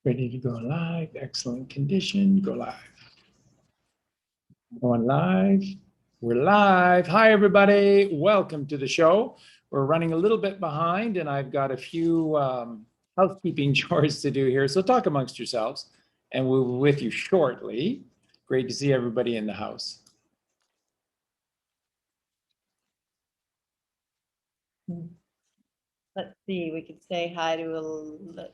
Ready to go live. Excellent condition. Go live. Going live. We're live. Hi, everybody. Welcome to the show. We're running a little bit behind, and I've got a few housekeeping chores to do here. So talk amongst yourselves, and we'll be with you shortly. Great to see everybody in the house. Let's see, we could say hi to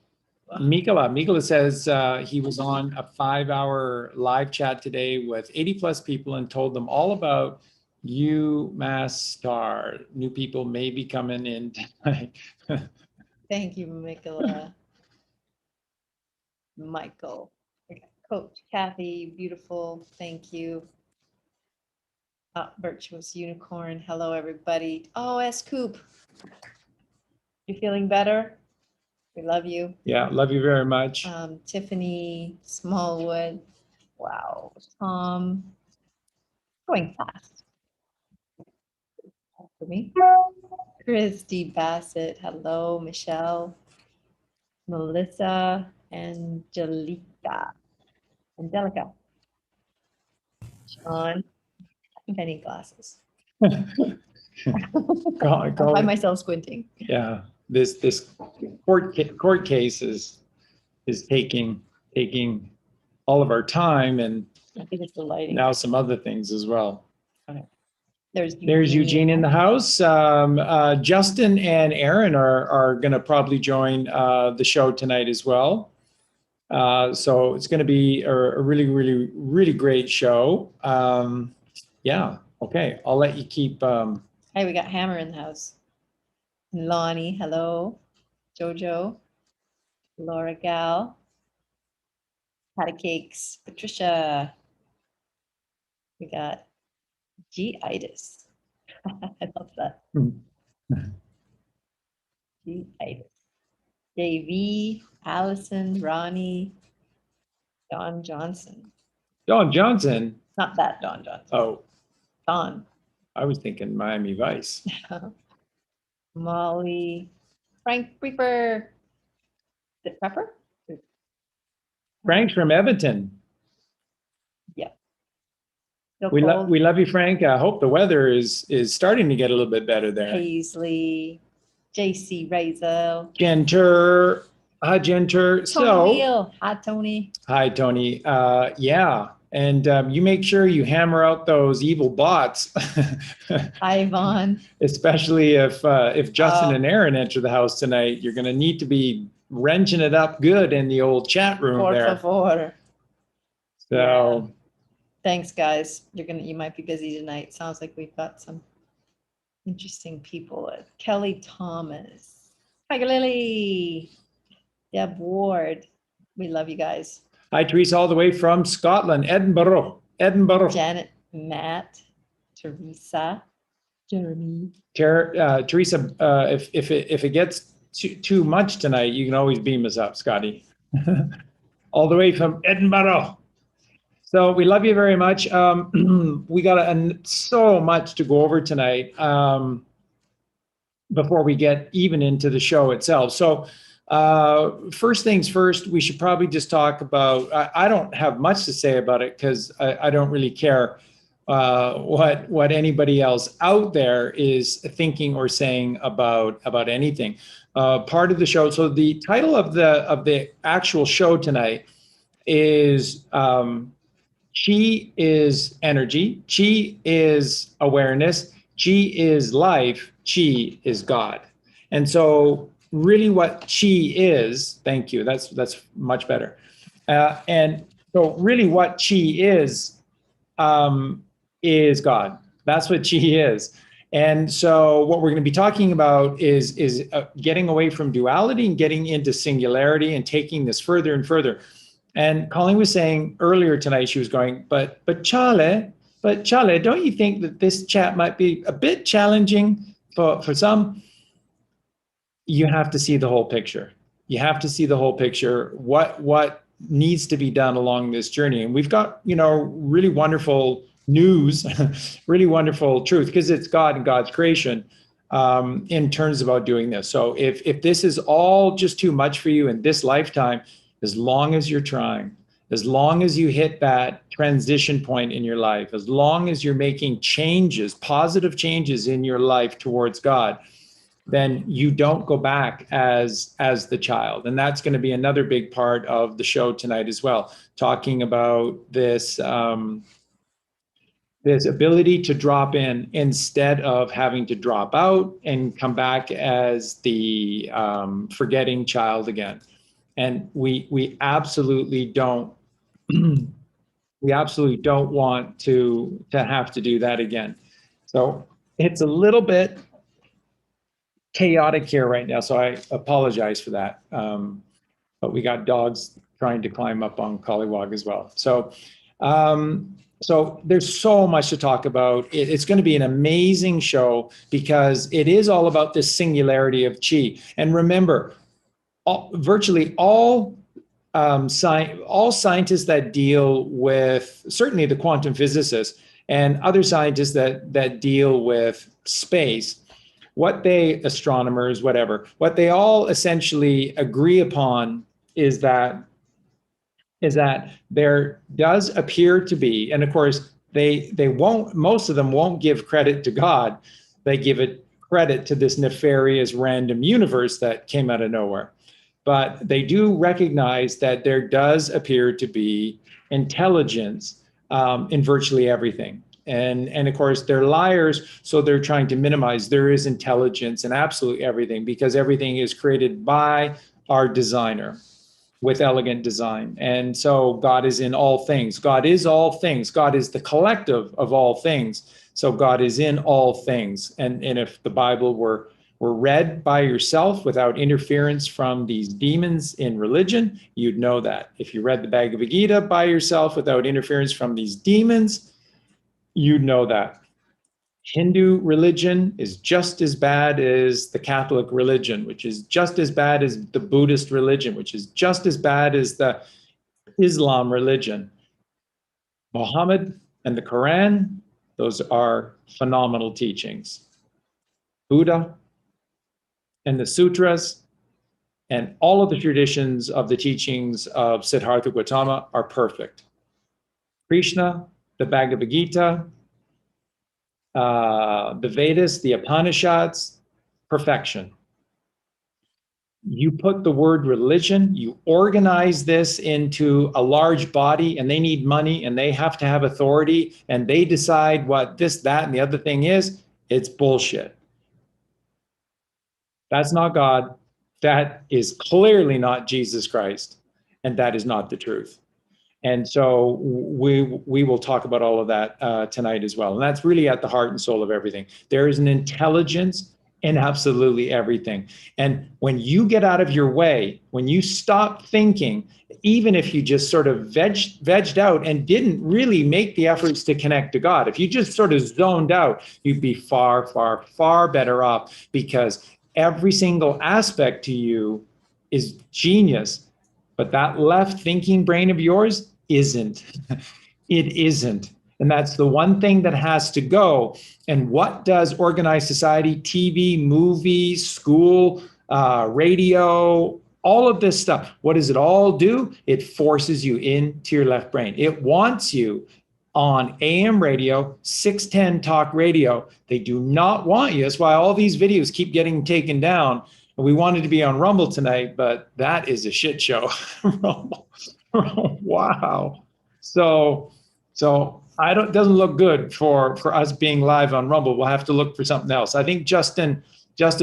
Mikola says he was on a 5-hour live chat today with 80 plus people and told them all about UMass Star. New people may be coming in tonight. Thank you, Mikola. Michael. Okay. Coach Kathy, beautiful. Thank you. Virtuous Unicorn. Hello, everybody. Oh, Coop. You feeling better? We love you. Yeah, love you very much. Tiffany Smallwood. Wow. Tom. Going fast. For me. Christy Bassett. Hello, Michelle. Melissa. Angelica. Sean. I think I need glasses. I'm by myself squinting. Yeah, this court case is taking all of our time, and I think it's the lighting. now some other things as well. Okay. There's Eugene in the house. Justin and Aaron are going to probably join the show tonight as well. So it's going to be a really great show. Yeah. Okay. I'll let you keep. Hey, we got Hammer in the house. Lonnie, hello. Jojo, Laura Gal, Patty Cakes, Patricia. We got G-itis. I love that. G-itis. JV, Allison, Ronnie, Don Johnson. Don Johnson? Not that Don Johnson. Oh. Don. I was thinking Miami Vice. Molly, Frank Prepper. Is it Prepper? Frank's from Edmonton. Yeah. We love you, Frank. I hope the weather is starting to get a little bit better there. Paisley, JC Razel. Genter. Hi, Genter. Hi, Tony. Hi, Tony. Yeah. And you make sure you hammer out those evil bots. Hi, Yvonne. Especially if Justin and Aaron enter the house tonight, you're going to need to be wrenching it up good in the old chat room Por there. favor. So, yeah. Thanks, guys. You might be busy tonight. Sounds like we've got some interesting people. Kelly Thomas, Tiger Lily, Deb Ward. We love you guys. Hi, Teresa, all the way from Scotland, Edinburgh. Janet, Matt, Teresa, Jeremy. Teresa, if it gets too much tonight, you can always beam us up, Scotty. All the way from Edinburgh. So we love you very much. We got so much to go over tonight before we get even into the show itself. So first things first, we should probably just talk about, I don't have much to say about it because I don't really care what anybody else out there is thinking or saying about anything. Part of the show, so the title of the actual show tonight is Chi is energy, Chi is awareness, Chi is life, Chi is God. And so really what Chi is, thank you, that's much better. And so really what Chi is God. That's what Chi is. And so what we're going to be talking about is getting away from duality and getting into singularity and taking this further and further. And Colleen was saying earlier tonight, she was going, but Charlie, don't you think that this chat might be a bit challenging for some? You have to see the whole picture. You have to see the whole picture. What needs to be done along this journey? And we've got, really wonderful news, really wonderful truth, because it's God and God's creation in terms about doing this. So if this is all just too much for you in this lifetime, as long as you're trying, as long as you hit that transition point in your life, as long as you're making changes, positive changes in your life towards God, then you don't go back as the child. And that's going to be another big part of the show tonight as well, talking about this this ability to drop in instead of having to drop out and come back as the forgetting child again. And we absolutely don't we absolutely don't want to have to do that again. So it's a little bit chaotic here right now, so I apologize for that. But we got dogs trying to climb up on Collywog as well. So so there's so much to talk about. It's going to be an amazing show because it is all about this singularity of chi. And remember, virtually all scientists that deal with, certainly the quantum physicists and other scientists that deal with space, astronomers, whatever, what they all essentially agree upon is that there does appear to be, and of course they won't, most of them won't give credit to God. They give it credit to this nefarious random universe that came out of nowhere. But they do recognize that there does appear to be intelligence in virtually everything. And of course, they're liars, so they're trying to minimize there is intelligence in absolutely everything, because everything is created by our designer with elegant design. And so God is in all things. God is all things. God is the collective of all things. So God is in all things. And if the Bible were read by yourself without interference from these demons in religion, you'd know that. If you read the Bhagavad Gita by yourself without interference from these demons, you'd know that. Hindu religion is just as bad as the Catholic religion, which is just as bad as the Buddhist religion, which is just as bad as the Islam religion. Muhammad and the Quran, those are phenomenal teachings. Buddha and the sutras and all of the traditions of the teachings of Siddhartha Gautama are perfect. Krishna, the Bhagavad Gita, the Vedas, the Upanishads, perfection. You put the word religion, you organize this into a large body, and they need money and they have to have authority and they decide what this, that, and the other thing is, it's bullshit. That's not God. That is clearly not Jesus Christ. And that is not the truth. And so we will talk about all of that tonight as well. And that's really at the heart and soul of everything. There is an intelligence in absolutely everything. And when you get out of your way, when you stop thinking, even if you just sort of vegged out and didn't really make the efforts to connect to God, if you just sort of zoned out, you'd be far, far, far better off, because every single aspect to you is genius. But that left thinking brain of yours isn't. It isn't. And that's the one thing that has to go. And what does organized society, TV, movies, school, radio, all of this stuff, what does it all do? It forces you into your left brain. It wants you on AM radio, 610 talk radio. They do not want you. That's why all these videos keep getting taken down. And we wanted to be on Rumble tonight, but that is a shit show. Rumble. Wow. So it doesn't look good for us being live on Rumble. We'll have to look for something else. I think Justin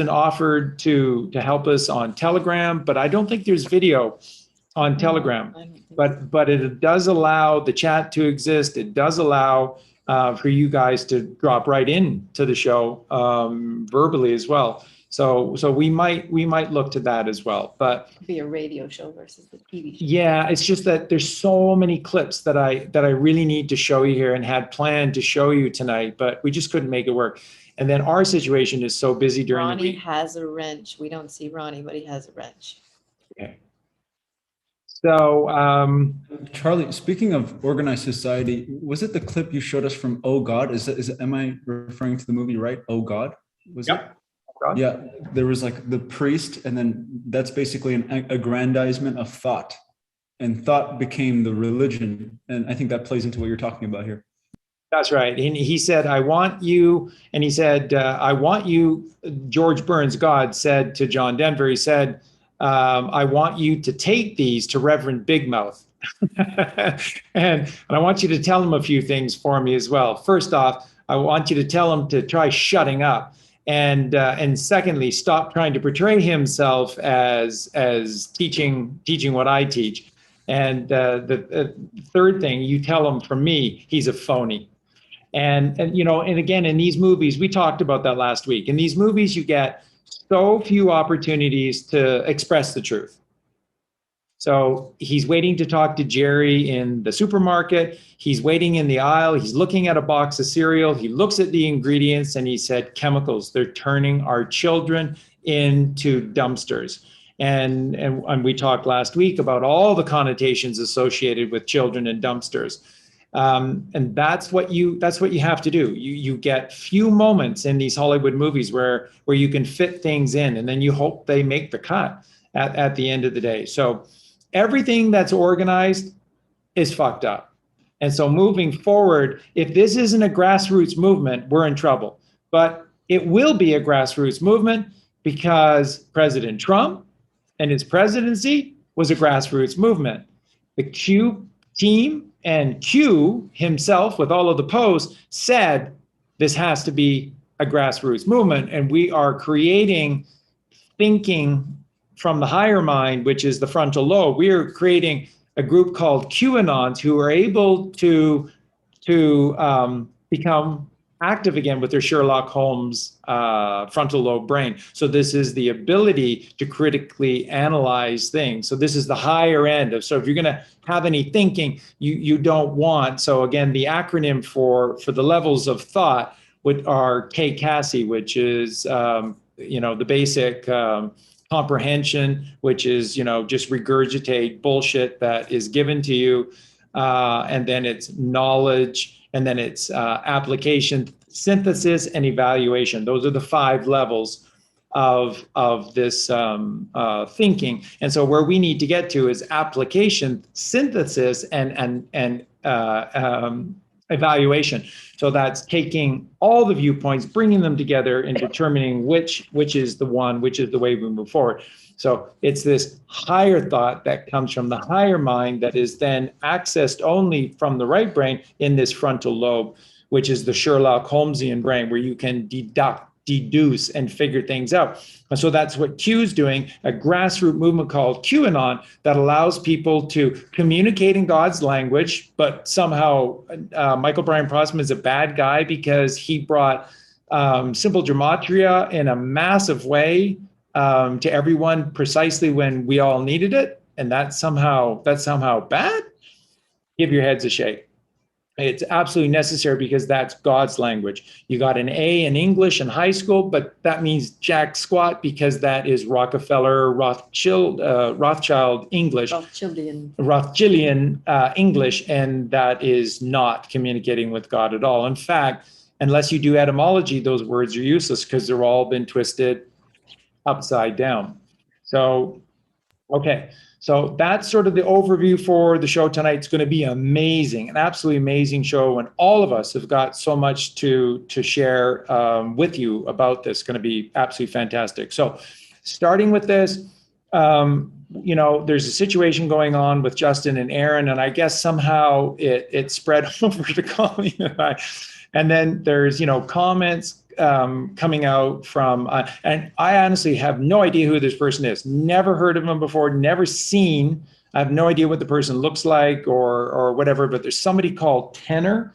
offered to help us on Telegram, but I don't think there's video on Telegram. But it does allow the chat to exist. It does allow for you guys to drop right into the show verbally as well. So we might look to that as well. But it'd be a radio show versus the TV show. Yeah, it's just that there's so many clips that I really need to show you here and had planned to show you tonight, but we just couldn't make it work. And then our situation is so busy during the week. Ronnie has a wrench. We don't see Ronnie, but he has a wrench. Okay. So, Charlie, speaking of organized society, was it the clip you showed us from Oh God? Am I referring to the movie right? Oh God? Was it? God. Yeah, there was like the priest, and then that's basically an aggrandizement of thought. and thought became the religion. And I think that plays into what you're talking about here. That's right. And he said, I want you, and he said, I want you, George Burns, God said to John Denver, he said, I want you to take these to Reverend Big Mouth. and I want you to tell him a few things for me as well. First off, I want you to tell him to try shutting up. And secondly, stop trying to portray himself as teaching what I teach. And the third thing, you tell him from me, he's a phony. And again, in these movies, we talked about that last week. In these movies, you get so few opportunities to express the truth. So he's waiting to talk to Jerry in the supermarket. He's waiting in the aisle. He's looking at a box of cereal. He looks at the ingredients and he said, chemicals, they're turning our children into dumpsters. And we talked last week about all the connotations associated with children and dumpsters. And that's what you have to do. You get few moments in these Hollywood movies where you can fit things in, and then you hope they make the cut at the end of the day. So everything that's organized is fucked up. And so moving forward, if this isn't a grassroots movement, we're in trouble. But it will be a grassroots movement because President Trump and his presidency was a grassroots movement. The Q team and Q himself, with all of the posts, said this has to be a grassroots movement. And we are creating thinking from the higher mind, which is the frontal lobe. We are creating a group called QAnons who are able to become active again with their Sherlock Holmes frontal lobe brain. So this is the ability to critically analyze things. So this is the higher end of, so if you're going to have any thinking, you don't want, so again, the acronym for the levels of thought are KCASI, which is, the basic comprehension, which is, just regurgitate bullshit that is given to you. And then it's knowledge, and then it's application, synthesis, and evaluation. Those are the 5 levels of this thinking. And so where we need to get to is application, synthesis, and evaluation. So that's taking all the viewpoints, bringing them together, and determining which is the one, which is the way we move forward. So it's this higher thought that comes from the higher mind that is then accessed only from the right brain in this frontal lobe, which is the Sherlock Holmesian brain, where you can deduce, and figure things out. And so that's what Q's doing, a grassroots movement called QAnon that allows people to communicate in God's language, but somehow Michael Brian Prossman is a bad guy because he brought simple gematria in a massive way to everyone precisely when we all needed it. And that's somehow bad. Give your heads a shake. It's absolutely necessary because that's God's language. You got an A in English in high school, but that means jack squat because that is Rockefeller, Rothschild English, Rothschildian English, and that is not communicating with God at all. In fact, unless you do etymology, those words are useless because they're all been twisted upside down. So, okay. So that's sort of the overview for the show tonight. It's going to be amazing, an absolutely amazing show. And all of us have got so much to share with you about this. It's going to be absolutely fantastic. So starting with this, there's a situation going on with Justin and Aaron, and I guess somehow it spread over to Colleen and I. And then there's, comments coming out from, and I honestly have no idea who this person is. Never heard of him before, never seen. I have no idea what the person looks like or whatever, but there's somebody called Tenor.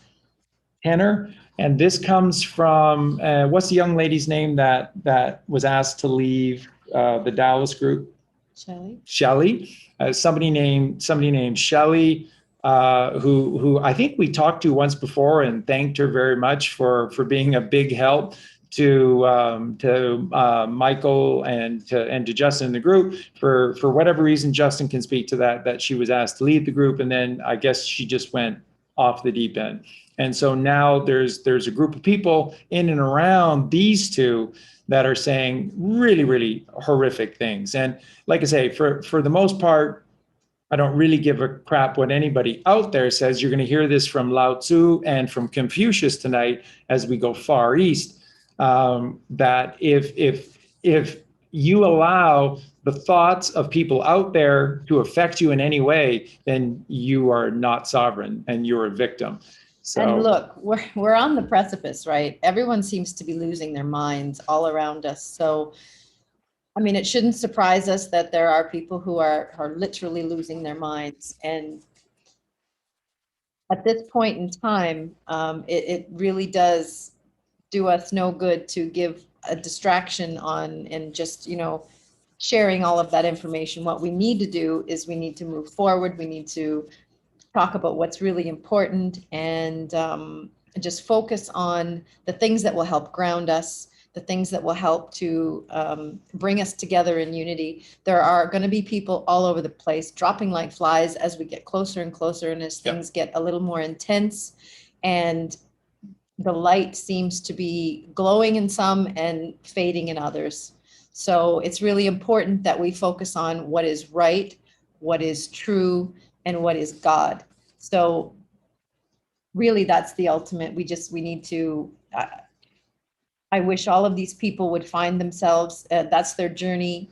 And this comes from, what's the young lady's name that was asked to leave the Dallas group? Shelley. Somebody named Shelley. Who I think we talked to once before and thanked her very much for being a big help to Michael and to Justin in the group. For whatever reason, Justin can speak to that she was asked to leave the group, and then I guess she just went off the deep end. And so now there's a group of people in and around these two that are saying really, really horrific things. And like I say, for the most part, I don't really give a crap what anybody out there says. You're going to hear this from Lao Tzu and from Confucius tonight as we go far east. That if you allow the thoughts of people out there to affect you in any way, then you are not sovereign and you're a victim. So, and look, we're on the precipice, right? Everyone seems to be losing their minds all around us. So, I mean, it shouldn't surprise us that there are people who are literally losing their minds. And at this point in time, it really does do us no good to give a distraction on and just, sharing all of that information. What we need to do is we need to move forward. We need to talk about what's really important and just focus on the things that will help ground us, the things that will help to bring us together in unity. There are going to be people all over the place dropping like flies as we get closer and closer and as things get a little more intense. And the light seems to be glowing in some and fading in others. So it's really important that we focus on what is right, what is true, and what is God. So really that's the ultimate. We need to, I wish all of these people would find themselves, that's their journey.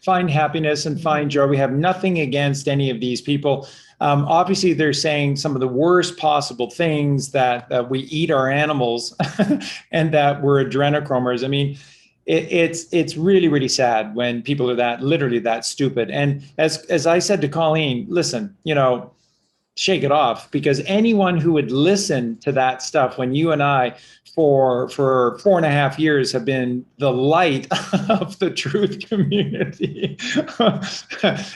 Find happiness and find joy. We have nothing against any of these people. Obviously, they're saying some of the worst possible things, that we eat our animals and that we're adrenochromers. I mean, it's really, really sad when people are literally that stupid. And as I said to Colleen, listen, shake it off, because anyone who would listen to that stuff when you and I for 4.5 years have been the light of the truth community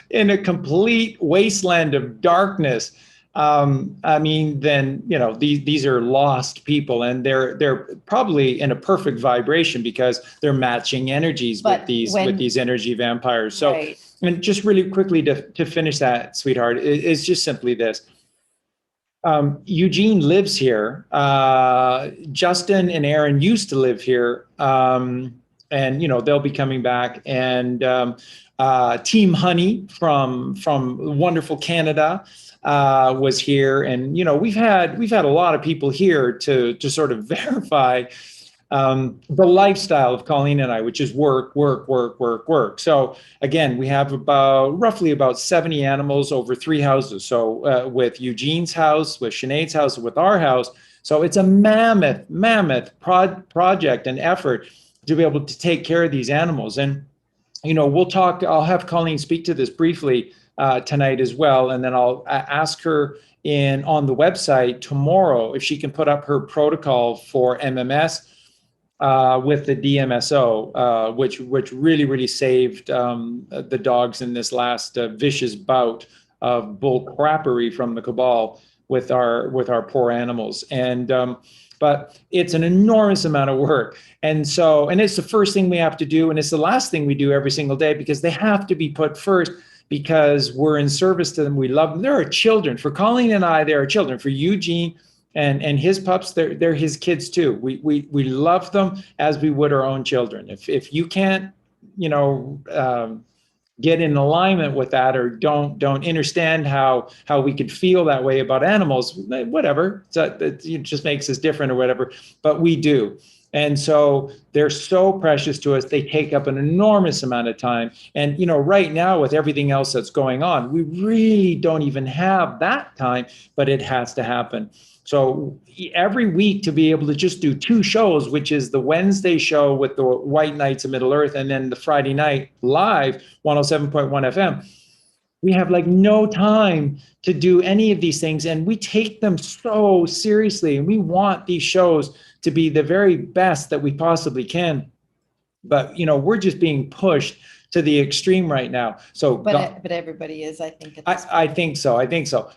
in a complete wasteland of darkness. I mean, then, these are lost people, and they're probably in a perfect vibration because they're matching energies with these energy vampires. So, right. And just really quickly to finish that, sweetheart, is just simply this. Eugene lives here. Justin and Aaron used to live here, and they'll be coming back. And Team Honey from wonderful Canada was here, and we've had a lot of people here to sort of verify the lifestyle of Colleen and I, which is work. So again, we have roughly about 70 animals over 3 houses. So with Eugene's house, with Sinead's house, with our house. So it's a mammoth project and effort to be able to take care of these animals. And, we'll talk, I'll have Colleen speak to this briefly tonight as well. And then I'll ask her on the website tomorrow if she can put up her protocol for MMS. With the DMSO, which really, really saved the dogs in this last vicious bout of bull crappery from the cabal with our poor animals. And but it's an enormous amount of work. And it's the first thing we have to do, and it's the last thing we do every single day, because they have to be put first, because we're in service to them. We love them. There are children. For Colleen and I, there are children. For Eugene and his pups, they're his kids too. We love them as we would our own children. If you can't, get in alignment with that, or don't understand how we could feel that way about animals, whatever. So it just makes us different or whatever. But we do. And so they're so precious to us. They take up an enormous amount of time. And, right now with everything else that's going on, we really don't even have that time, but it has to happen. So every week to be able to just do 2 shows, which is the Wednesday show with the White Knights of Middle Earth, and then the Friday night live, 107.1 FM, we have no time to do any of these things. And we take them so seriously, and we want these shows to be the very best that we possibly can. But, we're just being pushed to the extreme right now. So, but everybody is, I think. I think so.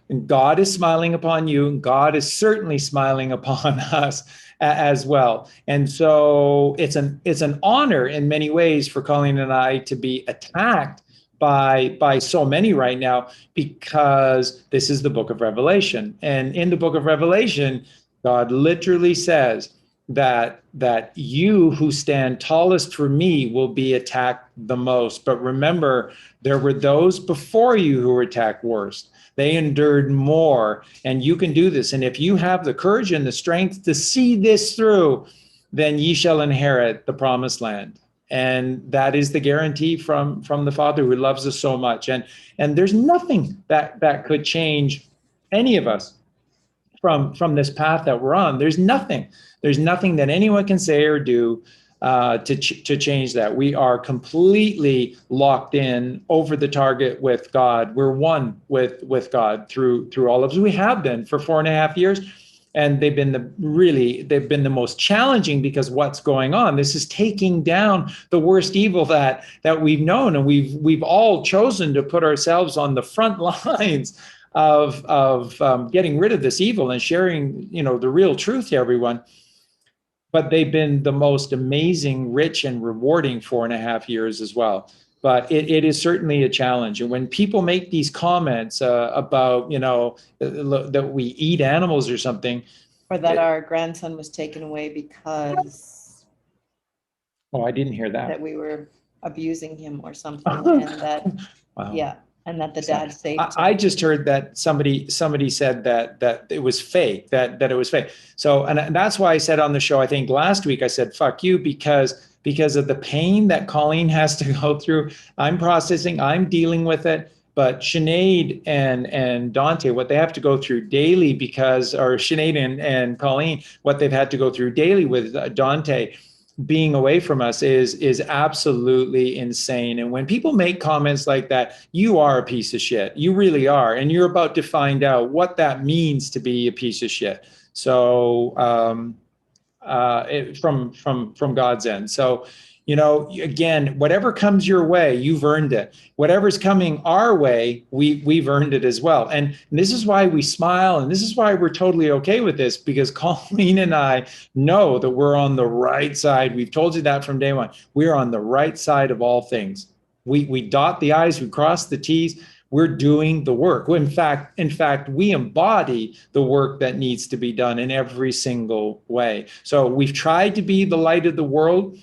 And God is smiling upon you, and God is certainly smiling upon us as well. And so it's an honor in many ways for Colleen and I to be attacked by so many right now, because this is the book of Revelation. And in the book of Revelation, God literally says that you who stand tallest for me will be attacked the most. But remember, there were those before you who were attacked worst. They endured more, and you can do this. And if you have the courage and the strength to see this through, then ye shall inherit the promised land. And that is the guarantee from the Father who loves us so much. And there's nothing that could change any of us from this path that we're on. There's nothing that anyone can say or do to change that. We are completely locked in over the target with God. We're one with God through all of us. We have been for 4.5 years. And they've been the most challenging, because what's going on? This is taking down the worst evil that we've known, and we've all chosen to put ourselves on the front lines of getting rid of this evil and sharing, the real truth to everyone. But they've been the most amazing, rich, and rewarding 4.5 years as well. But it is certainly a challenge. And when people make these comments about, that we eat animals or something. Or that our grandson was taken away because. Oh, I didn't hear that. That we were abusing him or something, and that, wow. Yeah, and that the dad saved him. I just heard that somebody said that it was fake, that it was fake. So, and that's why I said on the show, I think last week, I said, fuck you, because of the pain that Colleen has to go through. I'm processing, I'm dealing with it. But Sinead and Dante, what they have to go through daily, or Sinead and Colleen, what they've had to go through daily with Dante being away from us is absolutely insane. And when people make comments like that, you are a piece of shit. You really are. And you're about to find out what that means to be a piece of shit. So, from God's end. So, again, whatever comes your way, you've earned it. Whatever's coming our way, we've earned it as well. And this is why we smile, and this is why we're totally okay with this, because Colleen and I know that we're on the right side. We've told you that from day one. We're on the right side of all things. We dot the I's, we cross the T's. We're doing the work. In fact, we embody the work that needs to be done in every single way. So we've tried to be the light of the world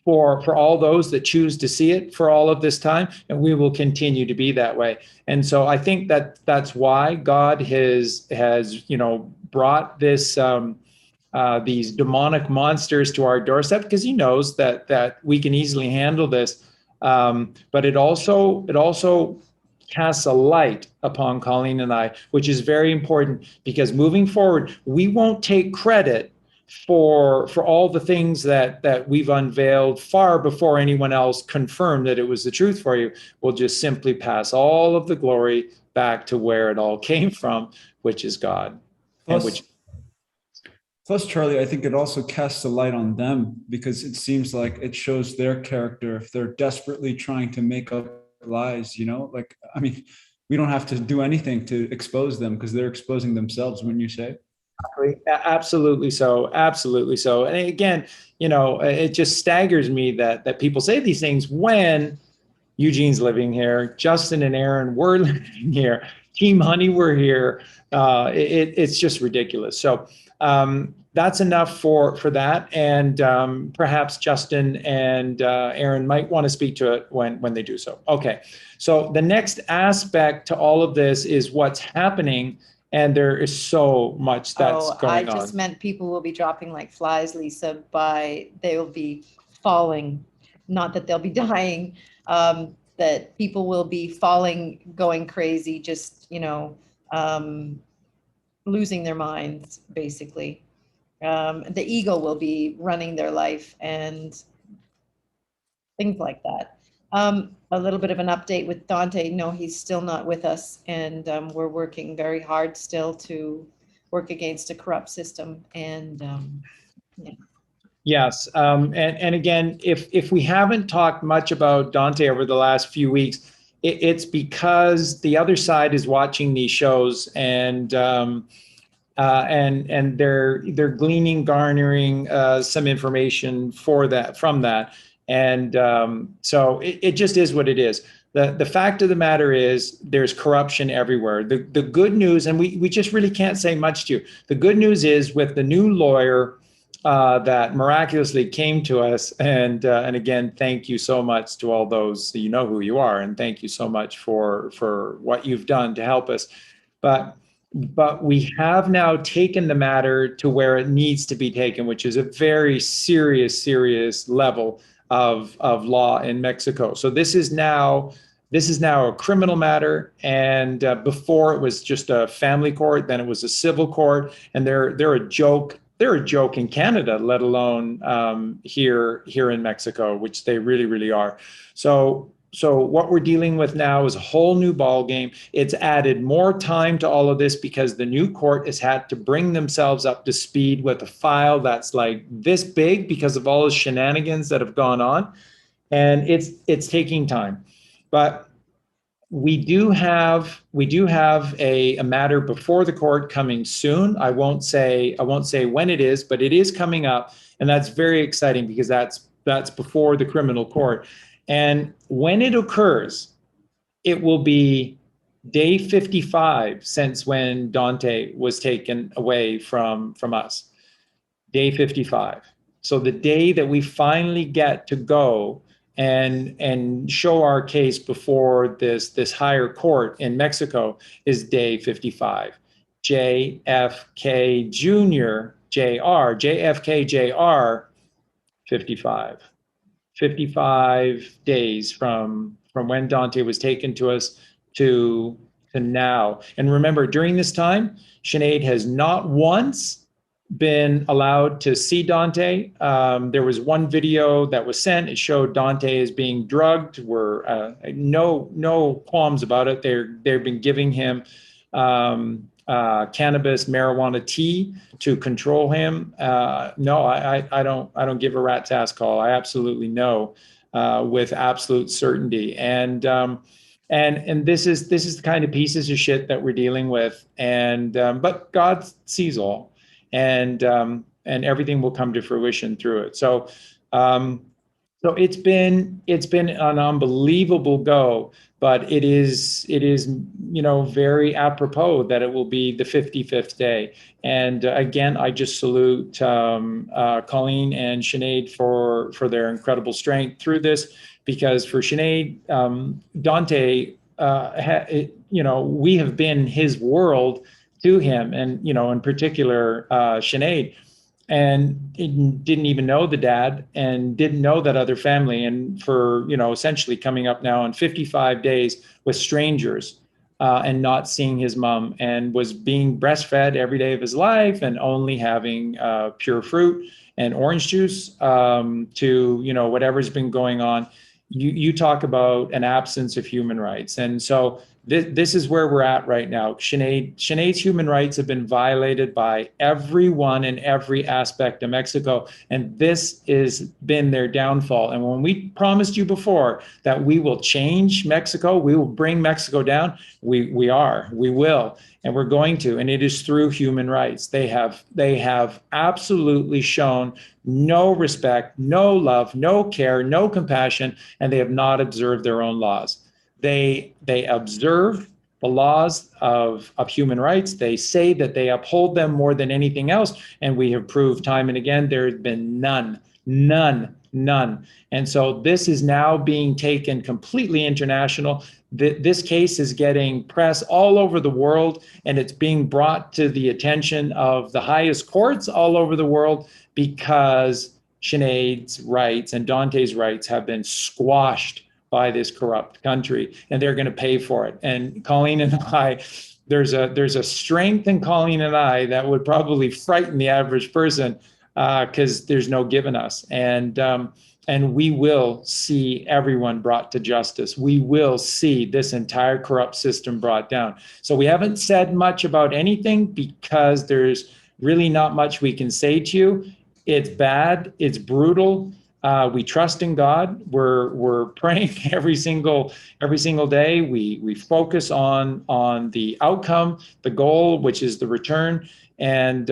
for all those that choose to see it for all of this time, and we will continue to be that way. And so I think that's why God has brought this these demonic monsters to our doorstep, because He knows that we can easily handle this. But it also casts a light upon Colleen and I, which is very important, because moving forward, we won't take credit for all the things that we've unveiled far before anyone else confirmed that it was the truth for you. We'll just simply pass all of the glory back to where it all came from, which is God. Plus, Charlie, I think it also casts a light on them, because it seems like it shows their character if they're desperately trying to make up lies, we don't have to do anything to expose them, because they're exposing themselves, wouldn't you say? Absolutely so. Absolutely so. And again, it just staggers me that people say these things when Eugene's living here, Justin and Aaron were living here, Team Honey were here. It's just ridiculous. So that's enough for that. And perhaps Justin and Aaron might want to speak to it when they do so. Okay. So the next aspect to all of this is what's happening. And there is so much that's going on. I just meant people will be dropping like flies, Lisa, they will be falling, not that they'll be dying, that people will be falling, going crazy, just, losing their minds, basically. The ego will be running their life and things like that. A little bit of an update with Dante. No, he's still not with us, and we're working very hard still to work against a corrupt system. And yeah. Yes, and again, if we haven't talked much about Dante over the last few weeks, it's because the other side is watching these shows, and they're gleaning, garnering some information from that. And so it just is what it is. the fact of the matter is there's corruption everywhere. The good news, and we just really can't say much to you. The good news is with the new lawyer that miraculously came to us, and again, thank you so much to all those, you know who you are, and thank you so much for what you've done to help us. But we have now taken the matter to where it needs to be taken, which is a very serious level of law in Mexico. So this is now a criminal matter, and before it was just a family court, then it was a civil court, and they're a joke. They're a joke in Canada, let alone here in Mexico, which they really are. So what we're dealing with now is a whole new ball game. It's added more time to all of this because the new court has had to bring themselves up to speed with a file that's like this big because of all the shenanigans that have gone on, and it's taking time. But we do have a matter before the court coming soon. I won't say when it is, but it is coming up, and that's very exciting because that's before the criminal court. And when it occurs, it will be day 55 since when Dante was taken away from us. Day 55. So the day that we finally get to go and show our case before this higher court in Mexico is day 55. JFK Jr. JFK Jr. 55. 55 days from when Dante was taken to us to now. And remember, during this time, Sinead has not once been allowed to see Dante. There was one video that was sent. It showed Dante as being drugged. We're no qualms about it. They've been giving him cannabis, marijuana tea to control him. No, I don't give a rat's ass call. I absolutely know with absolute certainty. And this is the kind of pieces of shit that we're dealing with. And but God sees all. And everything will come to fruition through it. So it's been an unbelievable go, but it is very apropos that it will be the 55th day. And again, I just salute Colleen and Sinead for their incredible strength through this, because for Sinead, Dante, we have been his world to him, and in particular Sinead, and didn't even know the dad and didn't know that other family, and for essentially coming up now on 55 days with strangers and not seeing his mom, and was being breastfed every day of his life and only having pure fruit and orange juice to whatever's been going on. You talk about an absence of human rights, and so this is where we're at right now. Sinead's human rights have been violated by everyone in every aspect of Mexico, and this has been their downfall. And when we promised you before that we will change Mexico, we will bring Mexico down, we will, and we're going to, and it is through human rights. They have absolutely shown no respect, no love, no care, no compassion, and they have not observed their own laws. They observe the laws of human rights. They say that they uphold them more than anything else. And we have proved time and again, there has been none. And so this is now being taken completely international. This case is getting press all over the world, and it's being brought to the attention of the highest courts all over the world, because Sinead's rights and Dante's rights have been squashed by this corrupt country, and they're going to pay for it. And Colleen and I, there's a strength in Colleen and I that would probably frighten the average person, because there's no giving us. And we will see everyone brought to justice. We will see this entire corrupt system brought down. So we haven't said much about anything because there's really not much we can say to you. It's bad. It's brutal. We trust in God. We're praying every single day. We focus on the outcome, the goal, which is the return, and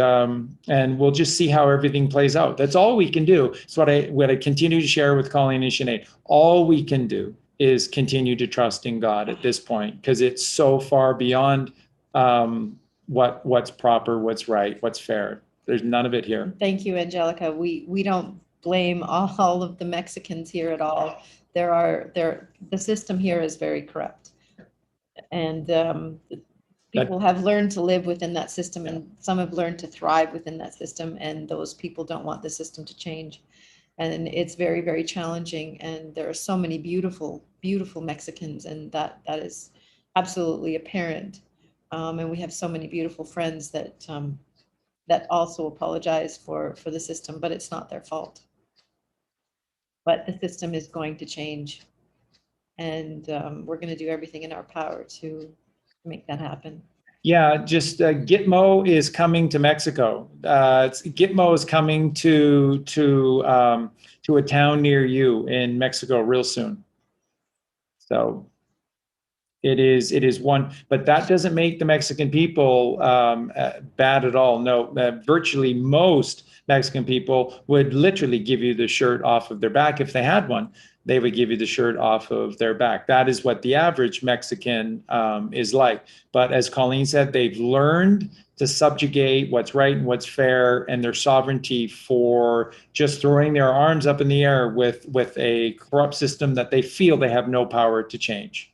we'll just see how everything plays out. That's all we can do. It's what I continue to share with Colleen and Sinead. All we can do is continue to trust in God at this point, because it's so far beyond what's proper, what's right, what's fair. There's none of it here. Thank you, Angelica. We don't blame all of the Mexicans here at all. The system here is very corrupt. And people have learned to live within that system, and some have learned to thrive within that system, and those people don't want the system to change. And it's very, very challenging. And there are so many beautiful, beautiful Mexicans, and that is absolutely apparent. And we have so many beautiful friends that that also apologize for the system, but it's not their fault. But the system is going to change, and we're going to do everything in our power to make that happen. Yeah, just Gitmo is coming to Mexico. Gitmo is coming to a town near you in Mexico real soon. So it is one, but that doesn't make the Mexican people bad at all. No, virtually most Mexican people would literally give you the shirt off of their back if they had one. They would give you the shirt off of their back. That is what the average Mexican is like. But as Colleen said, they've learned to subjugate what's right and what's fair and their sovereignty for just throwing their arms up in the air with a corrupt system that they feel they have no power to change.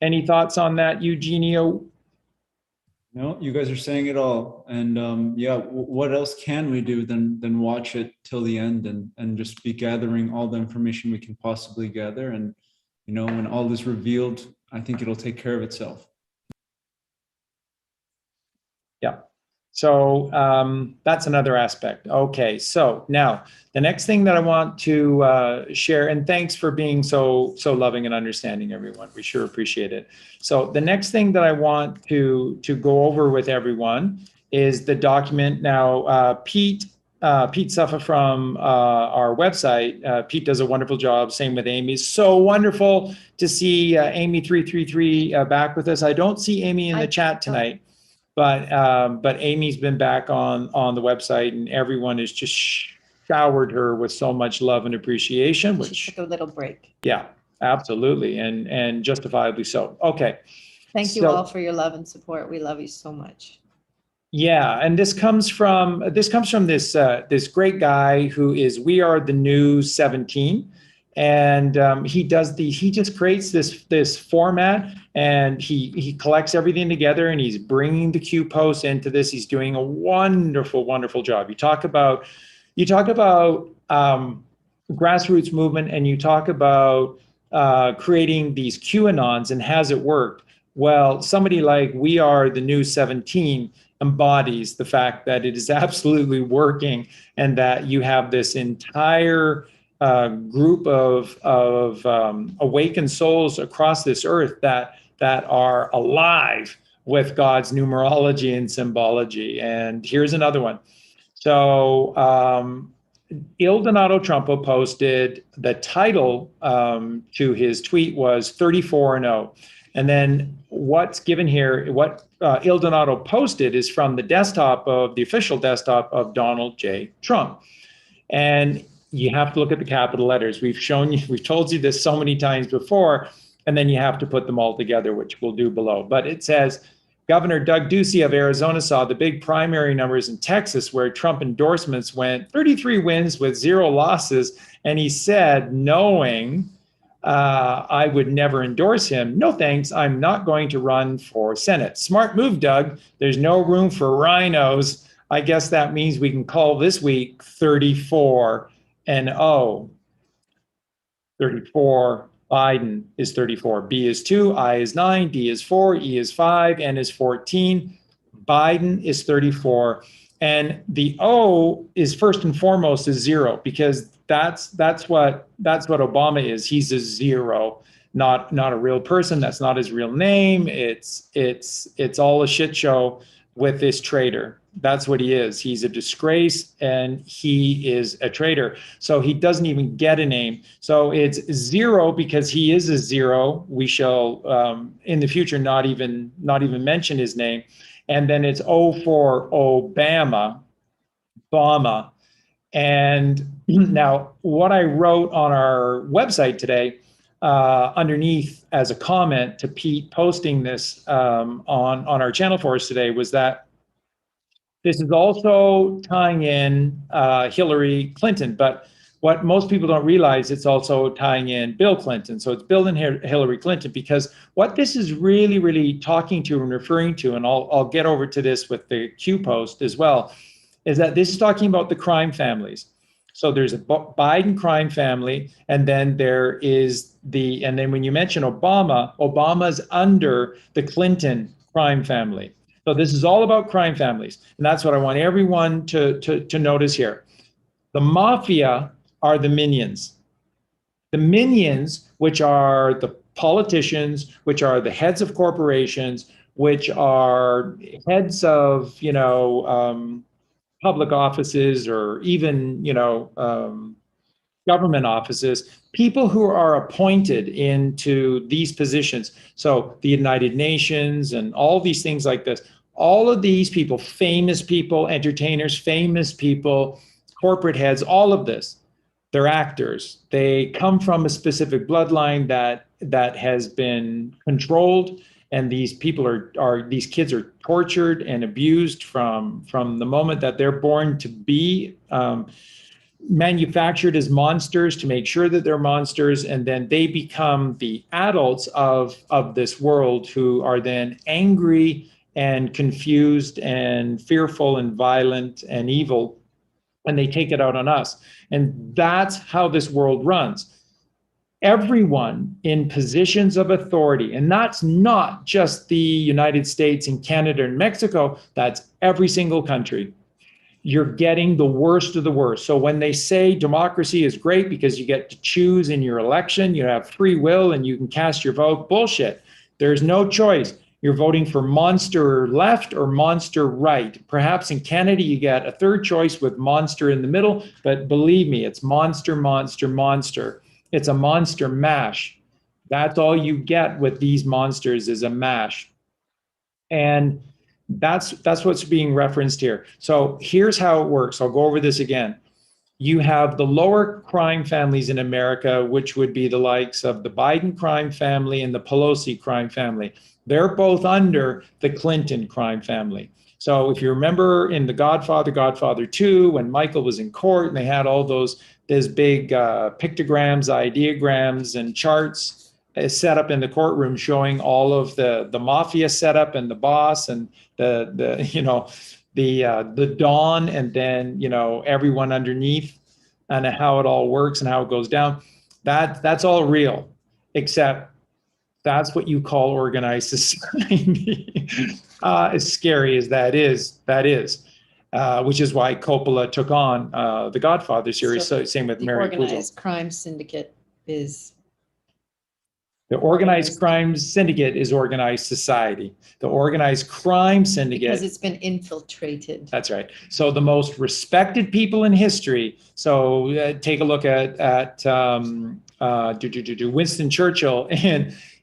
Any thoughts on that, Eugenio? No, you guys are saying it all. And yeah, what else can we do than watch it till the end and just be gathering all the information we can possibly gather? And, you know, when all is revealed, I think it'll take care of itself. Yeah. So that's another aspect. Okay, so now the next thing that I want to share, and thanks for being so loving and understanding, everyone. We sure appreciate it. So the next thing that I want to go over with everyone is the document. Now, Pete Suffa from our website. Pete does a wonderful job. Same with Amy. So wonderful to see Amy 333 back with us. I don't see Amy in the chat tonight. But Amy's been back on the website, and everyone has just showered her with so much love and appreciation. Which she took a little break. Yeah, absolutely, and justifiably so. Okay. Thank you all for your love and support. We love you so much. Yeah, and this comes from this great guy who is We Are the New 17. And he just creates this format, and he collects everything together, and he's bringing the Q posts into this. He's doing a wonderful, wonderful job. You talk about grassroots movement, and you talk about creating these QAnons, and has it worked? Well, somebody like We Are the New 17 embodies the fact that it is absolutely working, and that you have this entire group of awakened souls across this earth that are alive with God's numerology and symbology. And here's another one. So Il Donato Trumpo posted the title to his tweet was 34-0. And then what's given here, what Il Donato posted is from the official desktop of Donald J. Trump. And you have to look at the capital letters. We've told you this so many times before, and then you have to put them all together, which we'll do below. But it says, Governor Doug Ducey of Arizona saw the big primary numbers in Texas, where Trump endorsements went 33 wins with 0 losses. And he said, knowing I would never endorse him, no thanks, I'm not going to run for Senate. Smart move, Doug. There's no room for rhinos. I guess that means we can call this week 34-0. 34, Biden is 34. B is 2, I is 9, D is 4, E is 5, N is 14. Biden is 34. And the O is first and foremost is 0, because that's what Obama is. He's a 0, not a real person. That's not his real name. It's all a shit show with this traitor. That's what he is. He's a disgrace, and he is a traitor. So he doesn't even get a name. So it's 0 because he is a 0. We shall in the future not even mention his name. And then it's O for Obama, And now what I wrote on our website today, underneath as a comment to Pete posting this on our channel for us today, was that this is also tying in Hillary Clinton, but what most people don't realize, it's also tying in Bill Clinton. So it's Bill and Hillary Clinton, because what this is really, really talking to and referring to, and I'll get over to this with the Q post as well, is that this is talking about the crime families. So there's a Biden crime family, and then there is and then when you mention Obama, Obama's under the Clinton crime family. So this is all about crime families. And that's what I want everyone to notice here. The mafia are the minions. The minions, which are the politicians, which are the heads of corporations, which are heads of, public offices, or even, government offices, people who are appointed into these positions. So the United Nations and all these things like this, all of these people, famous people, entertainers, famous people, corporate heads, all of this, they're actors. They come from a specific bloodline that has been controlled. And these people these kids are tortured and abused from the moment that they're born to be manufactured as monsters to make sure that they're monsters, and then they become the adults of this world, who are then angry and confused and fearful and violent and evil, and they take it out on us. And that's how this world runs. Everyone in positions of authority, and that's not just the United States and Canada and Mexico, that's every single country. You're getting the worst of the worst. So when they say democracy is great because you get to choose in your election, you have free will and you can cast your vote, bullshit. There's no choice. You're voting for monster left or monster right. Perhaps in Canada you get a third choice with monster in the middle, but believe me, it's monster, monster, monster. It's a monster mash. That's all you get with these monsters, is a mash. And that's what's being referenced here. So here's how it works. I'll go over this again. You have the lower crime families in America, which would be the likes of the Biden crime family and the Pelosi crime family. They're both under the Clinton crime family. So if you remember in The Godfather, Godfather 2, when Michael was in court and they had all those big pictograms, ideograms, and charts set up in the courtroom showing all of the mafia setup and the boss and the Don, and then everyone underneath, and how it all works and how it goes down. That's all real, except that's what you call organized society. As scary as that is, which is why Coppola took on the Godfather series. So same with Mary Puzo. The organized crime syndicate is. The organized crime syndicate is organized society. The organized crime syndicate. Because it's been infiltrated. That's right. So the most respected people in history. So take a look at Winston Churchill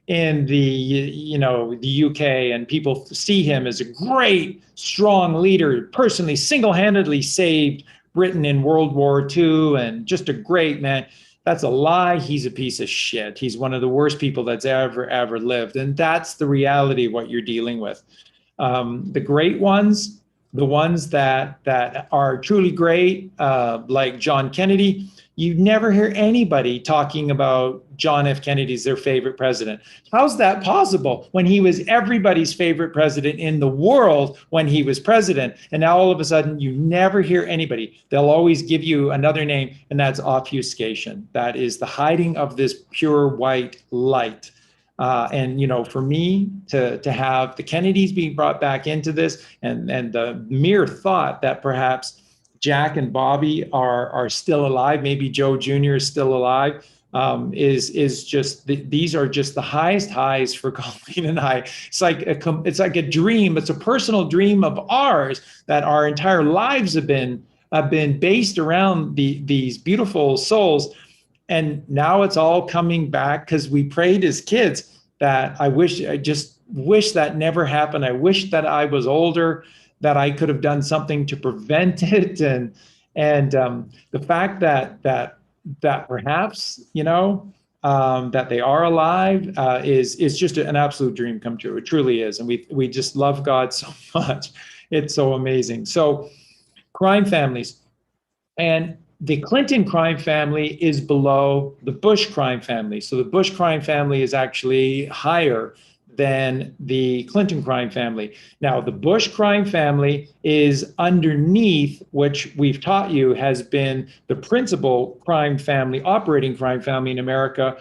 in the UK, and people see him as a great, strong leader, personally, single-handedly saved Britain in World War II, and just a great man. That's a lie. He's a piece of shit. He's one of the worst people that's ever lived. And that's the reality of what you're dealing with. The great ones, the ones that are truly great, like John Kennedy, you never hear anybody talking about John F. Kennedy as their favorite president. How's that possible when he was everybody's favorite president in the world when he was president? And now all of a sudden you never hear anybody. They'll always give you another name, and that's obfuscation. That is the hiding of this pure white light. And for me to have the Kennedys being brought back into this, and the mere thought that perhaps Jack and Bobby are still alive, maybe Joe Jr. is still alive, is just these are just the highest highs for Colleen and I. It's like a dream. It's a personal dream of ours that our entire lives have been based around these beautiful souls, and now it's all coming back because we prayed as kids that I just wish that never happened. I wish that I was older, that I could have done something to prevent it, And the fact that perhaps, that they are alive is just an absolute dream come true. It truly is. And we just love God so much. It's so amazing. So crime families. And the Clinton crime family is below the Bush crime family. So the Bush crime family is actually higher than the Clinton crime family. Now, the Bush crime family is underneath, which we've taught you has been the principal crime family, operating crime family in America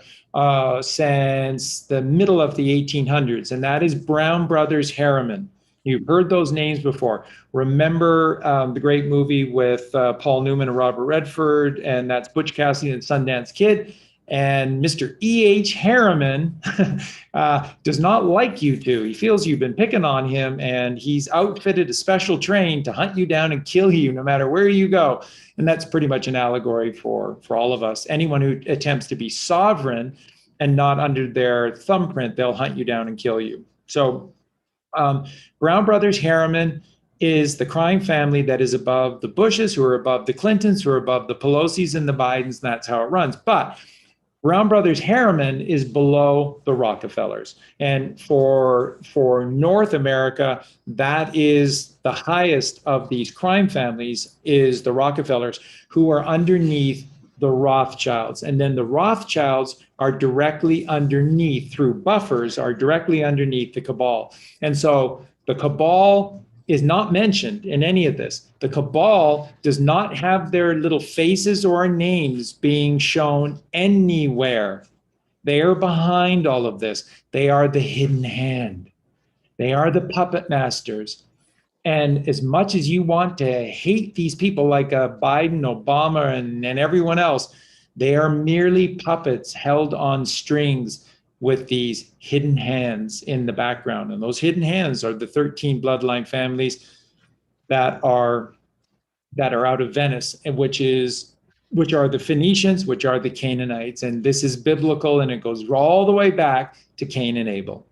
since the middle of the 1800s, and that is Brown Brothers Harriman. You've heard those names before. Remember the great movie with Paul Newman and Robert Redford, and that's Butch Cassidy and Sundance Kid. And Mr. E.H. Harriman does not like you two. He feels you've been picking on him, and he's outfitted a special train to hunt you down and kill you no matter where you go. And that's pretty much an allegory for all of us. Anyone who attempts to be sovereign and not under their thumbprint, they'll hunt you down and kill you. So Brown Brothers Harriman is the crime family that is above the Bushes, who are above the Clintons, who are above the Pelosi's and the Bidens, and that's how it runs. But Brown Brothers Harriman is below the Rockefellers. And for North America, that is the highest of these crime families is the Rockefellers, who are underneath the Rothschilds. And then the Rothschilds are directly underneath, through buffers, are directly underneath the cabal. And so the cabal is not mentioned in any of this. The cabal does not have their little faces or names being shown anywhere. They are behind all of this. They are the hidden hand. They are the puppet masters. And as much as you want to hate these people like Biden, Obama, and everyone else, they are merely puppets held on strings with these hidden hands in the background. And those hidden hands are the 13 bloodline families that are out of Venice, which are the Phoenicians, which are the Canaanites. And this is biblical, and it goes all the way back to Cain and Abel.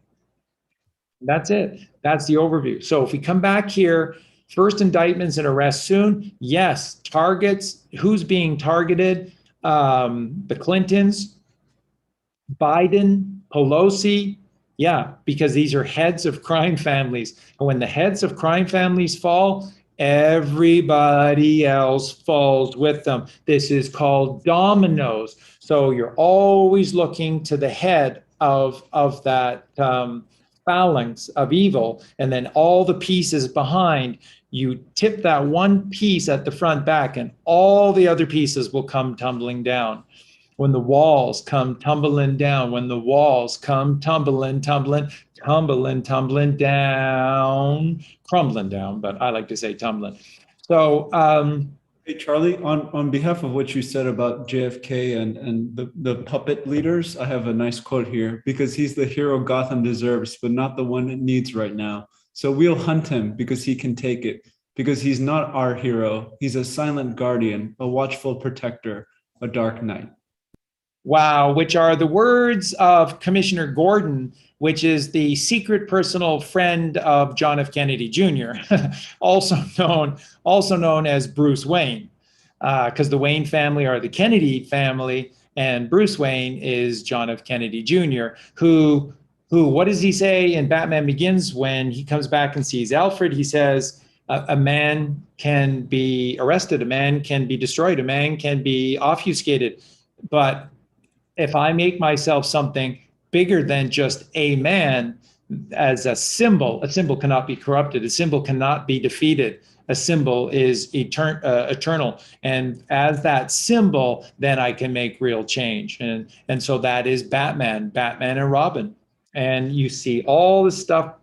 That's it. That's the overview. So if we come back here, first indictments and arrests soon. Yes, targets. Who's being targeted? The Clintons, Biden, Pelosi. Yeah, because these are heads of crime families. And when the heads of crime families fall, everybody else falls with them. This is called dominoes. So you're always looking to the head of that phalanx of evil, and then all the pieces behind. You tip that one piece at the front back, and all the other pieces will come tumbling down. When the walls come tumbling down, when the walls come tumbling down, crumbling down, but I like to say tumbling. So, hey, Charlie, on behalf of what you said about JFK and the puppet leaders, I have a nice quote here, because he's the hero Gotham deserves, but not the one it needs right now. So we'll hunt him because he can take it, because he's not our hero. He's a silent guardian, a watchful protector, a dark knight. Wow, which are the words of Commissioner Gordon, which is the secret personal friend of John F. Kennedy Jr., also known as Bruce Wayne, because the Wayne family are the Kennedy family, and Bruce Wayne is John F. Kennedy Jr., who what does he say in Batman Begins when he comes back and sees Alfred? He says, a man can be arrested, a man can be destroyed, a man can be obfuscated, but if I make myself something bigger than just a man as a symbol cannot be corrupted. A symbol cannot be defeated. A symbol is eternal. And as that symbol, then I can make real change. And so that is Batman and Robin. And you see all this stuff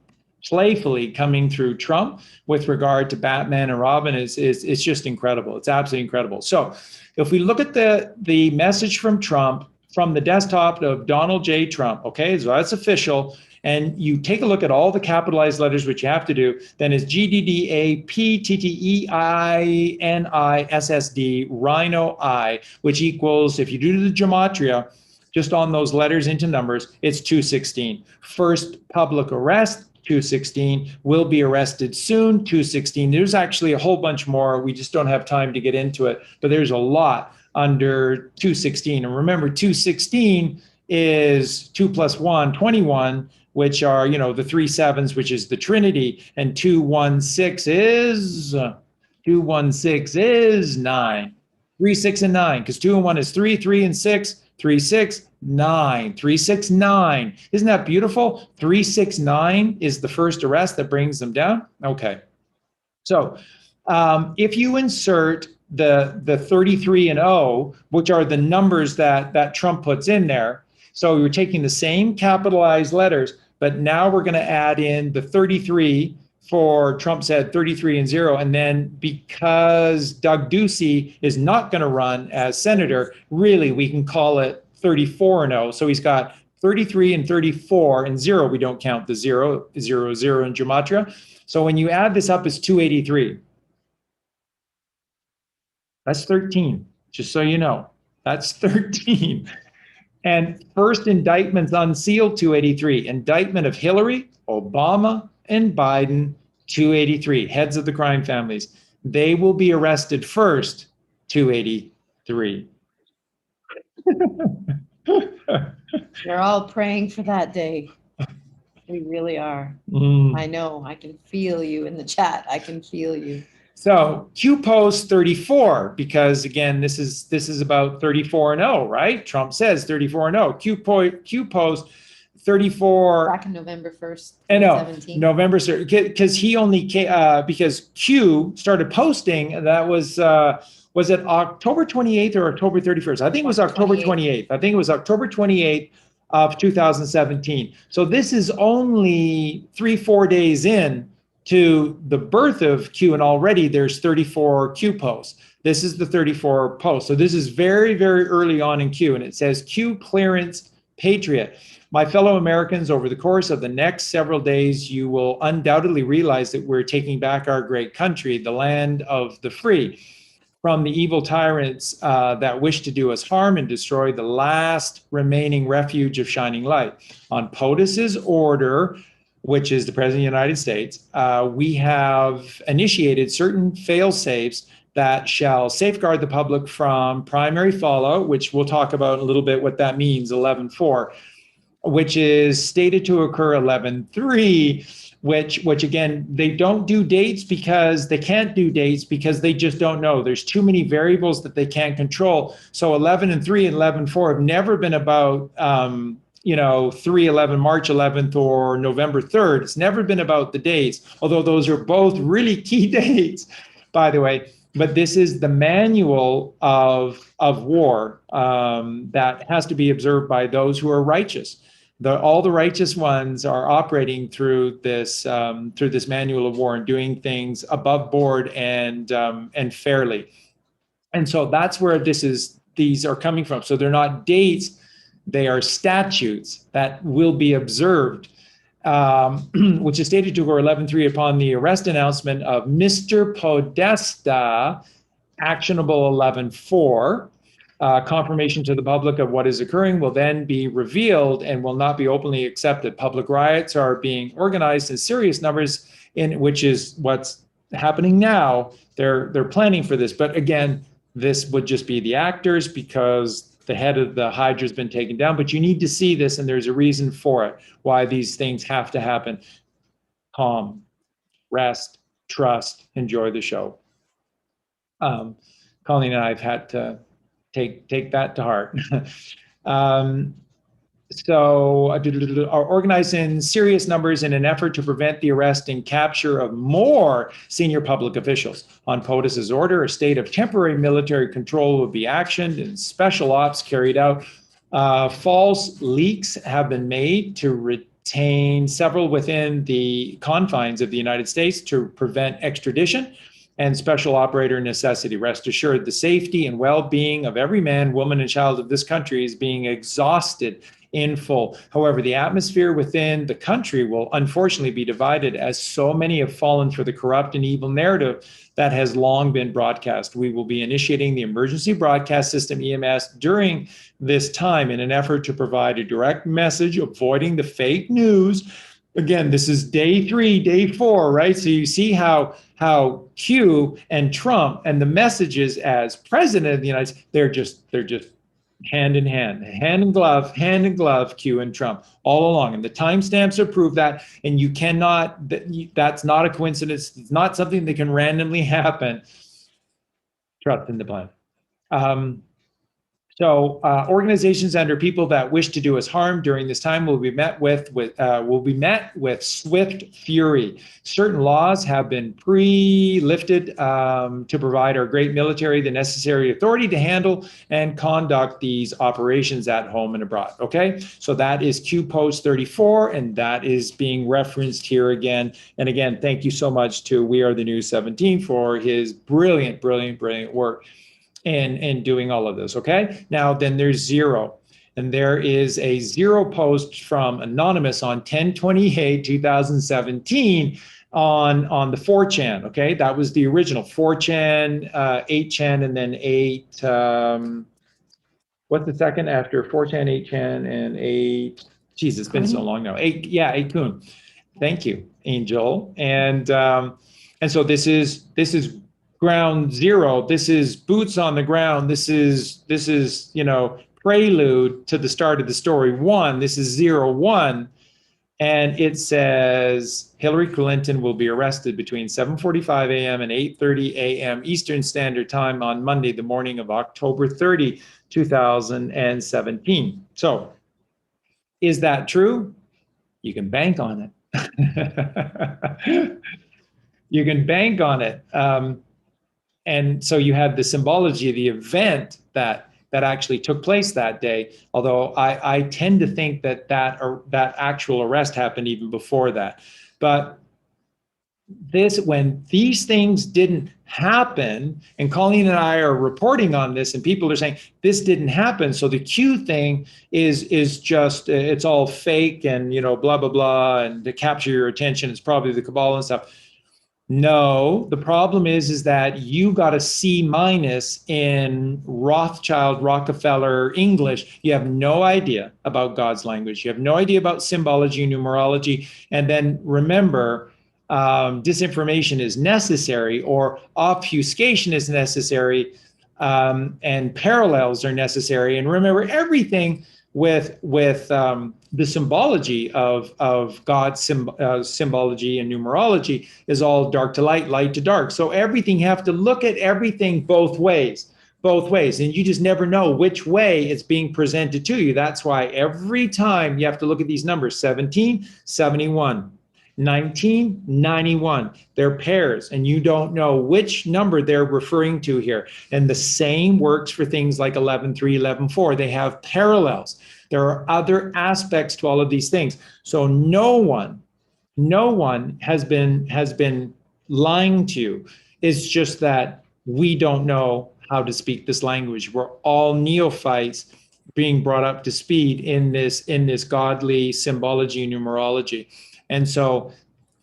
playfully coming through Trump with regard to Batman and Robin is just incredible. It's absolutely incredible. So if we look at the message from Trump, from the desktop of Donald J. Trump, okay, so that's official, and you take a look at all the capitalized letters, which you have to do, then it's GDDAPTTEINISSD, Rhino I, which equals, if you do the gematria, just on those letters into numbers, it's 216. First public arrest, 216, will be arrested soon, 216. There's actually a whole bunch more. We just don't have time to get into it, but there's a lot under 216. And remember, 216 is 2 plus 1, 21, which are, the 3 sevens, which is the Trinity, and 216 is 9. 3, 6, and 9, because 2 and 1 is 3, 3 and 6, 3, 6, 9, 3, 6, 9. Isn't that beautiful? 3, 6, 9 is the first arrest that brings them down. Okay. So if you insert the 33 and 0, which are the numbers that Trump puts in there, so you're taking the same capitalized letters, but now we're going to add in the 33 for Trump said 33 and 0. And then because Doug Ducey is not going to run as senator, really, we can call it 34 and 0. So he's got 33 and 34 and 0. We don't count the 0 in gematria. So when you add this up, it's 283. That's 13, just so you know. That's 13. And first indictments unsealed, 283. Indictment of Hillary, Obama, and Biden, 283. Heads of the crime families. They will be arrested first, 283. We're all praying for that day. We really are. I know. I can feel you in the chat. I can feel you. So Q post 34, because again, this is about 34 and 0, right? Trump says 34 and 0. Q post 34. Back in November 1st, I know, 2017. November, because he only because Q started posting. That was it October 28th or October 31st? I think it was October 28th. I think it was October 28th of 2017. So this is only 3-4 days in to the birth of Q, and already there's 34 Q posts. This is the 34 post. So this is very, very early on in Q, and it says Q clearance patriot. My fellow Americans, over the course of the next several days, you will undoubtedly realize that we're taking back our great country, the land of the free, from the evil tyrants that wish to do us harm and destroy the last remaining refuge of shining light. On POTUS's order, which is the President of the United States, we have initiated certain fail-safes that shall safeguard the public from primary fallout, which we'll talk about in a little bit what that means, 11.4, which is stated to occur 11.3, which again, they don't do dates because they can't do dates because they just don't know. There's too many variables that they can't control. So 11 and 3 and 11.4 have never been about 3/11, March 11th, or November 3rd. It's never been about the dates, although those are both really key dates, by the way. But this is the manual of war that has to be observed by those who are righteous. All the righteous ones are operating through this manual of war and doing things above board and fairly. And so that's where these are coming from. So they're not dates. They are statutes that will be observed, which is stated to occur 11.3 upon the arrest announcement of Mr. Podesta, actionable 11.4. Confirmation to the public of what is occurring will then be revealed and will not be openly accepted. Public riots are being organized in serious numbers, which is what's happening now. They're planning for this, but again, this would just be the actors because the head of the Hydra has been taken down, but you need to see this, and there's a reason for it, why these things have to happen. Calm, rest, trust, enjoy the show. Colleen and I have had to take that to heart. So are organized in serious numbers in an effort to prevent the arrest and capture of more senior public officials. On POTUS's order, a state of temporary military control will be actioned and special ops carried out. False leaks have been made to retain several within the confines of the United States to prevent extradition and special operator necessity. Rest assured, the safety and well-being of every man, woman, and child of this country is being exhausted in full. However, the atmosphere within the country will unfortunately be divided as so many have fallen for the corrupt and evil narrative that has long been broadcast. We will be initiating the emergency broadcast system, EMS, during this time in an effort to provide a direct message, avoiding the fake news again, this is day 3, day 4, right? So you see how Q and Trump and the messages as president of the United States, they're just hand in hand, hand in glove, Q and Trump all along. And the timestamps are prove that. And you cannot, that's not a coincidence. It's not something that can randomly happen. Trust in the plan. So organizations and or people that wish to do us harm during this time will be met with swift fury. Certain laws have been pre-lifted to provide our great military the necessary authority to handle and conduct these operations at home and abroad. Okay, so that is Q Post 34, and that is being referenced here again. And again, thank you so much to We Are the News 17 for his brilliant work and doing all of this. Okay, now then there's 0, and there is a 0 post from Anonymous on 10/28/2017 on the 4chan. Okay, that was the original 4chan, 8chan, and then 8. What's the second after 4chan, 8chan, and 8? Geez, it's been so long now. 8, yeah, 8 Kun. Thank you, Angel. And so this is ground 0. This is boots on the ground. This is prelude to the start of the story 1. This is 01, and it says Hillary Clinton will be arrested between 7:45 a.m. and 8:30 a.m. Eastern Standard Time on Monday, the morning of October 30, 2017. So, is that true? You can bank on it. You can bank on it. And so you have the symbology of the event that actually took place that day. Although I tend to think that actual arrest happened even before that. But when these things didn't happen, and Colleen and I are reporting on this, and people are saying this didn't happen, so the Q thing is just it's all fake and blah blah blah, and to capture your attention, it's probably the cabal and stuff. No, the problem is that you got a C- in Rothschild, Rockefeller English. You have no idea about God's language. You have no idea about symbology and numerology. And then remember, disinformation is necessary, or obfuscation is necessary, and parallels are necessary. And remember, everything with the symbology of God's symbology and numerology is all dark to light, light to dark. So everything, you have to look at everything both ways. And you just never know which way it's being presented to you. That's why every time you have to look at these numbers: 17, 71, 19, 91. They're pairs, and you don't know which number they're referring to here. And the same works for things like 11.3, 11.4. They have parallels. There are other aspects to all of these things. So no one has been lying to you. It's just that we don't know how to speak this language. We're all neophytes being brought up to speed in this godly symbology and numerology. And so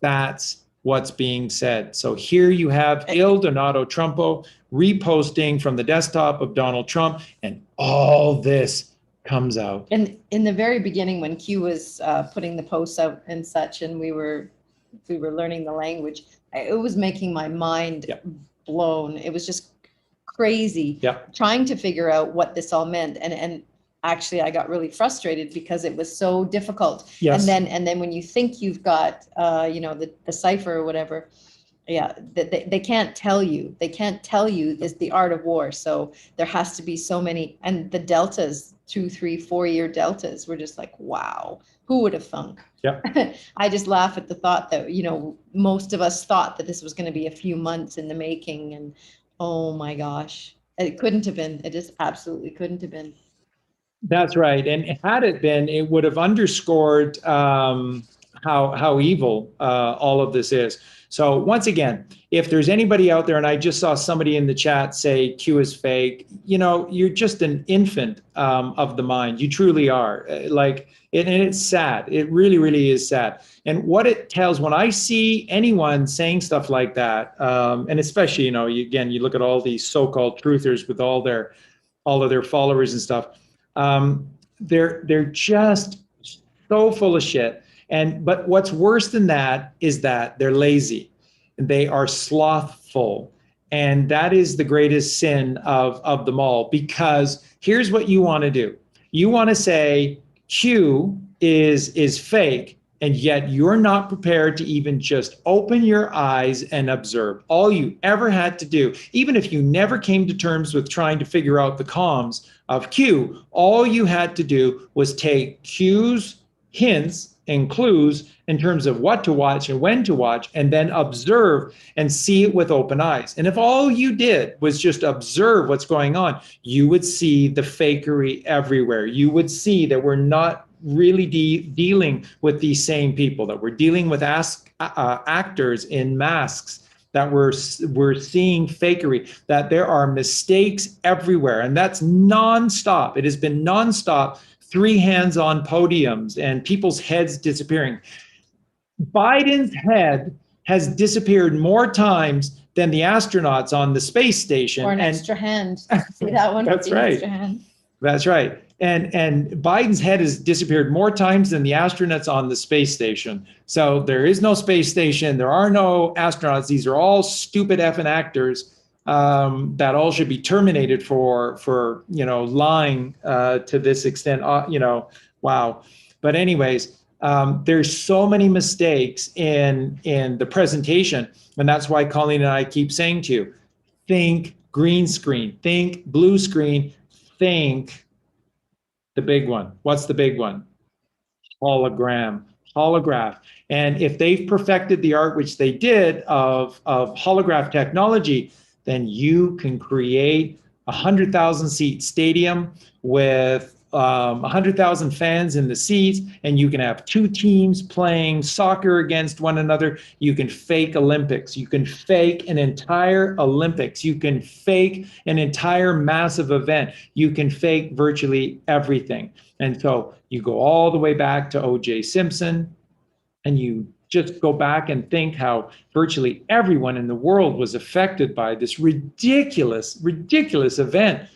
that's what's being said. So here you have Il Donato Trumpo reposting from the desktop of Donald Trump, and all this comes out. And in the very beginning, when Q was putting the posts out and such, and we were learning the language, it was making my mind blown. It was just crazy trying to figure out what this all meant. And actually, I got really frustrated because it was so difficult. Yes. And then when you think you've got the cipher or whatever, they can't tell you. They can't tell you is the art of war. So there has to be so many, and the deltas, 2, 3, 4 year deltas, were just like, wow, who would have thunk? Yeah. I just laugh at the thought that most of us thought that this was going to be a few months in the making, and oh my gosh, it couldn't have been. It just absolutely couldn't have been. That's right. And had it been, it would have underscored how evil all of this is. So once again, if there's anybody out there, and I just saw somebody in the chat say Q is fake, you're just an infant of the mind. You truly are. And it's sad. It really, really is sad. And what it tells, when I see anyone saying stuff like that, and especially, you look at all these so-called truthers with all of their followers and stuff, they're just so full of shit. But what's worse than that is that they're lazy. They are slothful. And that is the greatest sin of them all, because here's what you want to do. You want to say Q is fake, and yet you're not prepared to even just open your eyes and observe. All you ever had to do, even if you never came to terms with trying to figure out the comms of Q, all you had to do was take Q's hints and clues in terms of what to watch and when to watch, and then observe and see it with open eyes. And if all you did was just observe what's going on, you would see the fakery everywhere. You would see that we're not really dealing with these same people, that we're dealing with actors in masks, that we're seeing fakery, that there are mistakes everywhere. And that's nonstop. It has been nonstop. 3 hands on podiums and people's heads disappearing. Biden's head has disappeared more times than the astronauts on the space station. Or an extra hand. See that one? That's right. Extra hand. That's right. And Biden's head has disappeared more times than the astronauts on the space station. So there is no space station. There are no astronauts. These are all stupid effing actors that all should be terminated for lying to this extent. Wow. But anyways, there's so many mistakes in the presentation, and that's why Colleen and I keep saying to you, think green screen, think blue screen, think the big one. What's the big one? Holograph. And if they've perfected the art, which they did, of holograph technology, then you can create a 100,000 seat stadium with 100,000 fans in the seats, and you can have 2 teams playing soccer against one another. You can fake Olympics. You can fake an entire Olympics. You can fake an entire massive event. You can fake virtually everything. And so you go all the way back to O.J. Simpson, and you just go back and think how virtually everyone in the world was affected by this ridiculous event.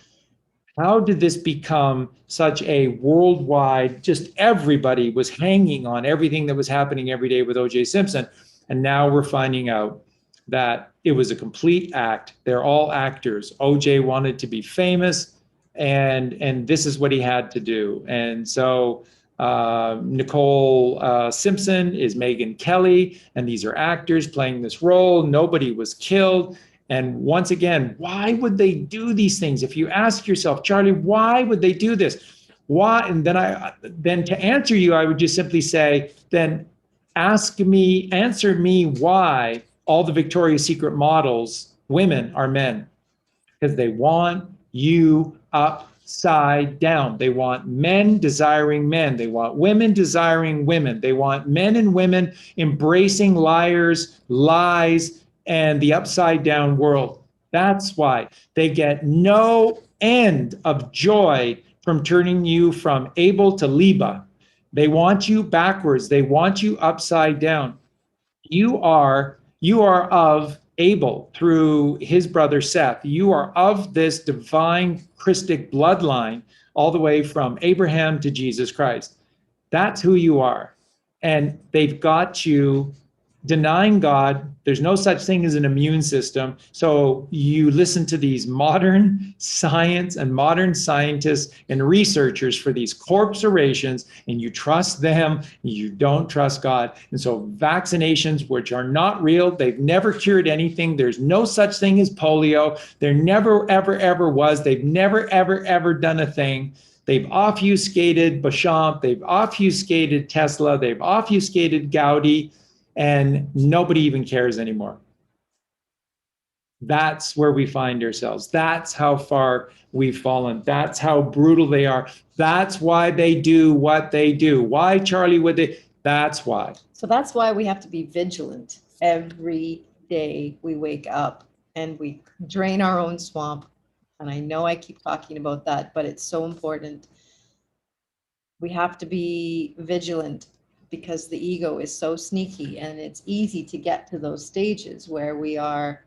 How did this become such a worldwide, just everybody was hanging on everything that was happening every day with O.J. Simpson? And now we're finding out that it was a complete act. They're all actors. O.J. wanted to be famous, and this is what he had to do. And so Nicole Simpson is Megyn Kelly, and these are actors playing this role. Nobody was killed. And once again, why would they do these things? If you ask yourself, Charlie, why would they do this? Why? And then to answer you, I would just simply say, then answer me why all the Victoria's Secret models, women, are men. Because they want you upside down. They want men desiring men. They want women desiring women. They want men and women embracing liars, lies, and the upside down world. That's why they get no end of joy from turning you from Abel to Liba. They want you backwards. They want you upside down. You are of Abel through his brother Seth. You are of this divine Christic bloodline all the way from Abraham to Jesus Christ. That's who you are. And they've got you denying God. There's no such thing as an immune system. So you listen to these modern science and modern scientists and researchers for these corporations, and you trust them. You don't trust God. And so vaccinations, which are not real, they've never cured anything. There's no such thing as polio. There never, ever was. They've never, ever done a thing. They've obfuscated Béchamp. They've obfuscated Tesla. They've obfuscated Gaudi. And nobody even cares anymore. That's where we find ourselves. That's how far we've fallen. That's how brutal they are. That's why they do what they do. Why, Charlie, would they? That's why. So that's why we have to be vigilant every day we wake up and we drain our own swamp. And I know I keep talking about that, but it's so important. We have to be vigilant, because the ego is so sneaky, and it's easy to get to those stages where we are,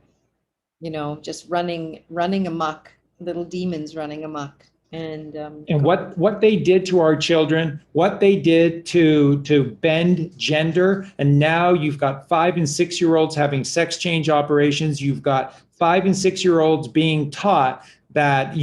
just running amok, little demons running amok. And what they did to our children, what they did to bend gender, and now you've got 5 and 6 year olds having sex change operations. You've got 5 and 6 year olds being taught that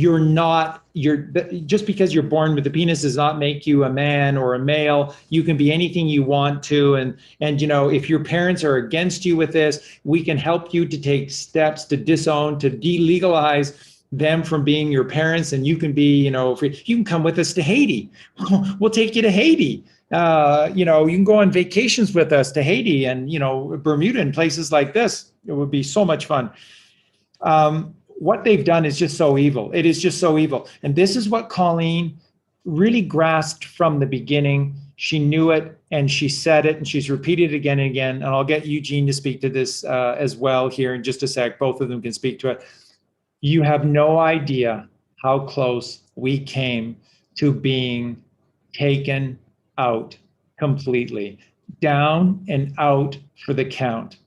just because you're born with a penis does not make you a man or a male. You can be anything you want to, and you know, if your parents are against you with this, we can help you to take steps to disown, to delegalize them from being your parents, and you can be, you know, free. You can come with us to Haiti. We'll take you to Haiti. You know, you can go on vacations with us to Haiti and, you know, Bermuda and places like this. It would be so much fun. What they've done is just so evil. It is just so evil. And this is what Colleen really grasped from the beginning. She knew it and she said it and she's repeated it again and again. And I'll get Eugene to speak to this as well here in just a sec. Both of them can speak to it. You have no idea how close we came to being taken out completely, down and out for the count.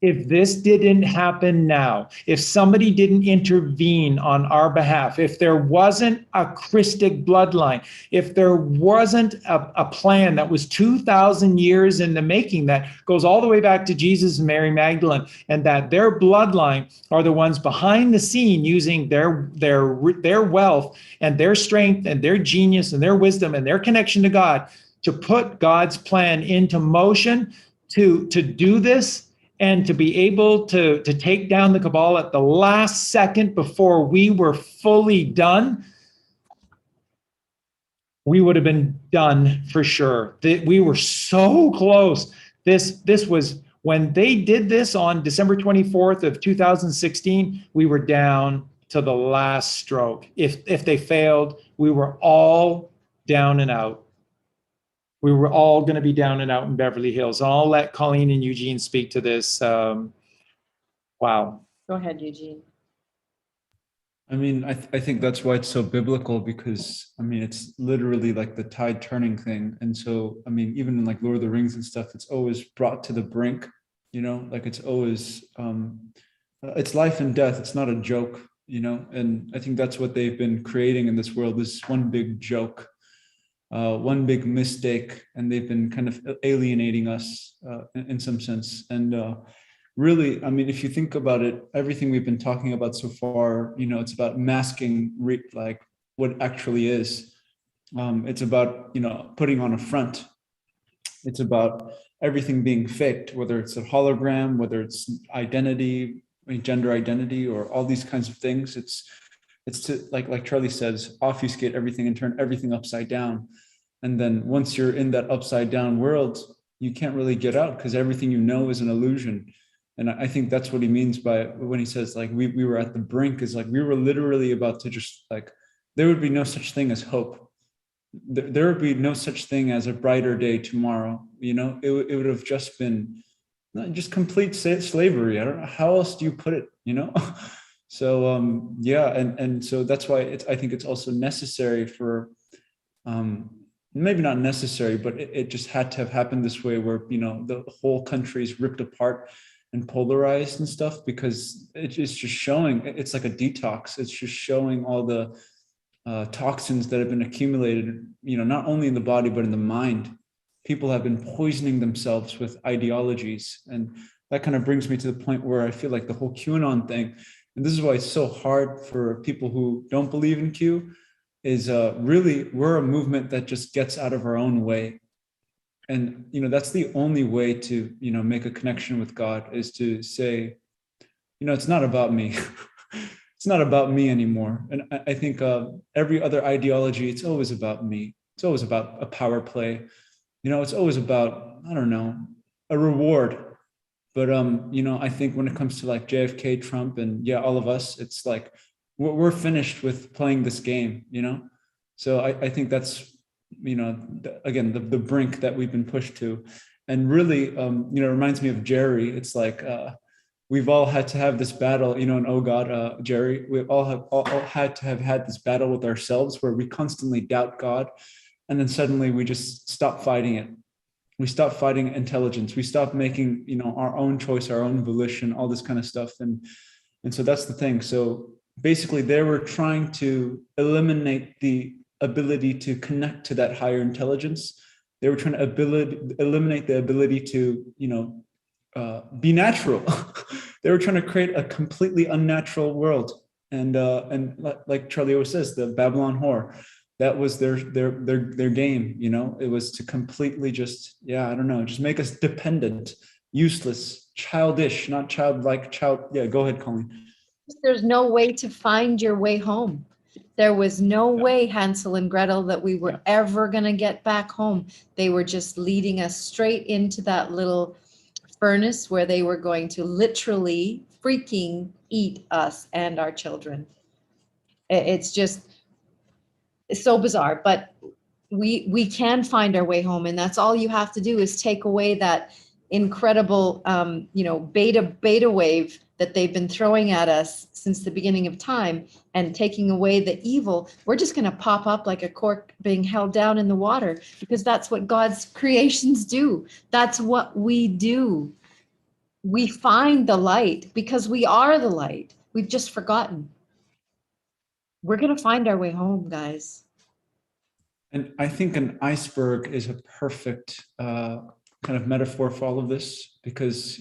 If this didn't happen now, if somebody didn't intervene on our behalf, if there wasn't a Christic bloodline, if there wasn't a plan that was 2,000 years in the making that goes all the way back to Jesus and Mary Magdalene, and that their bloodline are the ones behind the scene using their wealth and their strength and their genius and their wisdom and their connection to God to put God's plan into motion to do this, and to be able to take down the cabal at the last second before we were fully done, we would have been done for sure. We were so close. This was when they did this on December 24th of 2016, we were down to the last stroke. If they failed, we were all down and out. We were all going to be down and out in Beverly Hills. I'll let Colleen and Eugene speak to this. Wow. go ahead, Eugene. I mean, I think that's why it's so biblical, because I mean, it's literally like the tide turning thing. And so, I mean, even in like Lord of the Rings and stuff, it's always brought to the brink, you know, like it's always, it's life and death. It's not a joke, you know, and I think that's what they've been creating in this world, this one big joke. One big mistake, and they've been kind of alienating us in some sense. And really, I mean, if you think about it, everything we've been talking about so far, you know, it's about masking like what actually is. It's about, you know, putting on a front. It's about everything being faked, whether it's a hologram, whether it's identity, gender identity, or all these kinds of things. It's to, like Charlie says, obfuscate everything and turn everything upside down. And then once you're in that upside down world, you can't really get out because everything you know is an illusion. And I think that's what he means by when he says like we were at the brink, is like we were literally about to just like, there would be no such thing as hope. There would be no such thing as a brighter day tomorrow. You know, it would have just been just complete slavery. I don't know, how else do you put it, you know? So yeah, and so that's why I think it's also necessary for, maybe not necessary, but it just had to have happened this way, where, you know, the whole country is ripped apart and polarized and stuff, because it's just showing, it's like a detox. It's just showing all the toxins that have been accumulated, you know, not only in the body, but in the mind. People have been poisoning themselves with ideologies. And that kind of brings me to the point where I feel like the whole QAnon thing, and this is why it's so hard for people who don't believe in Q, is really, we're a movement that just gets out of our own way. And, you know, that's the only way to, you know, make a connection with God, is to say, you know, it's not about me. It's not about me anymore. And I think every other ideology, it's always about me. It's always about a power play. You know, it's always about, I don't know, a reward. But, you know, I think when it comes to like JFK, Trump, and yeah, all of us, it's like, we're finished with playing this game, you know? So I think that's, you know, again, the brink that we've been pushed to. And really, you know, it reminds me of Jerry. It's like, we've all had to have this battle, you know, and oh God, Jerry, we all had to have had this battle with ourselves, where we constantly doubt God. And then suddenly we just stop fighting it. We stop fighting intelligence. We stop making, you know, our own choice, our own volition, all this kind of stuff. And so that's the thing. So basically they were trying to eliminate the ability to connect to that higher intelligence. They were trying to eliminate the ability to, be natural. They were trying to create a completely unnatural world. And like Charlie always says, the Babylon whore, that was their game. It was to completely just, I don't know, just make us dependent, useless, childish, not childlike. Yeah, go ahead, Colleen. There's no way to find your way home. There was no way, Hansel and Gretel, that we were ever going to get back home. They were just leading us straight into that little furnace where they were going to literally freaking eat us and our children. It's so bizarre, but we can find our way home, and that's all you have to do is take away that incredible beta wave that they've been throwing at us since the beginning of time, and taking away the evil. We're just going to pop up like a cork being held down in the water, because that's what God's creations do. That's what we do. We find the light because we are the light. We've just forgotten. We're going to find our way home, guys. And I think an iceberg is a perfect kind of metaphor for all of this, because,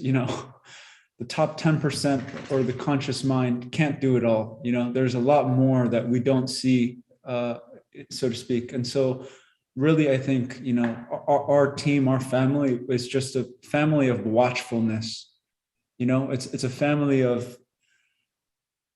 the top 10% or the conscious mind can't do it all. There's a lot more that we don't see, so to speak. And so really, I think, our team, our family is just a family of watchfulness. It's a family of,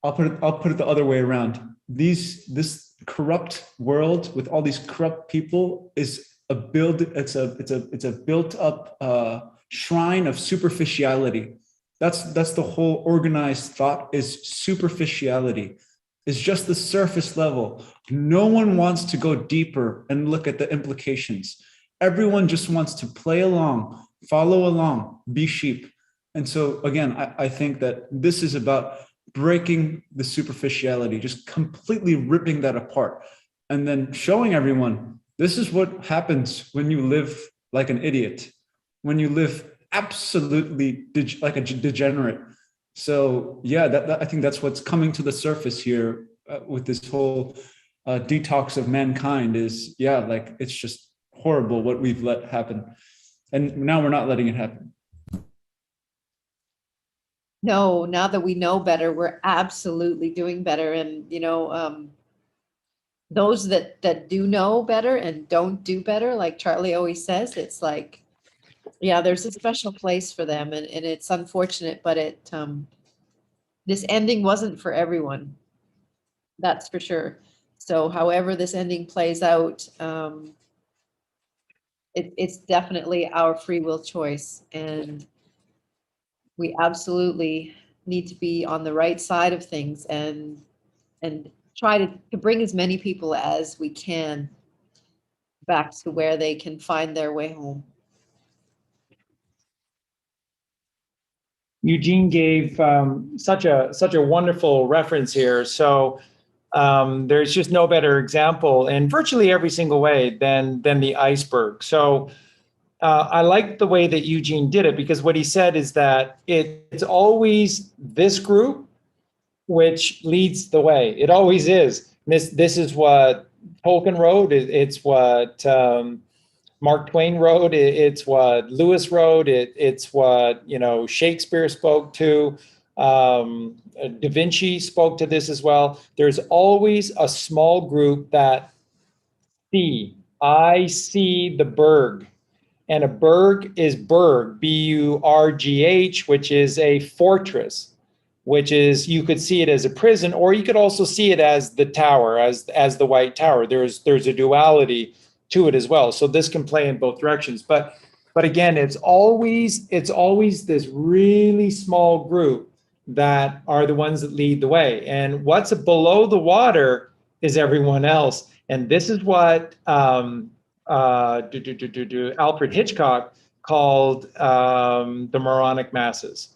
I'll put it the other way around. This corrupt world with all these corrupt people is it's a built up shrine of superficiality. That's the whole organized thought, is superficiality. It's just the surface level. No one wants to go deeper and look at the implications. Everyone just wants to play along, follow along, be sheep. And so again, I think that this is about breaking the superficiality, just completely ripping that apart, and then showing everyone this is what happens when you live like an idiot, when you live absolutely like a degenerate. So that I think that's what's coming to the surface here with this whole detox of mankind is, like, it's just horrible what we've let happen. And now we're not letting it happen. No, now that we know better, we're absolutely doing better. And, those that do know better and don't do better, like Charlie always says, it's like, there's a special place for them. And it's unfortunate, but this ending wasn't for everyone. That's for sure. So however this ending plays out, it's definitely our free will choice. And we absolutely need to be on the right side of things and try to bring as many people as we can back to where they can find their way home. Eugene gave such a wonderful reference here. So there's just no better example in virtually every single way than the iceberg. So I like the way that Eugene did it, because what he said is that it's always this group which leads the way. It always is. This is what Tolkien wrote. It's what Mark Twain wrote. It's what Lewis wrote. It's what Shakespeare spoke to. Da Vinci spoke to this as well. There's always a small group that I see the berg. And a berg is berg, B-U-R-G-H, which is a fortress, which is, you could see it as a prison, or you could also see it as the tower, as the White Tower. There's a duality to it as well. So this can play in both directions. But again, it's always this really small group that are the ones that lead the way. And what's below the water is everyone else. And this is what Alfred Hitchcock called the moronic masses.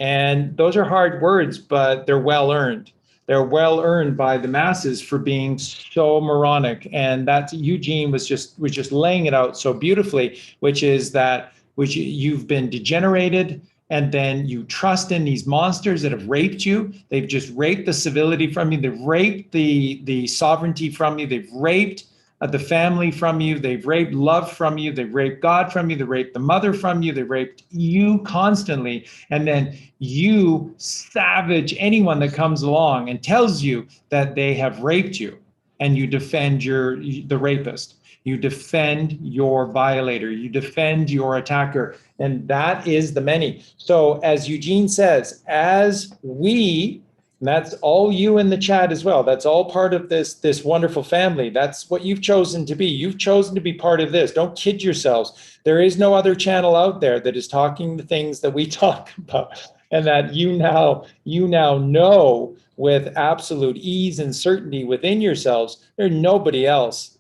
And those are hard words, but they're well earned. They're well earned by the masses for being so moronic. And that's, Eugene was just laying it out so beautifully, which is that you've been degenerated, and then you trust in these monsters that have raped you. They've just raped the civility from you. They've raped the sovereignty from you. They've raped the family from you. They've raped love from you. They've raped God from you. They raped the mother from you. They raped you constantly. And then you savage anyone that comes along and tells you that they have raped you, and you defend the rapist. You defend your violator. You defend your attacker. And that is the many. So as Eugene says, as we, and that's all you in the chat as well, that's all part of this wonderful family. That's what you've chosen to be. You've chosen to be part of this. Don't kid yourselves. There is no other channel out there that is talking the things that we talk about, and that you now know with absolute ease and certainty within yourselves. There's nobody else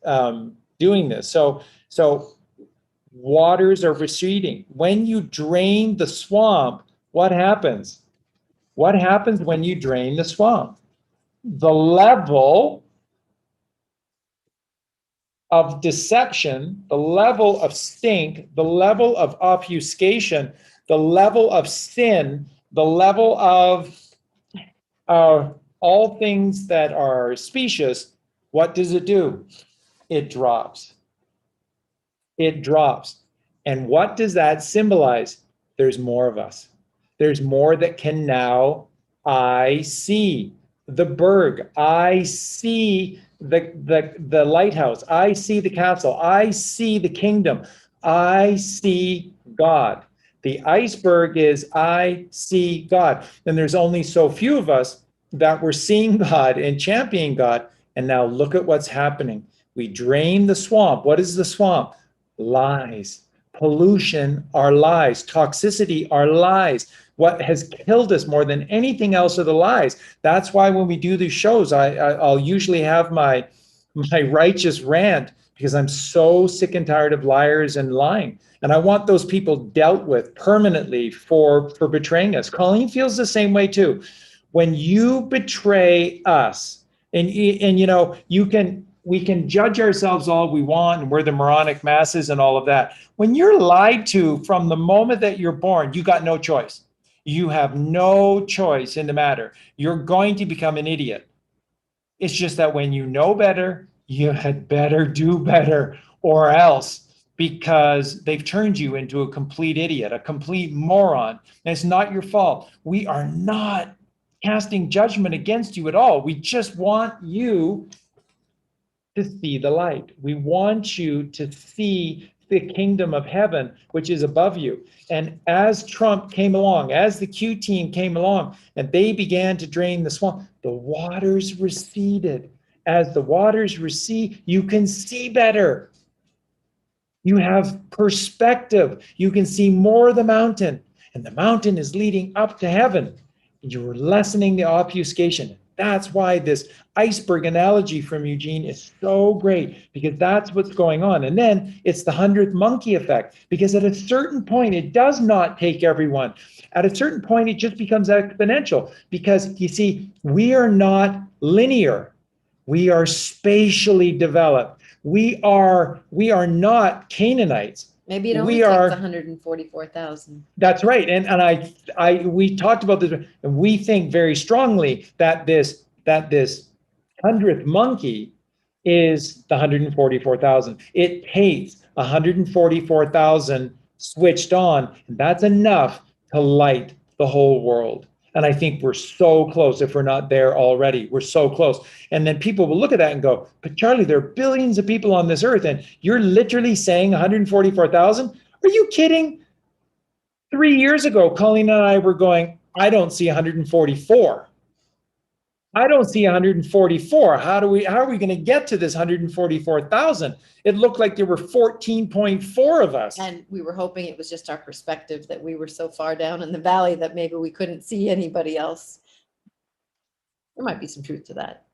doing this. So waters are receding. When you drain the swamp, what happens? What happens when you drain the swamp? The level of deception, the level of stink, the level of obfuscation, the level of sin, the level of all things that are specious, what does it do? It drops. It drops. And what does that symbolize? There's more of us. There's more that can now I see the berg. I see the lighthouse. I see the castle. I see the kingdom. I see God. The iceberg is I see God. And there's only so few of us that we're seeing God and championing God. And now look at what's happening. We drain the swamp. What is the swamp? Lies. Pollution are lies. Toxicity are lies. What has killed us more than anything else are the lies. That's why when we do these shows, I'll usually have my righteous rant, because I'm so sick and tired of liars and lying. And I want those people dealt with permanently for betraying us. Colleen feels the same way too. When you betray us, and you know, we can judge ourselves all we want, and we're the moronic masses and all of that. When you're lied to from the moment that you're born, you got no choice. You have no choice in the matter. You're going to become an idiot. It's just that when you know better, you had better do better, or else, because they've turned you into a complete idiot, a complete moron. And it's not your fault. We are not casting judgment against you at all. We just want you to see the light. We want you to see the kingdom of heaven, which is above you. And as Trump came along, as the Q team came along, and they began to drain the swamp, the waters receded. As the waters recede, you can see better. You have perspective. You can see more of the mountain, and the mountain is leading up to heaven. You're lessening the obfuscation. That's why this iceberg analogy from Eugene is so great, because that's what's going on. And then it's the 100th monkey effect, because at a certain point, it does not take everyone. At a certain point, it just becomes exponential, because you see, we are not linear. We are spatially developed. We are not Canaanites. Maybe it only takes 144,000. That's right. And we talked about this, and we think very strongly that this 100th monkey is the 144,000. It takes 144,000 switched on, and that's enough to light the whole world. And I think we're so close. If we're not there already, we're so close. And then people will look at that and go, but Charlie, there are billions of people on this earth, and you're literally saying 144,000? Are you kidding? 3 years ago, Colleen and I were going, I don't see 144. I don't see 144. How are we going to get to this 144,000? It looked like there were 14.4 of us. And we were hoping it was just our perspective, that we were so far down in the valley that maybe we couldn't see anybody else. There might be some truth to that.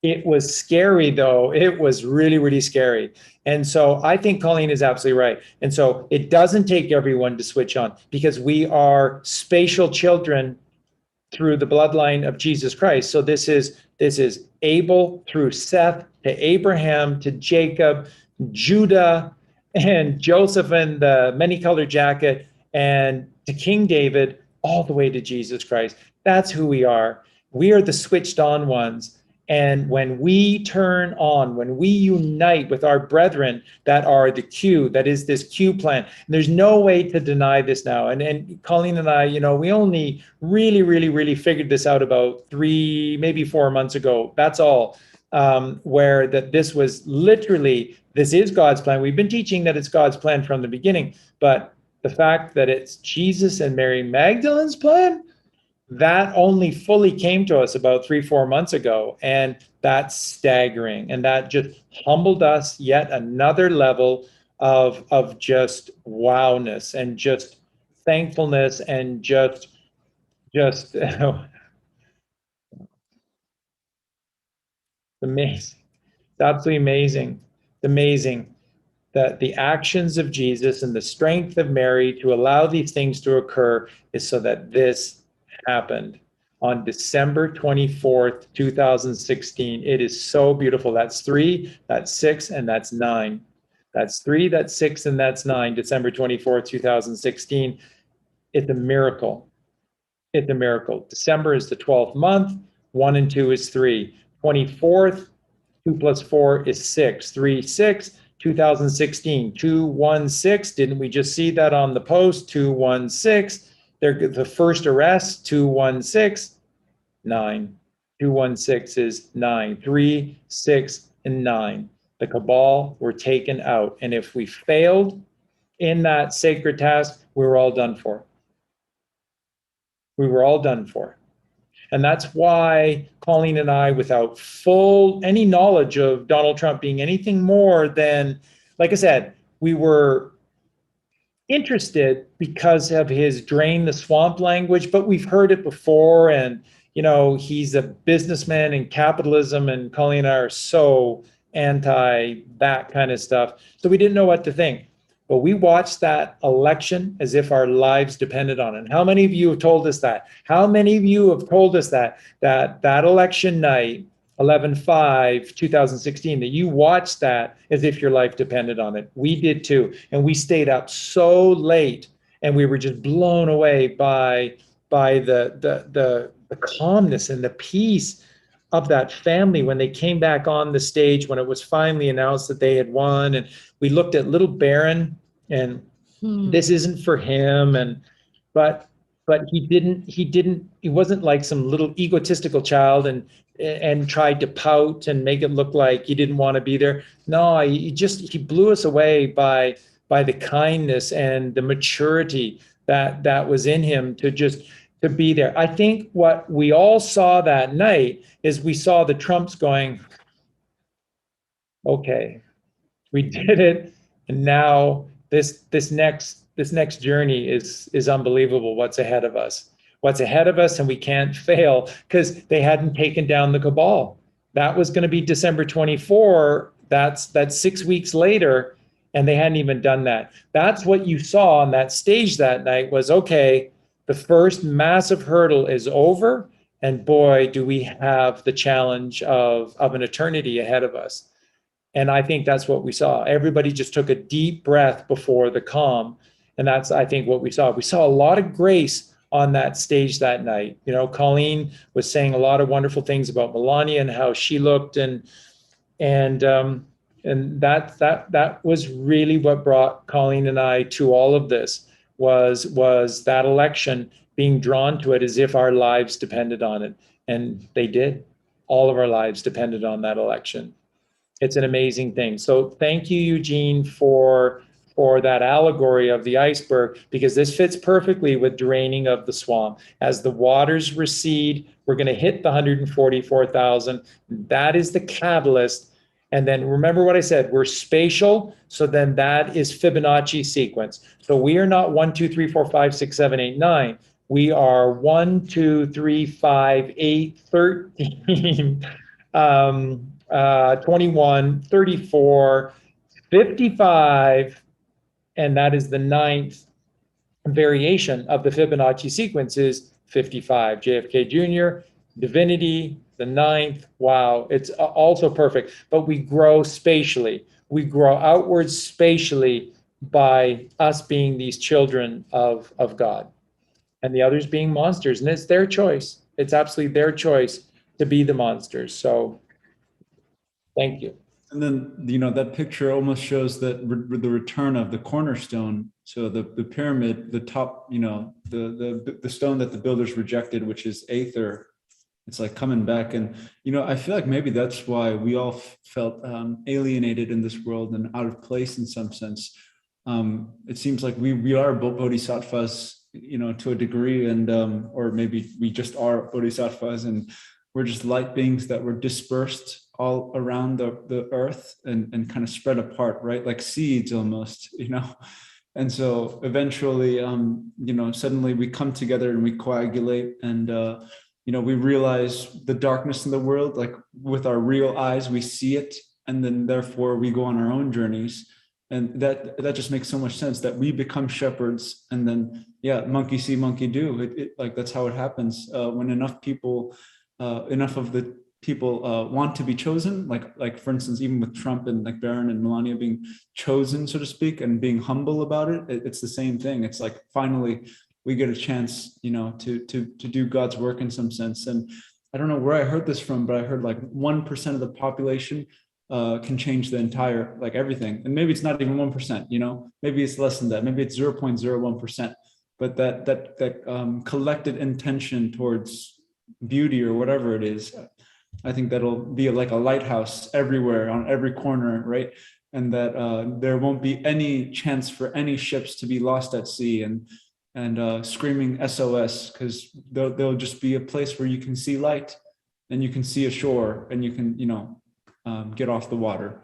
It was scary, though. It was really, really scary. And so I think Colleen is absolutely right. And so it doesn't take everyone to switch on, because we are spatial children through the bloodline of Jesus Christ. So this is Abel through Seth to Abraham to Jacob, Judah and Joseph and the many-colored jacket, and to King David, all the way to Jesus Christ. That's who we are. We are the switched on ones. And when we turn on, when we unite with our brethren that are the Q, that is this Q plan, and there's no way to deny this now. And Colleen and I, we only really figured this out about 3, maybe 4 months ago. That's all. Where that this was literally, this is God's plan. We've been teaching that it's God's plan from the beginning, but the fact that it's Jesus and Mary Magdalene's plan, that only fully came to us about 3-4 months ago. And that's staggering. And that just humbled us yet another level of just wowness and just thankfulness and just amazing. It's absolutely amazing. It's amazing that the actions of Jesus and the strength of Mary to allow these things to occur is so that this happened on December 24th, 2016. It is so beautiful. That's 3, that's 6, and that's 9. That's 3, that's 6, and that's 9, December 24th, 2016. It's a miracle. It's a miracle. December is the 12th month. 1 and 2 is 3. 24th, 2 plus 4 is 6. 3, 6. 2016, 216. Didn't we just see that on the post? 216. They're the first arrest, 216, 9. 216 is 9. 3, 6, and 9. The cabal were taken out. And if we failed in that sacred task, we were all done for. We were all done for. And that's why Colleen and I, without any knowledge of Donald Trump being anything more than, like I said, we were interested because of his drain the swamp language, but we've heard it before. And, he's a businessman in capitalism, and Colleen and I are so anti that kind of stuff. So we didn't know what to think. But we watched that election as if our lives depended on it. And how many of you have told us that? How many of you have told us that election night, 11/5/2016, that you watched that as if your life depended on it? We did too. And we stayed up so late, and we were just blown away by the calmness and the peace of that family when they came back on the stage, when it was finally announced that they had won. And we looked at little Barron, and this isn't for him. But he wasn't like some little egotistical child and tried to pout and make it look like he didn't want to be there. No, he blew us away by the kindness and the maturity that was in him to be there. I think what we all saw that night is we saw the Trumps going, okay, we did it, and now this next journey is unbelievable. What's ahead of us? And we can't fail, because they hadn't taken down the cabal. That was going to be December 24. That's 6 weeks later, and they hadn't even done that. That's what you saw on that stage that night was, okay, the first massive hurdle is over, and boy, do we have the challenge of an eternity ahead of us. And I think that's what we saw. Everybody just took a deep breath before the calm. And that's, I think, what we saw. We saw a lot of grace on that stage that night. Colleen was saying a lot of wonderful things about Melania and how she looked, and that was really what brought Colleen and I to all of this, was that election, being drawn to it as if our lives depended on it. And they did. All of our lives depended on that election. It's an amazing thing. So thank you, Eugene, for that allegory of the iceberg, because this fits perfectly with draining of the swamp. As the waters recede, we're going to hit the 144,000. That is the catalyst. And then remember what I said, we're spatial. So then that is Fibonacci sequence. So we are not 1, 2, 3, 4, 5, 6, 7, 8, 9. We are 1, 2, 3, 5, 8, 13, 21, 34, 55. And that is the 9th variation of the Fibonacci sequence, is 55. JFK Jr., divinity, the 9th. Wow, it's also perfect. But we grow spatially. We grow outwards spatially by us being these children of God, and the others being monsters. And it's their choice. It's absolutely their choice to be the monsters. So thank you. And then, you know, that picture almost shows that the return of the cornerstone. So the pyramid, the top, you know, the stone that the builders rejected, which is Aether, it's like coming back. And, you know, I feel like maybe that's why we all felt alienated in this world and out of place in some sense. It seems like we are bodhisattvas, you know, to a degree, and or maybe we just are bodhisattvas, and we're just light beings that were dispersed all around the earth and kind of spread apart, right? Like seeds almost, you know? And so eventually, you know, suddenly we come together and we coagulate, and, you know, we realize the darkness in the world, like with our real eyes, we see it. And then therefore we go on our own journeys. And that just makes so much sense, that we become shepherds, and then, yeah, monkey see, monkey do. Like, that's how it happens. When enough people, enough of the people want to be chosen, like for instance, even with Trump and like Barron and Melania being chosen, so to speak, and being humble about it, it's the same thing. It's like, finally, we get a chance, you know, to do God's work in some sense. And I don't know where I heard this from, but I heard like 1% of the population can change the entire, like everything. And maybe it's not even 1%, you know, maybe it's less than that. Maybe it's 0.01%, but that collected intention towards beauty or whatever it is, I think that'll be like a lighthouse everywhere on every corner, right? And that there won't be any chance for any ships to be lost at sea and screaming SOS, because there'll just be a place where you can see light and you can see a shore and you can, you know, get off the water.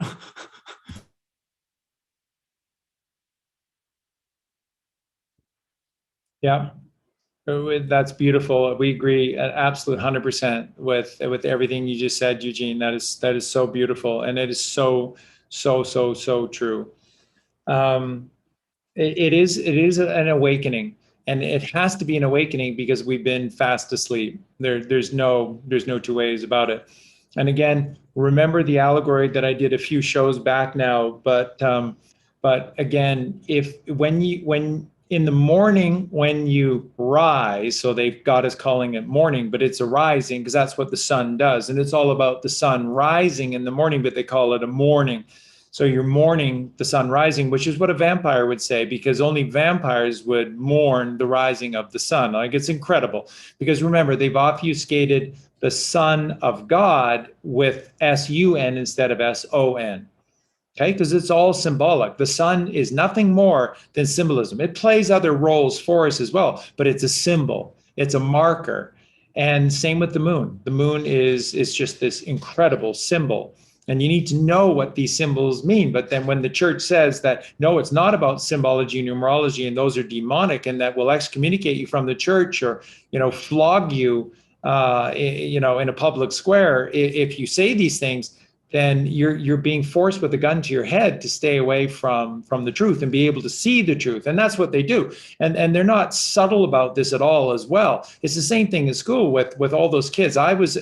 Yeah, that's beautiful. We agree an absolute 100% with everything you just said, Eugene. That is so beautiful, and it is so true. It is an awakening, and it has to be an awakening because we've been fast asleep. There's no two ways about it. And again, remember the allegory that I did a few shows back now, but again, when in the morning when you rise, so God is calling it morning, but it's a rising because that's what the sun does, and it's all about the sun rising in the morning, but they call it a morning. So you're mourning the sun rising, which is what a vampire would say, because only vampires would mourn the rising of the sun. Like, it's incredible, because remember, they've obfuscated the Son of God with S-U-N instead of S-O-N. Okay, because it's all symbolic. The sun is nothing more than symbolism. It plays other roles for us as well, but it's a symbol. It's a marker. And same with the moon. The moon is just this incredible symbol. And you need to know what these symbols mean. But then when the church says that, no, it's not about symbology and numerology, and those are demonic, and that will excommunicate you from the church, or, you know, flog you, you know, in a public square if you say these things, then you're being forced with a gun to your head to stay away from the truth and be able to see the truth. And that's what they do. And they're not subtle about this at all as well. It's the same thing in school with all those kids.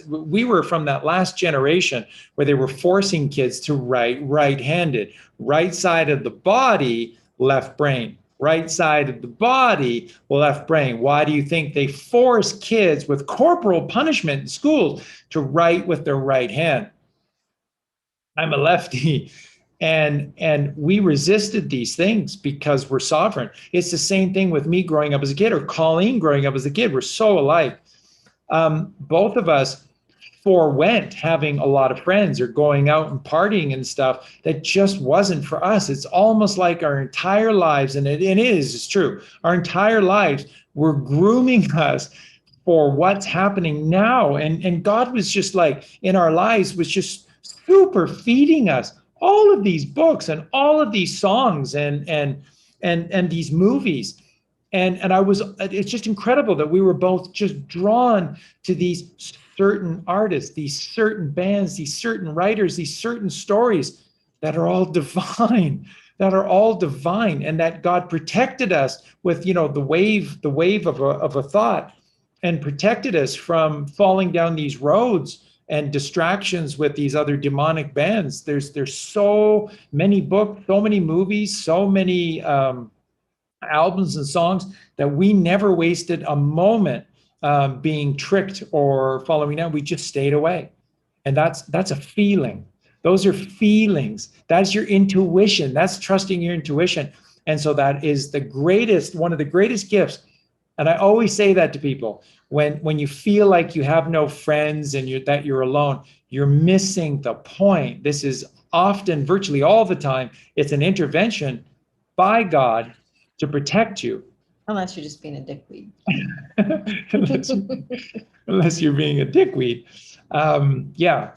We were from that last generation where they were forcing kids to write right-handed, right side of the body, left brain. Right side of the body, left brain. Why do you think they force kids with corporal punishment in schools to write with their right hand? I'm a lefty. And we resisted these things because we're sovereign. It's the same thing with me growing up as a kid, or Colleen growing up as a kid. We're so alike. Both of us forewent having a lot of friends or going out and partying and stuff that just wasn't for us. It's almost like our entire lives, and it's true, our entire lives were grooming us for what's happening now. And God was just like, in our lives, was just super feeding us all of these books and all of these songs and these movies. And it's just incredible that we were both just drawn to these certain artists, these certain bands, these certain writers, these certain stories that are all divine, and that God protected us with, you know, the wave of a thought, and protected us from falling down these roads and distractions with these other demonic bands. There's so many books, so many movies, so many albums and songs that we never wasted a moment being tricked or following out. We just stayed away. And that's a feeling. Those are feelings. That's your intuition. That's trusting your intuition. And so that is one of the greatest gifts. And I always say that to people. When you feel like you have no friends and that you're alone, you're missing the point. This is often, virtually all the time, it's an intervention by God to protect you. Unless you're just being a dickweed. unless you're being a dickweed. Yeah.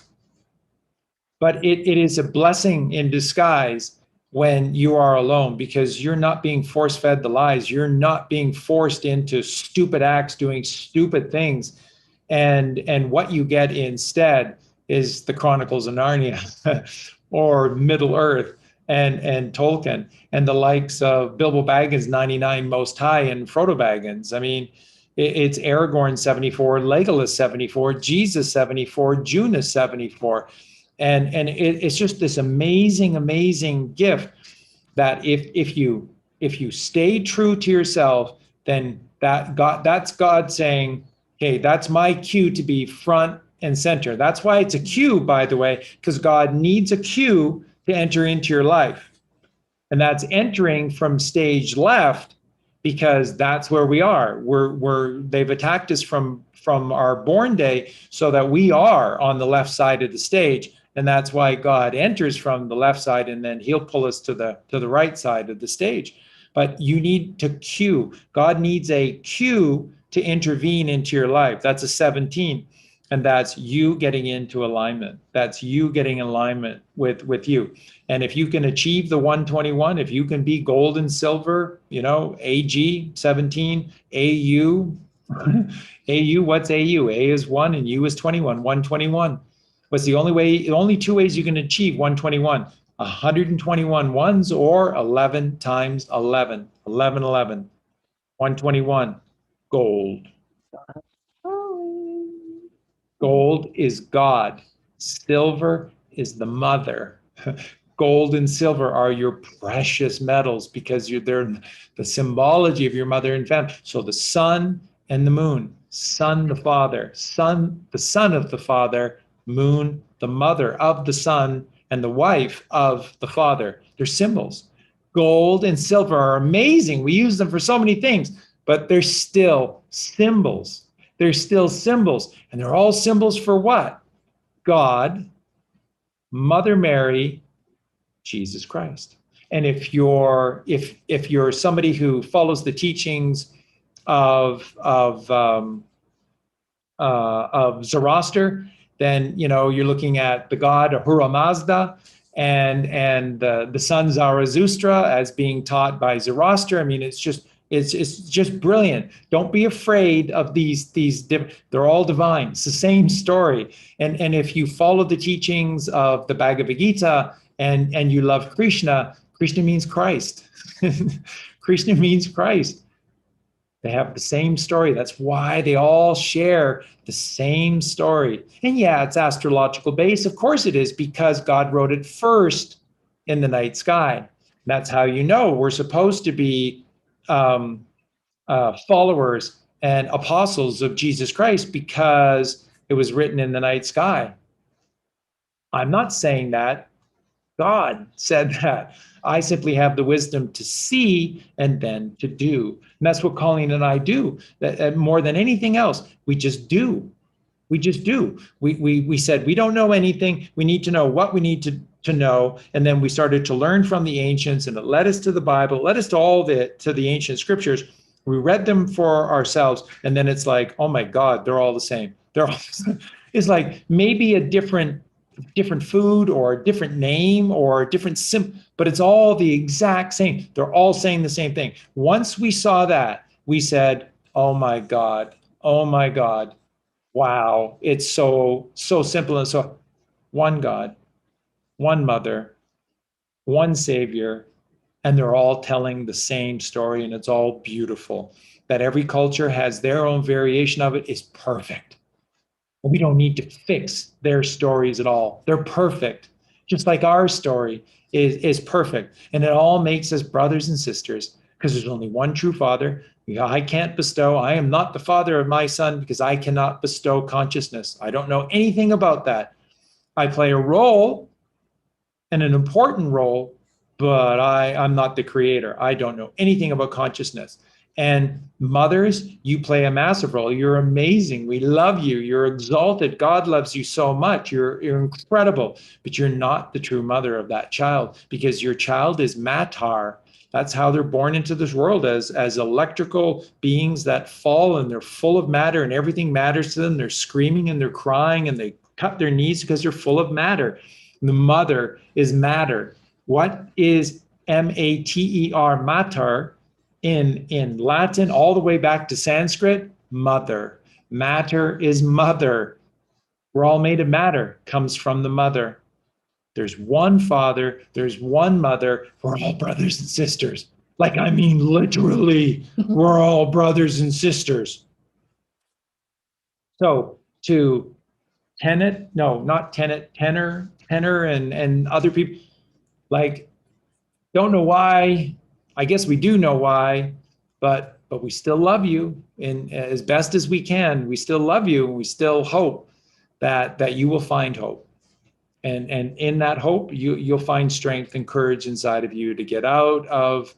But it is a blessing in disguise when you are alone, because you're not being force-fed the lies. You're not being forced into stupid acts, doing stupid things. And what you get instead is the Chronicles of Narnia or Middle Earth and Tolkien and the likes of Bilbo Baggins 99 Most High and Frodo Baggins. I mean, it's Aragorn 74, Legolas 74, Jesus 74, Junas 74. And it's just this amazing gift that if you stay true to yourself, then that's God saying, okay, that's my cue to be front and center. That's why it's a cue, by the way, because God needs a cue to enter into your life. And that's entering from stage left, because that's where we are. They've attacked us from our born day so that we are on the left side of the stage. And that's why God enters from the left side, and then he'll pull us to the right side of the stage. But you need to cue. God needs a cue to intervene into your life. That's a 17. And that's you getting into alignment. That's you getting in alignment with you. And if you can achieve the 121, if you can be gold and silver, AG 17, AU, AU, what's AU? A is 1 and U is 21, 121. What's the only two ways you can achieve 121? 121 ones or 11 times 11, 11, 11. 121, gold. Gold is God. Silver is the mother. Gold and silver are your precious metals because they're the symbology of your mother and family. So the sun and the moon, sun the father, sun the son of the father, moon the mother of the son, and the wife of the father. They're symbols. Gold and silver are amazing. We use them for so many things, but they're still symbols. They're still symbols. And they're all symbols for what? God, Mother Mary, Jesus Christ. And if you're somebody who follows the teachings of Zoroaster, then you're looking at the god Ahura Mazda and the son Zarathustra as being taught by Zoroaster. I mean, it's just brilliant. Don't be afraid of these they're all divine. It's the same story. And if you follow the teachings of the Bhagavad Gita and you love Krishna, Krishna means Christ. Krishna means Christ. They have the same story. That's why they all share the same story. And yeah, it's astrological based. Of course it is, because God wrote it first in the night sky. That's how we're supposed to be followers and apostles of Jesus Christ, because it was written in the night sky. I'm not saying that. God said that. I simply have the wisdom to see and then to do. And that's what Colleen and I do. That more than anything else, we just do. We just do. We said, we don't know anything. We need to know what we need to know. And then we started to learn from the ancients, and it led us to the Bible, led us to the ancient scriptures. We read them for ourselves. And then it's like, oh my God, they're all the same. It's like maybe a different food or a different name or a different but it's all the exact same. They're all saying the same thing. Once we saw that, we said, oh my God, wow, it's so simple. And so one God, one mother, one savior, and they're all telling the same story, and it's all beautiful. That every culture has their own variation of it is perfect. We don't need to fix their stories at all. They're perfect, just like our story is perfect. And it all makes us brothers and sisters because there's only one true Father. I can't bestow. I am not the father of my son because I cannot bestow consciousness. I don't know anything about that. I play a role and an important role, but I'm not the creator. I don't know anything about consciousness. And mothers, you play a massive role. You're amazing. We love you. You're exalted. God loves you so much. You're incredible, but you're not the true mother of that child because your child is matter. That's how they're born into this world as electrical beings that fall, and they're full of matter and everything matters to them. They're screaming and they're crying and they cut their knees because they're full of matter. The mother is matter. What is mater, mater, in Latin, all the way back to Sanskrit? Mother. Matter is mother. We're all made of matter, comes from the mother. There's one father, there's one mother, we're all brothers and sisters. Like, I mean, literally, we're all brothers and sisters. So to Tenor, and other people, like, don't know why. I guess we do know why, but we still love you, and as best as we can, we still love you, and we still hope that you will find hope. And in that hope, you'll find strength and courage inside of you to get out of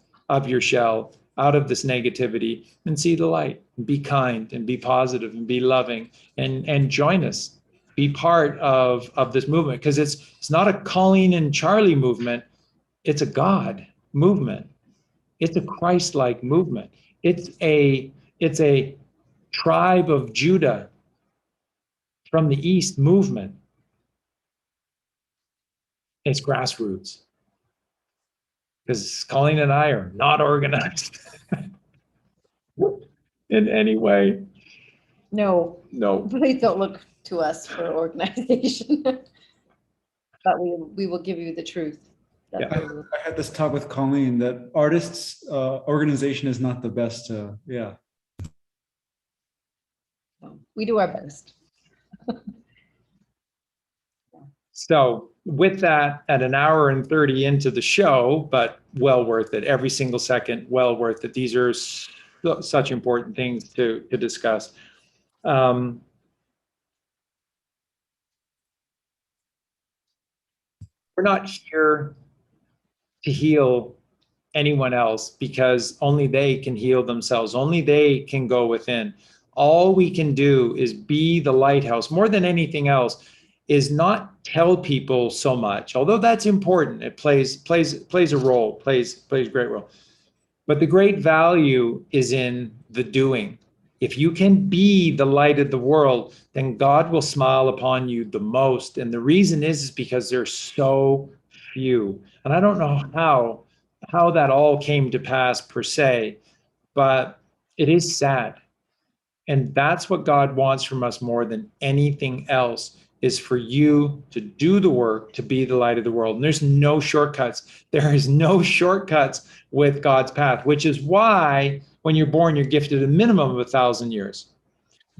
your shell, out of this negativity, and see the light, and be kind, and be positive, and be loving, and join us. Be part of this movement, because it's not a Colleen and Charlie movement. It's a God movement. It's a Christ-like movement. It's a tribe of Judah from the East movement. It's grassroots. Because Colleen and I are not organized in any way. No, No. please don't look to us for organization. But we will give you the truth. Yeah. I had this talk with Colleen that artists' organization is not the best. Yeah. We do our best. So with that, at an hour and 30 into the show, but well worth it. Every single second, well worth it. These are such important things to discuss. We're not here to heal anyone else because only they can heal themselves. Only they can go within. All we can do is be the lighthouse. More than anything else, is not tell people so much, although that's important. It plays a role, plays a great role. But the great value is in the doing. If you can be the light of the world, then God will smile upon you the most. And the reason is because there's so few. And I don't know how that all came to pass per se, but it is sad. And that's what God wants from us more than anything else, is for you to do the work, to be the light of the world. And there's no shortcuts. There is no shortcuts with God's path, which is why when you're born, you're gifted a minimum of 1,000 years.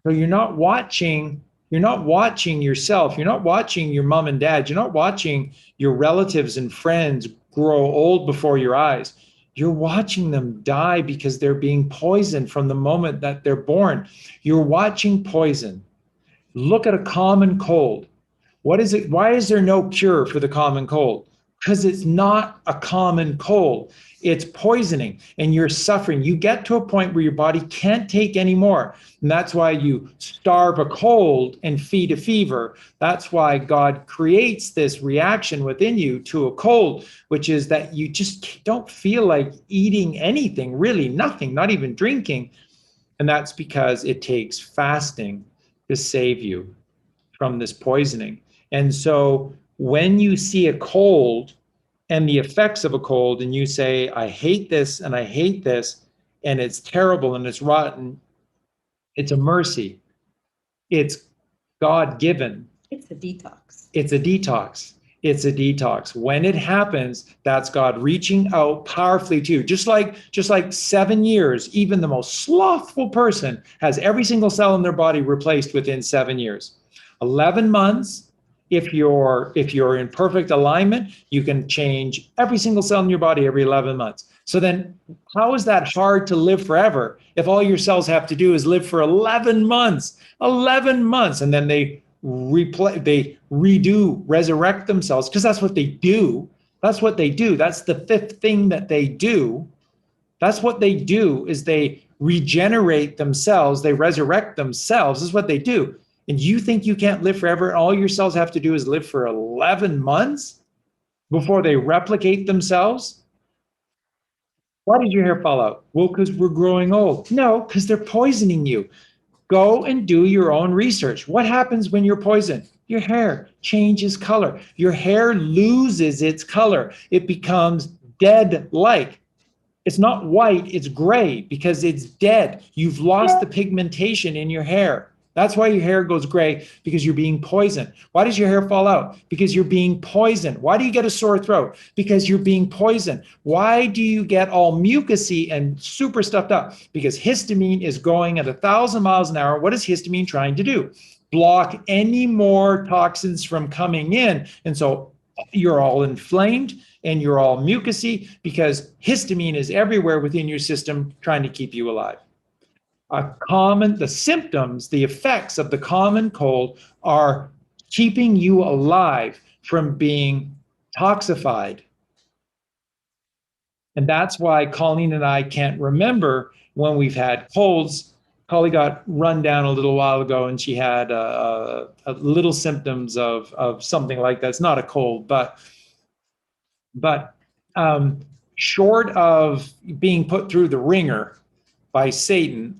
So you're not watching yourself. You're not watching your mom and dad. You're not watching your relatives and friends grow old before your eyes. You're watching them die because they're being poisoned from the moment that they're born. You're watching poison. Look at a common cold. What is it? Why is there no cure for the common cold? Because it's not a common cold. It's poisoning and you're suffering. You get to a point where your body can't take any more. And that's why you starve a cold and feed a fever. That's why God creates this reaction within you to a cold, which is that you just don't feel like eating anything, really nothing, not even drinking. And that's because it takes fasting to save you from this poisoning. And so when you see a cold and the effects of a cold and you say, I hate this and I hate this, and it's terrible and it's rotten, it's a mercy. It's God-given. It's a detox. It's a detox. It's a detox. When it happens, that's God reaching out powerfully to you. Just like 7 years, even the most slothful person has every single cell in their body replaced within 7 years. 11 months. If you're in perfect alignment, you can change every single cell in your body every 11 months. So then how is that hard to live forever if all your cells have to do is live for 11 months? 11 months, and then they resurrect themselves, because that's what they do. That's what they do. That's the fifth thing that they do. That's what they do, is they regenerate themselves. They resurrect themselves. This is what they do. And you think you can't live forever? All your cells have to do is live for 11 months before they replicate themselves? Why did your hair fall out? Well, because we're growing old. No, because they're poisoning you. Go and do your own research. What happens when you're poisoned? Your hair changes color. Your hair loses its color. It becomes dead-like. It's not white, it's gray, because it's dead. You've lost the pigmentation in your hair. That's why your hair goes gray, because you're being poisoned. Why does your hair fall out? Because you're being poisoned. Why do you get a sore throat? Because you're being poisoned. Why do you get all mucousy and super stuffed up? Because histamine is going at 1,000 miles an hour. What is histamine trying to do? Block any more toxins from coming in. And so you're all inflamed and you're all mucousy, because histamine is everywhere within your system trying to keep you alive. The symptoms, the effects of the common cold are keeping you alive from being toxified. And that's why Colleen and I can't remember when we've had colds. Colleen got run down a little while ago, and she had a little symptoms of something like that. It's not a cold, but short of being put through the ringer by Satan,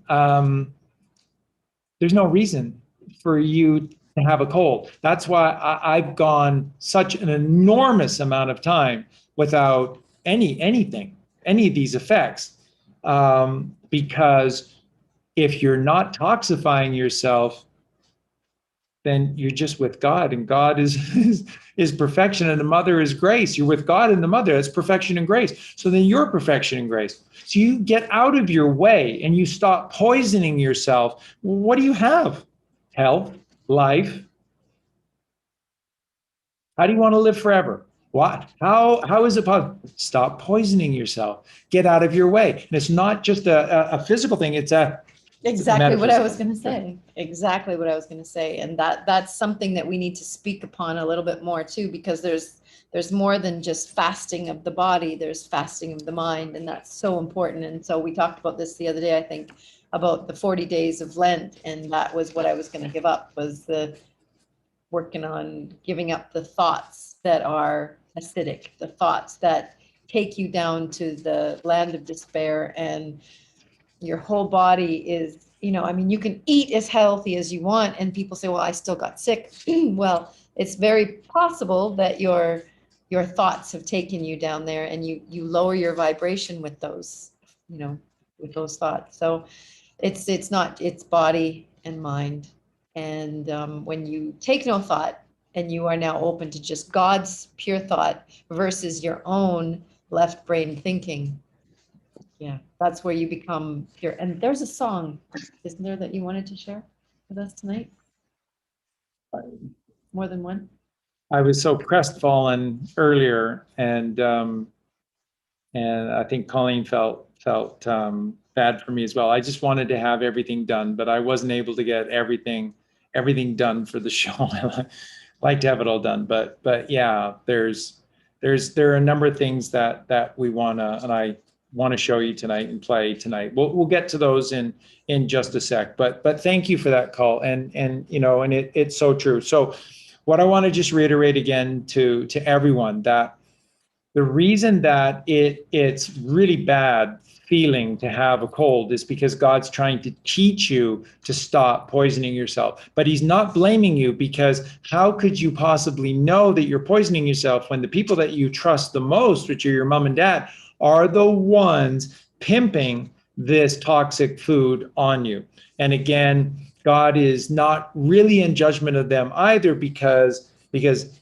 there's no reason for you to have a cold. That's why I've gone such an enormous amount of time without any of these effects, because if you're not toxifying yourself, then you're just with God, and God is perfection, and the mother is grace. You're with God and the mother. That's perfection and grace. So then you're perfection and grace. So you get out of your way and you stop poisoning yourself. What do you have? Health, life. How do you want to live forever? What? How is it possible? Stop poisoning yourself. Get out of your way. And it's not just a physical thing. It's a Exactly what I was going to say. Exactly what I was going to say. And that's something that we need to speak upon a little bit more too, because there's more than just fasting of the body. There's fasting of the mind, and that's so important. And so we talked about this the other day, I think, about the 40 days of Lent, and that was what I was going to give up, was the working on giving up the thoughts that are acidic, the thoughts that take you down to the land of despair, and your whole body is, I mean, you can eat as healthy as you want, and people say, well, I still got sick. Well, it's very possible that your thoughts have taken you down there, and you lower your vibration with those, with those thoughts. So it's body and mind. And when you take no thought, and you are now open to just God's pure thought versus your own left brain thinking, yeah, that's where you become pure. And there's a song, isn't there, that you wanted to share with us tonight? More than one? I was so crestfallen earlier, and I think Colleen felt bad for me as well. I just wanted to have everything done, but I wasn't able to get everything done for the show. I like to have it all done, but yeah, there are a number of things that we wanna, and I want to show you tonight and play tonight. We'll get to those in just a sec, but thank you for that call, and it's so true. So what I want to just reiterate again to everyone, that the reason that it's really bad feeling to have a cold is because God's trying to teach you to stop poisoning yourself. But he's not blaming you, because how could you possibly know that you're poisoning yourself when the people that you trust the most, which are your mom and dad, are the ones pimping this toxic food on you? And again, God is not really in judgment of them either, because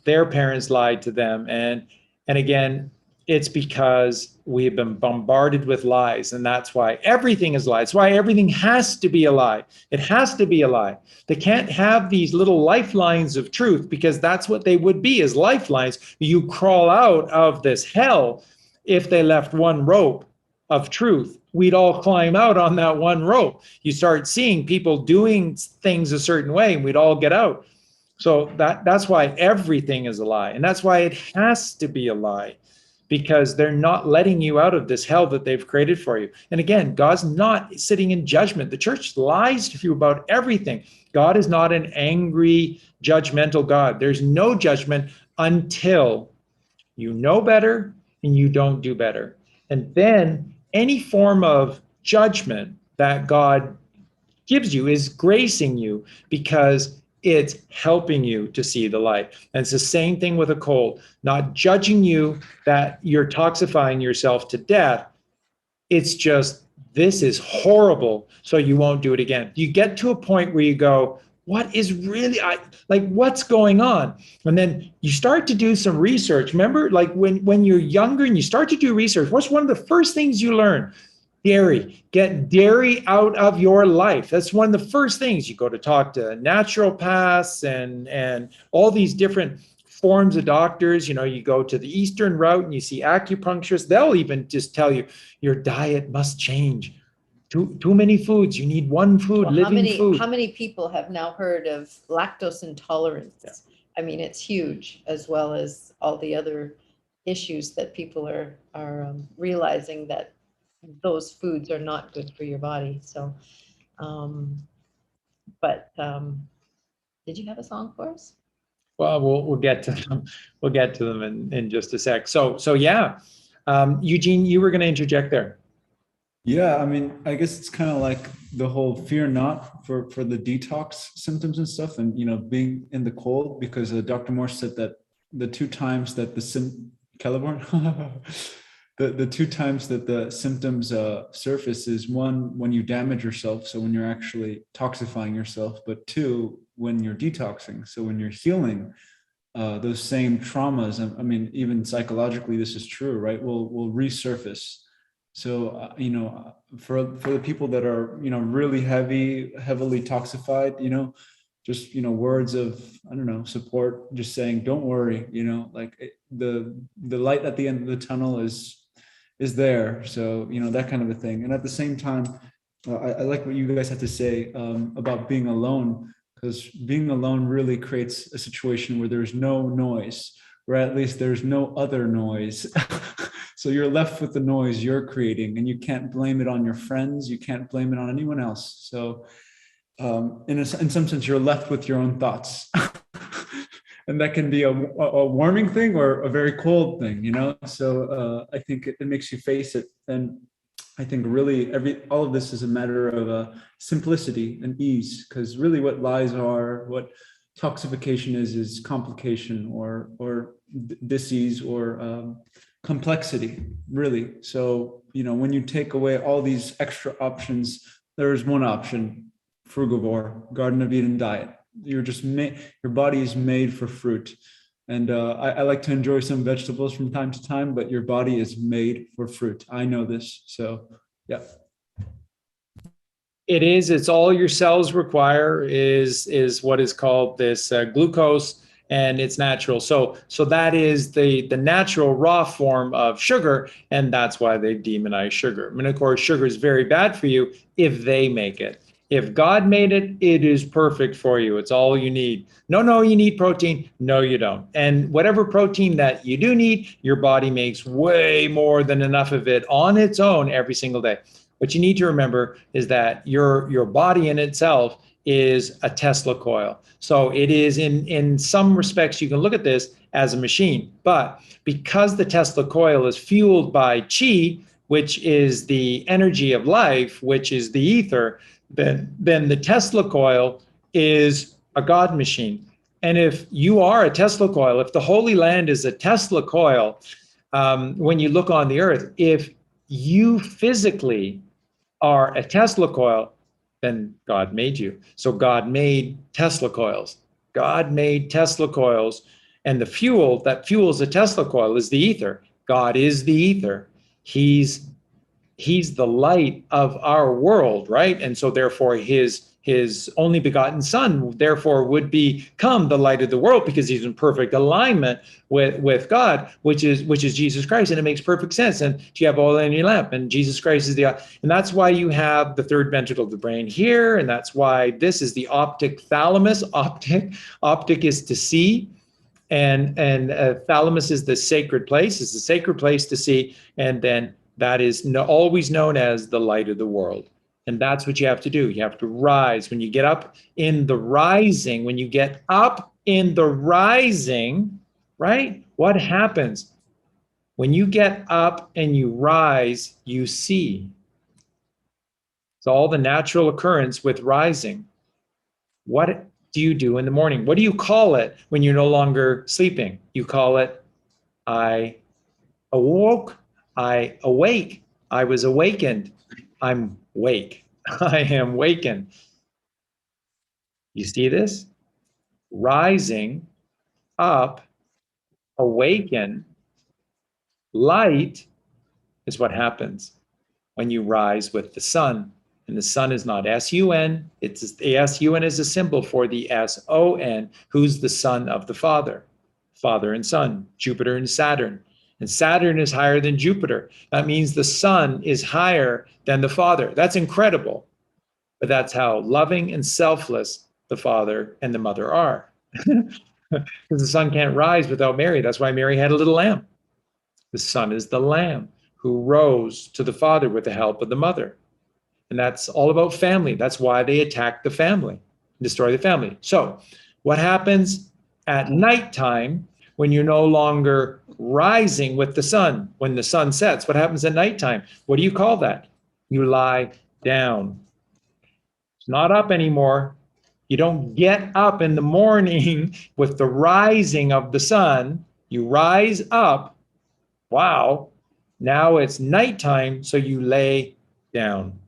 their parents lied to them. And again, It's because we have been bombarded with lies, and that's why everything is lies. That's why everything has to be a lie. It has to be a lie. They can't have these little lifelines of truth, because that's what they would be, as lifelines. You crawl out of this hell. If they left one rope of truth, we'd all climb out on that one rope. You start seeing people doing things a certain way, and we'd all get out. So that's why everything is a lie, and that's why it has to be a lie, because they're not letting you out of this hell that they've created for you. And again, God's not sitting in judgment. The church lies to you about everything. God is not an angry, judgmental God. There's no judgment until you know better and you don't do better. And then any form of judgment that God gives you is gracing you, because it's helping you to see the light. And it's the same thing with a cold, not judging you that you're toxifying yourself to death. It's just, this is horrible, so you won't do it again. You get to a point where you go, what is really, what's going on? And then you start to do some research. Remember, like when you're younger and you start to do research, what's one of the first things you learn? Dairy. Get dairy out of your life. That's one of the first things. You go to talk to naturopaths and all these different forms of doctors. You go to the Eastern route and you see acupuncturists. They'll even just tell you your diet must change. Too many foods. You need one food, Well, living food. How many people have now heard of lactose intolerance? Yeah. I mean, it's huge, as well as all the other issues that people are realizing that those foods are not good for your body. So, did you have a song for us? Well, we'll get to them. We'll get to them in just a sec. So yeah, Eugene, you were going to interject there. Yeah, I mean, I guess it's kind of like the whole fear not for the detox symptoms and stuff, and being in the cold, because Dr. Morse said that the two times that the two times that the symptoms surface is, one, when you damage yourself, so when you're actually toxifying yourself, but two, when you're detoxing, so when you're healing those same traumas. I mean, even psychologically, this is true, right? Will resurface. So for the people that are really heavily toxified, just words of, I don't know, support, just saying, don't worry, the light at the end of the tunnel is there. So that kind of a thing. And at the same time, I like what you guys have to say about being alone, because being alone really creates a situation where there's no noise, or at least there's no other noise. So you're left with the noise you're creating, and you can't blame it on your friends. You can't blame it on anyone else. So in some sense, you're left with your own thoughts. And that can be a warming thing or a very cold thing, So I think it makes you face it. And I think really all of this is a matter of simplicity and ease, because really what lies are, what toxification is complication or disease or complexity, really. So, when you take away all these extra options, there's one option: frugivore, Garden of Eden diet. You're just your body is made for fruit. And I like to enjoy some vegetables from time to time, but your body is made for fruit. I know this. So, yeah. It's all your cells require is what is called this glucose, and it's natural. So that is the natural raw form of sugar, and that's why they demonize sugar. I mean, of course, sugar is very bad for you if they make it. If God made it, it is perfect for you. It's all you need. No, you need protein. No, you don't. And whatever protein that you do need, your body makes way more than enough of it on its own every single day. What you need to remember is that your body in itself is a Tesla coil. So it is, in some respects, you can look at this as a machine. But because the Tesla coil is fueled by chi, which is the energy of life, which is the ether, then the Tesla coil is a God machine. And if you are a Tesla coil, if the Holy Land is a Tesla coil, when you look on the earth, if you physically are a Tesla coil, then God made you. So God made Tesla coils. God made Tesla coils, and the fuel that fuels a Tesla coil is the ether. God is the ether. He's the light of our world, right? And so therefore his only begotten son therefore would become the light of the world, because he's in perfect alignment with God, which is Jesus Christ. And it makes perfect sense. And you have oil in your lamp, and Jesus Christ is and that's why you have the third ventricle of the brain here. And that's why this is the optic thalamus. Optic is to see. And thalamus is the sacred place. It's the sacred place to see. And then that is always known as the light of the world. And that's what you have to do. You have to rise. When you get up in the rising, right? What happens? When you get up and you rise, you see. It's all the natural occurrence with rising. What do you do in the morning? What do you call it when you're no longer sleeping? You call it, I awoke, I awake, I was awakened, I'm wake, I am wakened. You see this? Rising, up, awaken, light is what happens when you rise with the sun. And the sun is not S-U-N, it's S-U-N is a symbol for the S-O-N, who's the son of the Father. Father and Son, Jupiter and Saturn. And Saturn is higher than Jupiter. That means the Son is higher than the Father. That's incredible. But that's how loving and selfless the Father and the Mother are. Because the Son can't rise without Mary. That's why Mary had a little lamb. The Son is the Lamb who rose to the Father with the help of the Mother. And that's all about family. That's why they attack the family, destroy the family. So what happens at nighttime when you're no longer rising with the sun? When the sun sets, what happens at nighttime? What do you call that? You lie down. It's not up anymore. You don't get up in the morning with the rising of the sun. You rise up. Wow. Now it's nighttime, so you lay down.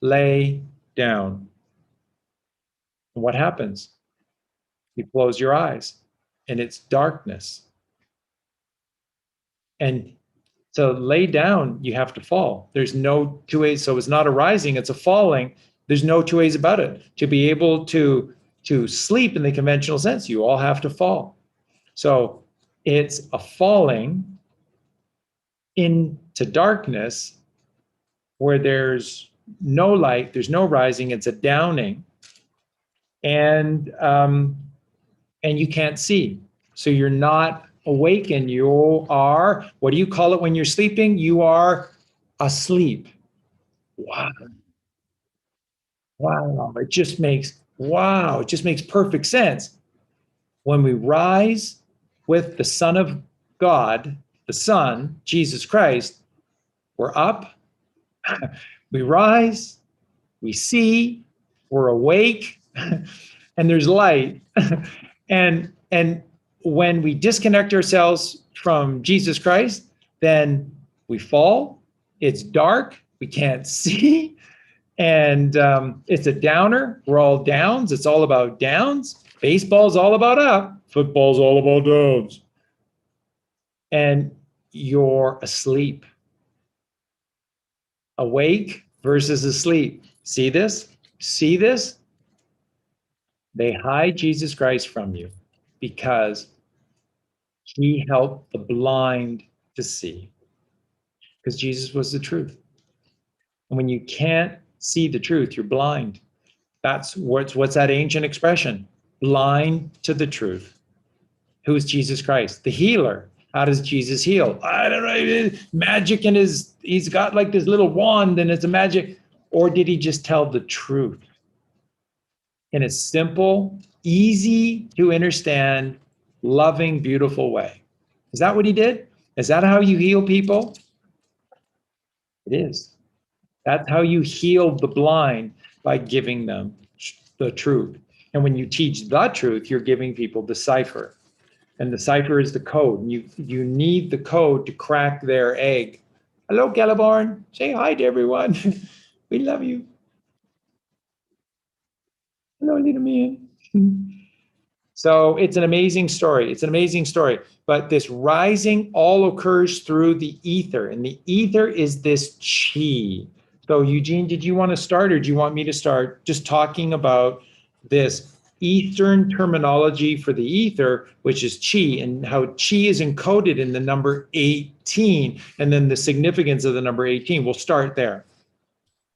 Lay down. And what happens? You close your eyes and it's darkness. And so lay down, you have to fall. There's no two ways. So it's not a rising, it's a falling. There's no two ways about it. To be able to sleep in the conventional sense, you all have to fall. So it's a falling into darkness where there's no light, there's no rising, it's a downing. And you can't see. So you're not awakened. You are, what do you call it when you're sleeping? You are asleep. Wow. Wow. It just makes perfect sense. When we rise with the Son of God, the Son, Jesus Christ, we're up, we rise, we see, we're awake, and there's light. And when we disconnect ourselves from Jesus Christ, then we fall. It's dark. We can't see. And it's a downer. We're all downs. It's all about downs. Baseball's all about up. Football's all about downs. And you're asleep. Awake versus asleep. See this? See this? They hide Jesus Christ from you because he helped the blind to see. Because Jesus was the truth. And when you can't see the truth, you're blind. That's what's that ancient expression? Blind to the truth. Who is Jesus Christ? The healer. How does Jesus heal? I don't know. Magic in he's got like this little wand and it's a magic. Or did he just tell the truth? In a simple, easy to understand, loving, beautiful way. Is that what he did? Is that how you heal people? It is. That's how you heal the blind, by giving them the truth. And when you teach the truth, you're giving people the cipher. And the cipher is the code. And you need the code to crack their egg. Hello, Calabarn. Say hi to everyone. We love you. Hello, little man. So it's an amazing story. It's an amazing story. But this rising all occurs through the ether, and the ether is this chi. So Eugene, did you want to start, or do you want me to start just talking about this Eastern terminology for the ether, which is chi, and how chi is encoded in the number 18, and then the significance of the number 18? We'll start there.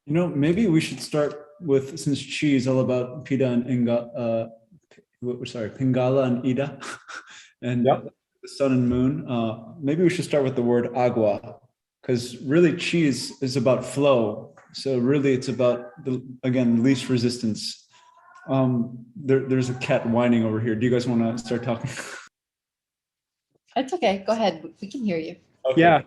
You know, maybe we should start with, since chi is all about Pida and Pingala and Ida, and Yep. the sun and moon. Maybe we should start with the word agua, because really chi is about flow. So really it's about, again, least resistance. There's a cat whining over here. Do you guys want to start talking? It's okay. Go ahead. We can hear you. Okay. Yeah.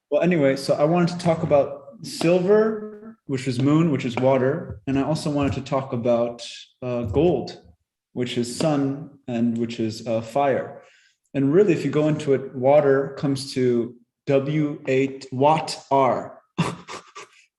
Well, anyway, so I wanted to talk about silver, which is moon, which is water. And I also wanted to talk about gold, which is sun, and which is fire. And really, if you go into it, water comes to W8 watt R.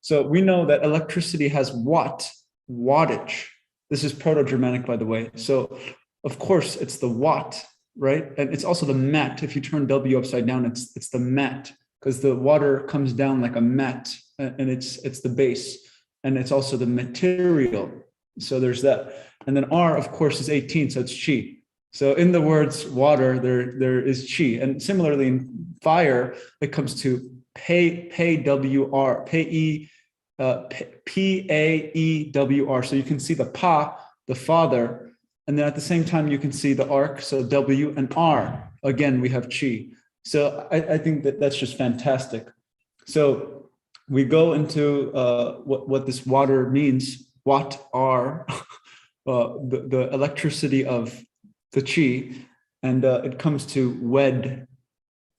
So we know that electricity has wattage. This is Proto-Germanic, by the way. So of course it's the watt, right? And it's also the mat. If you turn W upside down, it's the mat, because the water comes down like a mat, and it's the base, and it's also the material. So there's that. And then R, of course, is 18, so it's chi. So in the words water, there is chi. And similarly in fire, it comes to P-A-E-W-R. So you can see the Pa, the Father, and then at the same time you can see the arc, so W and R. Again, we have chi. So I think that's just fantastic. So we go into what this water means, watt R, the electricity of the chi, and it comes to wed.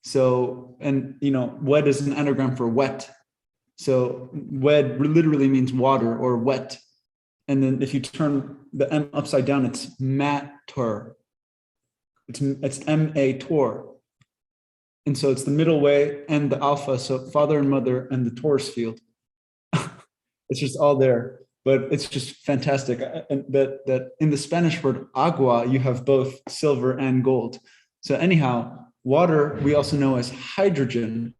So, and you know, wed is an anagram for wet. So wed literally means water or wet. And then if you turn the M upside down, it's matter. It's M-A-Tor. And so it's the middle way and the alpha. So father and mother and the torus field. It's just all there. But it's just fantastic. And that in the Spanish word agua, you have both silver and gold. So anyhow, water we also know as hydrogen.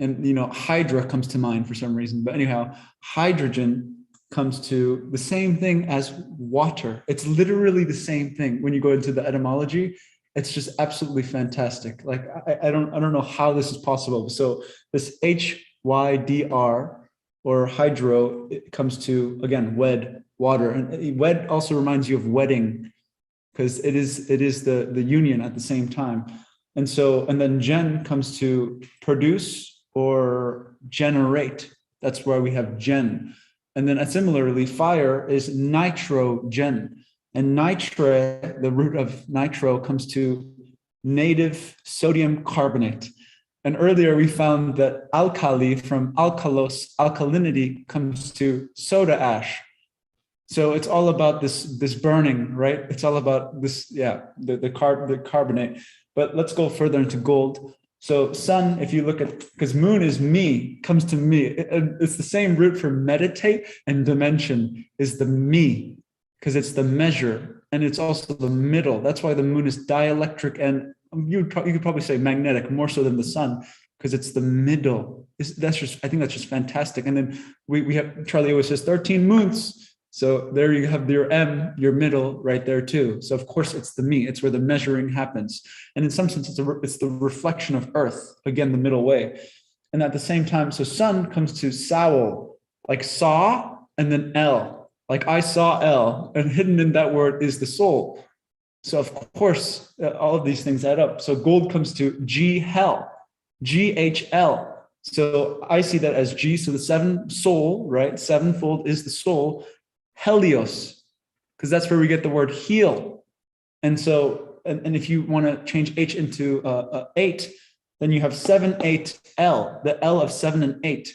And you know, hydra comes to mind for some reason. But anyhow, hydrogen comes to the same thing as water. It's literally the same thing. When you go into the etymology, it's just absolutely fantastic. Like I don't know how this is possible. So this HYDR, or hydro, it comes to, again, wed, water. And wed also reminds you of wedding, because it is the union at the same time. And so, and then gen comes to produce or generate. That's why we have gen. And then similarly, fire is nitrogen. And nitre, the root of nitro, comes to native sodium carbonate. And earlier we found that alkali from alkalos, alkalinity, comes to soda ash. So it's all about this burning, right? It's all about this, yeah, the carbonate. But let's go further into gold. So sun, if you look at, because moon is me, comes to me. It's the same root for meditate, and dimension is the me, because it's the measure, and it's also the middle. That's why the moon is dielectric, and you could probably say magnetic more so than the sun, because it's the middle. I think that's just fantastic. And then we have, Charlie always says 13 moons. So there you have your M, your middle right there too. So of course it's the me, it's where the measuring happens. And in some sense, it's the reflection of earth, again, the middle way. And at the same time, so sun comes to Saul, like saw, and then L, like I saw L, and hidden in that word is the soul. So of course, all of these things add up. So gold comes to G hell, GHL. So I see that as G, so the seven soul, right? Sevenfold is the soul. Helios, because that's where we get the word heal. And so, and if you want to change H into 8, then you have 7, 8, L, the L of 7 and 8.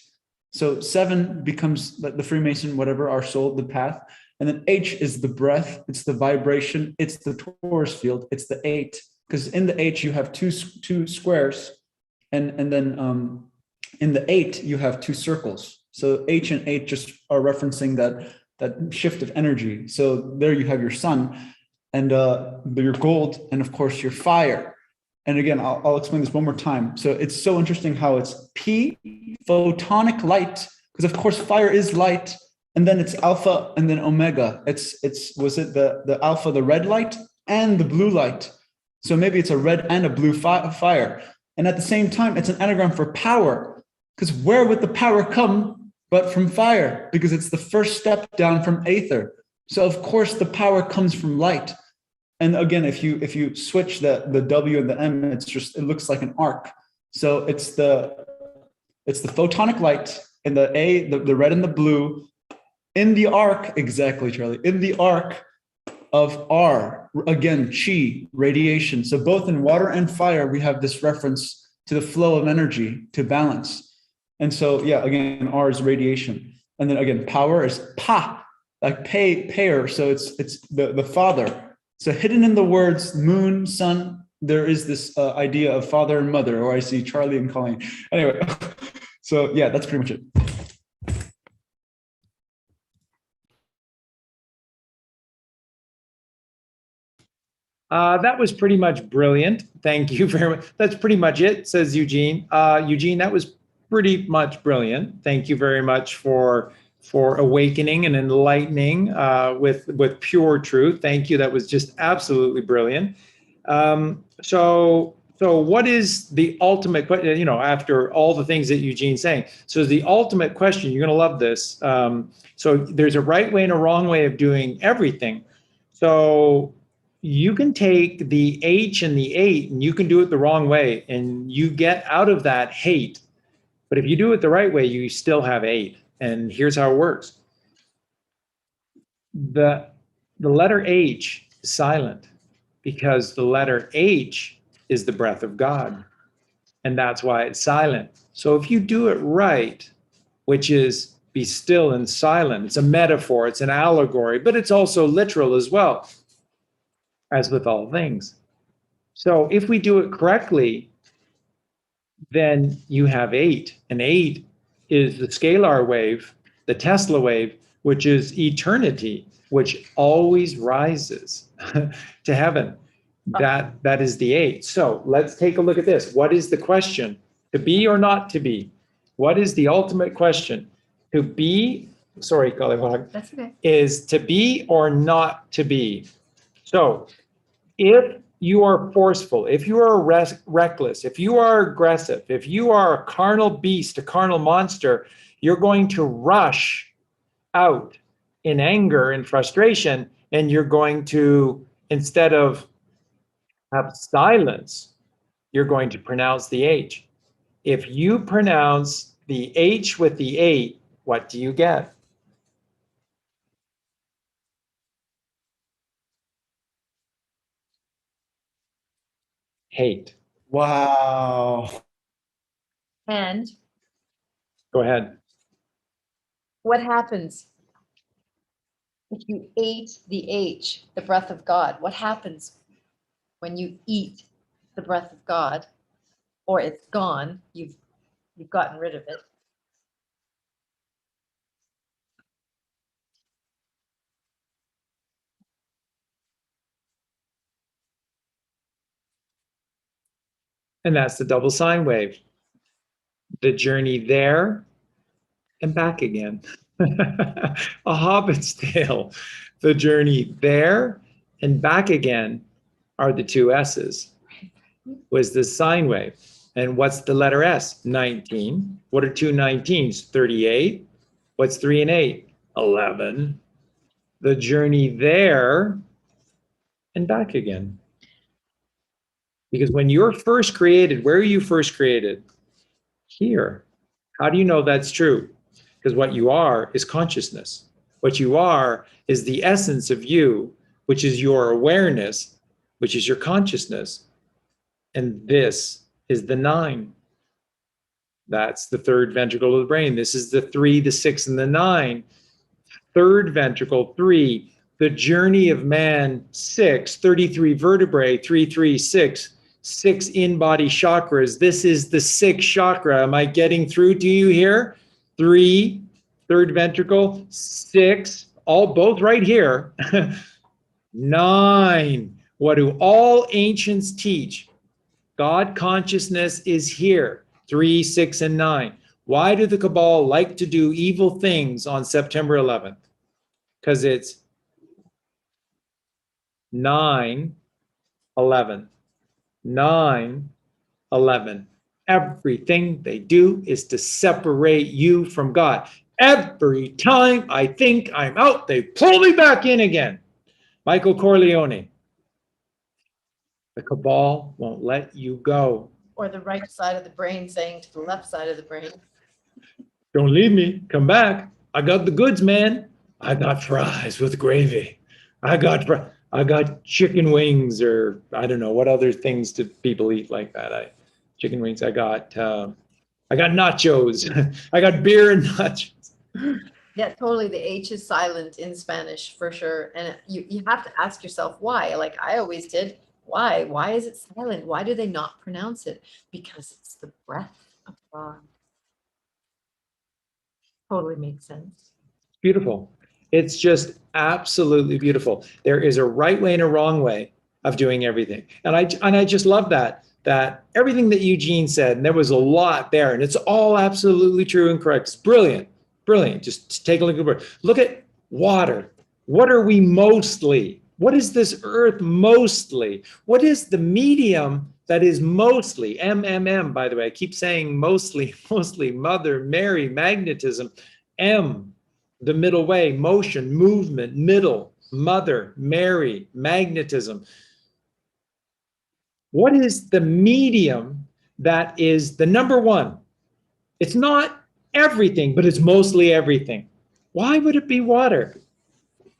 So 7 becomes the Freemason, whatever, our soul, the path. And then H is the breath, it's the vibration, it's the torus field, it's the 8. Because in the H you have two squares, and then in the 8 you have 2 circles. So H and 8 just are referencing that shift of energy. So there you have your sun. and your gold, and of course your fire. And again, I'll explain this one more time. So it's so interesting how it's P, photonic light, because of course fire is light, and then it's alpha and then omega. It's was it the alpha, the red light, and the blue light. So maybe it's a red and a blue fire. And at the same time, it's an anagram for power, because where would the power come but from fire? Because it's the first step down from aether. So of course the power comes from light. And again, if you switch the W and the M, it looks like an arc. So it's the photonic light and the A, the red and the blue in the arc, exactly, Charlie, in the arc of R, again, chi, radiation. So both in water and fire, we have this reference to the flow of energy, to balance. And so, yeah, again, R is radiation. And then again, power is pa, like payer. So it's the father. So hidden in the words moon, sun, there is this idea of father and mother, or I see Charlie and Colleen. Anyway, so yeah, that's pretty much it. That was pretty much brilliant. Thank you very much. That's pretty much it, says Eugene. Eugene, that was pretty much brilliant. Thank you very much for awakening and enlightening with pure truth. Thank you. That was just absolutely brilliant. So what is the ultimate, after all the things that Eugene's saying? So the ultimate question, you're going to love this. So there's a right way and a wrong way of doing everything. So you can take the H and the 8 and you can do it the wrong way and you get out of that hate. But if you do it the right way, you still have 8. And here's how it works. The letter H is silent because the letter H is the breath of God. And that's why it's silent. So if you do it right, which is be still and silent, it's a metaphor, it's an allegory, but it's also literal as well, as with all things. So if we do it correctly, then you have 8. And 8 is the scalar wave, the Tesla wave, which is eternity, which always rises to heaven. That is the 8. So let's take a look at this. What is the question? To be or not to be? What is the ultimate question? To be, sorry, Colleen, That's okay. is to be or not to be? So if you are forceful, if you are reckless, if you are aggressive, if you are a carnal beast, a carnal monster, you're going to rush out in anger and frustration, and you're going to, instead of have silence, you're going to pronounce the H. If you pronounce the H with the 8, what do you get? Hate. Wow. And Go ahead. what happens if you ate the H, the breath of God? What happens when you eat the breath of God, or it's gone, you've gotten rid of it? And that's the double sine wave. The journey there and back again. A hobbit's tale. The journey there and back again are the 2 S's. Was the sine wave. And what's the letter S? 19. What are 2 19s? 38. What's 3 and 8? 11. The journey there and back again. Because when you're first created, where are you first created? Here. How do you know that's true? Because what you are is consciousness. What you are is the essence of you, which is your awareness, which is your consciousness. And this is the 9. That's the 3rd ventricle of the brain. This is the 3, the 6, and the 9. 3rd ventricle, 3. The journey of man, 6. 33 vertebrae, 3, 3, 6. 6 in-body chakras. This is the 6th chakra. Am I getting through to you here? 3, 3rd ventricle, 6, both right here. 9. What do all ancients teach? God consciousness is here. 3, 6, and 9. Why do the cabal like to do evil things on September 11th? Because it's 9, 11. 9, 11. Everything they do is to separate you from God. Every time I think I'm out, they pull me back in again. Michael Corleone. The cabal won't let you go. Or the right side of the brain saying to the left side of the brain. Don't leave me. Come back. I got the goods, man. I got fries with gravy. I got chicken wings, or I don't know what other things do people eat like that. Chicken wings. I got nachos. I got beer and nachos. Yeah, totally. The H is silent in Spanish for sure. And you have to ask yourself why. Like I always did. Why? Why is it silent? Why do they not pronounce it? Because it's the breath of God. Totally makes sense. Beautiful. It's just absolutely beautiful. There is a right way and a wrong way of doing everything. And I just love that everything that Eugene said, and there was a lot there, and it's all absolutely true and correct. It's brilliant. Brilliant. Just take a look at it. Look at water. What are we mostly? What is this earth mostly? What is the medium that is mostly? MMM, by the way, I keep saying mostly, Mother, Mary, magnetism. M, the middle way, motion, movement, middle, Mother, Mary, magnetism. What is the medium that is the number one? It's not everything, but it's mostly everything. Why would it be water?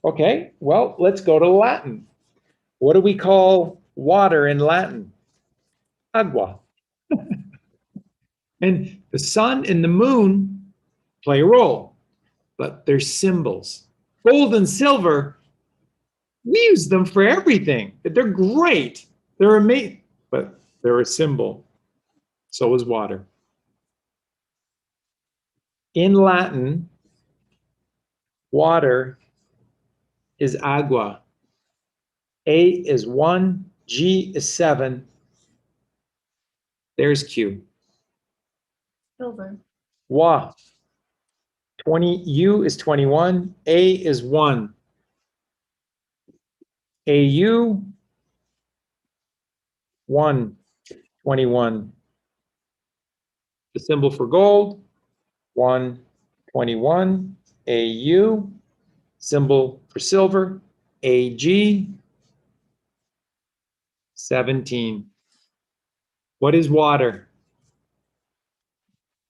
Okay, well, let's go to Latin. What do we call water in Latin? Agua. And the sun and the moon play a role, but they're symbols. Gold and silver, we use them for everything. They're great. They're amazing, but they're a symbol. So is water. In Latin, water is agua. A is 1, G is 7. There's Q. Silver. Wa. 20, U is 21, A is 1. AU, 1, 21. The symbol for gold, 1, 21. AU, symbol for silver, AG, 17. What is water?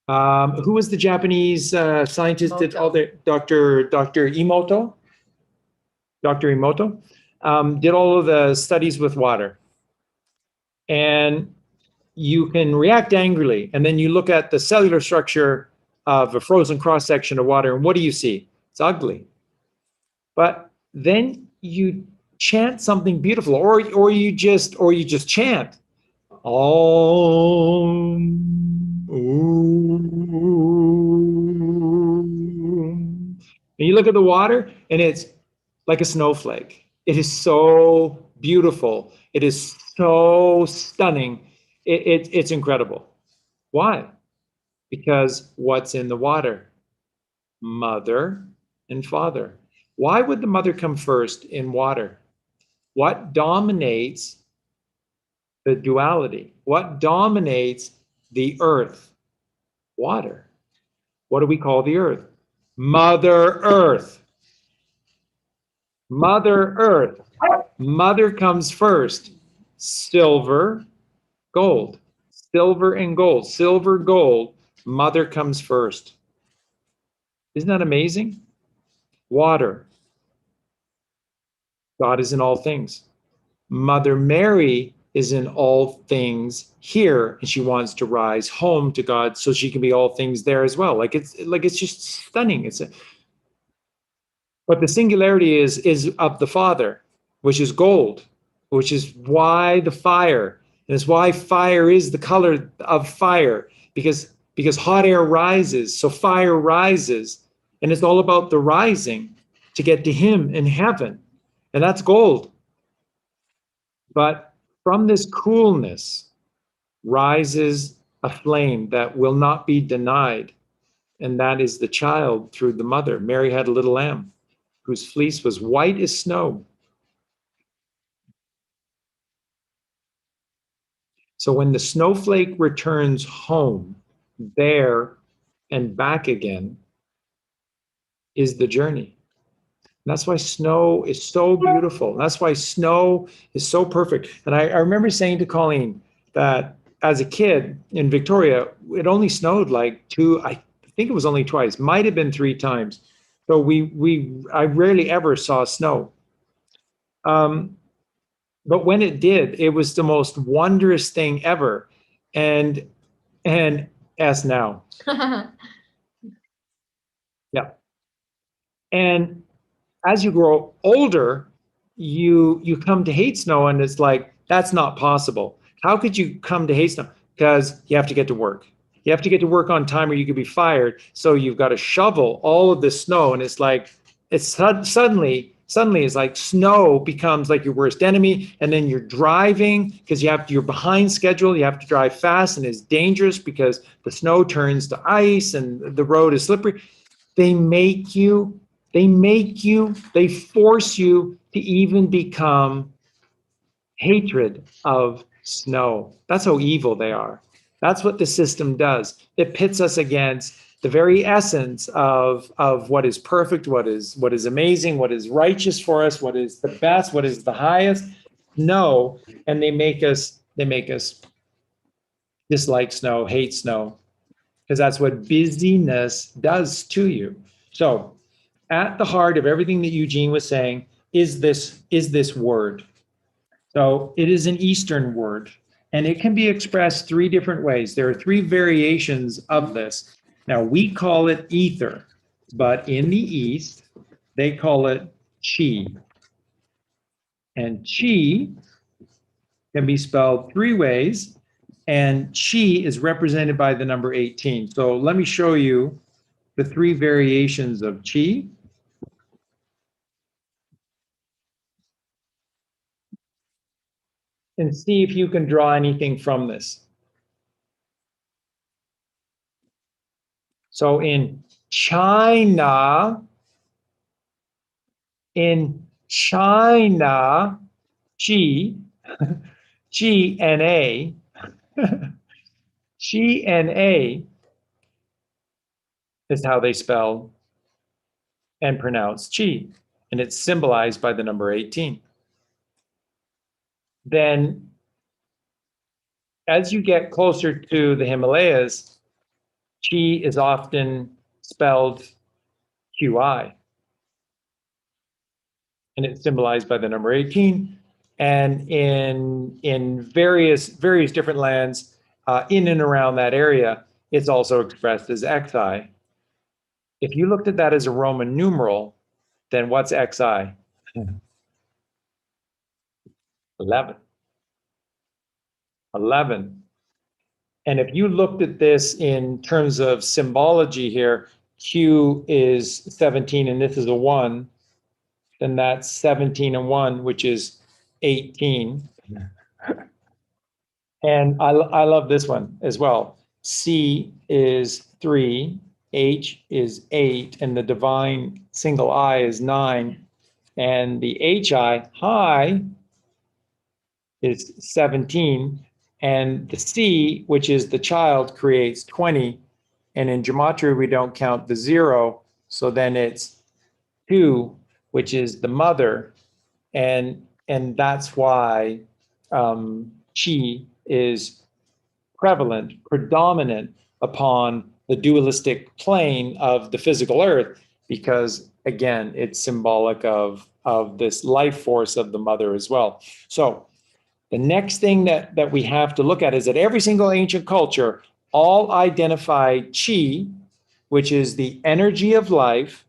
Who was the Japanese scientist that all the Dr. Emoto? Dr. Emoto did all of the studies with water. And you can react angrily, and then you look at the cellular structure of a frozen cross section of water, and what do you see? It's ugly. But then you chant something beautiful, or you just chant. Om. And you look at the water, and it's like a snowflake. It is so beautiful. It is so stunning. It's incredible. Why? Because what's in the water? Mother and father. Why would the mother come first in water? What dominates the duality? What dominates the earth? Water. What do we call the earth? Mother Earth. Mother Earth. Mother comes first. Silver, gold. Silver and gold. Silver, gold. Mother comes first. Isn't that amazing? Water. God is in all things. Mother Mary is in all things here, and she wants to rise home to God so she can be all things there as well. It's just stunning. But the singularity is of the Father, which is gold, which is why the fire, and it's why fire is the color of fire, because hot air rises, so fire rises, and it's all about the rising to get to Him in heaven, and that's gold. But from this coolness rises a flame that will not be denied. And that is the child through the mother. Mary had a little lamb whose fleece was white as snow. So when the snowflake returns home, there and back again is the journey. And that's why snow is so beautiful. That's why snow is so perfect. And I remember saying to Colleen that as a kid in Victoria, it only snowed like I think it was only twice, might have been 3 times. So I rarely ever saw snow. But when it did, it was the most wondrous thing ever. And as now. Yeah. And as you grow older, you come to hate snow, and it's like, that's not possible. How could you come to hate snow? Because you have to get to work. You have to get to work on time or you could be fired. So you've got to shovel all of the snow. And it's like, suddenly it's like snow becomes like your worst enemy. And then you're driving because you're behind schedule. You have to drive fast, and it's dangerous because the snow turns to ice and the road is slippery. They force you to even become hatred of snow. That's how evil they are. That's what the system does. It pits us against the very essence of what is perfect, what is amazing, what is righteous for us, what is the best, what is the highest. No, and they make us dislike snow, hate snow, because that's what busyness does to you. So at the heart of everything that Eugene was saying is this word. So it is an Eastern word, and it can be expressed 3 different ways. There are 3 variations of this. Now, we call it ether, but in the East, they call it chi. And chi can be spelled 3 ways, and chi is represented by the number 18. So let me show you the 3 variations of chi. And see if you can draw anything from this. So in China, Chi, G-N-A, G-N-A is how they spell and pronounce chi, and it's symbolized by the number 18. Then, as you get closer to the Himalayas, chi is often spelled QI, and it's symbolized by the number 18. And in various different lands in and around that area, it's also expressed as XI. If you looked at that as a Roman numeral, then what's XI? 11. 11. And if you looked at this in terms of symbology here, Q is 17 and this is a 1, then that's 17 and 1, which is 18. And I love this one as well. C is 3, H is 8, and the divine single I is 9. And the HI, high, is 17. And the C, which is the child, creates 20. And in gematria, we don't count the 0. So then it's 2, which is the mother. And that's why chi is predominant upon the dualistic plane of the physical earth, because again, it's symbolic of this life force of the mother as well. So the next thing that we have to look at is that every single ancient culture all identified chi, which is the energy of life,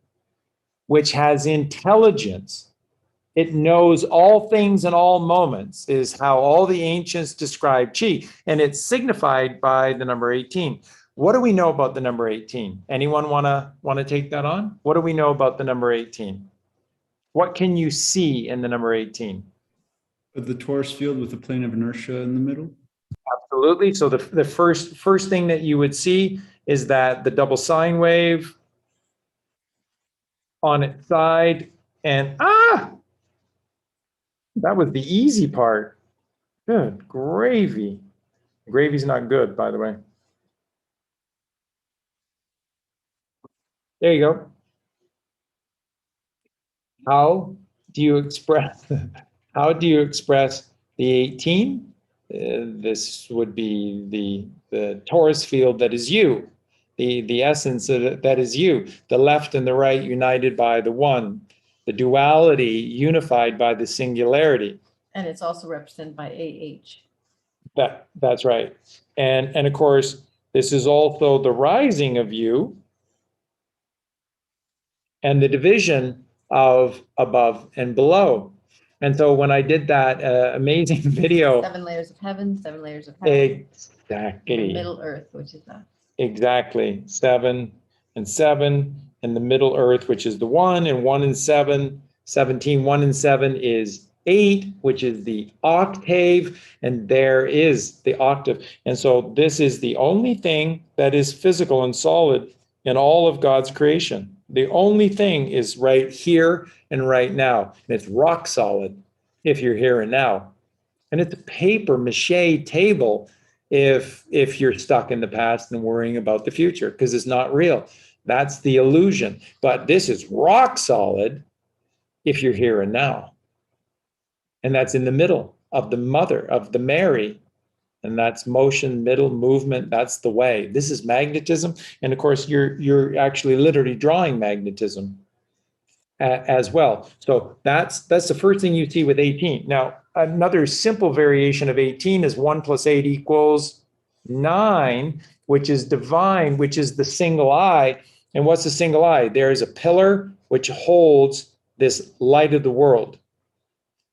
which has intelligence. It knows all things in all moments, is how all the ancients describe chi, and it's signified by the number 18. What do we know about the number 18? Anyone want to take that on? What do we know about the number 18? What can you see in the number 18? The torus field with the plane of inertia in the middle? Absolutely. So the first thing that you would see is that the double sine wave on its side, and that was the easy part. Good gravy. Gravy's not good, by the way. There you go. How do you express the 18? This would be the torus field that is you, the essence that is you, the left and the right united by the one, the duality unified by the singularity. And it's also represented by AH. That's right. And of course, this is also the rising of you and the division of above and below. And so when I did that amazing video, 7 layers of heaven, 7 layers of heaven. Exactly. The middle earth, which is that. Exactly. 7 and 7, and the middle earth, which is the 1, and 1 and 7, 17, 1 and 7 is 8, which is the octave, and there is the octave. And so this is the only thing that is physical and solid in all of God's creation. The only thing is right here and right now. And it's rock solid if you're here and now. And it's a paper mache table if you're stuck in the past and worrying about the future, because it's not real. That's the illusion. But this is rock solid if you're here and now. And that's in the middle of the mother, of the Mary. And that's motion, middle, movement. That's the way. This is magnetism. And of course, you're actually literally drawing magnetism as well. So that's the first thing you see with 18. Now, another simple variation of 18 is 1 + 8 = 9, which is divine, which is the single eye. And what's the single eye? There is a pillar which holds this light of the world.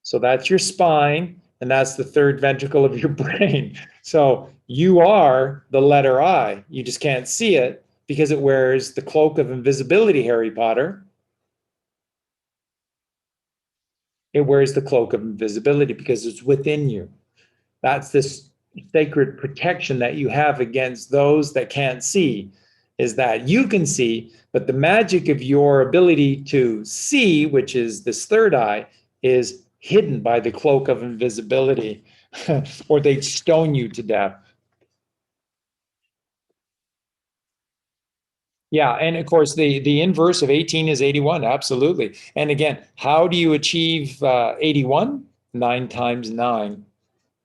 So that's your spine, and that's the third ventricle of your brain. So you are the letter I. You just can't see it because it wears the cloak of invisibility, Harry Potter. It wears the cloak of invisibility because it's within you. That's this sacred protection that you have against those that can't see, is that you can see, but the magic of your ability to see, which is this third eye, is hidden by the cloak of invisibility, or they'd stone you to death. Yeah, and of course, the inverse of 18 is 81, absolutely. And again, how do you achieve 81? 9 times 9.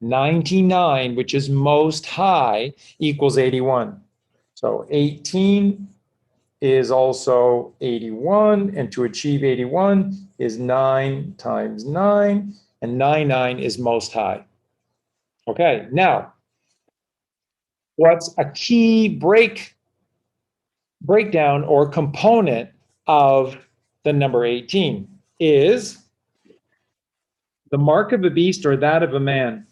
99, which is most high, equals 81. So 18 is also 81, and to achieve 81 is 9 times 9, and 99 is most high. Okay, now, what's a key breakdown or component of the number 18 is the mark of a beast or that of a man.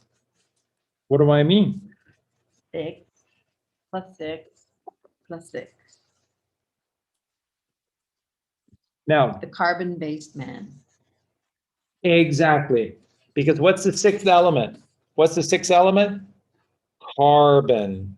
What do I mean? 6 + 6 + 6. Now, The carbon-based man. exactly. Because what's the sixth element? What's the sixth element? Carbon.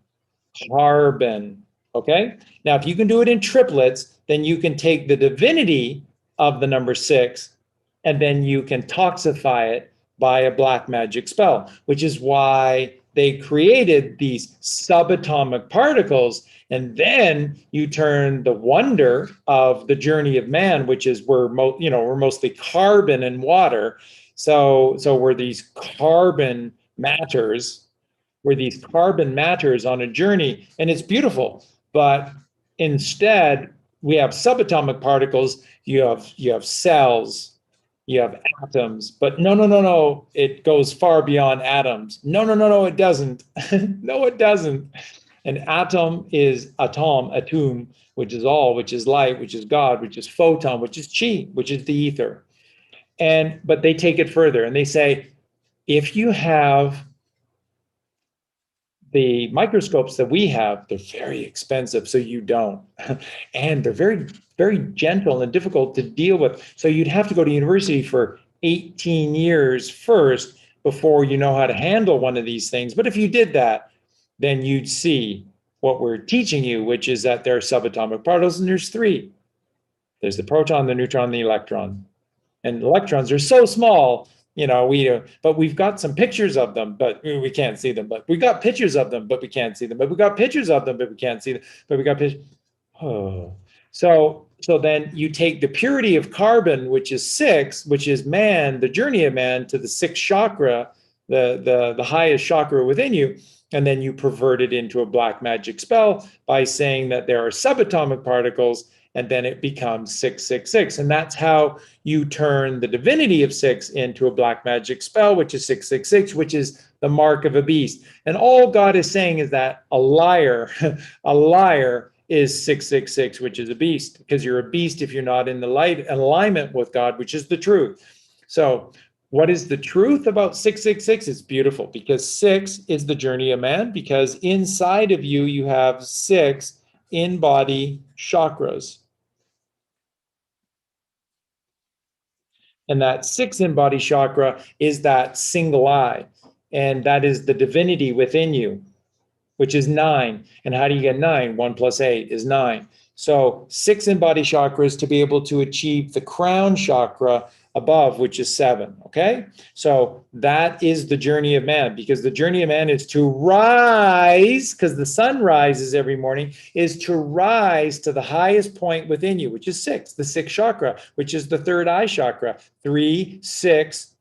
Carbon. Okay? Now, if you can do it in triplets, then you can take the divinity of the number 6 and then you can toxify it by a black magic spell, which is why they created these subatomic particles. And then you turn the wonder of the journey of man, which is we're mostly carbon and water. So we're these carbon matters. We're these carbon matters on a journey, and it's beautiful. But instead, we have subatomic particles. You have cells. You have atoms, but no, it goes far beyond atoms. No, it doesn't. No, it doesn't. An atom is atum, which is all, which is light, which is God, which is photon, which is chi, which is the ether. But they take it further and they say, if you have the microscopes that we have, they're very expensive, so you don't. And they're very, very gentle and difficult to deal with. So you'd have to go to university for 18 years first before you know how to handle one of these things. But if you did that, then you'd see what we're teaching you, which is that there are subatomic particles, and there's three. There's the proton, the neutron, the electron. And electrons are so small, but we've got some pictures of them, but we can't see them. But we got pictures of them, but we can't see them. But we got pictures of them, but we can't see them. But we got pictures. Oh. So then you take the purity of carbon, which is 6, which is man, the journey of man to the 6th chakra, the highest chakra within you, and then you pervert it into a black magic spell by saying that there are subatomic particles, and then it becomes 666. And that's how you turn the divinity of 6 into a black magic spell, which is 666, which is the mark of a beast. And all God is saying is that a liar is 666, which is a beast, because you're a beast if you're not in the light alignment with God, which is the truth. So what is the truth about 666? It's beautiful, because 6 is the journey of man, because inside of you, you have 6 in-body chakras. And that 6 in-body chakra is that single eye, and that is the divinity within you, which is 9. And how do you get 9? 1 plus 8 is 9. So 6 in-body chakras to be able to achieve the crown chakra above, which is 7, okay? So that is the journey of man, because the journey of man is to rise, because the sun rises every morning, is to rise to the highest point within you, which is 6, the 6th chakra, which is the 3rd eye chakra. 3, 6,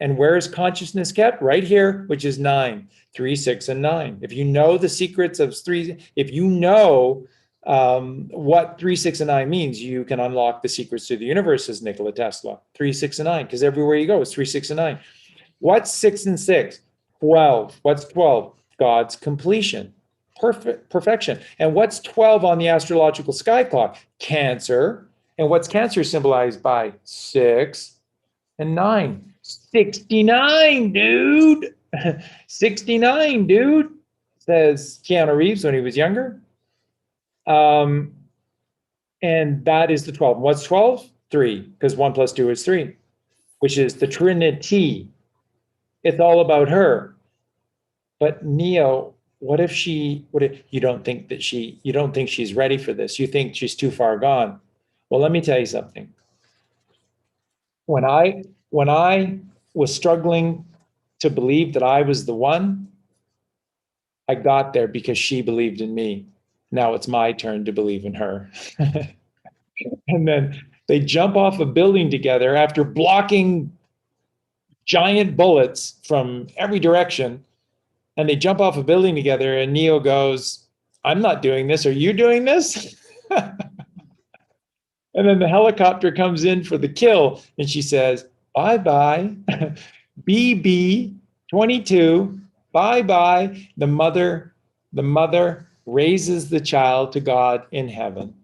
and where is consciousness kept? Right here, which is 9. 3, 6, and 9. If you know the secrets of 3, if you know what 3, 6, and 9 means, you can unlock the secrets to the universe, says Nikola Tesla. 3, 6, and 9, because everywhere you go is 3, 6, and 9. What's 6 and 6? 12. What's 12? God's completion, perfection. And what's 12 on the astrological sky clock? Cancer. And what's Cancer symbolized by? 6 and 9. 69, dude. 69, dude, says Keanu Reeves when he was younger. And that is the 12. What's 12? 3, because 1 plus 2 is 3, which is the Trinity. It's all about her. But Neo, what if you don't think she's ready for this? You think she's too far gone. Well, let me tell you something. When I was struggling to believe that I was the one, I got there because she believed in me. Now it's my turn to believe in her. And then they jump off a building together after blocking giant bullets from every direction. And they jump off a building together, and Neo goes, I'm not doing this. Are you doing this? And then the helicopter comes in for the kill, and she says, bye-bye, BB-22, bye-bye. The mother raises the child to God in heaven.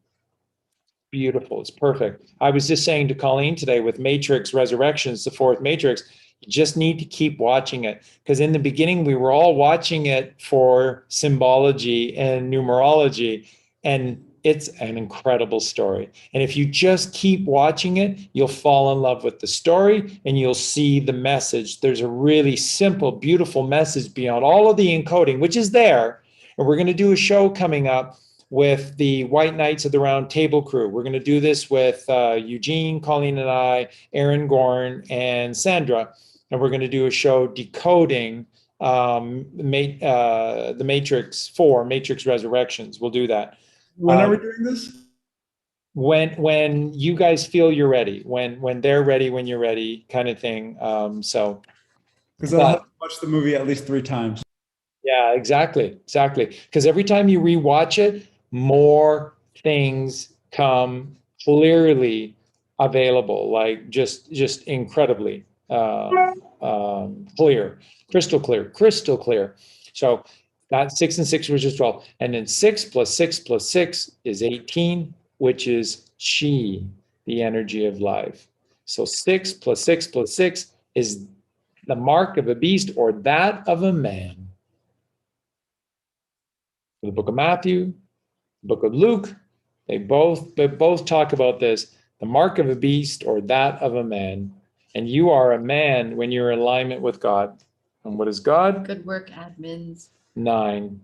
Beautiful. It's perfect. I was just saying to Colleen today with Matrix Resurrections, the 4th Matrix, you just need to keep watching it, because in the beginning we were all watching it for symbology and numerology, and it's an incredible story. And if you just keep watching it, you'll fall in love with the story and you'll see the message. There's a really simple, beautiful message beyond all of the encoding, which is there. And we're going to do a show coming up with the White Knights of the Round Table crew. We're going to do this with Eugene, Colleen, and I, Aaron Gorn, and Sandra. And we're going to do a show decoding the Matrix 4, Matrix Resurrections. We'll do that. When are we doing this? When you guys feel you're ready, when they're ready, when you're ready, kind of thing. Because I'll have to watch the movie at least 3 times. Yeah, exactly. Because every time you rewatch it, more things come clearly available, like just incredibly clear, crystal clear. So that's 6 and 6, which is 12. And then 6 plus 6 plus 6 is 18, which is chi, the energy of life. So 6 plus 6 plus 6 is the mark of a beast, or that of a man. The book of Matthew, the book of Luke, they both talk about this, the mark of a beast or that of a man. And you are a man when you're in alignment with God. And what is God? Good work, admins. 9.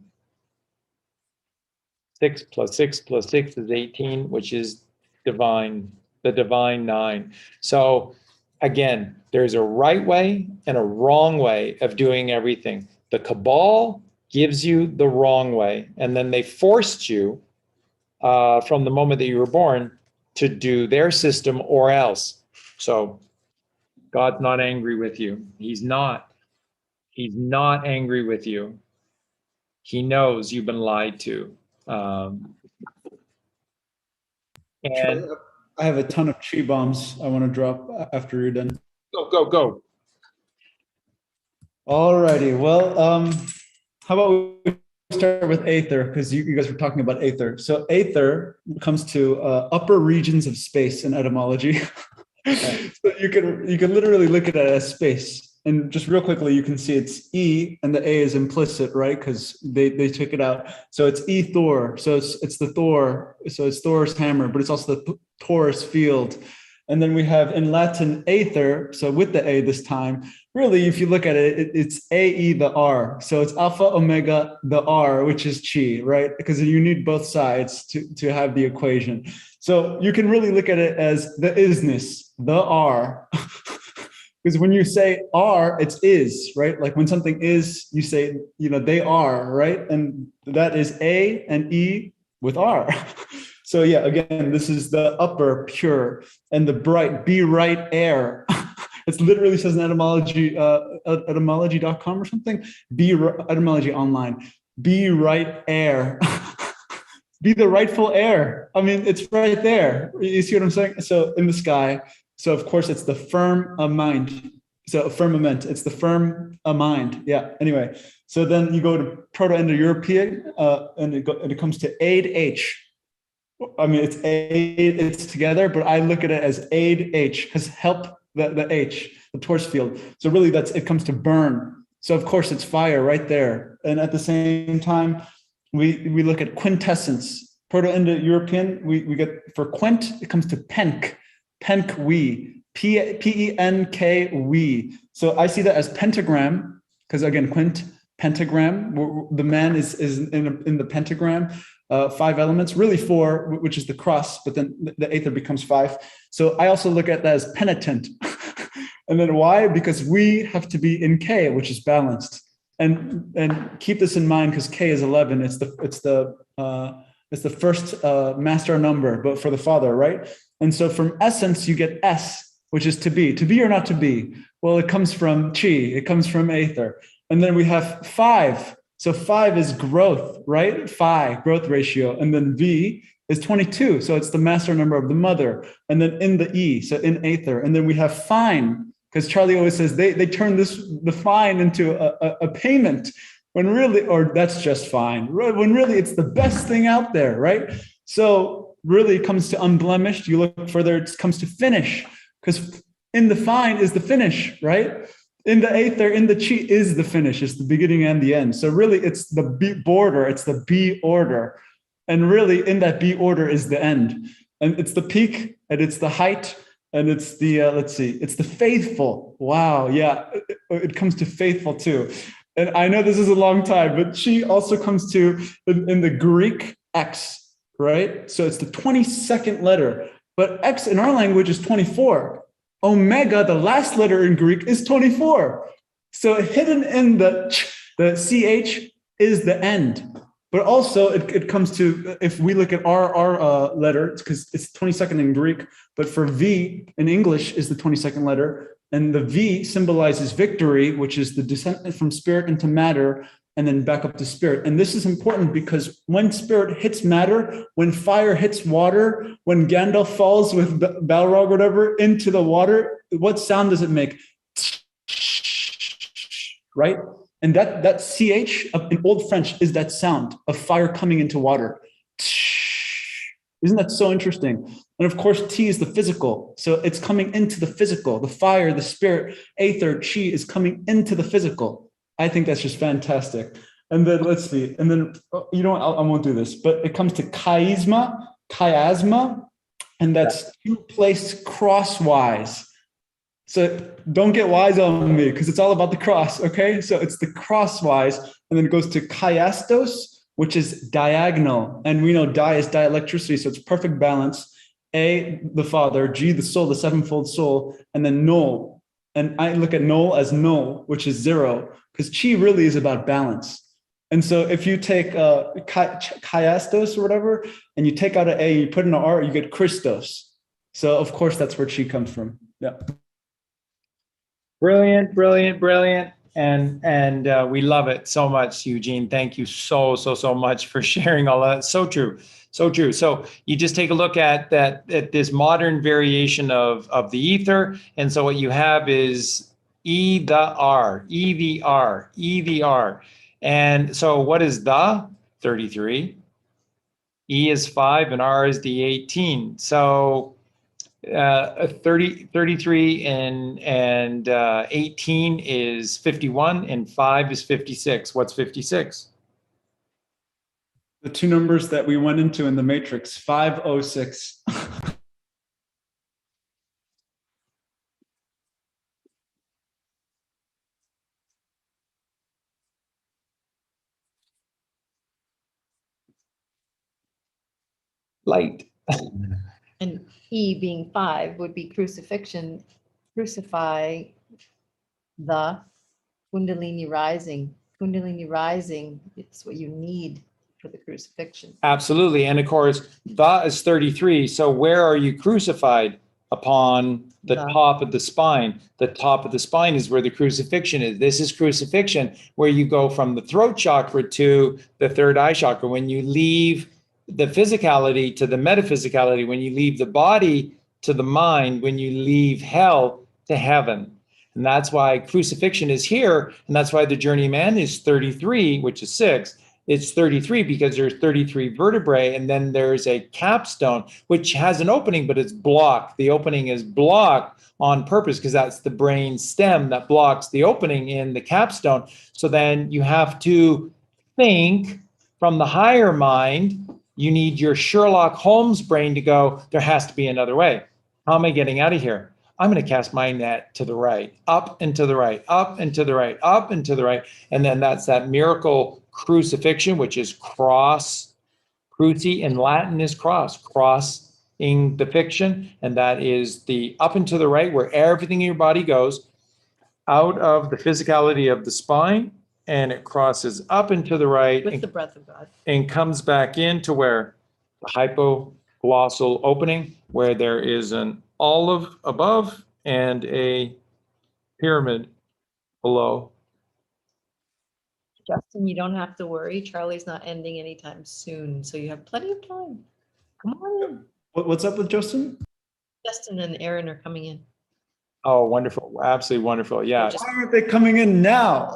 6 plus 6 plus 6 is 18, which is divine, the divine 9. So again, there's a right way and a wrong way of doing everything. The cabal gives you the wrong way, and then they forced you from the moment that you were born to do their system or else. So God's not angry with you. He's not. He's not angry with you. He knows you've been lied to. And I have a ton of chi bombs I want to drop after you're done. go. Alrighty. Well, how about we start with aether, because you guys were talking about aether. So aether comes to upper regions of space in etymology. So you can literally look at it as space. And just real quickly, you can see it's E and the A is implicit, right? Because they took it out. So it's E Thor. So it's the Thor. So it's Thor's hammer, but it's also the Taurus field. And then we have in Latin aether. So with the A this time, really, if you look at it, it's AE the R. So it's alpha omega the R, which is chi, right? Because you need both sides to have the equation. So you can really look at it as the isness, the R. Because when you say are, it's is, right? Like when something is, you say, they are, right? And that is A and E with R. So yeah, again, this is the upper pure and the bright, be right air. It literally says in etymology, etymology.com or something, etymology online, be right air. Be the rightful heir. I mean, it's right there. You see what I'm saying? So in the sky. So of course it's the firm mind. So firmament, it's the firm mind. Yeah. Anyway, so then you go to Proto-Indo-European, and it comes to aid H. I mean, it's aid, it's together, but I look at it as aid H, because help the H, the torch field. So really it comes to burn. So of course it's fire right there. And at the same time, we look at quintessence. Proto-Indo-European, we get for quint, it comes to penk. Penk we, P-E-N-K we. So I see that as pentagram, because again, quint, pentagram, the man is in the pentagram, 5 elements, really 4, which is the cross, but then the aether becomes 5. So I also look at that as penitent. And then why? Because we have to be in K, which is balanced. And keep this in mind, because K is 11. It's the first master number, but for the Father, right? And so from essence, you get S, which is to be or not to be. Well, it comes from chi, it comes from aether. And then we have 5. So 5 is growth, right? Phi, growth ratio. And then V is 22. So it's the master number of the mother. And then in the E, so in aether. And then we have fine, because Charlie always says they turn the fine into a payment, when really, or that's just fine, when really it's the best thing out there, right? So really it comes to unblemished. You look further, it comes to finish, because in the fine is the finish, right? In the aether, in the chi is the finish. It's the beginning and the end. So really it's the B border, it's the B order. And really in that B order is the end. And it's the peak and it's the height. And it's the, it's the faithful. Wow, yeah, it comes to faithful too. And I know this is a long time, but chi also comes to, in the Greek, X, right? So it's the 22nd letter, but X in our language is 24. Omega, the last letter in Greek, is 24. So hidden in the CH is the end. But also it comes to, if we look at our letter, because it's 22nd in Greek, but for V in English is the 22nd letter. And the V symbolizes victory, which is the descent from spirit into matter and then back up to spirit. And this is important because when spirit hits matter, when fire hits water, when Gandalf falls with Balrog or whatever into the water, what sound does it make? Right? And that CH in Old French is that sound of fire coming into water. Isn't that so interesting? And of course, T is the physical. So it's coming into the physical, the fire, the spirit, aether, chi is coming into the physical. I think that's just fantastic. And then let's see. And then, you know what, I won't do this, but it comes to chiasma, and that's two placed crosswise. So don't get wise on me because it's all about the cross, okay? So it's the crosswise, and then it goes to chiastos, which is diagonal. And we know di is dielectricity, so it's perfect balance. A, the Father, G, the soul, the sevenfold soul, and then null. And I look at null as null, which is zero, because chi really is about balance. And so if you take chiastos or whatever, and you take out an A, you put in an R, you get Christos. So of course, that's where chi comes from. Yeah. Brilliant, brilliant, brilliant. And we love it so much, Eugene. Thank you so much for sharing all that. So true. So true. So you just take a look at this modern variation of the ether. And so what you have is E the R, E the R, E the R. And so what is the 33? E is 5 and R is the 18. So 33 and 18 is 51 and 5 is 56. What's 56? The two numbers that we went into in the matrix, 506. Light. And E being 5 would be crucifixion, crucify the Kundalini rising. Kundalini rising, it's what you need for the crucifixion. Absolutely. And of course, the is 33. So where are you crucified? Upon the top of the spine. The top of the spine is where the crucifixion is. This is crucifixion, where you go from the throat chakra to the third eye chakra. When you leave the physicality to the metaphysicality, when you leave the body to the mind, when you leave hell to heaven. And that's why crucifixion is here. And that's why the journeyman is 33, which is 6. It's 33 because there's 33 vertebrae, and then there's a capstone, which has an opening, but it's blocked. The opening is blocked on purpose because that's the brain stem that blocks the opening in the capstone. So then you have to think from the higher mind. You need your Sherlock Holmes brain to go, there has to be another way. How am I getting out of here? I'm going to cast my net to the right, up and to the right, up and to the right, up and to the right. And then that's that miracle crucifixion, which is cross. Cruci in Latin is crossing the fiction. And that is the up and to the right, where everything in your body goes out of the physicality of the spine, and it crosses up and to the right. With the breath of God. And comes back into where the hypoglossal opening, where there is an olive above and a pyramid below. Justin, you don't have to worry. Charlie's not ending anytime soon, so you have plenty of time. Come on in. What's up with Justin? Justin and Aaron are coming in. Oh, wonderful. Absolutely wonderful. Yeah. Just Why aren't they coming in now?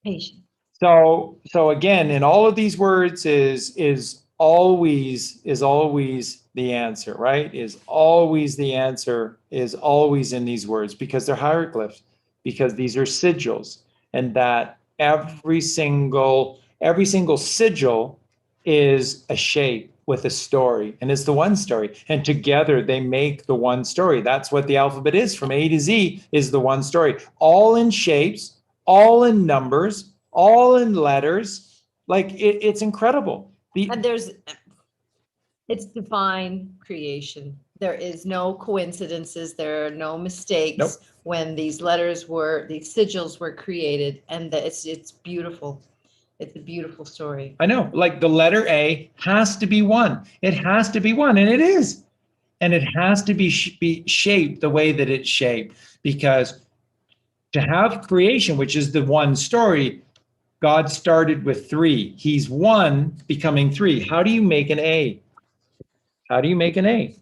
patient. So again, in all of these words is always the answer, right? Is always the answer, is always in these words, because they're hieroglyphs, because these are sigils, and that every single sigil is a shape with a story, and it's the one story, and together they make the one story. That's what the alphabet is, from A to Z, is the one story, all in shapes, all in numbers, all in letters. Like it's incredible. And it's divine creation. There is no coincidences. There are no mistakes. Nope. When these sigils were created, and it's beautiful. It's a beautiful story. I know, like the letter A has to be one. It has to be one, and it is. And it has to be shaped the way that it's shaped, because to have creation, which is the one story, God started with 3. He's 1 becoming 3. How do you make an A? How do you make an A?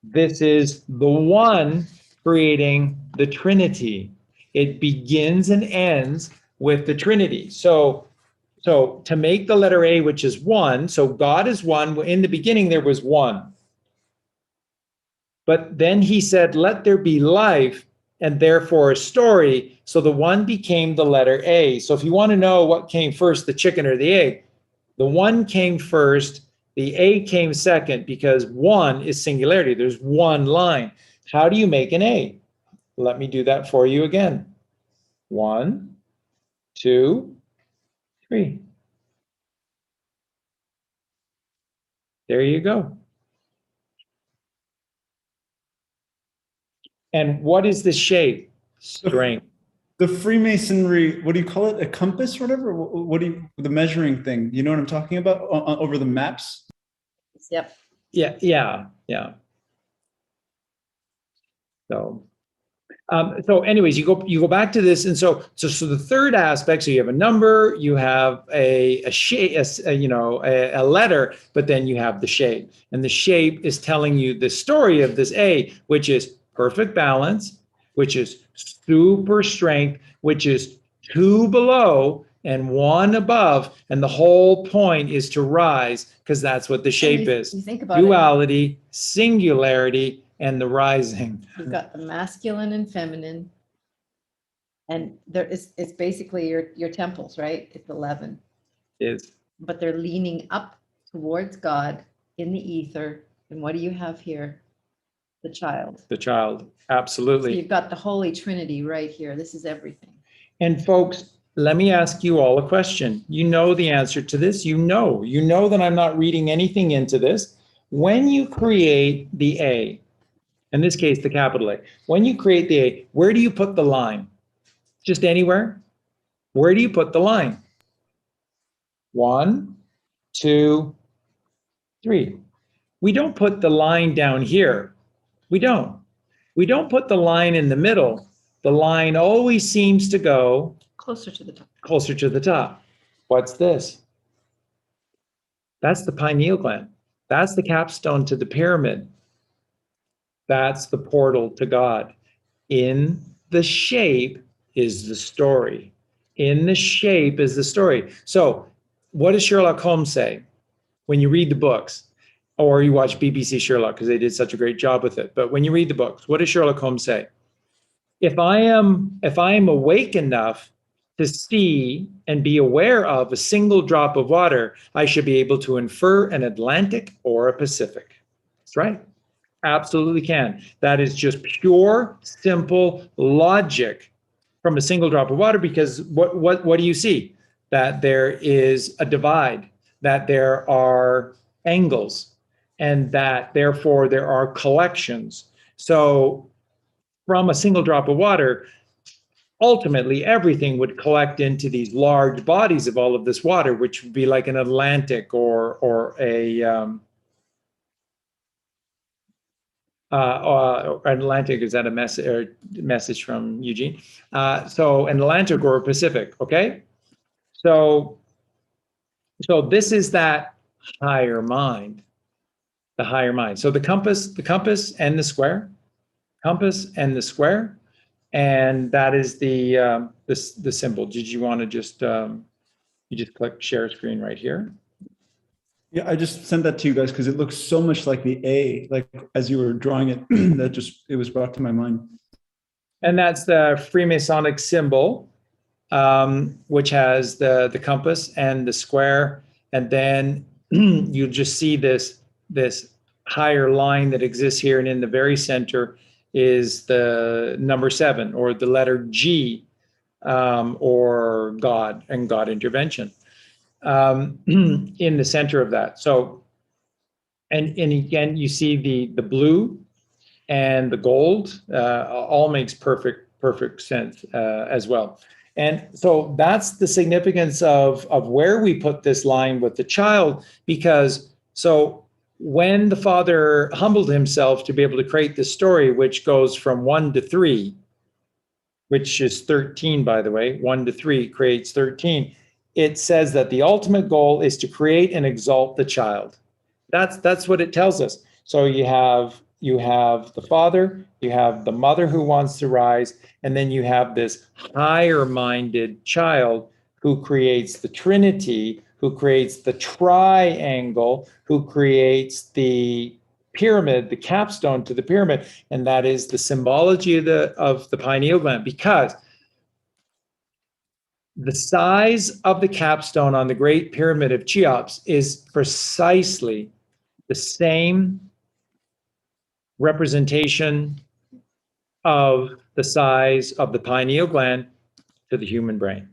This is the one creating the Trinity. It begins and ends with the Trinity. So to make the letter A, which is 1, so God is 1. In the beginning, there was 1. But then he said, let there be life, and therefore a story. So the 1 became the letter A. So if you want to know what came first, the chicken or the egg, the 1 came first, the A came second, because 1 is singularity. There's one line. How do you make an A? Let me do that for you again. 1, 2, 3. There you go. And what is the shape? Strength. The Freemasonry, what do you call it? A compass or whatever? What do you, the measuring thing? You know what I'm talking about? Over the maps? Yep. Yeah. So anyways, you go back to this, and so the third aspect. So you have a number, you have a shape, a letter, but then you have the shape, and the shape is telling you the story of this A, which is perfect balance, which is super strength, which is 2 below and 1 above, and the whole point is to rise, because that's what the shape is. You think about duality, singularity, and the rising. You've got the masculine and feminine, and it's basically your temples, right? It's 11. Is but they're leaning up towards God in the ether. And what do you have here? The child. the child. So Absolutely. you've got the Holy Trinity right here. This is everything. And folks, let me ask you all a question. You know the answer to this. You know that I'm not reading anything into this. When you create the A, in this case, the capital A, when you create the A, where do you put the line? Just anywhere? Where do you put the line? 1, 2, 3. We don't put the line down here. We don't put the line in the middle. The line always seems to go Closer to the top. closer to the top. What's this? That's the pineal gland. That's the capstone to the pyramid. That's the portal to God. In the shape is the story. In the shape is the story. So what does Sherlock Holmes say when you read the books? Or you watch BBC Sherlock, because they did such a great job with it. But when you read the books, what does Sherlock Holmes say? If I am awake enough to see and be aware of a single drop of water, I should be able to infer an Atlantic or a Pacific. That's right. Absolutely can. That is just pure, simple logic from a single drop of water, because what do you see? That there is a divide, that there are angles, and that therefore there are collections. So from a single drop of water, ultimately everything would collect into these large bodies of all of this water, which would be like an Atlantic or a Atlantic. Is that a message from Eugene? So an Atlantic or a Pacific. Okay. So this is that higher mind, the higher mind. So the compass and the square, and that is the symbol. Did you want to just you just click share screen right here? Yeah, I just sent that to you guys because it looks so much like the A, like as you were drawing it, it was brought to my mind. And that's the Freemasonic symbol, which has the compass and the square, and then you just see this higher line that exists here, and in the very center is the number 7, or the letter G, or God and God intervention, in the center of that. So, and again, you see the blue and the gold, all makes perfect sense as well. And so that's the significance of where we put this line with the child, because so when the father humbled himself to be able to create this story, which goes from 1 to 3, which is 13, by the way, 1 to 3 creates 13. It says that the ultimate goal is to create and exalt the child. That's what it tells us. So you have the father, you have the mother who wants to rise, and then you have this higher-minded child who creates the Trinity, who creates the triangle, who creates the pyramid, the capstone to the pyramid, and that is the symbology of the pineal gland, because the size of the capstone on the Great Pyramid of Cheops is precisely the same representation of the size of the pineal gland to the human brain.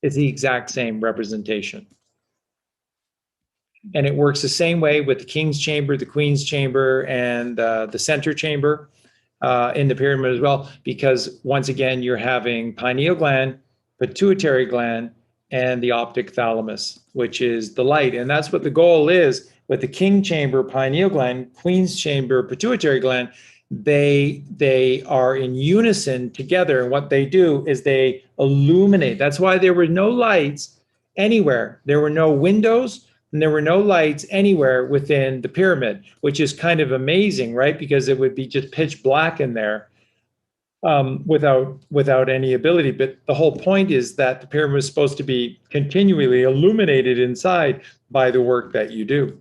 It's the exact same representation. And it works the same way with the king's chamber, the queen's chamber, and the center chamber in the pyramid as well, because once again, you're having pineal gland, pituitary gland, and the optic thalamus, which is the light. And that's what the goal is with the king chamber, pineal gland, queen's chamber, pituitary gland. They are in unison together. And what they do is they illuminate. That's why there were no lights anywhere. There were no windows and there were no lights anywhere within the pyramid, which is kind of amazing, right? Because it would be just pitch black in there without any ability. But the whole point is that the pyramid is supposed to be continually illuminated inside by the work that you do.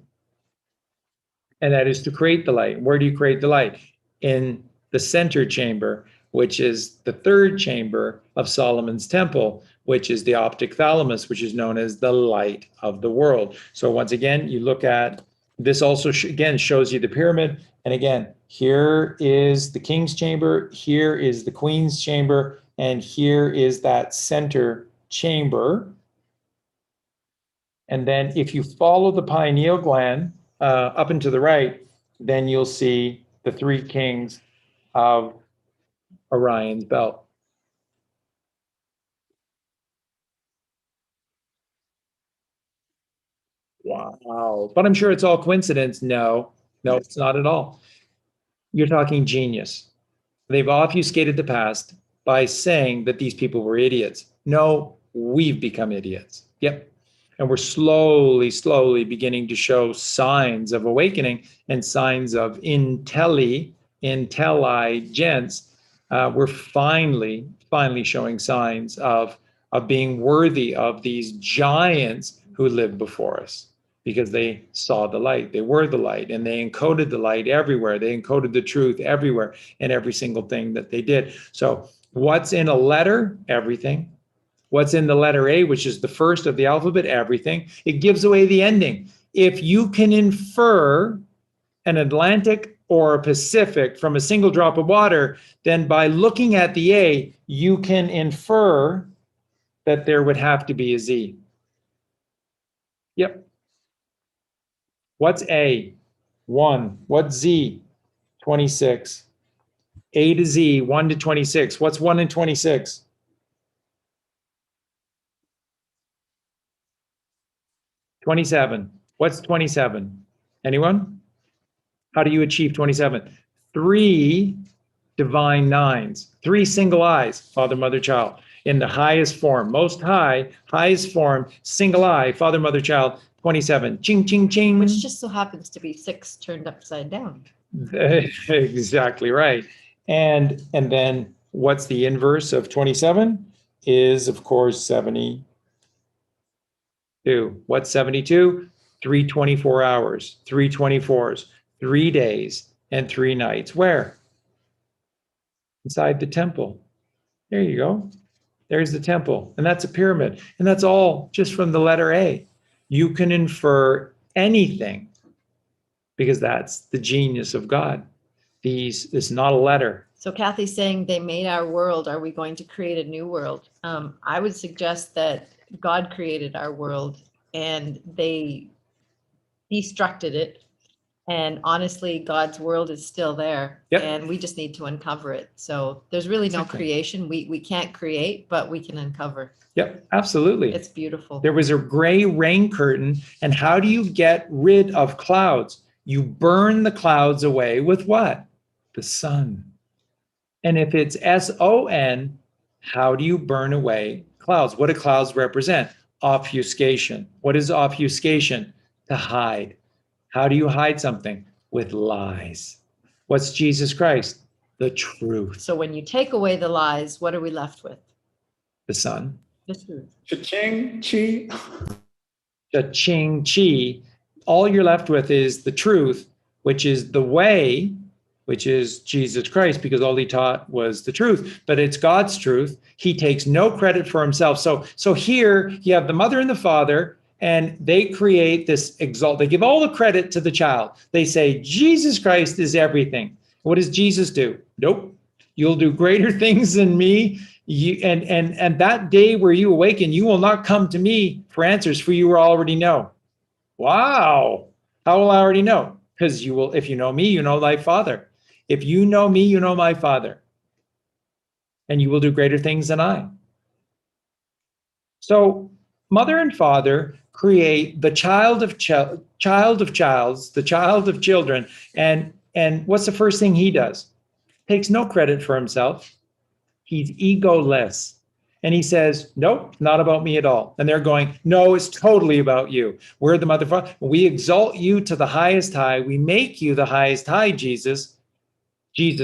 And that is to create the light. Where do you create the light? In the center chamber, which is the third chamber of Solomon's temple, which is the optic thalamus, which is known as the light of the world. So once again, you look at this also again shows you the pyramid. And again, here is the king's chamber, here is the queen's chamber, and here is that center chamber. And then if you follow the pineal gland up and to the right, then you'll see the three kings of Orion's belt. Wow. But I'm sure it's all coincidence. No, it's not at all. You're talking genius. They've obfuscated the past by saying that these people were idiots. No, we've become idiots. Yep. And we're slowly beginning to show signs of awakening and signs of intelligence. We're finally showing signs of being worthy of these giants who lived before us, because they saw the light, they were the light, and they encoded the light everywhere. They encoded the truth everywhere in every single thing that they did. So what's in a letter? Everything. What's in the letter A, which is the first of the alphabet? Everything. It gives away the ending. If you can infer an Atlantic or a Pacific from a single drop of water, then by looking at the A, you can infer that there would have to be a Z. Yep. What's A? 1. What's Z? 26. A to Z, 1 to 26. What's 1 and 26? 27. What's 27? Anyone? How do you achieve 27? 3 divine nines, 3 single eyes, Father, Mother, Child, in the highest form, most high, highest form, single eye, Father, Mother, Child, 27. Ching, ching, ching. Which just so happens to be 6 turned upside down. Exactly right. And then what's the inverse of 27? Is, of course, 72. What's 72? 324 hours, 3 24s, 3 days, and 3 nights. Where? Inside the temple. There you go. There's the temple. And that's a pyramid. And that's all just from the letter A. You can infer anything because that's the genius of God. It's not a letter. So Kathy's saying they made our world. Are we going to create a new world? I would suggest that God created our world and they destructed it. And honestly, God's world is still there. Yep. And we just need to uncover it. So there's really no creation. We can't create, but we can uncover. Yep, absolutely. It's beautiful. There was a gray rain curtain. And how do you get rid of clouds? You burn the clouds away with what? The sun. And if it's S-O-N, how do you burn away clouds? What do clouds represent? Obfuscation. What is obfuscation? To hide. How do you hide something? With lies. What's Jesus Christ? The truth. So when you take away the lies, what are we left with? The sun. The truth. Cha-ching, chi. Cha-ching, chi. All you're left with is the truth, which is the way, which is Jesus Christ, because all he taught was the truth. But it's God's truth. He takes no credit for himself. So here you have the mother and the father, and they create this exalt. They give all the credit to the child. They say, Jesus Christ is everything. What does Jesus do? Nope. You'll do greater things than me. And that day where you awaken, you will not come to me for answers, for you will already know. Wow. How will I already know? Because you will, if you know me, you know thy Father. If you know me, you know my Father. And you will do greater things than I. So mother and father create the child of childs, the child of children. And what's the first thing he does? Takes no credit for himself. He's egoless. And he says, nope, not about me at all. And they're going, no, it's totally about you. We're the mother, father. We exalt you to the highest high. We make you the highest high, Jesus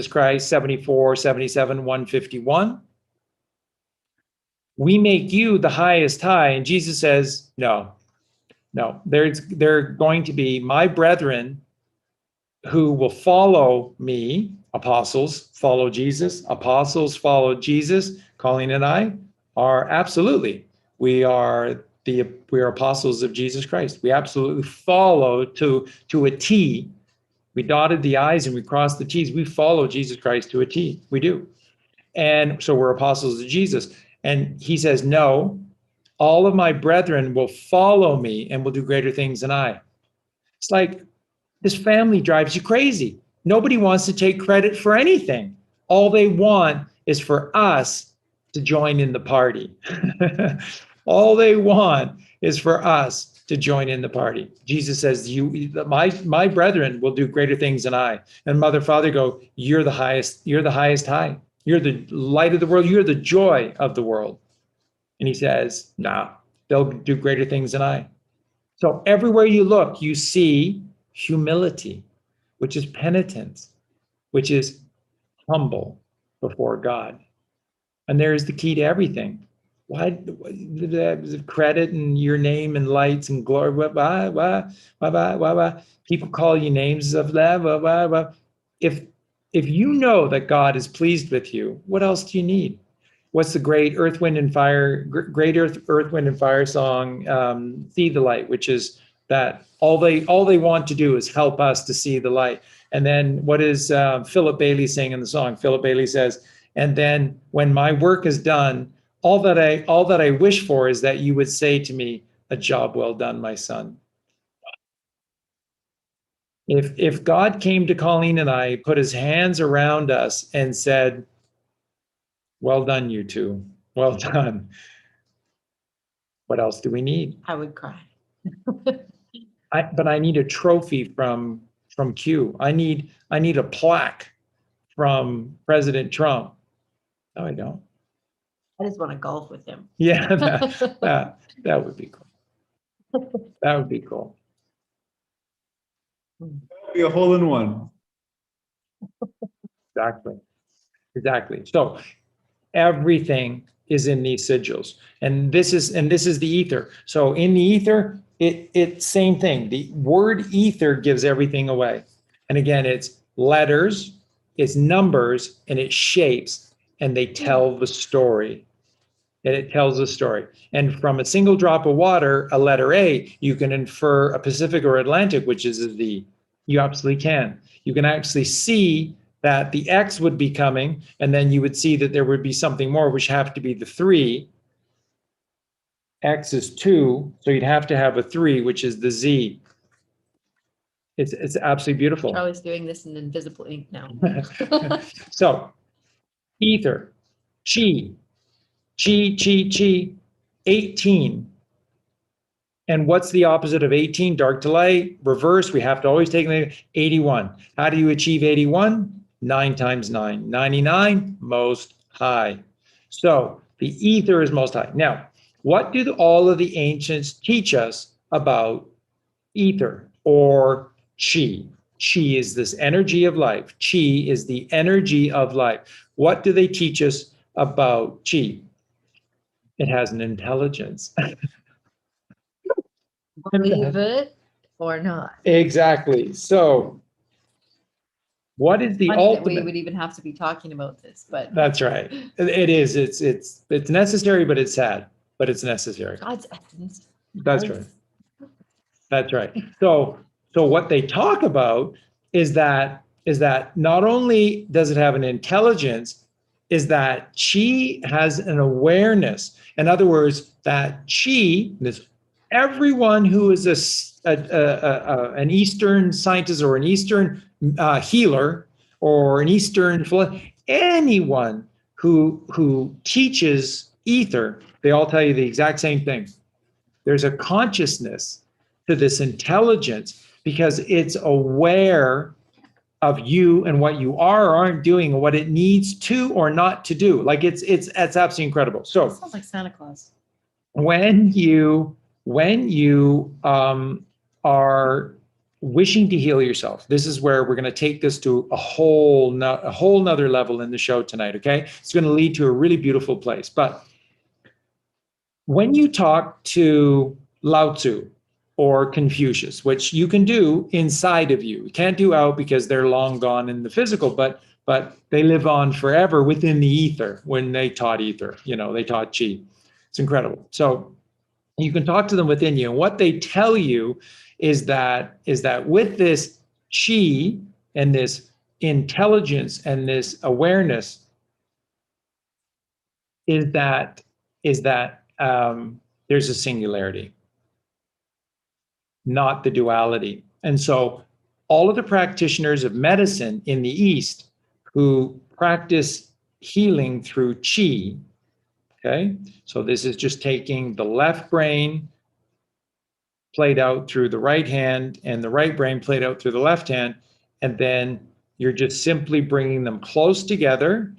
Christ, 74, 77, 151. We make you the highest high. And Jesus says, no, they're going to be my brethren who will follow me. Apostles follow Jesus. Apostles follow Jesus. Colleen and I are absolutely, we are apostles of Jesus Christ. We absolutely follow to a T. We dotted the I's and we crossed the T's. We follow Jesus Christ to a T. We do. And so we're apostles of Jesus. And he says, no, all of my brethren will follow me and will do greater things than I. It's like this family drives you crazy. Nobody wants to take credit for anything. All they want is for us to join in the party. All they want is for us to join in the party. Jesus says, my brethren will do greater things than I. And mother, father go, you're the highest high. You're the light of the world. You're the joy of the world. And he says, nah, they'll do greater things than I. So everywhere you look, you see humility, which is penitence, which is humble before God. And there's the key to everything. Why credit and your name and lights and glory? Why? People call you names of that. If you know that God is pleased with you, what else do you need? What's the great Earth, Wind, and Fire song? See the light, which is that all they want to do is help us to see the light. And then what is Philip Bailey saying in the song? Philip Bailey says, and then when my work is done, all that I wish for is that you would say to me, a job well done, my son. If God came to Colleen and I, put his hands around us and said, well done, you two. Well done. What else do we need? I would cry. But I need a trophy from Q. I need a plaque from President Trump. No, I don't. I just want to golf with him. Yeah, that would be cool. That would be cool. That would be a hole in one. Exactly. So everything is in these sigils, and this is the ether. So in the ether, it same thing. The word ether gives everything away. And again, it's letters, it's numbers, and it's shapes, and they tell the story. And it tells a story. And from a single drop of water, a letter A, you can infer a Pacific or Atlantic, which is a V. You absolutely can. You can actually see that the X would be coming, and then you would see that there would be something more, which have to be the 3. X is 2, so you'd have to have a 3, which is the Z. It's absolutely beautiful. Charlie's doing this in invisible ink now. So, ether, chi, 18. And what's the opposite of 18? Dark to light, reverse. We have to always take 81. How do you achieve 81? 9 times 9, 99, most high. So the ether is most high. Now, what do all of the ancients teach us about ether or chi? Chi is this energy of life. Chi is the energy of life. What do they teach us about chi? It has an intelligence. Believe it or not. Exactly. So what is the Funny that we ultimate? would even have to be talking about this, but That's right. It is. It's necessary, but it's sad. But it's necessary. God's essence. That's right. That's right. So what they talk about is that not only does it have an intelligence, is that chi has an awareness. In other words, that chi, everyone who is an Eastern scientist or an Eastern healer or an Eastern, anyone who teaches ether, they all tell you the exact same thing. There's a consciousness to this intelligence because it's aware of you and what you are or aren't doing and what it needs to or not to do. Like it's absolutely incredible. So sounds like Santa Claus. When you are wishing to heal yourself, this is where we're going to take this to a whole nother level in the show tonight. Okay, it's going to lead to a really beautiful place. But when you talk to Lao Tzu or Confucius, which you can do inside of you, you can't do out because they're long gone in the physical, but they live on forever within the ether. When they taught ether, they taught chi. It's incredible. So you can talk to them within you, and what they tell you is that with this chi and this intelligence and this awareness, is that there's a singularity, not the duality. And so all of the practitioners of medicine in the East who practice healing through chi, okay, so this is just taking the left brain played out through the right hand and the right brain played out through the left hand, and then you're just simply bringing them close together.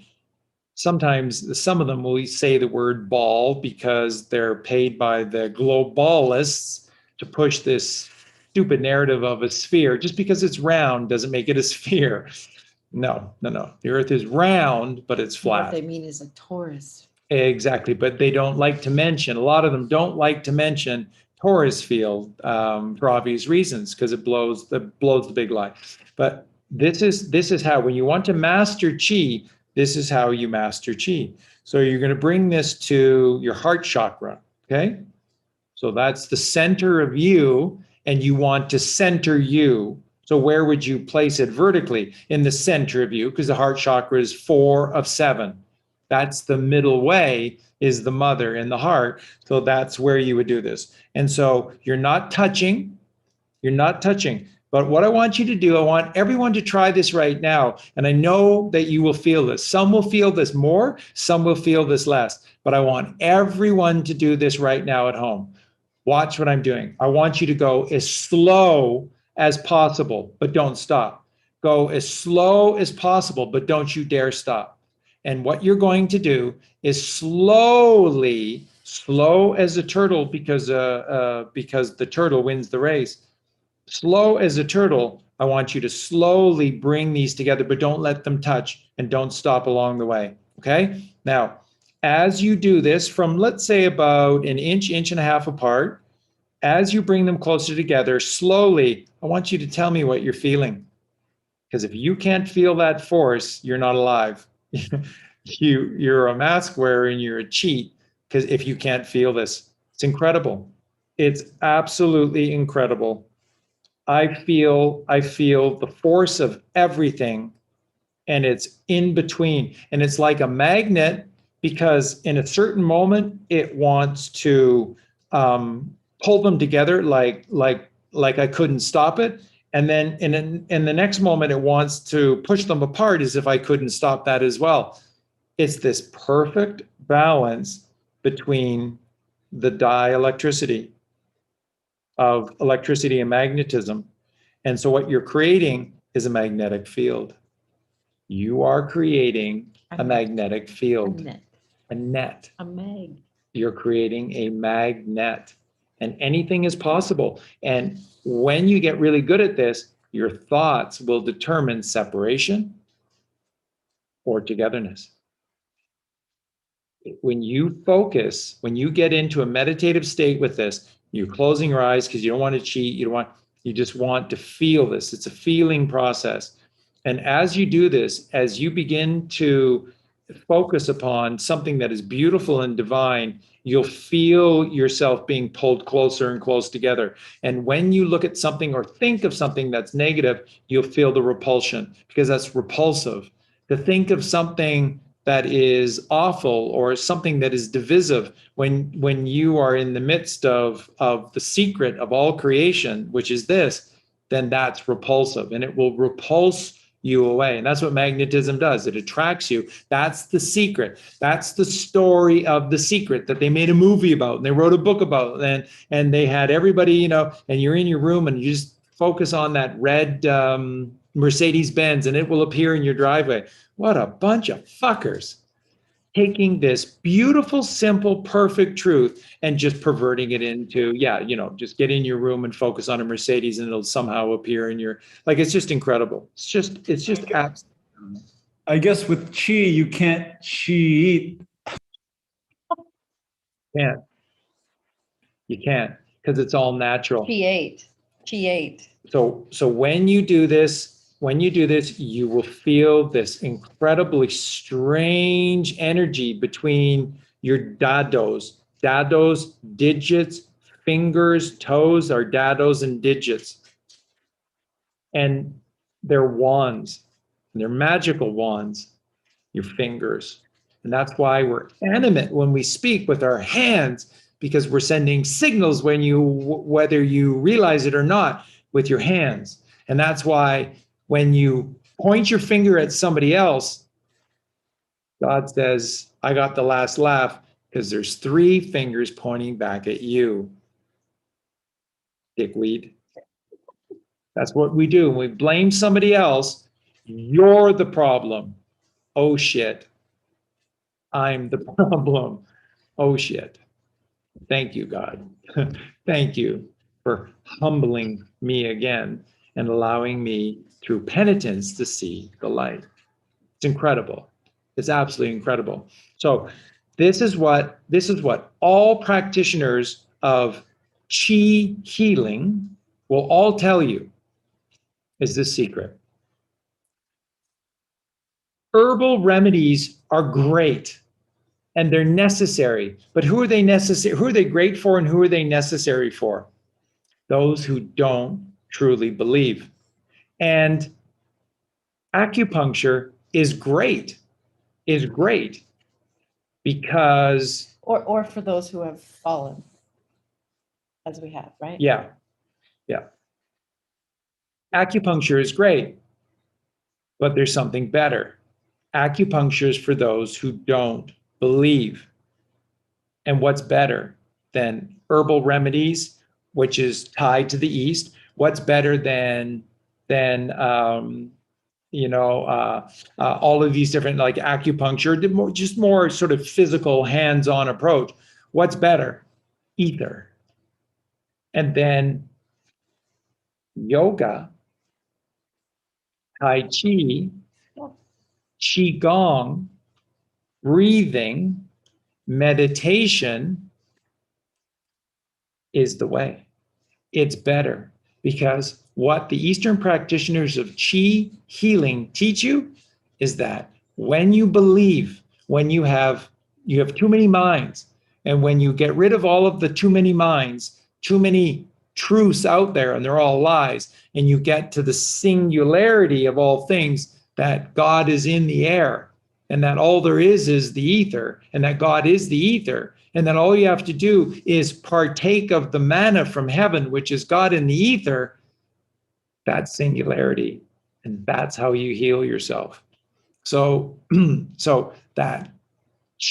Sometimes some of them will say the word ball because they're paid by the globalists to push this stupid narrative of a sphere. Just because it's round doesn't make it a sphere. No. The earth is round, but it's flat. What they mean is a torus. Exactly, but they don't like to mention, a lot of them don't like to mention torus field for obvious reasons, because it blows the big lie. But this is how, when you want to master chi, this is how you master chi. So you're going to bring this to your heart chakra, okay? So that's the center of you, and you want to center you. So where would you place it vertically? In the center of you, because the heart chakra is 4 of 7. That's the middle way, is the mother in the heart. So that's where you would do this. And so you're not touching. But what I want you to do, I want everyone to try this right now. And I know that you will feel this. Some will feel this more, some will feel this less. But I want everyone to do this right now at home. Watch what I'm doing. I want you to go as slow as possible, but don't stop. Go as slow as possible, but don't you dare stop. And what you're going to do is slowly, slow as a turtle, because the turtle wins the race. Slow as a turtle, I want you to slowly bring these together, but don't let them touch, and don't stop along the way, okay? Now, as you do this from, let's say, about an inch and a half apart, as you bring them closer together, slowly, I want you to tell me what you're feeling. Because if you can't feel that force, you're not alive. You're a mask wearer and you're a cheat, because if you can't feel this, it's incredible. It's absolutely incredible. I feel the force of everything, and it's in between, and it's like a magnet, because in a certain moment it wants to pull them together, like I couldn't stop it, and then in the next moment it wants to push them apart, as if I couldn't stop that as well. It's this perfect balance between the dielectricity of electricity and magnetism. And so what you're creating is a magnetic field. You are creating a magnetic field. A net. A mag. You're creating a magnet. And anything is possible. And when you get really good at this, your thoughts will determine separation or togetherness. When you focus, when you get into a meditative state with this, you're closing your eyes because you don't want to cheat. You just want to feel this. It's a feeling process. And as you do this, as you begin to focus upon something that is beautiful and divine, you'll feel yourself being pulled closer and close together. And when you look at something or think of something that's negative, you'll feel the repulsion, because that's repulsive. To think of something that is awful or something that is divisive, when you are in the midst of the secret of all creation, which is this, then that's repulsive, and it will repulse you away. And that's what magnetism does. It attracts you. That's the secret. That's the story of The Secret that they made a movie about and they wrote a book about, and they had everybody, you know, and you're in your room and you just focus on that red Mercedes Benz and it will appear in your driveway. What a bunch of fuckers, taking this beautiful, simple, perfect truth and just perverting it into, yeah, you know, just get in your room and focus on a Mercedes and it'll somehow appear in your, like, it's just incredible. It's just absolutely. I guess with chi, you can't cheat. Can't. You can't, because it's all natural. P8. So when you do this, you will feel this incredibly strange energy between your dados. Dados, digits, fingers, toes are dados and digits. And they're wands, and they're magical wands, your fingers. And that's why we're animate when we speak with our hands, because we're sending signals whether you realize it or not, with your hands. And that's why when you point your finger at somebody else, God says, I got the last laugh, because there's 3 fingers pointing back at you, dickweed. That's what we do. When we blame somebody else, you're the problem. Oh shit. I'm the problem. Oh shit. Thank you, God. Thank you for humbling me again and allowing me through penitence to see the light. It's incredible. It's absolutely incredible. So this is what all practitioners of chi healing will all tell you is this secret. Herbal remedies are great and they're necessary, but who are they necessary? Who are they great for and who are they necessary for? Those who don't truly believe. And acupuncture is great because Or for those who have fallen, as we have, right? yeah. Acupuncture is great, but there's something better. Acupuncture is for those who don't believe. And what's better than herbal remedies, which is tied to the East? What's better than all of these different, like acupuncture, just more sort of physical, hands-on approach? What's better? Ether. And then yoga, tai chi, qigong, breathing, meditation is the way. It's better, because what the Eastern practitioners of chi healing teach you is that when you believe, when you have too many minds, and when you get rid of all of the too many minds, too many truths out there, and they're all lies, and you get to the singularity of all things, that God is in the air, and that all there is the ether, and that God is the ether, and that all you have to do is partake of the manna from heaven, which is God in the ether. That's singularity, and that's how you heal yourself. So that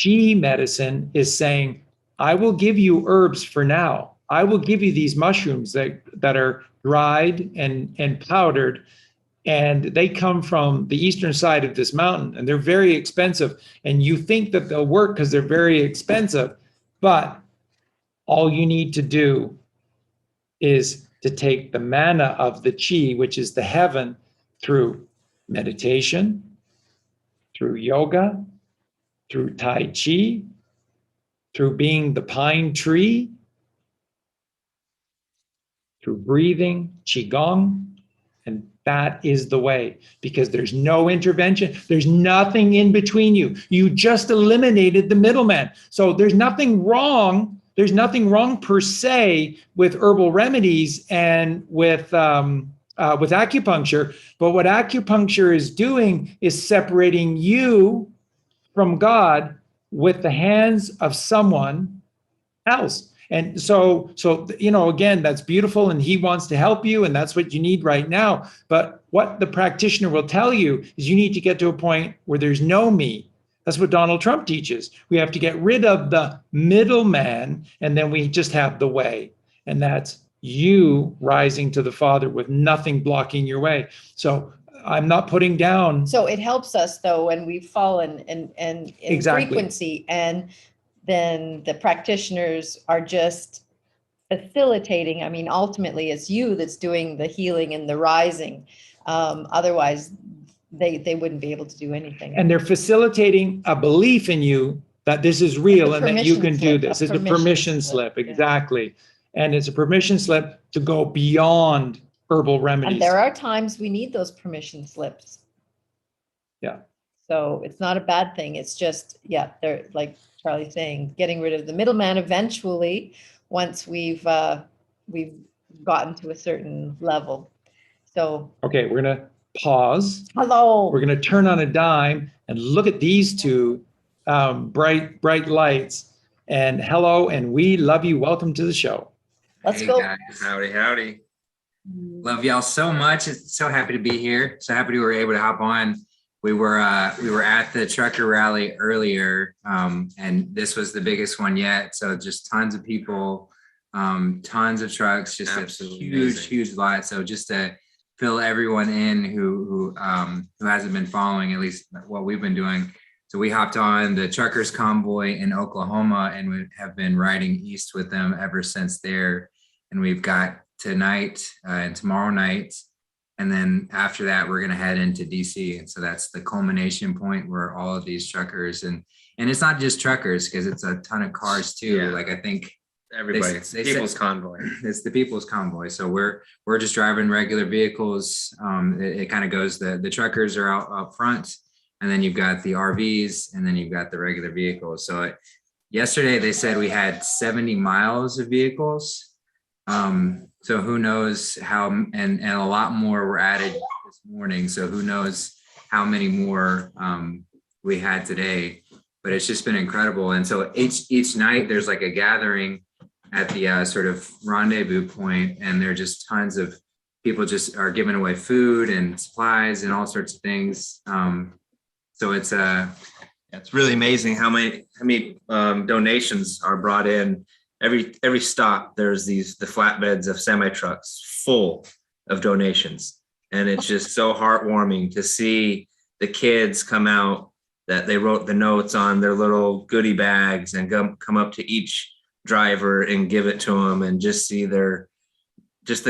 chi medicine is saying, I will give you herbs for now. I will give you these mushrooms that are dried and powdered, and they come from the eastern side of this mountain, and they're very expensive. And you think that they'll work because they're very expensive, but all you need to do is to take the manna of the chi, which is the heaven, through meditation, through yoga, through tai chi, through being the pine tree, through breathing, qigong, and That is the way, because there's no intervention. There's nothing in between you. You just eliminated the middleman. So there's nothing wrong. There's nothing wrong per se with herbal remedies and with acupuncture. But what acupuncture is doing is separating you from God with the hands of someone else. And so, again, that's beautiful, and he wants to help you, and that's what you need right now. But what the practitioner will tell you is you need to get to a point where there's no me. That's what Donald Trump teaches. We have to get rid of the middleman, and then we just have the way. And that's you rising to the Father with nothing blocking your way. So I'm not putting down. So it helps us, though, when we've fallen in Exactly. frequency, and then the practitioners are just facilitating. I mean, ultimately, it's you that's doing the healing and the rising. Otherwise, they wouldn't be able to do anything. And they're facilitating a belief in you that this is real and that you can do this. It's a permission slip. Exactly. And it's a permission slip to go beyond herbal remedies. And there are times we need those permission slips. Yeah. So it's not a bad thing. It's just, they're, like Charlie's saying, getting rid of the middleman eventually, once we've gotten to a certain level. So okay, we're gonna pause. Hello. We're gonna turn on a dime and look at these two bright lights. And hello, and we love you. Welcome to the show. Let's hey go. Guys. Howdy. Love y'all so much. It's so happy to be here. So happy we were able to hop on. We were at the trucker rally earlier, and this was the biggest one yet. So just tons of people, tons of trucks, just Absolutely a huge lot. So just to fill everyone in who hasn't been following at least what we've been doing. So we hopped on the truckers convoy in Oklahoma, and we have been riding east with them ever since there. And we've got tonight and tomorrow night. And then after that, we're going to head into DC. And so that's the culmination point where all of these truckers and it's not just truckers, because it's a ton of cars too. Yeah. Like I think Everybody, they people's said- convoy. it's the people's convoy. So we're just driving regular vehicles. It kind of goes, the truckers are out up front, and then you've got the RVs, and then you've got the regular vehicles. So yesterday they said we had 70 miles of vehicles. So who knows how, and a lot more were added this morning. So who knows how many more we had today, but it's just been incredible. And so each night there's like a gathering at the sort of rendezvous point, and there are just tons of people just are giving away food and supplies and all sorts of things. So it's really amazing how many donations are brought in. Every stop, there's the flatbeds of semi trucks full of donations, and it's just so heartwarming to see the kids come out that they wrote the notes on their little goodie bags and come up to each driver and give it to them, and just see the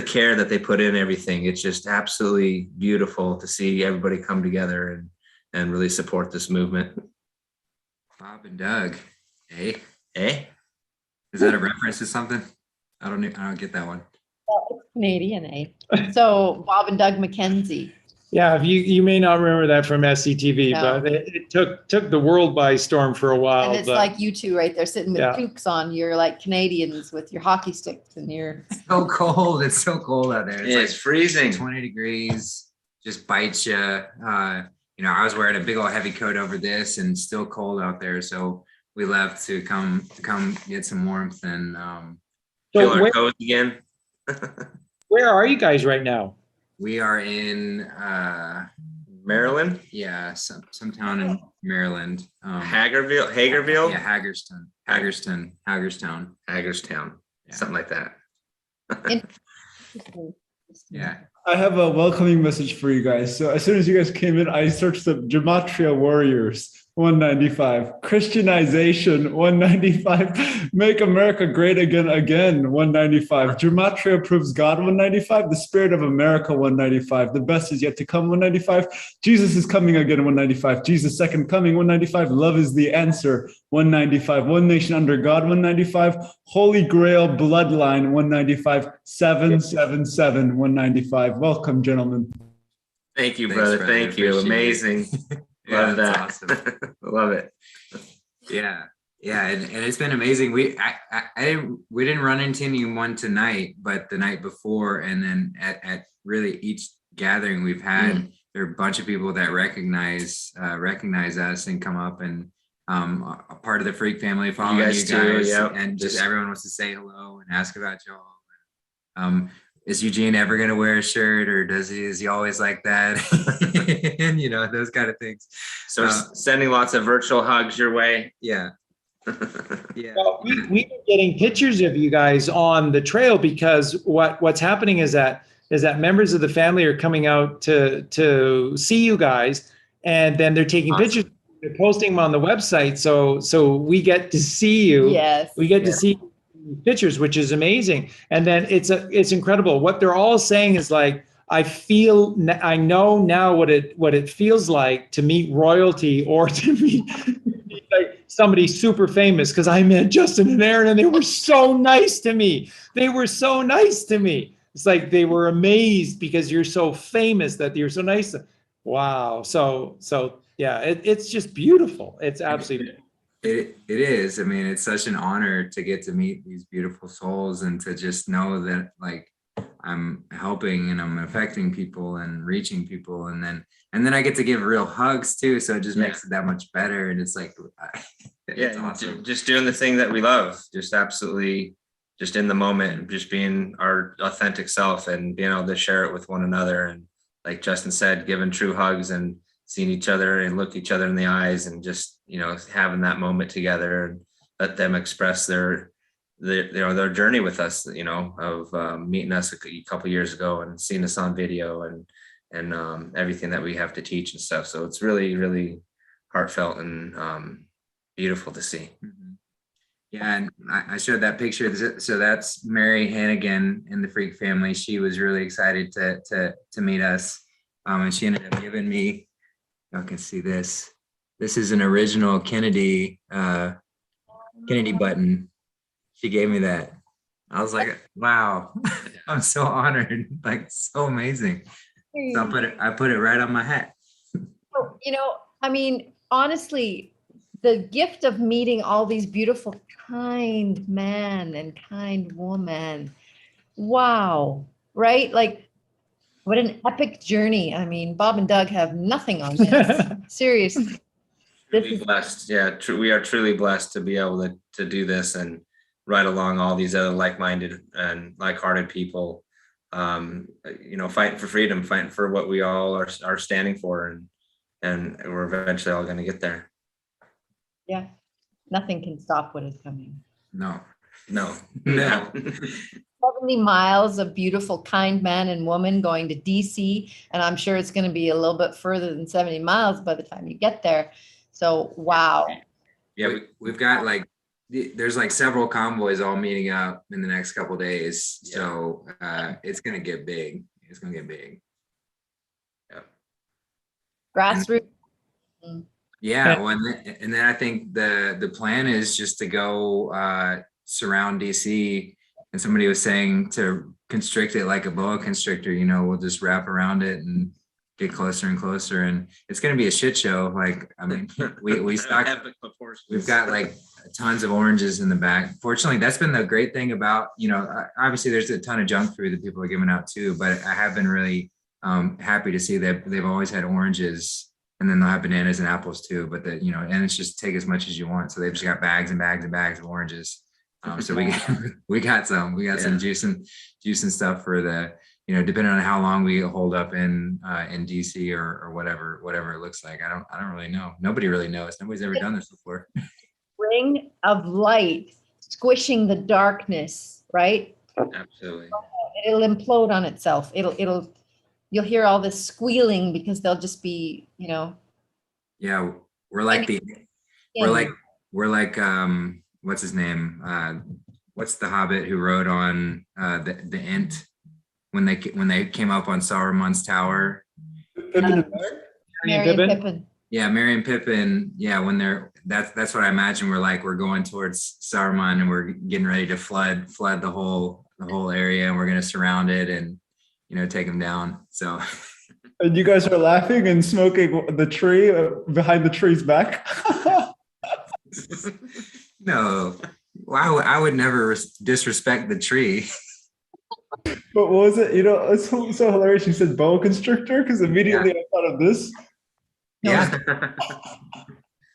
care that they put in everything. It's just absolutely beautiful to see everybody come together and really support this movement. Bob and Doug. Eh? Is that a reference to something? I don't get that one. Well, it's Canadian, eh? So Bob and Doug McKenzie. Yeah, you may not remember that from SCTV, No. but it took the world by storm for a while. And it's but like you two right there sitting with Yeah. toques on. You're like Canadians with your hockey sticks and your. So cold. It's so cold out there. It's freezing. 20 degrees, just bites you. I was wearing a big old heavy coat over this, and still cold out there. So we left to come get some warmth, and Feel so our toes again. where are you guys right now? we are in Maryland, some town in Maryland. Hagerville, Yeah, Hagerstown, Yeah. Something like that. yeah. I have a welcoming message for you guys. So as soon as you guys came in, I searched up Gematria Warriors 195, Christianization 195, Make America Great Again 195, Gematria Proves God 195, The Spirit of America 195, The Best Is Yet to Come 195, Jesus is Coming Again 195, Jesus Second Coming 195, Love is the Answer 195, One Nation Under God 195, Holy Grail Bloodline 195, 777 195. Welcome, gentlemen. Thank you, Thanks, brother. brother. Thank you. Appreciate it. Amazing. Yeah, Love that's that. awesome. Love it. Yeah, yeah, and it's been amazing. We didn't run into anyone tonight, but the night before, and then at really each gathering we've had, there are a bunch of people that recognize us and come up and a part of the Freak family, following you guys guys, too, yep. and just everyone wants to say hello and ask about y'all. Is Eugene ever gonna wear a shirt, or is he always like that? And those kind of things. So sending lots of virtual hugs your way. Yeah. Yeah. Well, we've been getting pictures of you guys on the trail, because what's happening is that members of the family are coming out to see you guys, and then they're taking Awesome. pictures, they're posting them on the website. So we get to see you. Yes. We get to see pictures, which is amazing. And then it's incredible. What they're all saying is like, I know now what it feels like to meet royalty, or to meet like somebody super famous, because I met Justin and Aaron and they were so nice to me. It's like they were amazed because you're so famous that you're so nice. Wow. So yeah, it's just beautiful. It's absolutely. It is. I mean, it's such an honor to get to meet these beautiful souls, and to just know that like I'm helping and I'm affecting people and reaching people, and then I get to give real hugs too. So it just makes it that much better. And it's like, it's awesome. Just doing the thing that we love, just absolutely, just in the moment, just being our authentic self and being able to share it with one another. And like Justin said, giving true hugs and seeing each other and look each other in the eyes, and just having that moment together, and let them express their journey with us, of meeting us a couple years ago and seeing us on video, and everything that we have to teach and stuff. So it's really, really heartfelt and beautiful to see. Yeah, and I showed that picture. So that's Mary Hannigan in the Freak family. She was really excited to meet us, and she ended up giving me. Y'all can see this. This is an original Kennedy button. She gave me that. I was like, wow, I'm so honored, like so amazing. So I put it right on my hat. I mean, honestly, the gift of meeting all these beautiful, kind men and kind woman. Wow. Right? Like, what an epic journey. I mean, Bob and Doug have nothing on this. Seriously. Truly blessed. Yeah, we are truly blessed to be able to do this and ride along all these other like-minded and like-hearted people, fighting for freedom, fighting for what we all are standing for, and we're eventually all going to get there. Yeah, nothing can stop what is coming. No. 70 miles of beautiful, kind man and woman going to DC, and I'm sure it's going to be a little bit further than 70 miles by the time you get there. So, wow. Yeah, we've got there's like several convoys all meeting up in the next couple of days. So it's gonna get big. Yeah. Grassroots. Yeah, well, and then I think the plan is just to go surround DC. And somebody was saying to constrict it like a boa constrictor. We'll just wrap around it and get closer and closer, and it's going to be a shit show. Like, I mean, we stock, we've got like tons of oranges in the back. Fortunately, that's been the great thing about, obviously there's a ton of junk food that people are giving out too, but I have been really happy to see that they've always had oranges, and then they'll have bananas and apples too, but and it's just take as much as you want. So they've just got bags and bags and bags of oranges. So we got some juice and stuff for the, depending on how long we hold up in DC or whatever it looks like. I don't really know. Nobody really knows. Nobody's ever done this before. Ring of light squishing the darkness, right? Absolutely. It'll implode on itself. You'll hear all this squealing because they'll just be, Yeah, we're like what's his name? What's the Hobbit who rode on the Ent when they came up on Saruman's tower? Merry and Pippin. Yeah, Merry and Pippin. Yeah, when that's what I imagine. We're going towards Saruman, and we're getting ready to flood the whole area, and we're going to surround it and take him down. So And you guys are laughing and smoking the tree behind the tree's back. No, well, I would never disrespect the tree. But what was it? You know, it's so hilarious. You said boa constrictor because immediately I thought of this. Yeah.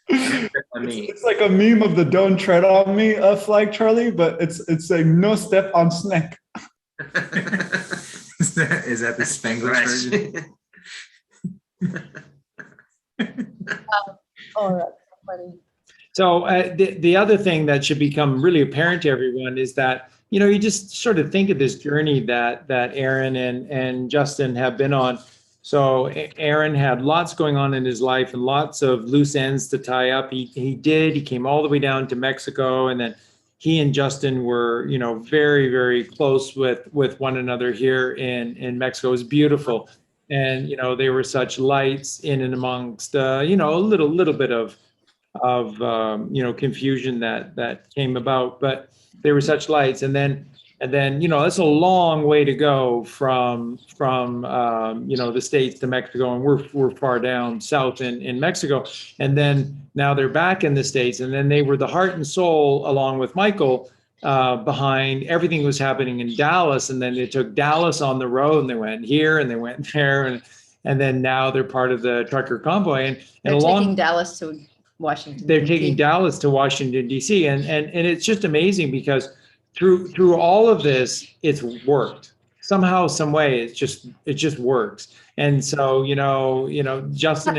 It's like a meme of the "Don't tread on me" flag, Charlie, but it's saying "No step on snake." Is that the Spanglish version? Oh, that's so funny. So the other thing that should become really apparent to everyone is that, you know, you just sort of think of this journey that Aaron and Justin have been on. So Aaron had lots going on in his life and lots of loose ends to tie up. He came all the way down to Mexico, and then he and Justin were, you know, very, very close with one another here in Mexico. It was beautiful. And, you know, they were such lights in and amongst, you know, a little bit of you know, confusion that came about, but they were such lights. And then you know, that's a long way to go from you know, the States to Mexico, and we're far down south in Mexico. And then now they're back in the States, and then they were the heart and soul, along with Michael, behind everything that was happening in Dallas. And then they took Dallas on the road, and they went here and they went there, and then now they're part of the trucker convoy. And They're along taking Dallas to Washington. they're DC. taking Dallas to Washington, D.C. And it's just amazing because through all of this, it's worked somehow, some way. It just works. And so, you know, Justin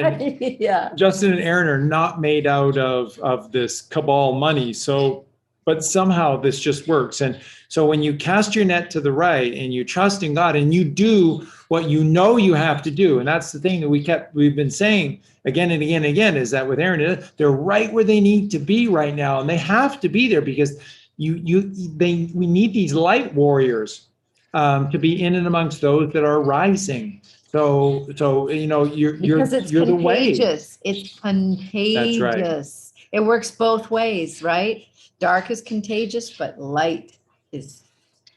Yeah. and Aaron are not made out of this cabal money. So, but somehow this just works. And so when you cast your net to the right and you trust in God and you do what you know you have to do, and that's the thing that we've been saying again and again and again, is that with Aaron, they're right where they need to be right now, and they have to be there because we need these light warriors to be in and amongst those that are rising. So you know, you're the way. It's contagious. That's right. It works both ways, right? Dark is contagious, but light is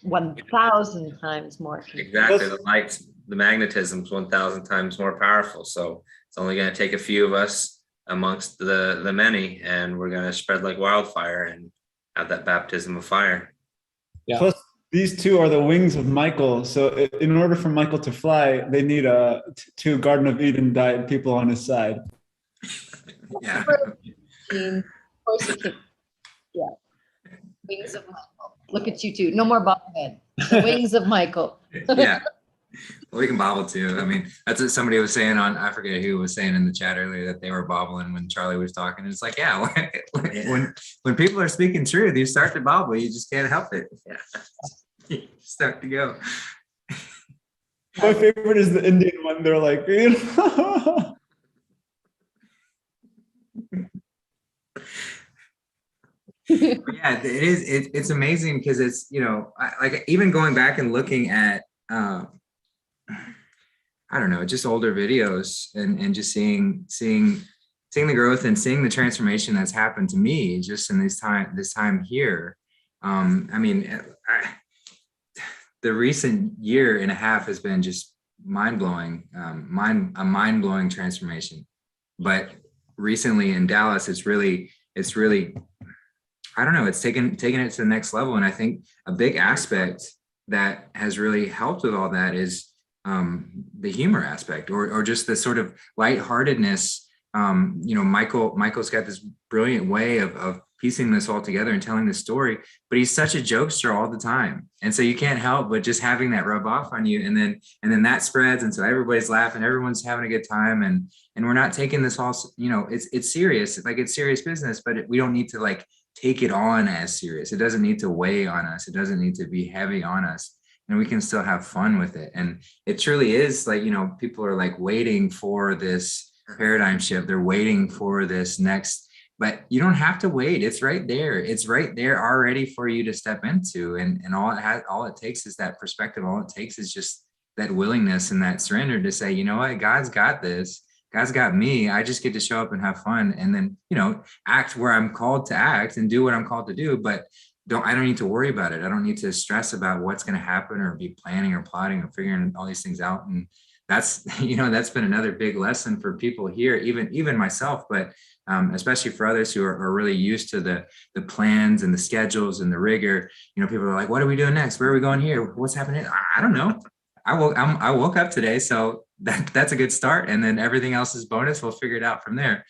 1,000 times more contagious. Exactly. The lights, the magnetism is 1,000 times more powerful. So it's only going to take a few of us amongst the many, and we're going to spread like wildfire and have that baptism of fire. Yeah. Plus, these two are the wings of Michael. So in order for Michael to fly, they need two Garden of Eden diet people on his side. Yeah. Of course you can. Yeah. Wings of Michael. Look at you two. No more bobblehead. The wings of Michael. Yeah. Well, we can bobble too. I mean, that's what somebody was saying I forget who was saying in the chat earlier, that they were bobbling when Charlie was talking. And it's like, yeah, when people are speaking truth, you start to bobble. You just can't help it. Yeah. You start to go. My favorite is the Indian one. They're like, you know. Yeah, it is. It's amazing because it's, you know, like even going back and looking at, I don't know, just older videos and just seeing the growth and seeing the transformation that's happened to me just in this time here. I mean, the recent year and a half has been just mind-blowing, a mind-blowing transformation. But recently in Dallas, it's really, I don't know, it's taken it to the next level. And I think a big aspect that has really helped with all that is the humor aspect, or just the sort of lightheartedness. You know, Michael's got this brilliant way of piecing this all together and telling the story, but he's such a jokester all the time. And so you can't help but just having that rub off on you. And then that spreads. And so everybody's laughing, everyone's having a good time. And we're not taking this all, you know, it's serious, like it's serious business, but we don't need to like take it on as serious. It doesn't need to weigh on us. It doesn't need to be heavy on us. And we can still have fun with it. And it truly is like, you know, people are like waiting for this paradigm shift. They're waiting for this next, but you don't have to wait. It's right there. It's right there already for you to step into. And all it takes is that perspective. All it takes is just that willingness and that surrender to say, you know what, God's got this. God's got me. I just get to show up and have fun, and then, you know, act where I'm called to act and do what I'm called to do. But I don't need to worry about it. I don't need to stress about what's going to happen or be planning or plotting or figuring all these things out. And that's, that's been another big lesson for people here, even myself, but especially for others who are really used to the plans and the schedules and the rigor. People are like, what are we doing next? Where are we going here? What's happening? I don't know. I woke up today, so that's a good start. And then everything else is bonus. We'll figure it out from there.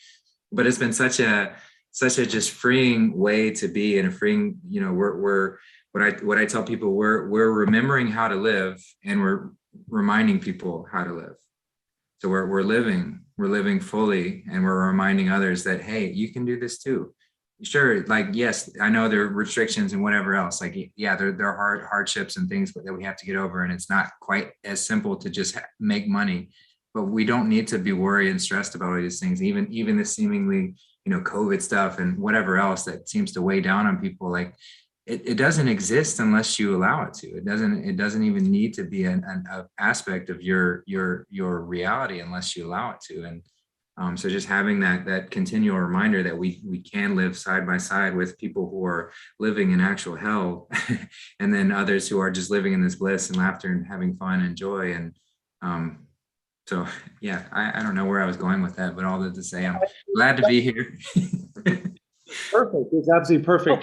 But it's been such a just freeing way to be, and a freeing, we're what I tell people, we're remembering how to live, and we're reminding people how to live. So we're living fully, and we're reminding others that, hey, you can do this too. Sure, like, yes, I know there are restrictions and whatever else. Like, yeah, there are hardships and things that we have to get over, and it's not quite as simple to just make money. But we don't need to be worried and stressed about all these things, even the seemingly, COVID stuff and whatever else that seems to weigh down on people. Like, it doesn't exist unless you allow it to. It doesn't even need to be an aspect of your reality unless you allow it to. And so just having that continual reminder that we can live side by side with people who are living in actual hell, and then others who are just living in this bliss and laughter and having fun and joy. And so, yeah, I don't know where I was going with that, but all that to say, I'm glad to be here. Perfect. It's absolutely perfect.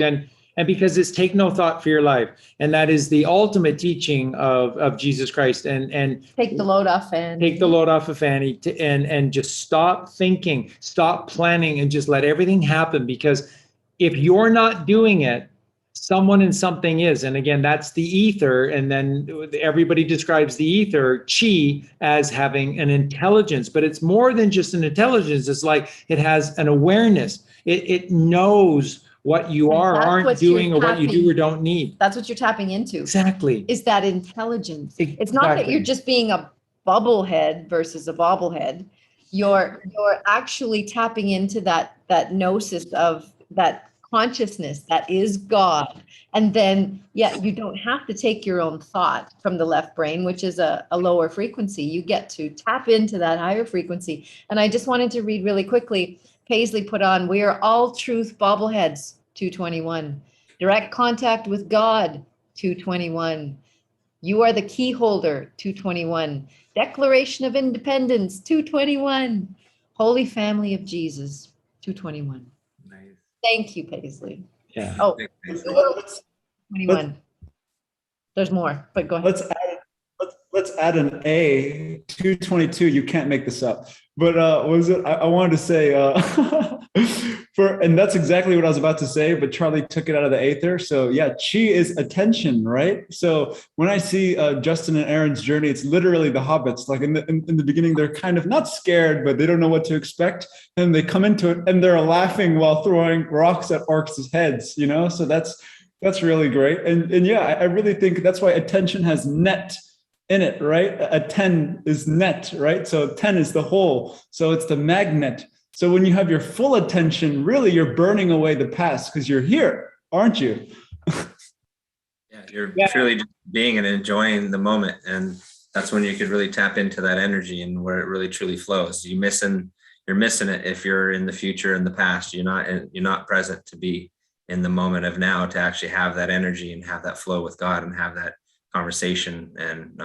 And because it's take no thought for your life. And that is the ultimate teaching of Jesus Christ. And Take the load off Fanny. Take the load off of Fanny, and just stop thinking, stop planning, and just let everything happen. Because if you're not doing it, someone and something is. And again, that's the ether. And then everybody describes the ether, chi, as having an intelligence. But it's more than just an intelligence. It's like it has an awareness. It knows what you aren't doing, or what you do or don't need. That's what you're tapping into. Exactly. Is that intelligence. It's not that you're just being a bubblehead versus a bobblehead. You're actually tapping into that gnosis of that consciousness that is God. And then, you don't have to take your own thought from the left brain, which is a lower frequency. You get to tap into that higher frequency. And I just wanted to read really quickly. Paisley put on, we are all truth bobbleheads, 221. Direct contact with God, 221. You are the key holder, 221. Declaration of Independence, 221. Holy Family of Jesus, 221. Nice. Thank you, Paisley. Yeah. Oh, 21. There's more, but go ahead. Let's add an A, 222. You can't make this up. But I wanted to say, and that's exactly what I was about to say, but Charlie took it out of the aether. So yeah, chi is attention, right? So when I see Justin and Aaron's journey, it's literally the hobbits. Like in the beginning, they're kind of not scared, but they don't know what to expect. And they come into it and they're laughing while throwing rocks at orcs' heads, So that's really great. And yeah, I really think that's why attention has net in it, right? A 10 is net, right? So 10 is the whole. So it's the magnet. So when you have your full attention, really you're burning away the past because you're here, aren't you? Yeah, you're truly just being and enjoying the moment. And that's when you could really tap into that energy and where it really truly flows. You're missing it if you're in the future and the past. You're not present to be in the moment of now, to actually have that energy and have that flow with God and have that conversation and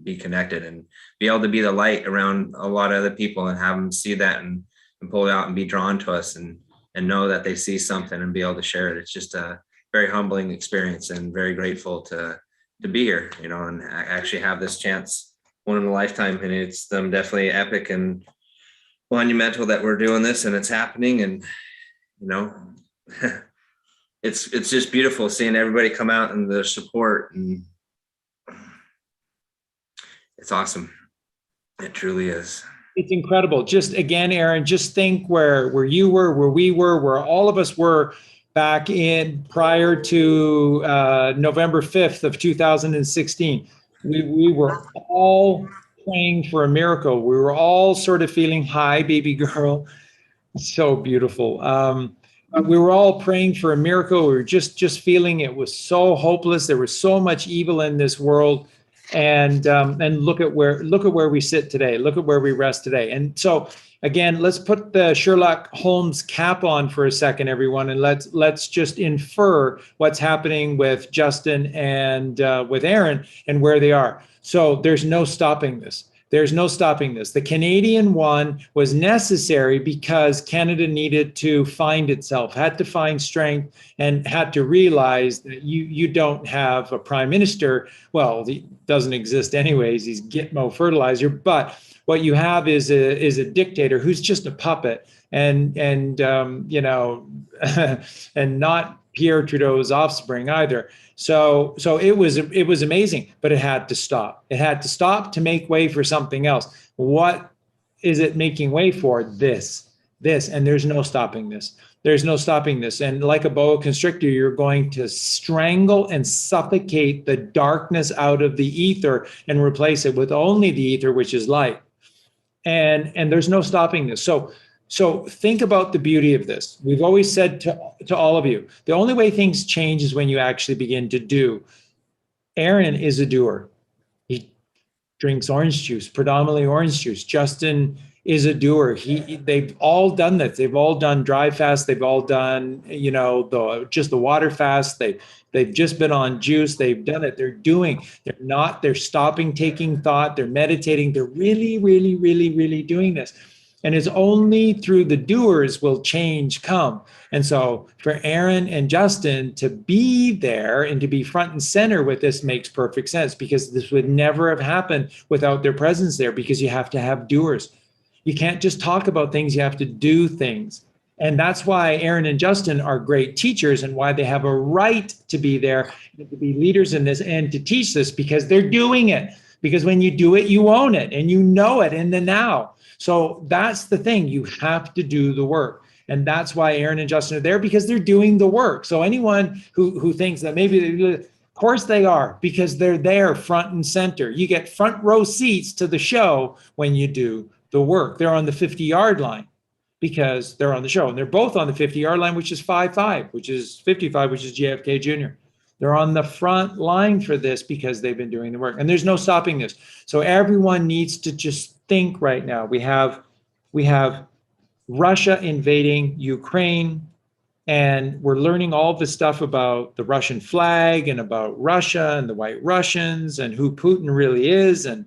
be connected and be able to be the light around a lot of other people and have them see that and pull it out and be drawn to us and know that they see something and be able to share it. It's just a very humbling experience and very grateful to be here, and actually have this chance, one in a lifetime. And it's definitely epic and monumental that we're doing this and it's happening. And, it's just beautiful seeing everybody come out and the support, and it's awesome. It truly is. It's incredible. Just again, Aaron, just think where you were, where we were, where all of us were back in prior to November 5th of 2016. We were all praying for a miracle. We were all sort of feeling, hi, baby girl. So beautiful. We were all praying for a miracle. We were just feeling it was so hopeless. There was so much evil in this world. And look at where we sit today. Look at where we rest today. And so again, let's put the Sherlock Holmes cap on for a second, everyone, and let's just infer what's happening with Justin and with Aaron and where they are. So there's no stopping this. There's no stopping this. The Canadian one was necessary because Canada needed to find itself, had to find strength, and had to realize that you don't have a prime minister. Well, he doesn't exist anyways. He's Gitmo fertilizer. But what you have is a dictator who's just a puppet, and you know, and not Pierre Trudeau's offspring either. So it was amazing, but it had to stop. It had to stop to make way for something else. What is it making way for? This, and there's no stopping this. There's no stopping this. And like a boa constrictor, you're going to strangle and suffocate the darkness out of the ether and replace it with only the ether, which is light. And there's no stopping this. So think about the beauty of this. We've always said to all of you, the only way things change is when you actually begin to do. Aaron is a doer. He drinks orange juice, predominantly orange juice. Justin is a doer. They've all done that. They've all done dry fast. They've all done, you know, the water fast. They've just been on juice. They've done it. They're doing. They're stopping, taking thought. They're meditating. They're really, really, really, really doing this. And it's only through the doers will change come. And so for Aaron and Justin to be there and to be front and center with this makes perfect sense, because this would never have happened without their presence there, because you have to have doers. You can't just talk about things, you have to do things. And that's why Aaron and Justin are great teachers, and why they have a right to be there, to be leaders in this and to teach this, because they're doing it. Because when you do it, you own it and you know it in the now. So that's the thing. You have to do the work. And that's why Aaron and Justin are there, because they're doing the work. So anyone who thinks that maybe, of course they are, because they're there front and center. You get front row seats to the show when you do the work. They're on the 50-yard line because they're on the show. And they're both on the 50-yard line, which is 5'5", which is 55, which is JFK Jr. They're on the front line for this because they've been doing the work. And there's no stopping this. So everyone needs to just think right now. We have Russia invading Ukraine, and we're learning all this stuff about the Russian flag and about Russia and the White Russians and who Putin really is. And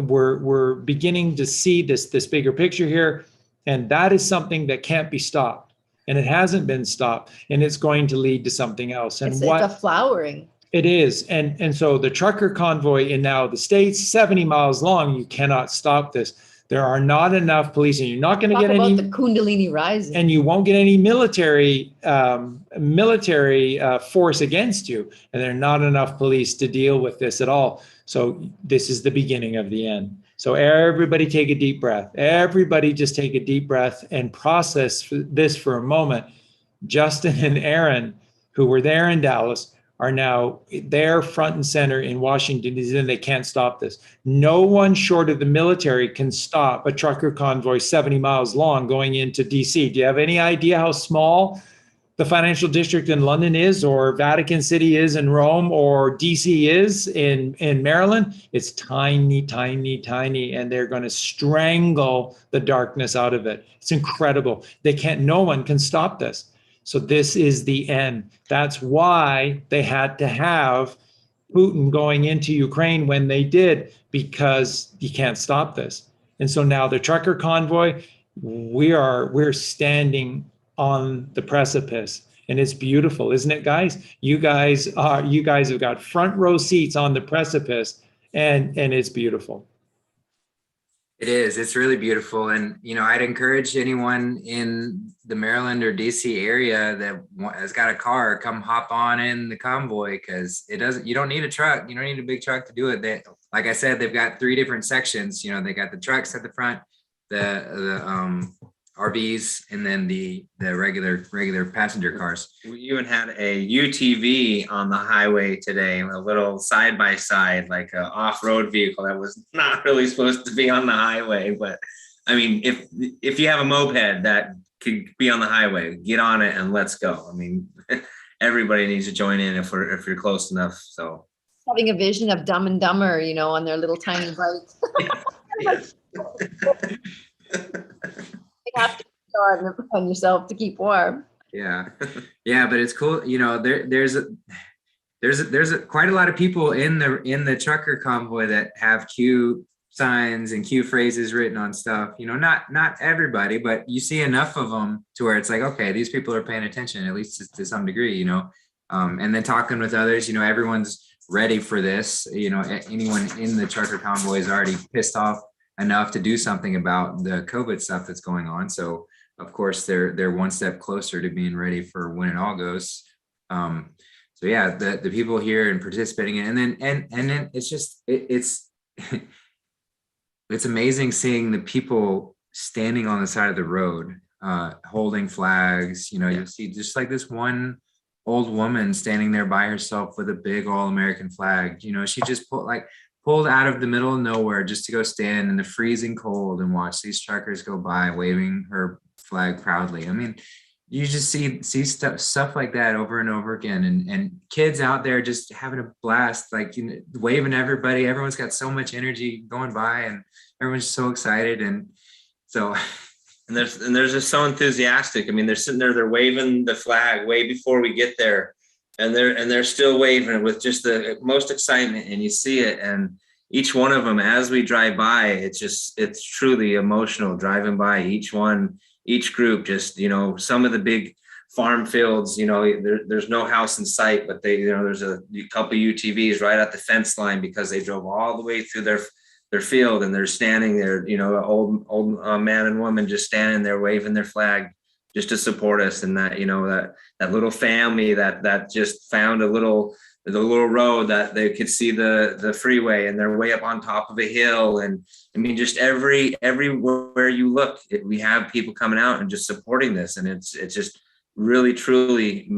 we're beginning to see this bigger picture here. And that is something that can't be stopped. And it hasn't been stopped, and it's going to lead to something else. And it's a flowering. It is. And so the trucker convoy in now the States, 70 miles long, you cannot stop this. There are not enough police, and you're not going to get any. The Kundalini rising. And you won't get any military force against you. And there are not enough police to deal with this at all. So this is the beginning of the end. So everybody take a deep breath. Everybody just take a deep breath and process this for a moment. Justin and Aaron, who were there in Dallas, are now there front and center in Washington, and they can't stop this. No one short of the military can stop a trucker convoy 70 miles long going into DC. Do you have any idea how small the financial district in London is, or Vatican City is in Rome, or DC is in Maryland? It's tiny, tiny, tiny, and they're going to strangle the darkness out of it. It's incredible. No one can stop this. So this is the end. That's why they had to have Putin going into Ukraine when they did, because you can't stop this. And so now the trucker convoy, we're standing on the precipice, and it's beautiful, isn't it, guys? You guys have got front row seats on the precipice, and it's beautiful. It is. It's really beautiful. And, you know, I'd encourage anyone in the Maryland or DC area that has got a car, come hop on in the convoy, because you don't need a truck. You don't need a big truck to do it. Like I said, they've got 3 different sections. You know, they got the trucks at the front, the RVs, and then the regular passenger cars. We even had a UTV on the highway today, a little side by side, like an off-road vehicle that was not really supposed to be on the highway. But I mean, if you have a moped that could be on the highway, get on it and let's go. I mean, everybody needs to join in if you're close enough. So having a vision of Dumb and Dumber, you know, on their little tiny bikes. You have to on yourself to keep warm. Yeah, but it's cool. You know, there's quite a lot of people in the trucker convoy that have Q signs and cue phrases written on stuff. Not everybody, but you see enough of them to where it's like, okay, these people are paying attention, at least to some degree, and then talking with others, everyone's ready for this. Anyone in the trucker convoy is already pissed off enough to do something about the COVID stuff that's going on. So of course they're one step closer to being ready for when it all goes. So yeah, the people here and participating in, and then it's just it's it's amazing seeing the people standing on the side of the road, holding flags. You'll see just like this one old woman standing there by herself with a big all-American flag. She just pulled out of the middle of nowhere just to go stand in the freezing cold and watch these truckers go by waving her flag proudly. I mean, you just see stuff like that over and over again, and kids out there just having a blast, like waving everybody. Everyone's got so much energy going by, and everyone's so excited, and so. And they're just so enthusiastic. I mean, they're sitting there, they're waving the flag way before we get there, and they're still waving it with just the most excitement, and you see it. And each one of them, as we drive by, it's truly emotional driving by each one, each group. Just some of the big farm fields, there's no house in sight, but there's a couple UTVs right at the fence line because they drove all the way through their field, and they're standing there, old man and woman just standing there waving their flag just to support us. And that, that little family that just found the little road that they could see the freeway, and they're way up on top of a hill. And I mean, just everywhere you look, we have people coming out and just supporting this. And it's just really, truly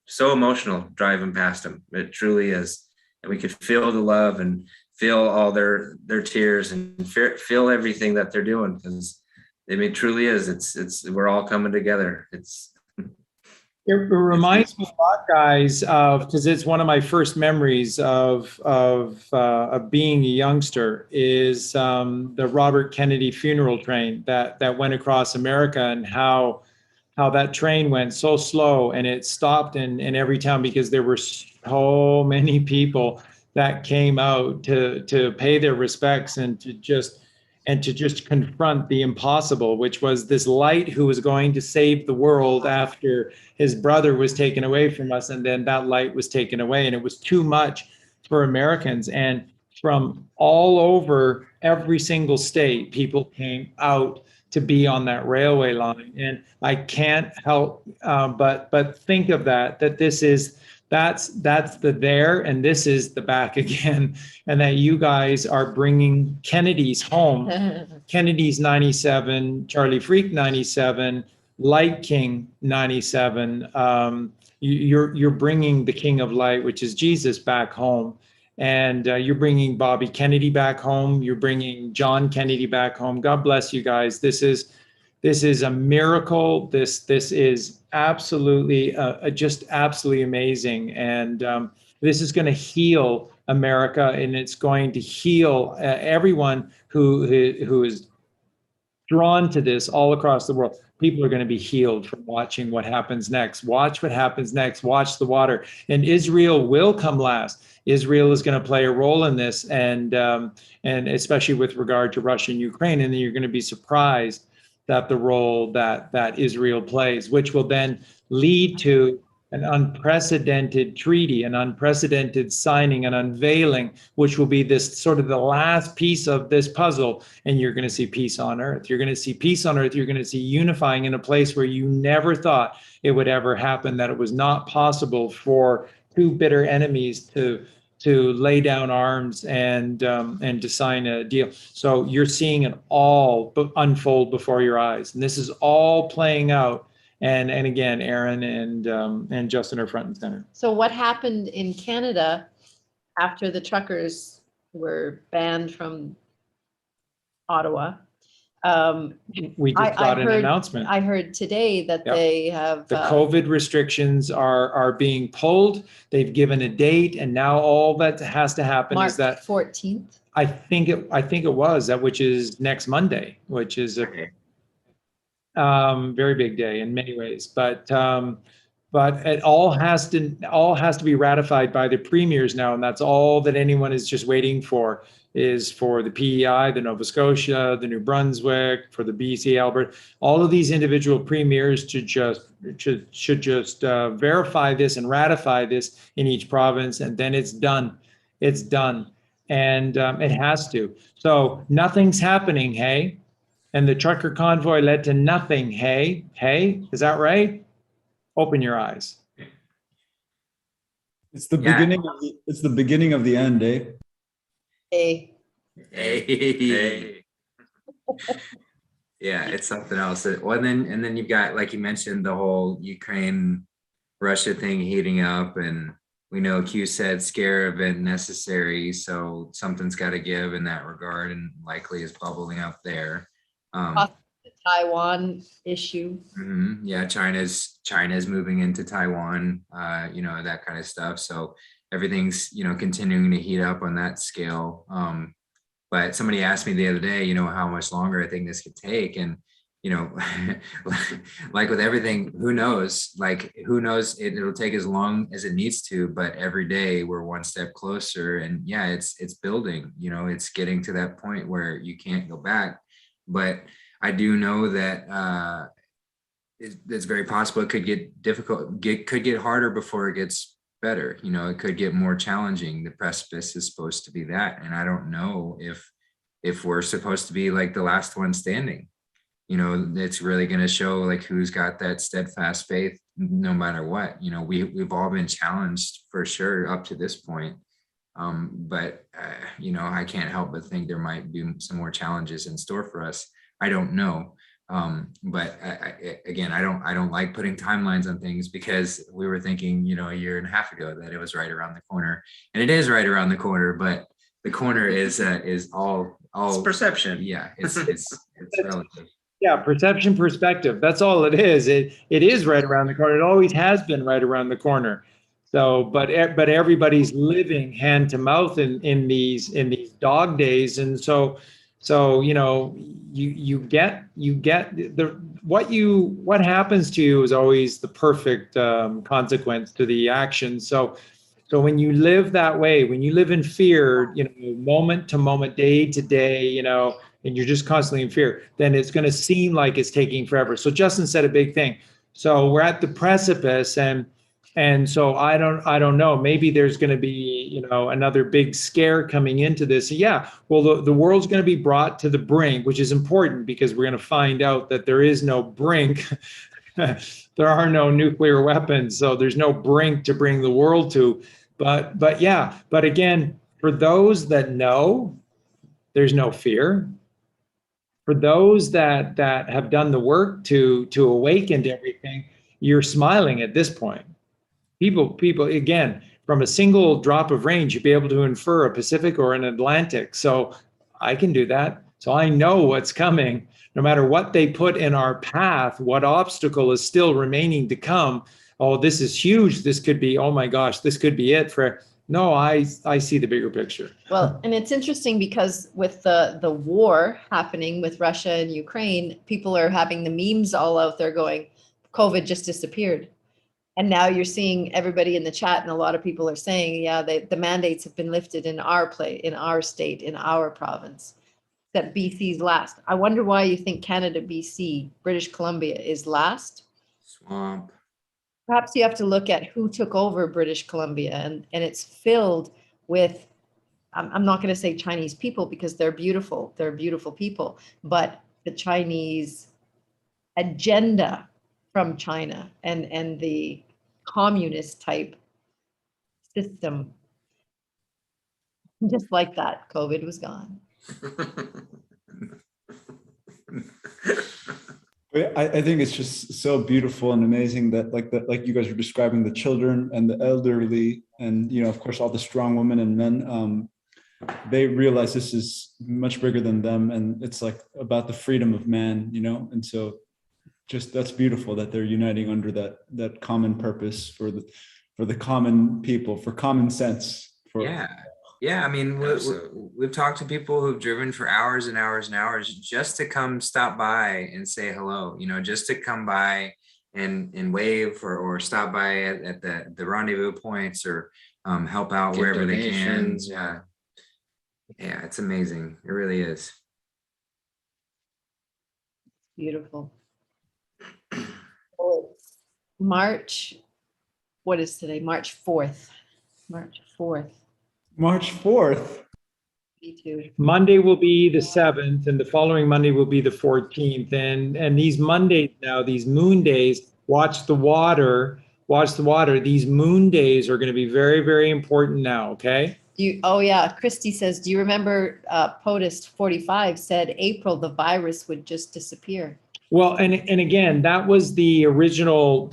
so emotional driving past them. It truly is. And we could feel the love and feel all their tears and feel everything that they're doing, because I mean, it truly is. It's we're all coming together. It reminds me a lot, guys, because it's one of my first memories of being a youngster is the Robert Kennedy funeral train that went across America, and how that train went so slow, and it stopped in every town because there were so many people that came out to pay their respects and to just confront the impossible, which was this light who was going to save the world after his brother was taken away from us. And then that light was taken away, and it was too much for Americans. And from all over every single state, people came out to be on that railway line. And I can't help but think of that that's the there, and this is the back again, and that you guys are bringing Kennedy's home. Kennedy's 97, Charlie Freak 97, Light King 97. You're bringing the King of Light, which is Jesus, back home, and you're bringing Bobby Kennedy back home. You're bringing John Kennedy back home. God bless you guys. This is a miracle. This is absolutely just absolutely amazing, and this is going to heal America, and it's going to heal everyone who is drawn to this all across the world. People are going to be healed from watching what happens next. Watch what happens next. Watch the water, and Israel will come last. Israel is going to play a role in this, and especially with regard to Russia and Ukraine, and then you're going to be surprised that the role that Israel plays, which will then lead to an unprecedented treaty, an unprecedented signing, an unveiling, which will be this sort of the last piece of this puzzle. And you're going to see peace on earth. You're going to see peace on earth. You're going to see unifying in a place where you never thought it would ever happen, that it was not possible for two bitter enemies to lay down arms and to sign a deal. So you're seeing it all unfold before your eyes, and this is all playing out. And again, Aaron and Justin are front and center. So what happened in Canada after the truckers were banned from Ottawa? We just got an announcement. I heard today that they have the COVID restrictions are being pulled. They've given a date, and now all that has to happen March is that 14th. I think it was that, which is next Monday, which is a very big day in many ways. But but it all has to be ratified by the premiers now, and that's all that anyone is just waiting for, is for the PEI, the Nova Scotia, the New Brunswick, for the BC, Alberta, all of these individual premiers to should just verify this and ratify this in each province, and then it's done. It's done, and it has to. So nothing's happening, hey? And the trucker convoy led to nothing, hey? Hey, is that right? Open your eyes. It's the Yeah. beginning of the end, eh? Hey, Hey. Yeah, it's something else. Well, and then you've got, like you mentioned, the whole Ukraine Russia thing heating up, and we know Q said scare event necessary, so something's got to give in that regard, and likely is bubbling up there. the Taiwan issue. Yeah, China's moving into Taiwan, that kind of stuff. So everything's continuing to heat up on that scale. But somebody asked me the other day, how much longer I think this could take, and like with everything, who knows? It'll take as long as it needs to, but every day we're one step closer, and yeah, it's building. It's getting to that point where you can't go back. But I do know that it's very possible it could get difficult, could get harder before it gets better. It could get more challenging. The precipice is supposed to be that, and I don't know if we're supposed to be like the last one standing. It's really going to show like who's got that steadfast faith no matter what. We've all been challenged for sure up to this point. But I can't help but think there might be some more challenges in store for us. I don't know. But I don't like putting timelines on things, because we were thinking, a year and a half ago that it was right around the corner, and it is right around the corner, but the corner is all It's perception. Yeah, it's relative. Yeah, perception, perspective. That's all it is. It is right around the corner. It always has been right around the corner. So, but everybody's living hand to mouth in these dog days, and so you get what happens to you is always the perfect consequence to the action. So when you live that way, when you live in fear, moment to moment, day to day, and you're just constantly in fear, then it's going to seem like it's taking forever. So Justin said a big thing. So we're at the precipice, and so I don't know. Maybe there's going to be another big scare coming into this. Yeah, well, the world's going to be brought to the brink, which is important, because we're going to find out that there is no brink. There are no nuclear weapons, so there's no brink to bring the world to. But again, for those that know, there's no fear. For those that have done the work to awaken to everything, you're smiling at this point. People, again, from a single drop of rain, you'd be able to infer a Pacific or an Atlantic. So I can do that. So I know what's coming. No matter what they put in our path, what obstacle is still remaining to come. Oh, this is huge. This could be, oh my gosh, this could be it for. No, I see the bigger picture. Well, and it's interesting because with the war happening with Russia and Ukraine, people are having the memes all out there going, COVID just disappeared. And now you're seeing everybody in the chat, and a lot of people are saying, yeah, the mandates have been lifted in our state, in our province, that BC's last. I wonder why you think Canada, BC, British Columbia is last. Swamp. Perhaps you have to look at who took over British Columbia, and it's filled with, I'm not going to say Chinese people, because they're beautiful people, but the Chinese agenda from China and the communist type system. Just like that, COVID was gone. I think it's just so beautiful and amazing that like you guys were describing, the children and the elderly, and of course all the strong women and men, they realize this is much bigger than them, and it's like about the freedom of man, and so just that's beautiful that they're uniting under that common purpose for the common people, for common sense. Yeah, I mean, we've talked to people who've driven for hours and hours and hours just to come stop by and say hello, just to come by and wave or stop by at the rendezvous points or help out Get wherever they can. donations. Yeah. Yeah, it's amazing. It really is. Beautiful. Well, it's March, what is today? March 4th. March 4th. March 4th. Me too. Monday will be the 7th, and the following Monday will be the 14th. And these Mondays now, these moon days, watch the water. These moon days are going to be very, very important now, okay? Oh yeah, Christy says, do you remember POTUS 45 said April, the virus would just disappear? Well, and again, that was the original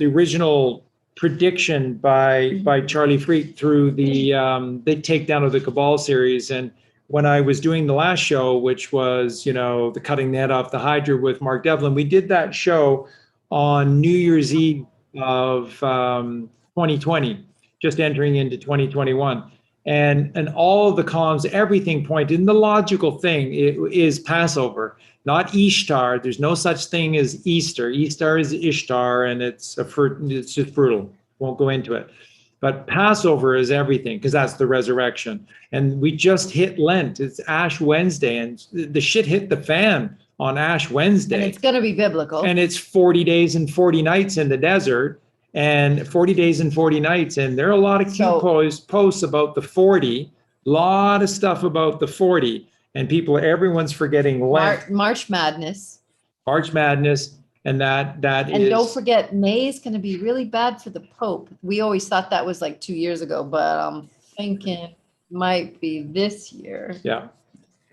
prediction by Charlie Freak through the takedown of the Cabal series. And when I was doing the last show, which was, the cutting the head off the Hydra with Mark Devlin, we did that show on New Year's Eve of 2020, just entering into 2021. And all of the columns, everything pointed, and the logical thing is Passover, not Ishtar. There's no such thing as Easter. Easter is Ishtar, and it's just brutal. Won't go into it. But Passover is everything, because that's the resurrection. And we just hit Lent. It's Ash Wednesday, and the shit hit the fan on Ash Wednesday. And it's going to be biblical. And it's 40 days and 40 nights in the desert, and 40 days and 40 nights. And there are a lot of cute posts about the 40, a lot of stuff about the 40. And everyone's forgetting Lent. March Madness. March Madness. And that and don't forget, May is going to be really bad for the Pope. We always thought that was like 2 years ago, but I'm thinking might be this year. Yeah.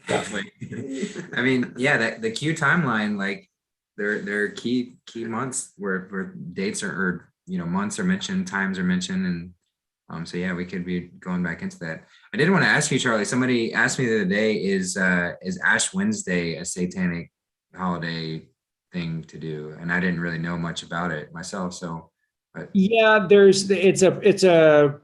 I mean, yeah, the Q timeline, like there are key months where dates are months are mentioned, times are mentioned, and so yeah, we could be going back into that. I did want to ask you, Charlie. Somebody asked me the other day, is Ash Wednesday a satanic holiday thing to do? And I didn't really know much about it myself. So, yeah, it's a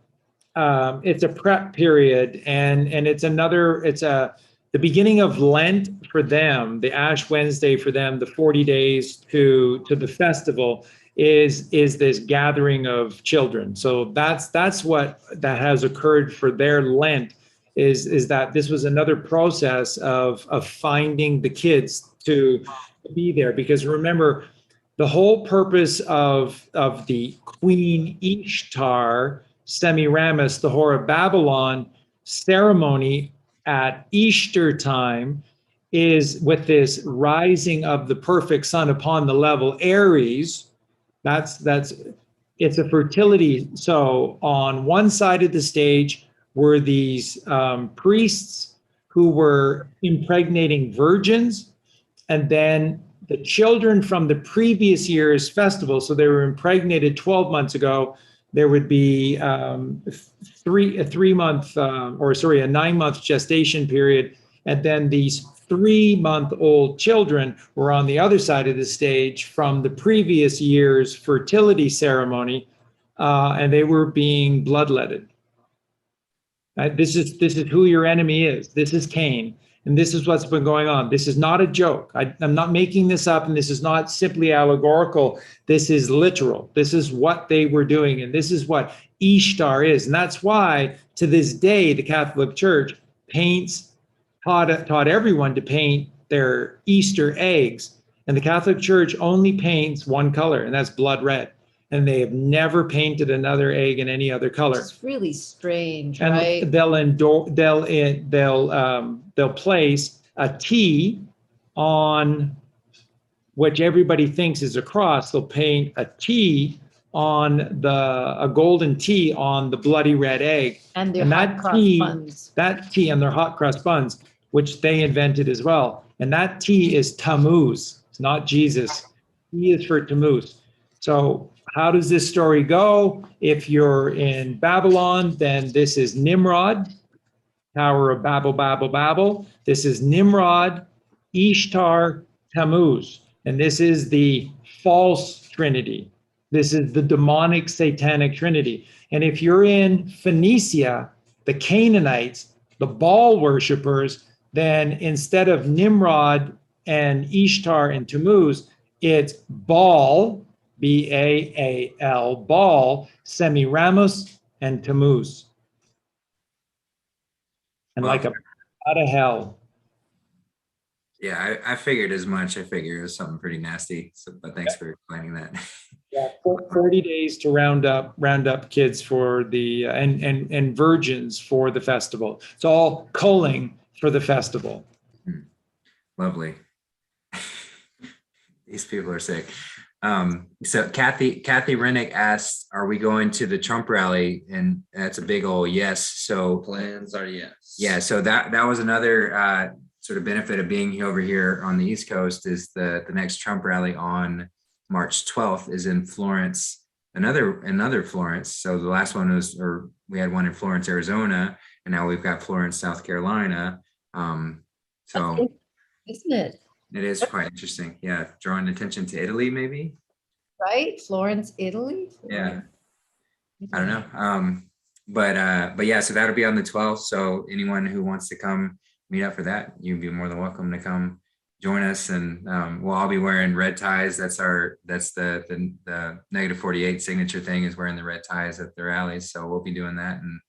prep period, and it's the beginning of Lent for them, the Ash Wednesday for them, the 40 days to the festival is this gathering of children. So that's what that has occurred for their Lent, is that this was another process of finding the kids to be there. Because remember, the whole purpose of the Queen Ishtar Semiramis, the whore of Babylon ceremony at Easter time is with this rising of the perfect sun upon the level Aries. It's a fertility. So on one side of the stage were these priests who were impregnating virgins, and then the children from the previous year's festival. So they were impregnated 12 months ago. There would be a 9-month gestation period. And then these 3-month-old children were on the other side of the stage from the previous year's fertility ceremony, and they were being bloodletted. This is who your enemy is. This is Cain, and this is what's been going on. This is not a joke. I'm not making this up, and this is not simply allegorical. This is literal. This is what they were doing, and this is what Ishtar is. And that's why, to this day, the Catholic Church taught everyone to paint their Easter eggs. And the Catholic Church only paints one color, and that's blood red. And they have never painted another egg in any other color. It's really strange, and right? They'll place a T on which everybody thinks is a cross. They'll paint a T on a golden T on the bloody red egg. And their hot cross buns. That T and their hot cross buns, which they invented as well. And that T is Tammuz. It's not Jesus. T is for Tammuz. So how does this story go? If you're in Babylon, then this is Nimrod, Tower of Babel, Babel, Babel. This is Nimrod, Ishtar, Tammuz. And this is the false Trinity. This is the demonic satanic Trinity. And if you're in Phoenicia, the Canaanites, the Baal worshipers, then instead of Nimrod and Ishtar and Tammuz, it's Baal B-A-A-L, Baal, Semiramis, and Tammuz. And like a out of hell. Yeah, I figured as much. I figured it was something pretty nasty. So, but thanks for explaining that. Yeah, 40 days to round up kids for the and virgins for the festival. It's all culling for the festival. Lovely. These people are sick. So Kathy Rennick asked, "Are we going to the Trump rally?" And that's a big old yes. So Plans are yes. yeah, so that was another sort of benefit of being over here on the East Coast is the next Trump rally on March 12th is in Florence, another Florence. So the last one was, or we had one in Florence, Arizona, and now we've got Florence, South Carolina. So Isn't it? it is quite interesting. Yeah, drawing attention to Italy, maybe. Right? Florence, Italy? Yeah. I don't know. But yeah, so that'll be on the 12th. So anyone who wants to come meet up for that, you'd be more than welcome to come join us. And we'll all be wearing red ties. That's the negative 48 signature thing is wearing the red ties at the rallies. So we'll be doing that and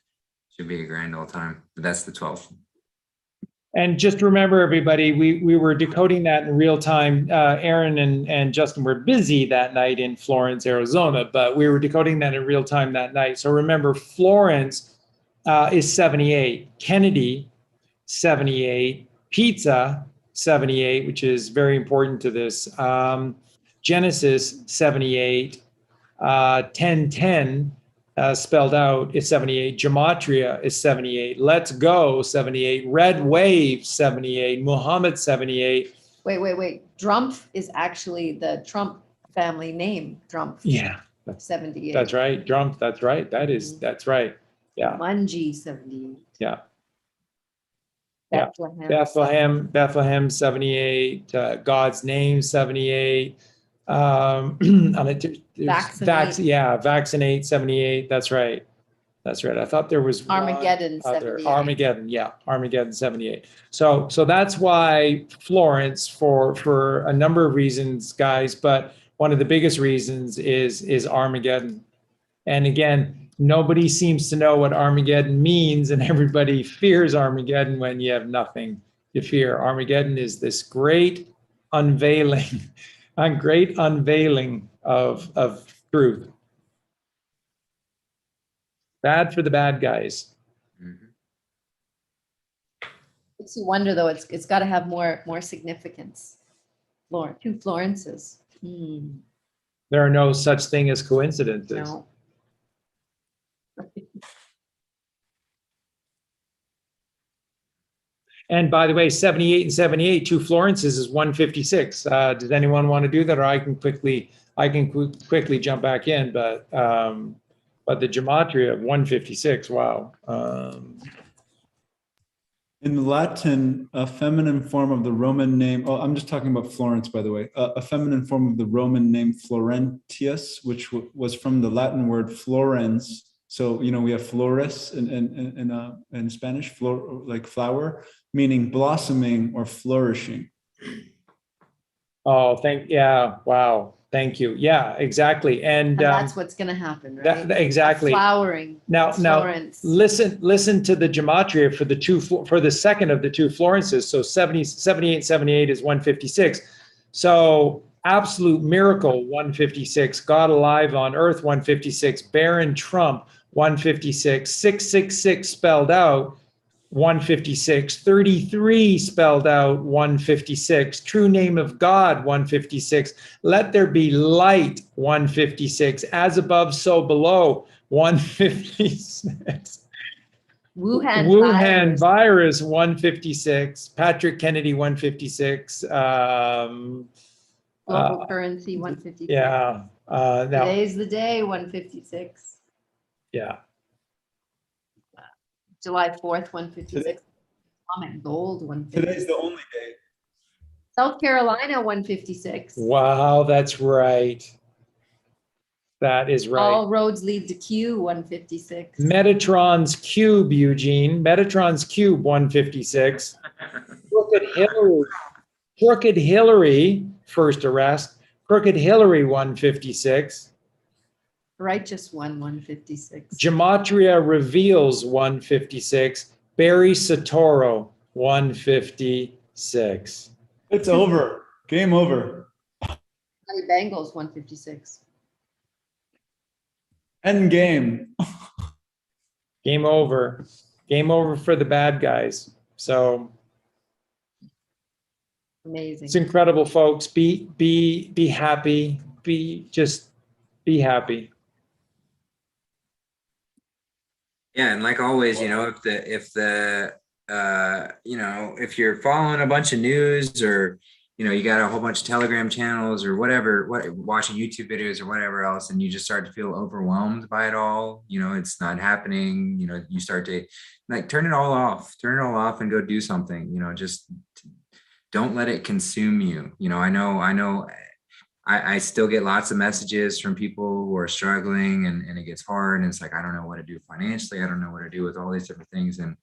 should be a grand old time. But that's the 12th. And just remember, everybody, we were decoding that in real time. Aaron and Justin were busy that night in Florence, Arizona, but we were decoding that in real time that night. So remember, Florence is 78, Kennedy 78, Pizza 78, which is very important to this. Genesis 78, 1010. Spelled out is 78. Gematria is 78. Let's Go 78. Red Wave 78. Muhammad 78. Wait. Drumpf is actually the Trump family name. Drumpf. Yeah, 78. that's right. Drumpf. That's right. That's right. Yeah. Mungie 78. Yeah. Yeah. Bethlehem. Bethlehem 78. God's Name 78. Vaccinate 78. That's right. I thought there was Armageddon 78. Armageddon 78. So that's why Florence for a number of reasons, guys, but one of the biggest reasons is Armageddon. And again, nobody seems to know what Armageddon means, and everybody fears Armageddon when you have nothing to fear. Armageddon is this great unveiling of truth. Bad for the bad guys. Mhm. It's a wonder though, it's got to have more significance. Two Florences. There are no such thing as coincidences. No. And by the way, 78 and 78, two Florences is 156. Does anyone want to do that, or I can quickly jump back in? But the gematria of 156. Wow. In Latin, a feminine form of the Roman name, I'm just talking about Florence, by the way, a feminine form of the Roman name Florentius, which was from the Latin word florens. So, we have flores in Spanish, like flower, meaning blossoming or flourishing. Oh, wow. Thank you. Yeah, exactly. And that's what's going to happen, right? Exactly. Flowering. Now, Florence. listen to the gematria for the second of the two Florences. So 78 is 156. So absolute miracle 156. God alive on earth 156. Barren Trump 156. 666 spelled out 156. 33 spelled out 156. True name of God 156. Let there be light 156. As above, so below 156. Wuhan virus 156. Patrick Kennedy 156. Global currency 156. Yeah. Now, today's the day 156. Yeah. July 4th 156. Atomic gold 156. Today's the only day. South Carolina 156. Wow, that's right. That is right. All roads lead to Q 156. Metatron's cube, Eugene. Metatron's cube 156. Crooked Hillary, first arrest Crooked Hillary, 156. Righteous one, 156. Gematria Reveals, 156. Barry Satoro, 156. It's over. Game over. Cincinnati Bengals, 156. End game. Game over. Game over for the bad guys. So Amazing. it's incredible, folks. Be happy. Be happy. Yeah, and like always, if you're following a bunch of news, or you got a whole bunch of Telegram channels or whatever, watching YouTube videos or whatever else, and you just start to feel overwhelmed by it all, it's not happening, you start to turn it all off and go do something, just don't let it consume you. I know I still get lots of messages from people who are struggling, and it gets hard, and it's like, I don't know what to do financially. I don't know what to do with all these different things. And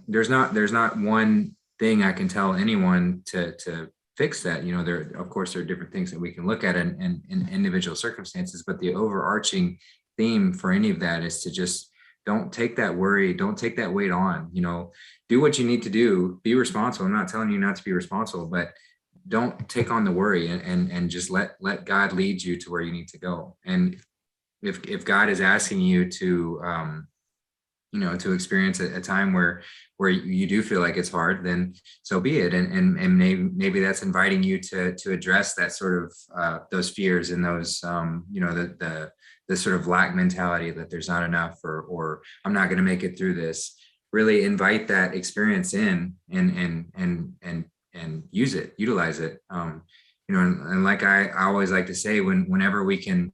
there's not one thing I can tell anyone to fix that. There are different things that we can look at in individual circumstances, but the overarching theme for any of that is to just don't take that worry, don't take that weight on. Do what you need to do, be responsible. I'm not telling you not to be responsible, but don't take on the worry, and just let God lead you to where you need to go. And if God is asking you to to experience a time where you do feel like it's hard, then so be it. And maybe that's inviting you to address that sort of those fears and those the sort of lack mentality, that there's not enough, or I'm not going to make it through this. Really invite that experience in, and utilize it. And like I always like to say, whenever we can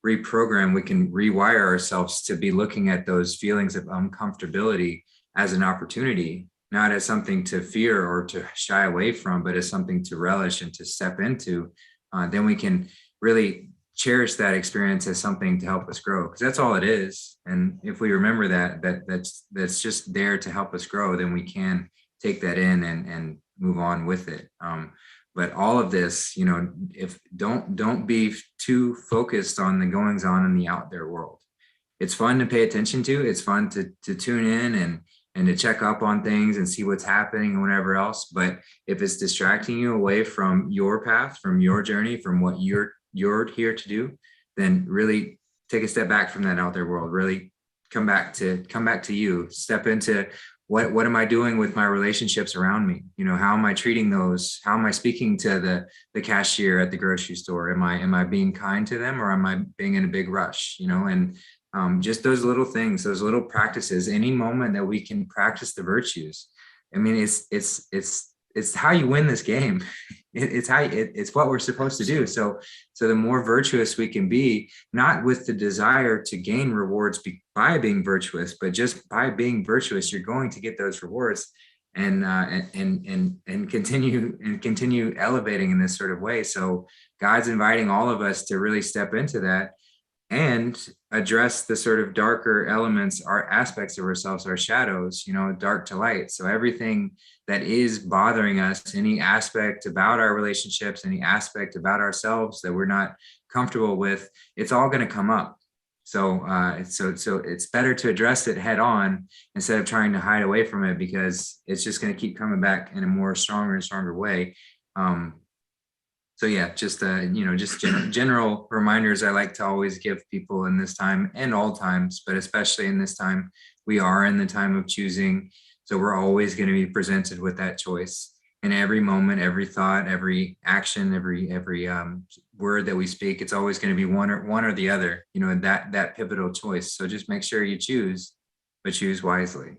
reprogram, we can rewire ourselves to be looking at those feelings of uncomfortability as an opportunity, not as something to fear or to shy away from, but as something to relish and to step into. Then we can really cherish that experience as something to help us grow, because that's all it is. And if we remember that's just there to help us grow, then we can take that in and move on with it. But all of this, if don't be too focused on the goings on in the out there world. It's fun to pay attention to. It's fun to tune in and to check up on things and see what's happening and whatever else. But if it's distracting you away from your path, from your journey, from what you're here to do, then really take a step back from that out there world. Really come back to you. Step into what am I doing with my relationships around me? How am I treating those? How am I speaking to the cashier at the grocery store? Am I being kind to them, or am I being in a big rush? And just those little things, those little practices, any moment that we can practice the virtues. I mean, it's how you win this game. It's what we're supposed to do. So the more virtuous we can be, not with the desire to gain rewards by being virtuous, but just by being virtuous, you're going to get those rewards, and continue elevating in this sort of way. So God's inviting all of us to really step into that and address the sort of darker elements, our aspects of ourselves, our shadows, dark to light. So everything that is bothering us, any aspect about our relationships, any aspect about ourselves that we're not comfortable with, it's all going to come up. So it's better to address it head on instead of trying to hide away from it, because it's just going to keep coming back in a more stronger and stronger way. So yeah, just general reminders I like to always give people in this time, and all times, but especially in this time. We are in the time of choosing, so we're always going to be presented with that choice. In every moment, every thought, every action, every word that we speak, it's always going to be one or the other. That pivotal choice. So just make sure you choose, but choose wisely.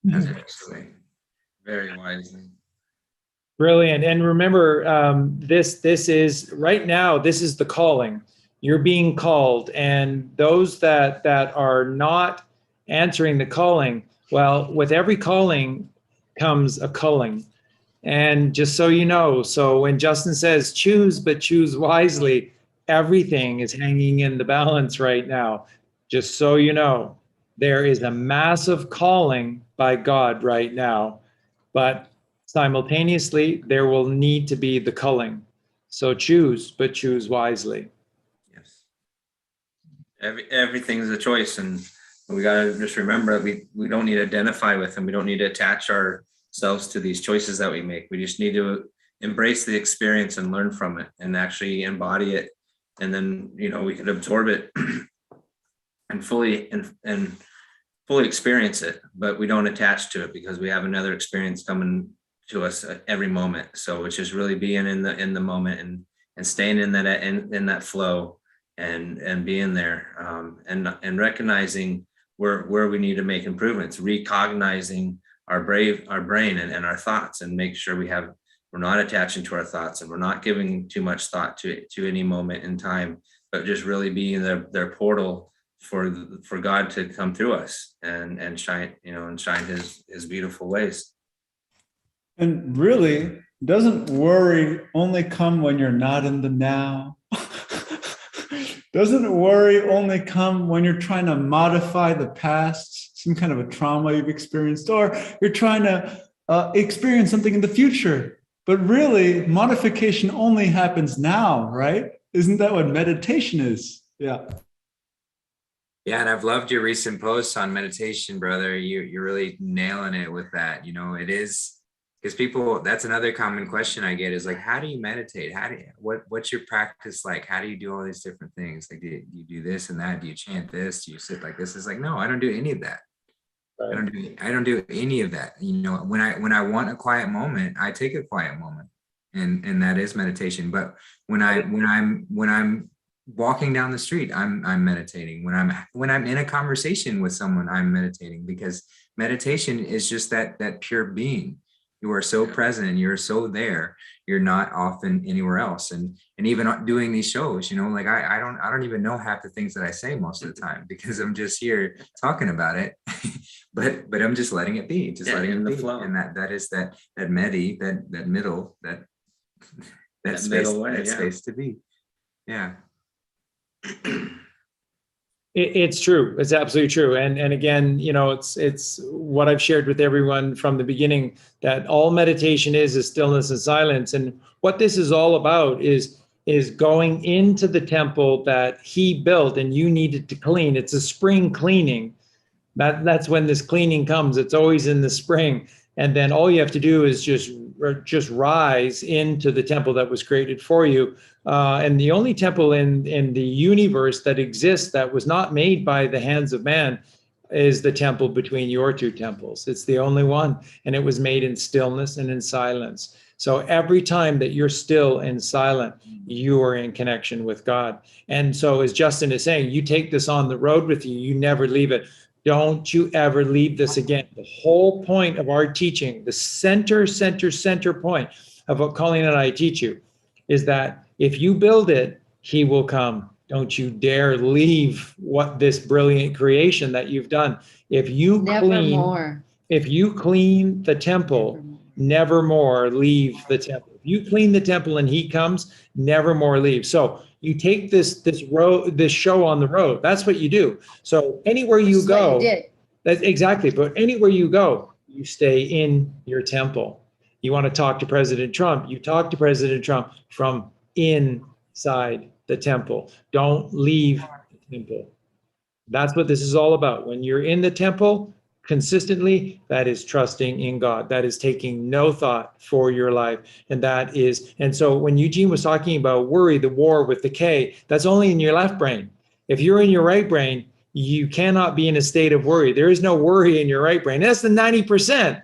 Very wisely. Brilliant. And remember, this is right now, this is the calling. You're being called. And those that are not answering the calling, well, with every calling comes a culling. And just so you know, so when Justin says choose, but choose wisely, everything is hanging in the balance right now. Just so you know, there is a massive calling by God right now, but simultaneously, there will need to be the culling. So choose, but choose wisely. Yes. Everything's a choice, and we got to just remember that we don't need to identify with them. We don't need to attach ourselves to these choices that we make. We just need to embrace the experience and learn from it and actually embody it. And then, we can absorb it and fully experience it, but we don't attach to it because we have another experience coming to us at every moment. So it's just really being in the moment and staying in that flow and being there, and recognizing where we need to make improvements, recognizing our brain and our thoughts, and make sure we're not attaching to our thoughts, and we're not giving too much thought to any moment in time, but just really being their portal for God to come through us and shine, and shine his beautiful ways. And really, doesn't worry only come when you're not in the now? Doesn't worry only come when you're trying to modify the past, some kind of a trauma you've experienced, or you're trying to experience something in the future? But really, modification only happens now, right? Isn't that what meditation is? Yeah. Yeah, and I've loved your recent posts on meditation, brother. You're really nailing it with that. It is, because people, that's another common question I get is like, how do you meditate? What's your practice like? How do you do all these different things? Like, do you do this and that? Do you chant this? Do you sit like this? It's like, no, I don't do any of that. Right. I don't do any of that. When I want a quiet moment, I take a quiet moment, and that is meditation. But when I'm walking down the street, I'm meditating. When I'm in a conversation with someone, I'm meditating, because meditation is just that pure being. You are so present, you're so there, you're not often anywhere else. And even doing these shows, like I don't even know half the things that I say most of the time, because I'm just here talking about it. but I'm just letting it be, letting it in the flow. And that is that medi, that middle, that space, middle way, space to be. Yeah. It's true. It's absolutely true. And again, it's what I've shared with everyone from the beginning, that all meditation is stillness and silence. And what this is all about is going into the temple that he built and you needed to clean. It's a spring cleaning. That's when this cleaning comes. It's always in the spring. And then all you have to do is just rise into the temple that was created for you. And the only temple in the universe that exists that was not made by the hands of man is the temple between your two temples. It's the only one. And it was made in stillness and in silence. So every time that you're still and silent, you are in connection with God. And so as Justin is saying, you take this on the road with you, you never leave it. Don't you ever leave this again. The whole point of our teaching, the center point of what Colleen and I teach you, is that if you build it, he will come. Don't you dare leave this brilliant creation that you've done. If you clean the temple, never more leave the temple. If you clean the temple and he comes, never more leave. So you take this show on the road. That's what you do. So anywhere you go, that's exactly. But anywhere you go, you stay in your temple. You want to talk to President Trump, you talk to President Trump from inside the temple. Don't leave the temple. That's what this is all about. When you're in the temple consistently, that is trusting in God. That is taking no thought for your life. And so when Eugene was talking about worry, the war with the K, that's only in your left brain. If you're in your right brain, you cannot be in a state of worry. There is no worry in your right brain. That's the 90%.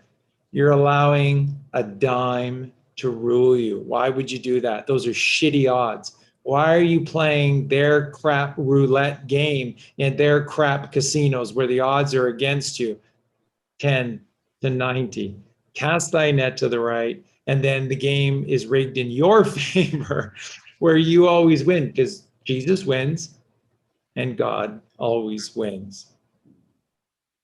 You're allowing a dime to rule you. Why would you do that? Those are shitty odds. Why are you playing their crap roulette game in their crap casinos where the odds are against you? 10 to 90. Cast thy net to the right, and then the game is rigged in your favor, where you always win, because Jesus wins and God always wins.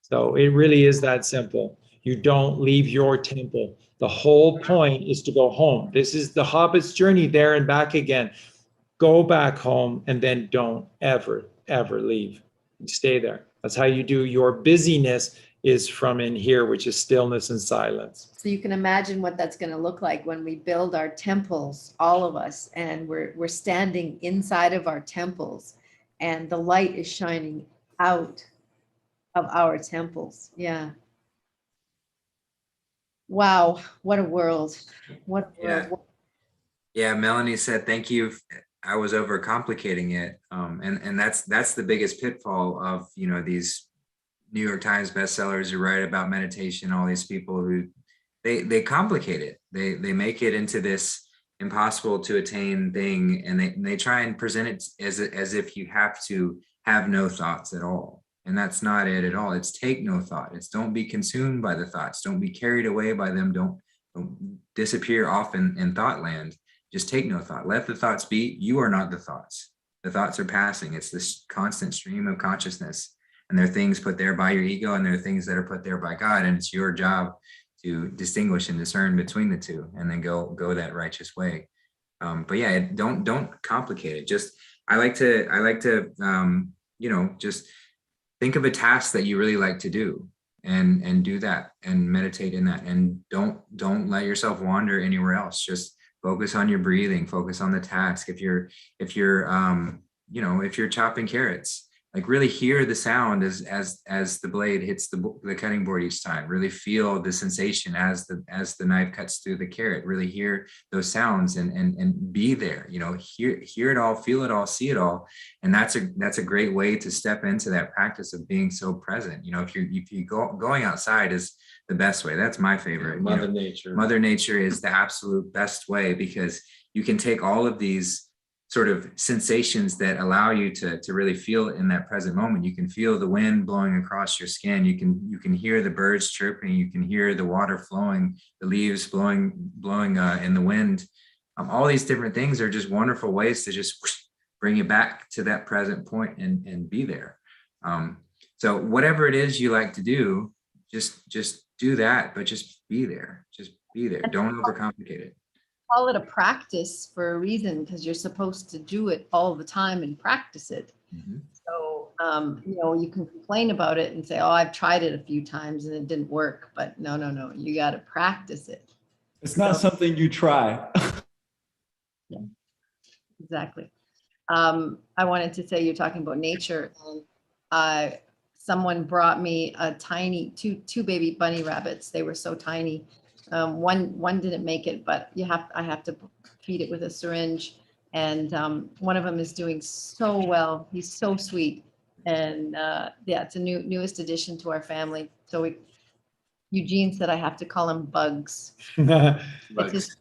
So it really is that simple. You don't leave your temple. The whole point is to go home. This is the Hobbit's journey there and back again. Go back home, and then don't ever leave. You stay there. That's how you do your busyness is from in here, which is stillness and silence. So you can imagine what that's going to look like when we build our temples, all of us, and we're standing inside of our temples, and the light is shining out of our temples. Yeah. Wow, what a world. What a world. Yeah, Melanie said, thank you. I was overcomplicating it. And that's the biggest pitfall of, these New York Times bestsellers who write about meditation, all these people who they complicate it. They make it into this impossible to attain thing, and they try and present it as if you have to have no thoughts at all. And that's not it at all. It's take no thought. It's don't be consumed by the thoughts. Don't be carried away by them. Don't disappear off in thought land. Just take no thought. Let the thoughts be. You are not the thoughts. The thoughts are passing. It's this constant stream of consciousness. And there are things put there by your ego, and there are things that are put there by God. And it's your job to distinguish and discern between the two, and then go that righteous way. But yeah, don't complicate it. Just I like to just think of a task that you really like to do, and do that, and meditate in that, and don't let yourself wander anywhere else. Just focus on your breathing. Focus on the task. If you're chopping carrots, like really hear the sound as the blade hits the cutting board each time. Really feel the sensation as the knife cuts through the carrot. Really hear those sounds and be there. Hear it all, feel it all, see it all. And that's a great way to step into that practice of being so present. If you going outside is the best way. That's my favorite. Mother Nature. Mother Nature is the absolute best way, because you can take all of these sort of sensations that allow you to really feel in that present moment. You can feel the wind blowing across your skin. You can hear the birds chirping. You can hear the water flowing, the leaves blowing in the wind. All these different things are just wonderful ways to just bring you back to that present point and be there. So whatever it is you like to do, just do that, but just be there. Just be there. Don't overcomplicate it. Call it a practice for a reason, because you're supposed to do it all the time and practice it. Mm-hmm. So, you can complain about it and say, oh, I've tried it a few times and it didn't work, but no, you got to practice it. It's not something you try. Yeah, exactly. I wanted to say, you're talking about nature, and someone brought me a tiny two baby bunny rabbits. They were so tiny. One didn't make it, but I have to feed it with a syringe. And one of them is doing so well. He's so sweet. And it's a newest addition to our family. So Eugene said I have to call him Bugs. It's just,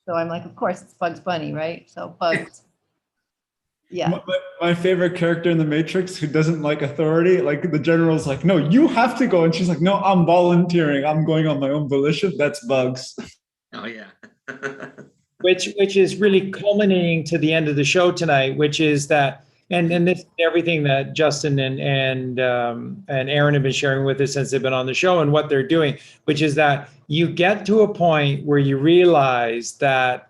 so I'm like, of course it's Bugs Bunny, right? So Bugs. Yeah. My favorite character in the Matrix who doesn't like authority, like the general's like, no, you have to go. And she's like, no, I'm volunteering. I'm going on my own volition. That's Bugs. Oh yeah. which is really culminating to the end of the show tonight, which is that, and this is everything that Justin and Aaron have been sharing with us since they've been on the show, and what they're doing, which is that you get to a point where you realize that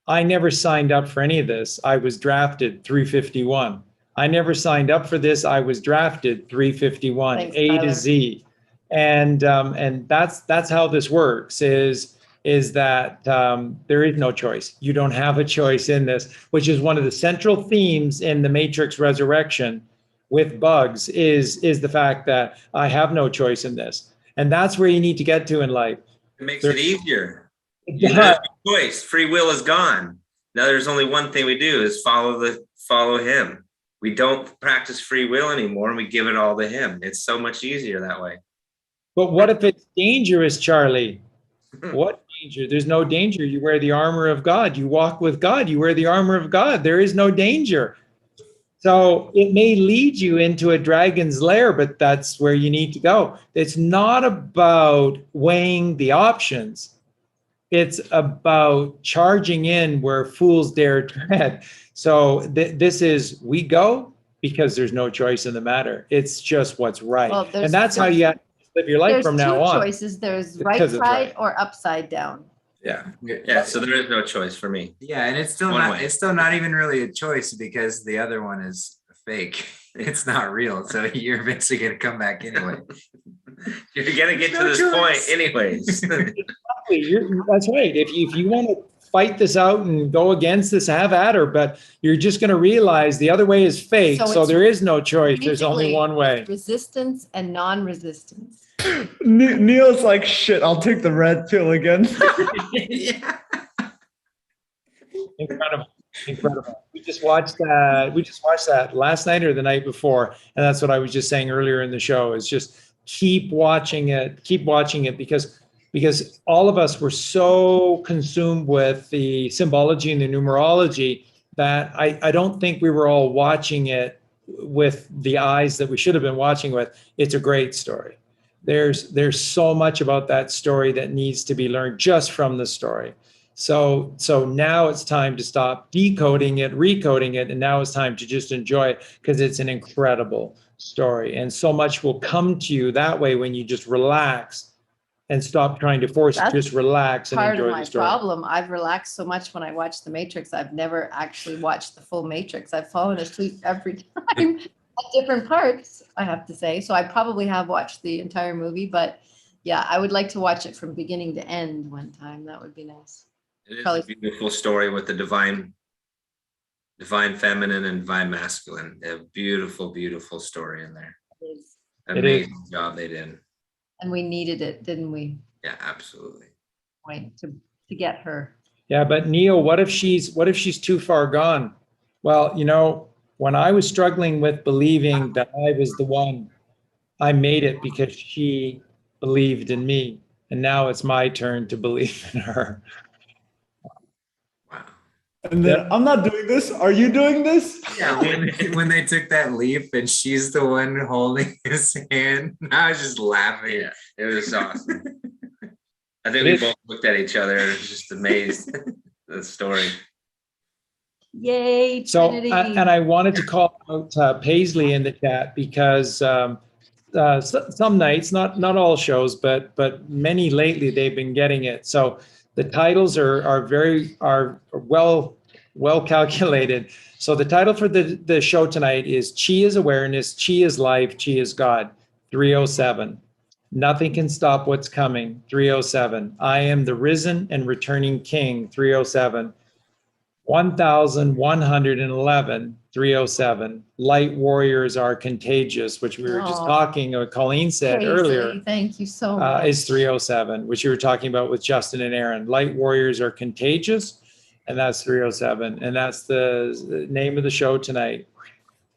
I never signed up for any of this. I was drafted 351. I never signed up for this. I was drafted 351. Thanks, A Tyler. to Z. And that's how this works, is that there is no choice. You don't have a choice in this, which is one of the central themes in the Matrix Resurrection with Bugs, is the fact that I have no choice in this. And that's where you need to get to in life. It makes it easier. Yeah. There's no choice. Free will is gone. Now there's only one thing we do, is follow him. We don't practice free will anymore, and we give it all to him. It's so much easier that way. But what if it's dangerous, Charlie? What danger? There's no danger. You wear the armor of God. You walk with God. You wear the armor of God. There is no danger. So it may lead you into a dragon's lair, but that's where you need to go. It's not about weighing the options. It's about charging in where fools dare tread. So this is, we go because there's no choice in the matter. It's just what's right. Well, and that's how you have to live your life from now on. There's two choices. There's right Because it's side right. or upside down. Yeah. Yeah. So there is no choice for me. Yeah, and it's still One not way. it's still not even really a choice, because the other one is fake. It's not real. So you're eventually going to come back anyway. You're gonna get to No this choice. point anyways. That's right. If you want to fight this out and go against this, have at her, but you're just going to realize the other way is fake. So So it's there is no choice. There's only basically one way. resistance and non-resistance. Neil's like, shit, I'll take the red pill again. Yeah. Incredible. Incredible. We just watched that last night or the night before. And that's what I was just saying earlier in the show, is just keep watching it because all of us were so consumed with the symbology and the numerology that I don't think we were all watching it with the eyes that we should have been watching with. It's a great story. There's so much about that story that needs to be learned just from the story. So now it's time to stop decoding it, recoding it, and now it's time to just enjoy it because it's an incredible story. And so much will come to you that way when you just relax and stop trying to force it. That's just relax and Part of enjoy my the story. problem, I've relaxed so much when I watch The Matrix. I've never actually watched the full Matrix. I've fallen asleep every time at different parts, I have to say. So I probably have watched the entire movie, but yeah, I would like to watch it from beginning to end one time. That would be nice. It is Probably- a beautiful story with the divine feminine and divine masculine. A beautiful, beautiful story in there. It is. Amazing job they did. And we needed it, didn't we? Yeah, absolutely. Point to get her. Yeah, but Neil, what if she's too far gone? Well, when I was struggling with believing that I was the one, I made it because she believed in me. And now it's my turn to believe in her. Wow. And then I'm not doing this. Are you doing this? Yeah, when they took that leap and she's the one holding his hand, I was just laughing. Yeah, it was awesome. I think we both looked at each other, just amazed at the story. Yay, So, Trinity. and I wanted to call out Paisley in the chat because some nights, not all shows, but many lately, they've been getting it. So the titles are well calculated. So the title for the show tonight is Chi is Awareness, Chi is Life, Chi is God, 307. Nothing can stop what's coming, 307. I am the risen and returning King, 307. 1111, 307. Light warriors are contagious, which we were just Oh. talking, Colleen said Paisley, earlier, thank you so much. is 307, which you were talking about with Justin and Aaron. Light warriors are contagious, and that's 307. And that's the name of the show tonight.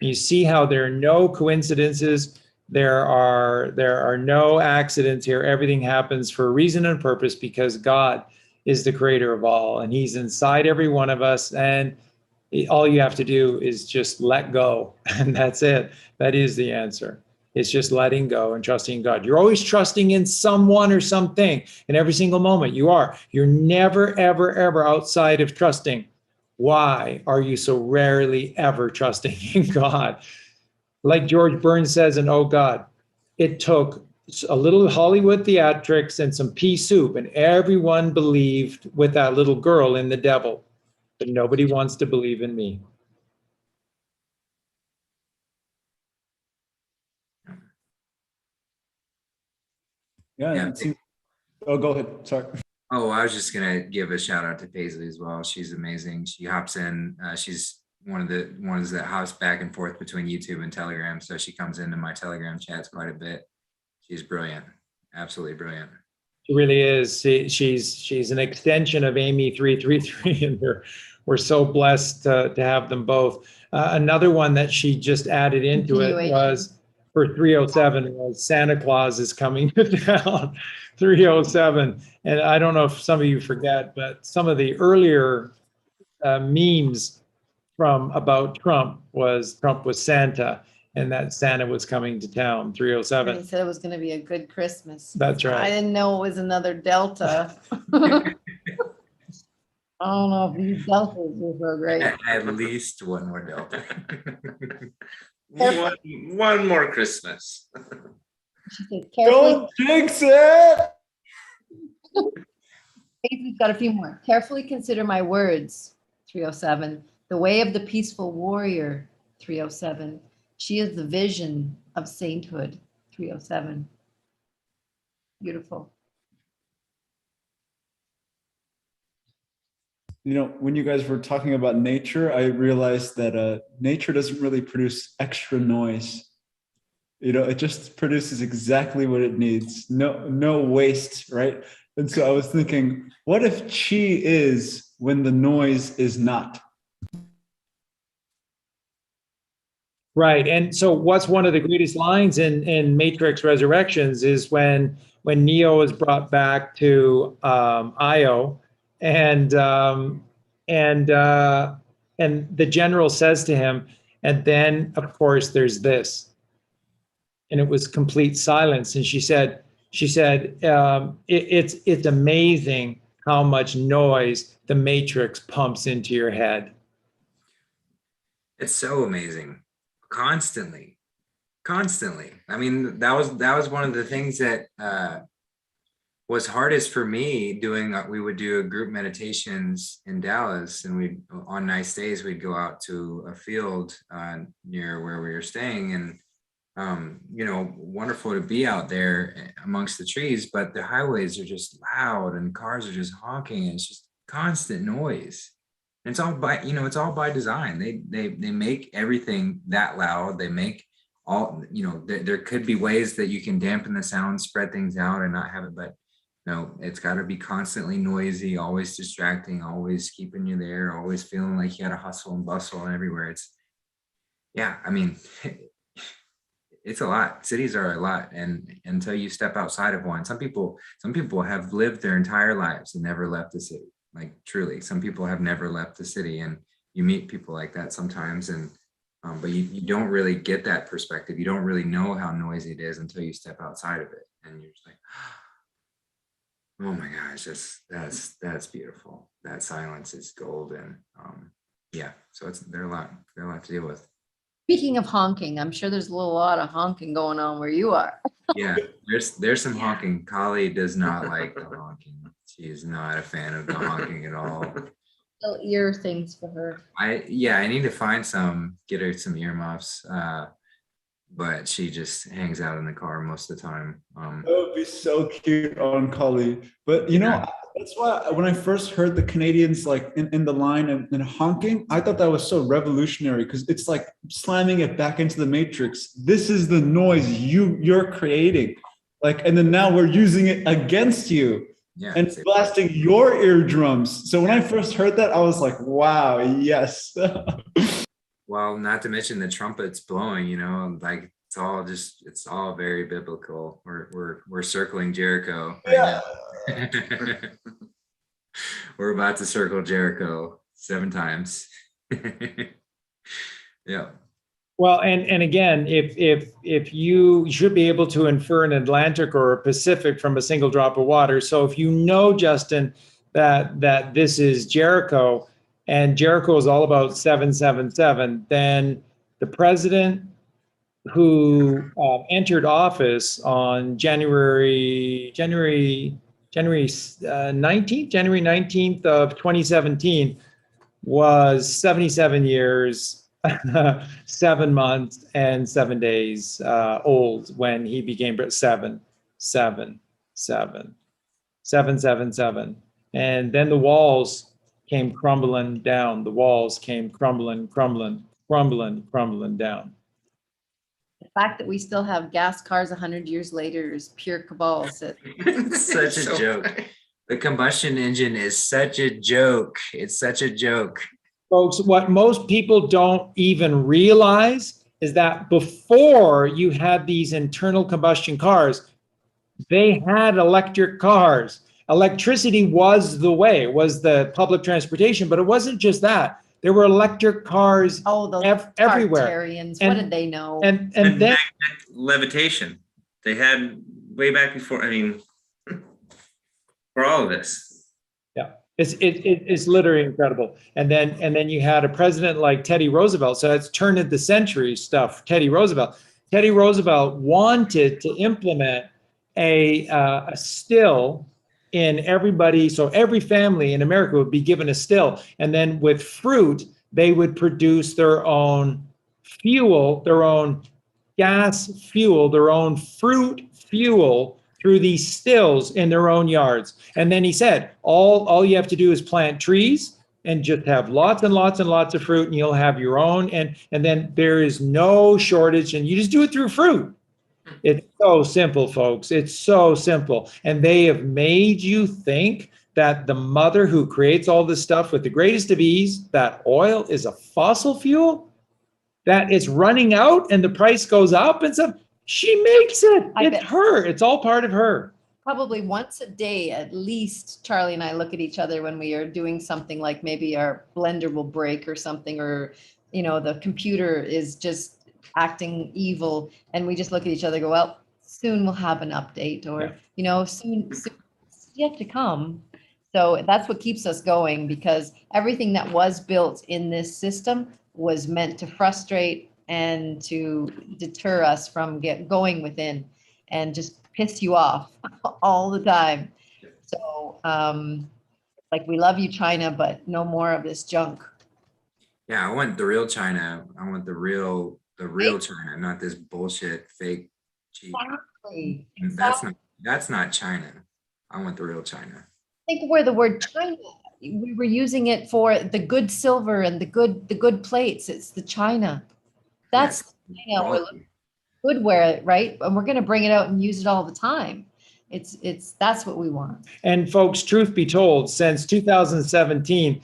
You see how there are no coincidences. There are no accidents here. Everything happens for a reason and purpose because God is the creator of all, and he's inside every one of us. And all you have to do is just let go. And that's it. That is the answer. It's just letting go and trusting God. You're always trusting in someone or something in every single moment. You're never, ever, ever outside of trusting. Why are you so rarely ever trusting in God? Like George Burns says in Oh God, it took a little Hollywood theatrics and some pea soup, and everyone believed with that little girl in the devil, but nobody wants to believe in me. Yeah. Yeah. It seems, oh, go ahead. Sorry. Oh, I was just gonna give a shout out to Paisley as well. She's amazing. She hops in. She's one of the ones that hops back and forth between YouTube and Telegram. So she comes into my Telegram chats quite a bit. She's brilliant, absolutely brilliant. She really is. She's an extension of Amy 333, and we're so blessed to have them both. Another one that she just added into it Continuation. was for 307 was Santa Claus is coming to town, 307. And I don't know if some of you forget, but some of the earlier memes from about Trump was Santa, and that Santa was coming to town, 307. He said it was going to be a good Christmas. That's right. I didn't know it was another Delta. I don't know if these Deltas are so great. At least one more Delta. One more Christmas. She said, carefully, Don't jinx it. we've got a few more. Carefully consider my words, 307. The way of the peaceful warrior, 307. She is the vision of sainthood, 307. Beautiful. You know, when you guys were talking about nature, I realized that nature doesn't really produce extra noise. You know, it just produces exactly what it needs. No waste, right? And so I was thinking, what if chi is when the noise is not? Right. And so what's one of the greatest lines in Matrix Resurrections is when Neo is brought back to Io, and the general says to him, and then of course there's this, and it was complete silence. And she said, it's amazing how much noise the Matrix pumps into your head. It's so amazing. Constantly. I mean, that was one of the things that was hardest for me doing. We would do group meditations in Dallas, and we on nice days we'd go out to a field near where we were staying, and you know, wonderful to be out there amongst the trees, but the highways are just loud and cars are just honking, and it's just constant noise. And it's all by, you know, it's all by design. They make everything that loud. They make all, you know, there could be ways that you can dampen the sound, spread things out and not have it, but no, it's got to be constantly noisy, always distracting, always keeping you there, always feeling like you had to hustle and bustle and everywhere. It's, yeah, I mean, it's a lot. Cities are a lot, and until you step outside of one, some people have lived their entire lives and never left the city. Like truly, some people have never left the city, and you meet people like that sometimes, and but you don't really get that perspective. You don't really know how noisy it is until you step outside of it, and you're just like, oh my gosh, that's beautiful. That silence is golden. Yeah, so they're a lot to deal with. Speaking of honking, I'm sure there's a lot of honking going on where you are. Yeah, there's some honking. Kali does not like the honking. She is not a fan of the honking at all. Little ear things for her. I need to get her some earmuffs. But she just hangs out in the car most of the time. That would be so cute on Kali. But you know, Yeah. that's why when I first heard the Canadians like in the line and honking, I thought that was so revolutionary, because it's like slamming it back into the matrix. This is the noise you're creating. Like, and then now we're using it against you. Yeah, And it's blasting your eardrums. So when I first heard that, I was like, wow, yes. well, not to mention the trumpets blowing, you know, like it's all very biblical. We're circling Jericho right now. We're about to circle Jericho 7 times. Yeah. Well, and again, if you should be able to infer an Atlantic or a Pacific from a single drop of water. So if you know, Justin, that this is Jericho, and Jericho is all about 777, then the president who entered office on January 19th of 2017 was 77 years, 7 months, and 7 days old when he became 777. And then the walls came crumbling down. The walls came crumbling down. The fact that we still have gas cars 100 years later is pure cabal. So It's such a joke. The combustion engine is such a joke. It's such a joke. Folks, what most people don't even realize is that before you had these internal combustion cars, they had electric cars. Electricity was the way, was the public transportation, but it wasn't just that. There were electric cars those everywhere. Tartarians, And- what did they know? And then magnet levitation. They had way back before, I mean, for all of this. it's literally incredible. And then you had a president like Teddy Roosevelt. So it's turn of the century stuff. Teddy Roosevelt wanted to implement a still in everybody. So every family in America would be given a still, and then with fruit they would produce their own fuel, their own gas fuel, their own fruit fuel through these stills in their own yards. And then he said, all you have to do is plant trees and just have lots and lots and lots of fruit, and you'll have your own. And then there is no shortage, and you just do it through fruit. It's so simple, folks. It's so simple. And they have made you think that the mother who creates all this stuff with the greatest of ease, that oil is a fossil fuel, that it's running out and the price goes up and stuff. She makes it. It's her. It's all part of her. Probably once a day, at least, Charlie and I look at each other when we are doing something like maybe our blender will break or something, or, you know, the computer is just acting evil. And we just look at each other and go, well, soon we'll have an update, or, Yeah. you know, soon it's yet to come. So that's what keeps us going, because everything that was built in this system was meant to frustrate and to deter us from going within and just piss you off all the time. So like, we love you, China, but no more of this junk. Yeah, I want the real China. I want the real China, not this bullshit fake cheap. Exactly. That's not China. I want the real China. Think where the word China, we were using it for the good silver and the good plates. It's the China. That's, you know, Quality. goodware, right? And we're going to bring it out and use it all the time. That's what we want. And folks, truth be told, since 2017,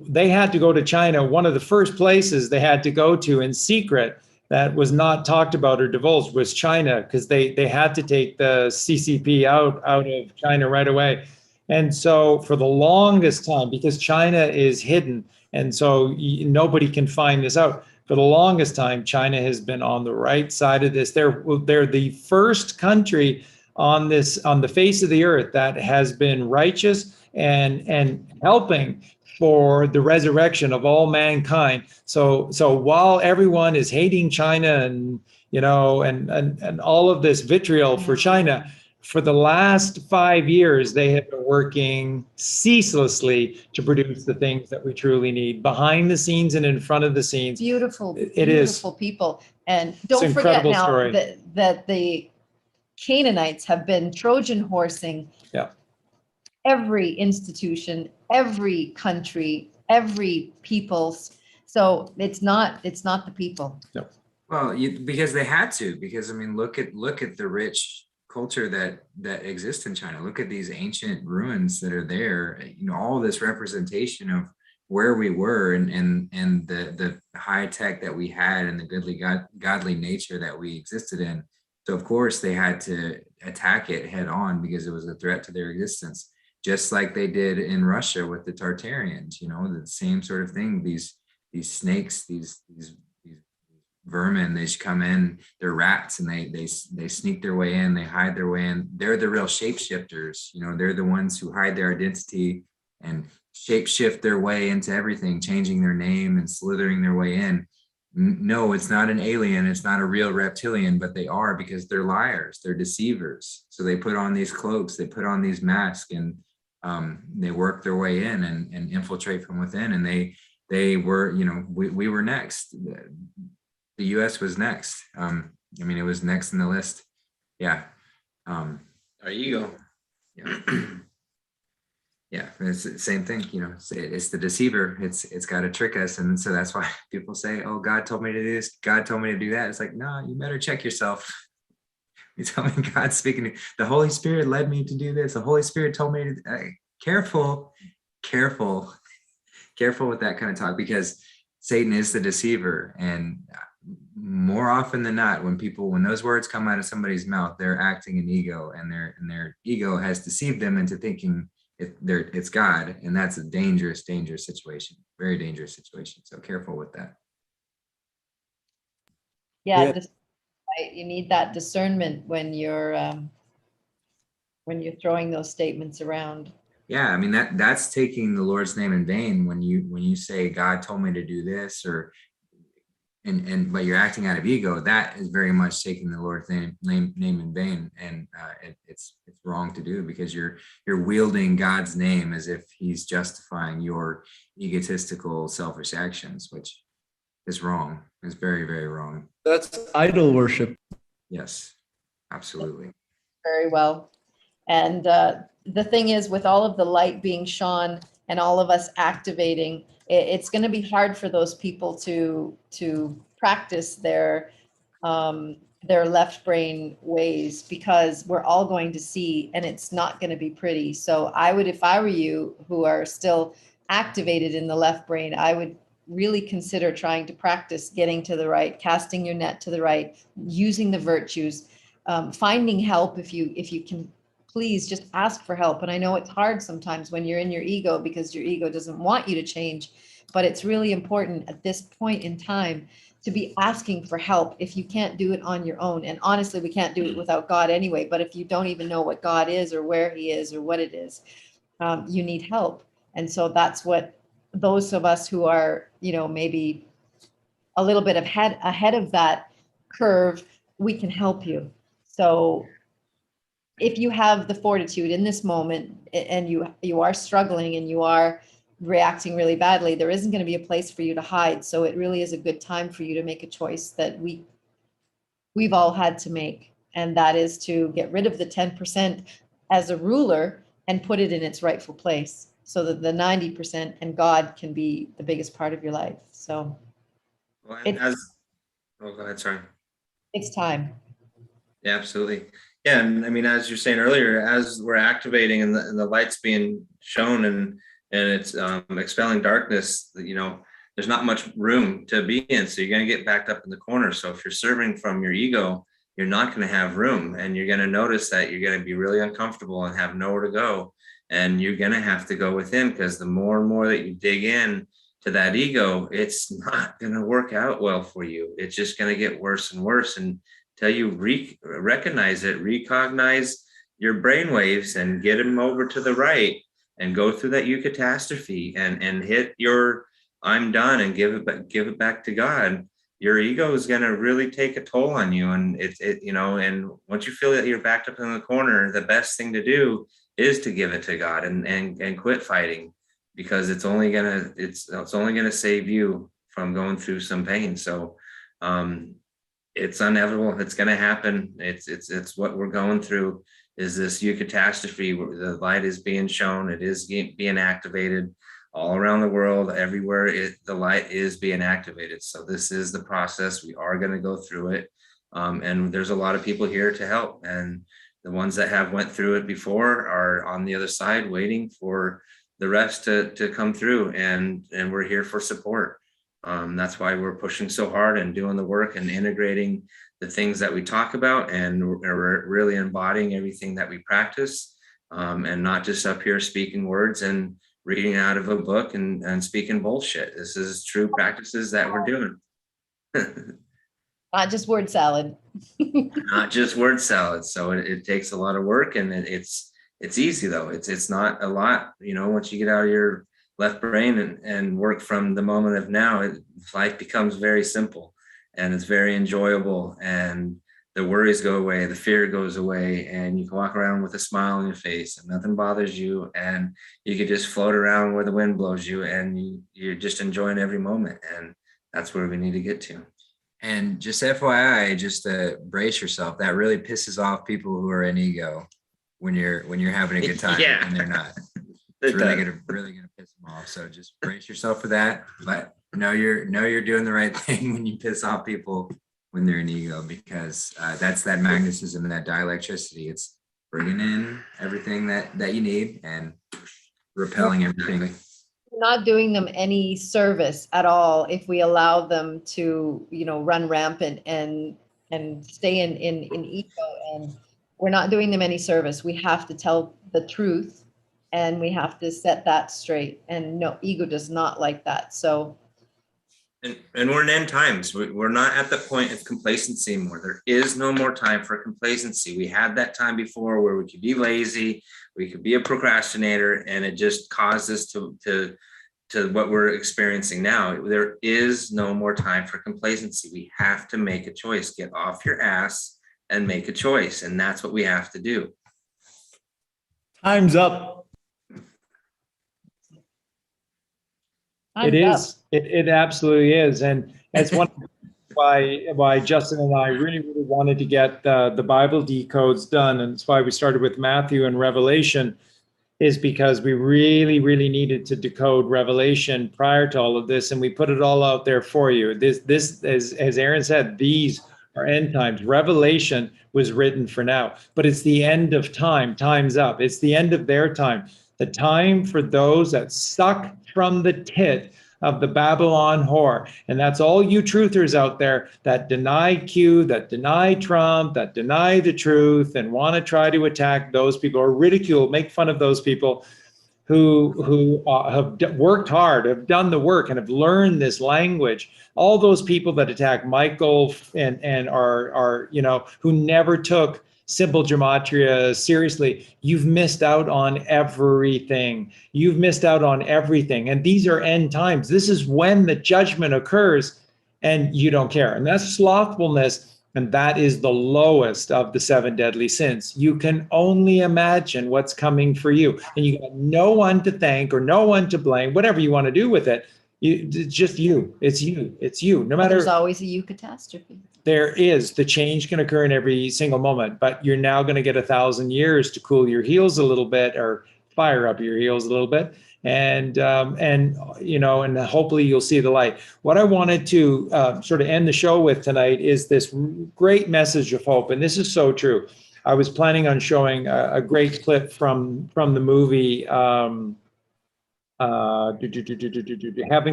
they had to go to China. One of the first places they had to go to in secret that was not talked about or divulged was China, because they had to take the CCP out of China right away. And so for the longest time, because China is hidden, and so nobody can find this out, for the longest time, China has been on the right side of this. They're the first country on the face of the earth that has been righteous and helping for the resurrection of all mankind. So while everyone is hating China and, you know, and all of this vitriol for China, for the last 5 years, they have been working ceaselessly to produce the things that we truly need, behind the scenes and in front of the scenes. Beautiful, It is. beautiful people. And It's don't an forget incredible now story. that the Canaanites have been Trojan horsing every institution, every country, every people's. So it's not the people. No. Well, because they had to, because I mean, look at the rich culture that exists in China. Look at these ancient ruins that are there. You know, all this representation of where we were and the high tech that we had and the godly nature that we existed in. So of course they had to attack it head on because it was a threat to their existence, just like they did in Russia with the Tartarians. You know, the same sort of thing. These snakes, these vermin, they just come in, they're rats, and they sneak their way in, they hide their way in. They're the real shapeshifters. You know, they're the ones who hide their identity and shapeshift their way into everything, changing their name and slithering their way in. No, it's not an alien, it's not a real reptilian, but they are, because they're liars, they're deceivers. So they put on these cloaks, they put on these masks, and they work their way in and infiltrate from within. And they were, you know, we were next. The US was next. I mean, it was next in the list. Yeah. Our ego. Yeah. Yeah, it's the same thing, you know, it's the deceiver. It's got to trick us. And so that's why people say, oh, God told me to do this, God told me to do that. It's like, no, you better check yourself. You tell me God's speaking to, the Holy Spirit led me to do this. The Holy Spirit told me to, careful with that kind of talk, because Satan is the deceiver. And more often than not, when those words come out of somebody's mouth, they're acting in ego, and their ego has deceived them into thinking it's God, and that's a dangerous situation, very dangerous situation. So careful with that. Yeah. Right. You need that discernment when you're throwing those statements around. Yeah, I mean, that's taking the Lord's name in vain when you say God told me to do this, or but you're acting out of ego. That is very much taking the Lord's name in vain, and it's wrong to do, because you're wielding God's name as if He's justifying your egotistical, selfish actions, which is wrong. It's very, very wrong. That's idol worship. Yes, absolutely. Very well. And the thing is, with all of the light being shone and all of us activating, it's going to be hard for those people to practice their left brain ways, because we're all going to see, and it's not going to be pretty. So I would, if I were you, who are still activated in the left brain, I would really consider trying to practice getting to the right, casting your net to the right, using the virtues, finding help if you can. Please just ask for help. And I know it's hard sometimes when you're in your ego, because your ego doesn't want you to change, but it's really important at this point in time to be asking for help if you can't do it on your own. And honestly, we can't do it without God anyway, but if you don't even know what God is or where he is or what it is, you need help. And so that's what those of us who are, maybe a little bit ahead of that curve, we can help you. So if you have the fortitude in this moment, and you are struggling and you are reacting really badly, there isn't going to be a place for you to hide. So it really is a good time for you to make a choice that we've all had to make. And that is to get rid of the 10% as a ruler and put it in its rightful place, so that the 90% and God can be the biggest part of your life. So Well, and go ahead, sorry. it's time. Yeah, absolutely. Yeah, and I mean, as you're saying earlier, as we're activating and the light's being shown and it's expelling darkness, there's not much room to be in. So you're going to get backed up in the corner. So if you're serving from your ego, you're not going to have room, and you're going to notice that you're going to be really uncomfortable and have nowhere to go. And you're going to have to go within, because the more and more that you dig in to that ego, it's not going to work out well for you. It's just going to get worse and worse. And until you recognize it, recognize your brain waves and get them over to the right and go through that eucatastrophe and hit your I'm done and give it back to God, your ego is going to really take a toll on you. And and once you feel that you're backed up in the corner, the best thing to do is to give it to God and quit fighting, because it's only gonna save you from going through some pain. So it's inevitable. It's going to happen. It's what we're going through, is this eucatastrophe where the light is being shown. It is being activated all around the world. Everywhere the light is being activated. So this is the process. We are going to go through it. And there's a lot of people here to help. And the ones that have went through it before are on the other side waiting for the rest to come through. And we're here for support. That's why we're pushing so hard and doing the work and integrating the things that we talk about, and we're really embodying everything that we practice, and not just up here speaking words and reading out of a book and speaking bullshit. This is true practices that we're doing. Not just word salad. Not just word salad. So it takes a lot of work, and it's easy though. It's not a lot, once you get out of your left brain and work from the moment of now, life becomes very simple and it's very enjoyable, and the worries go away, the fear goes away, and you can walk around with a smile on your face and nothing bothers you, and you can just float around where the wind blows you, and you're just enjoying every moment. And that's where we need to get to. And just FYI, just to brace yourself, that really pisses off people who are in ego when you're having a good time. Yeah. And they're not. It's really gonna piss them off. So just brace yourself for that. But know you're doing the right thing when you piss off people when they're in ego, because that's that magnetism, that dielectricity. It's bringing in everything that you need and repelling everything. Not doing them any service at all if we allow them to, run rampant and stay in ego, and we're not doing them any service. We have to tell the truth, and we have to set that straight. And no, ego does not like that. So And we're in end times. We're not at the point of complacency anymore. There is no more time for complacency. We had that time before where we could be lazy, we could be a procrastinator, and it just caused us to what we're experiencing now. There is no more time for complacency. We have to make a choice. Get off your ass and make a choice. And that's what we have to do. Time's up. It is. It absolutely is. And That's one why Justin and I really wanted to get the Bible decodes done, and it's why we started with Matthew and Revelation, is because we really needed to decode Revelation prior to all of this, and we put it all out there for you. This as Aaron said, these are end times. Revelation was written for now, but it's the end of time. Time's up. It's the end of their time. The time for those that suck from the tit of the Babylon whore. And that's all you truthers out there that deny Q, that deny Trump, that deny the truth and want to try to attack those people or ridicule, make fun of those people who have worked hard, have done the work and have learned this language. All those people that attack Michael and are who never took simple gematria seriously, you've missed out on everything. You've missed out on everything. And these are end times. This is when the judgment occurs and you don't care. And that's slothfulness. And that is the lowest of the 7 deadly sins. You can only imagine what's coming for you. And you got no one to thank or no one to blame, whatever you want to do with it. It's just you. It's you. It's you. No matter. There's always a you catastrophe. There is. The change can occur in every single moment, but you're now going to get 1,000 years to cool your heels a little bit or fire up your heels a little bit. And hopefully you'll see the light. What I wanted to sort of end the show with tonight is this great message of hope. And this is so true. I was planning on showing a great clip from the movie Having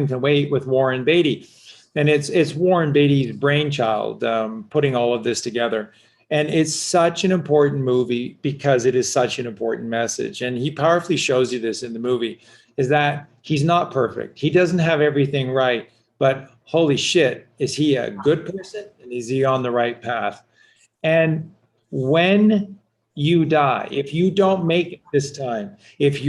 to Wait with Warren Beatty. And it's Warren Beatty's brainchild putting all of this together. And it's such an important movie because it is such an important message. And he powerfully shows you this in the movie, is that he's not perfect. He doesn't have everything right, but holy shit, is he a good person? And is he on the right path? And when you die, if you don't make it this time, if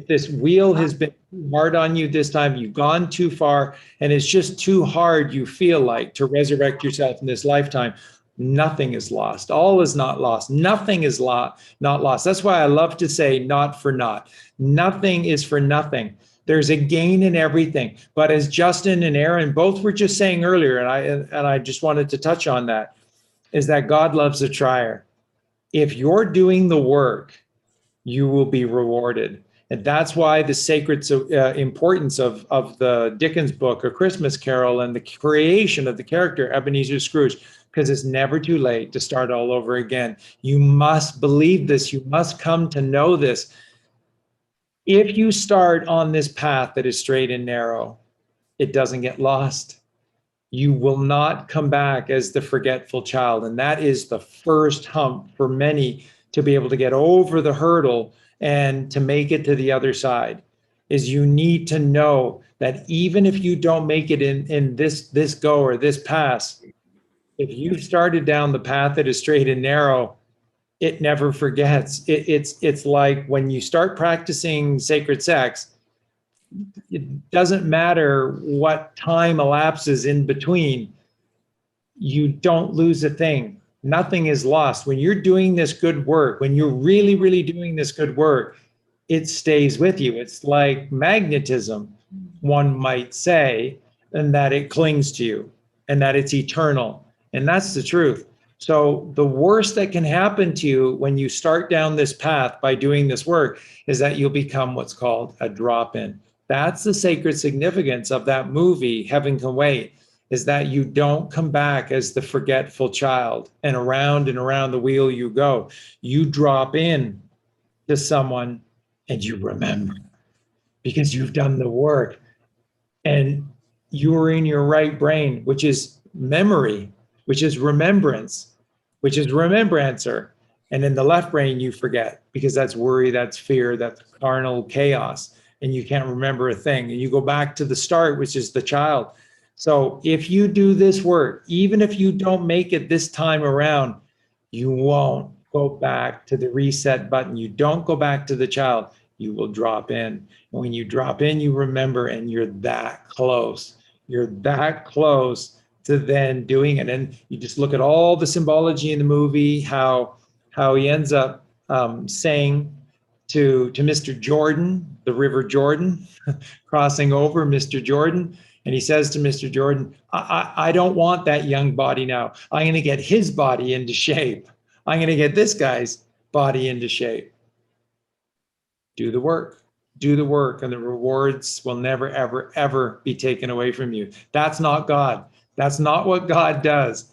this wheel has been too hard on you this time, you've gone too far, and it's just too hard, you feel like, to resurrect yourself in this lifetime, nothing is lost. All is not lost. Nothing is not lost. That's why I love to say not for naught. Nothing is for nothing. There's a gain in everything. But as Justin and Aaron both were just saying earlier, and I just wanted to touch on that, is that God loves a trier. If you're doing the work, you will be rewarded. And that's why the sacred importance of the Dickens book, A Christmas Carol, and the creation of the character Ebenezer Scrooge, because it's never too late to start all over again. You must believe this. You must come to know this. If you start on this path that is straight and narrow, it doesn't get lost. You will not come back as the forgetful child. And that is the first hump for many to be able to get over the hurdle and to make it to the other side, is you need to know that even if you don't make it in this go or this pass, if you've started down the path that is straight and narrow, it never forgets. It's like when you start practicing sacred sex, it doesn't matter what time elapses in between, you don't lose a thing. Nothing is lost. When you're doing this good work, when you're really doing this good work, it stays with you. It's like magnetism, one might say, and that it clings to you and that it's eternal. And that's the truth. So the worst that can happen to you when you start down this path by doing this work is that you'll become what's called a drop-in. That's the sacred significance of that movie, Heaven Can Wait, is that you don't come back as the forgetful child and around the wheel you go. You drop in to someone and you remember because you've done the work and you're in your right brain, which is memory, which is remembrance, which is remembrancer. And in the left brain, you forget because that's worry, that's fear, that's carnal chaos, and you can't remember a thing. And you go back to the start, which is the child. So if you do this work, even if you don't make it this time around, you won't go back to the reset button. You don't go back to the child. You will drop in. And when you drop in, you remember, and you're that close. You're that close to then doing it. And you just look at all the symbology in the movie, how he ends up saying to Mr. Jordan, the River Jordan, crossing over Mr. Jordan, And he says to Mr. Jordan, I don't want that young body now. I'm going to get his body into shape. I'm going to get this guy's body into shape. Do the work. Do the work, and the rewards will never, ever, ever be taken away from you. That's not God. That's not what God does.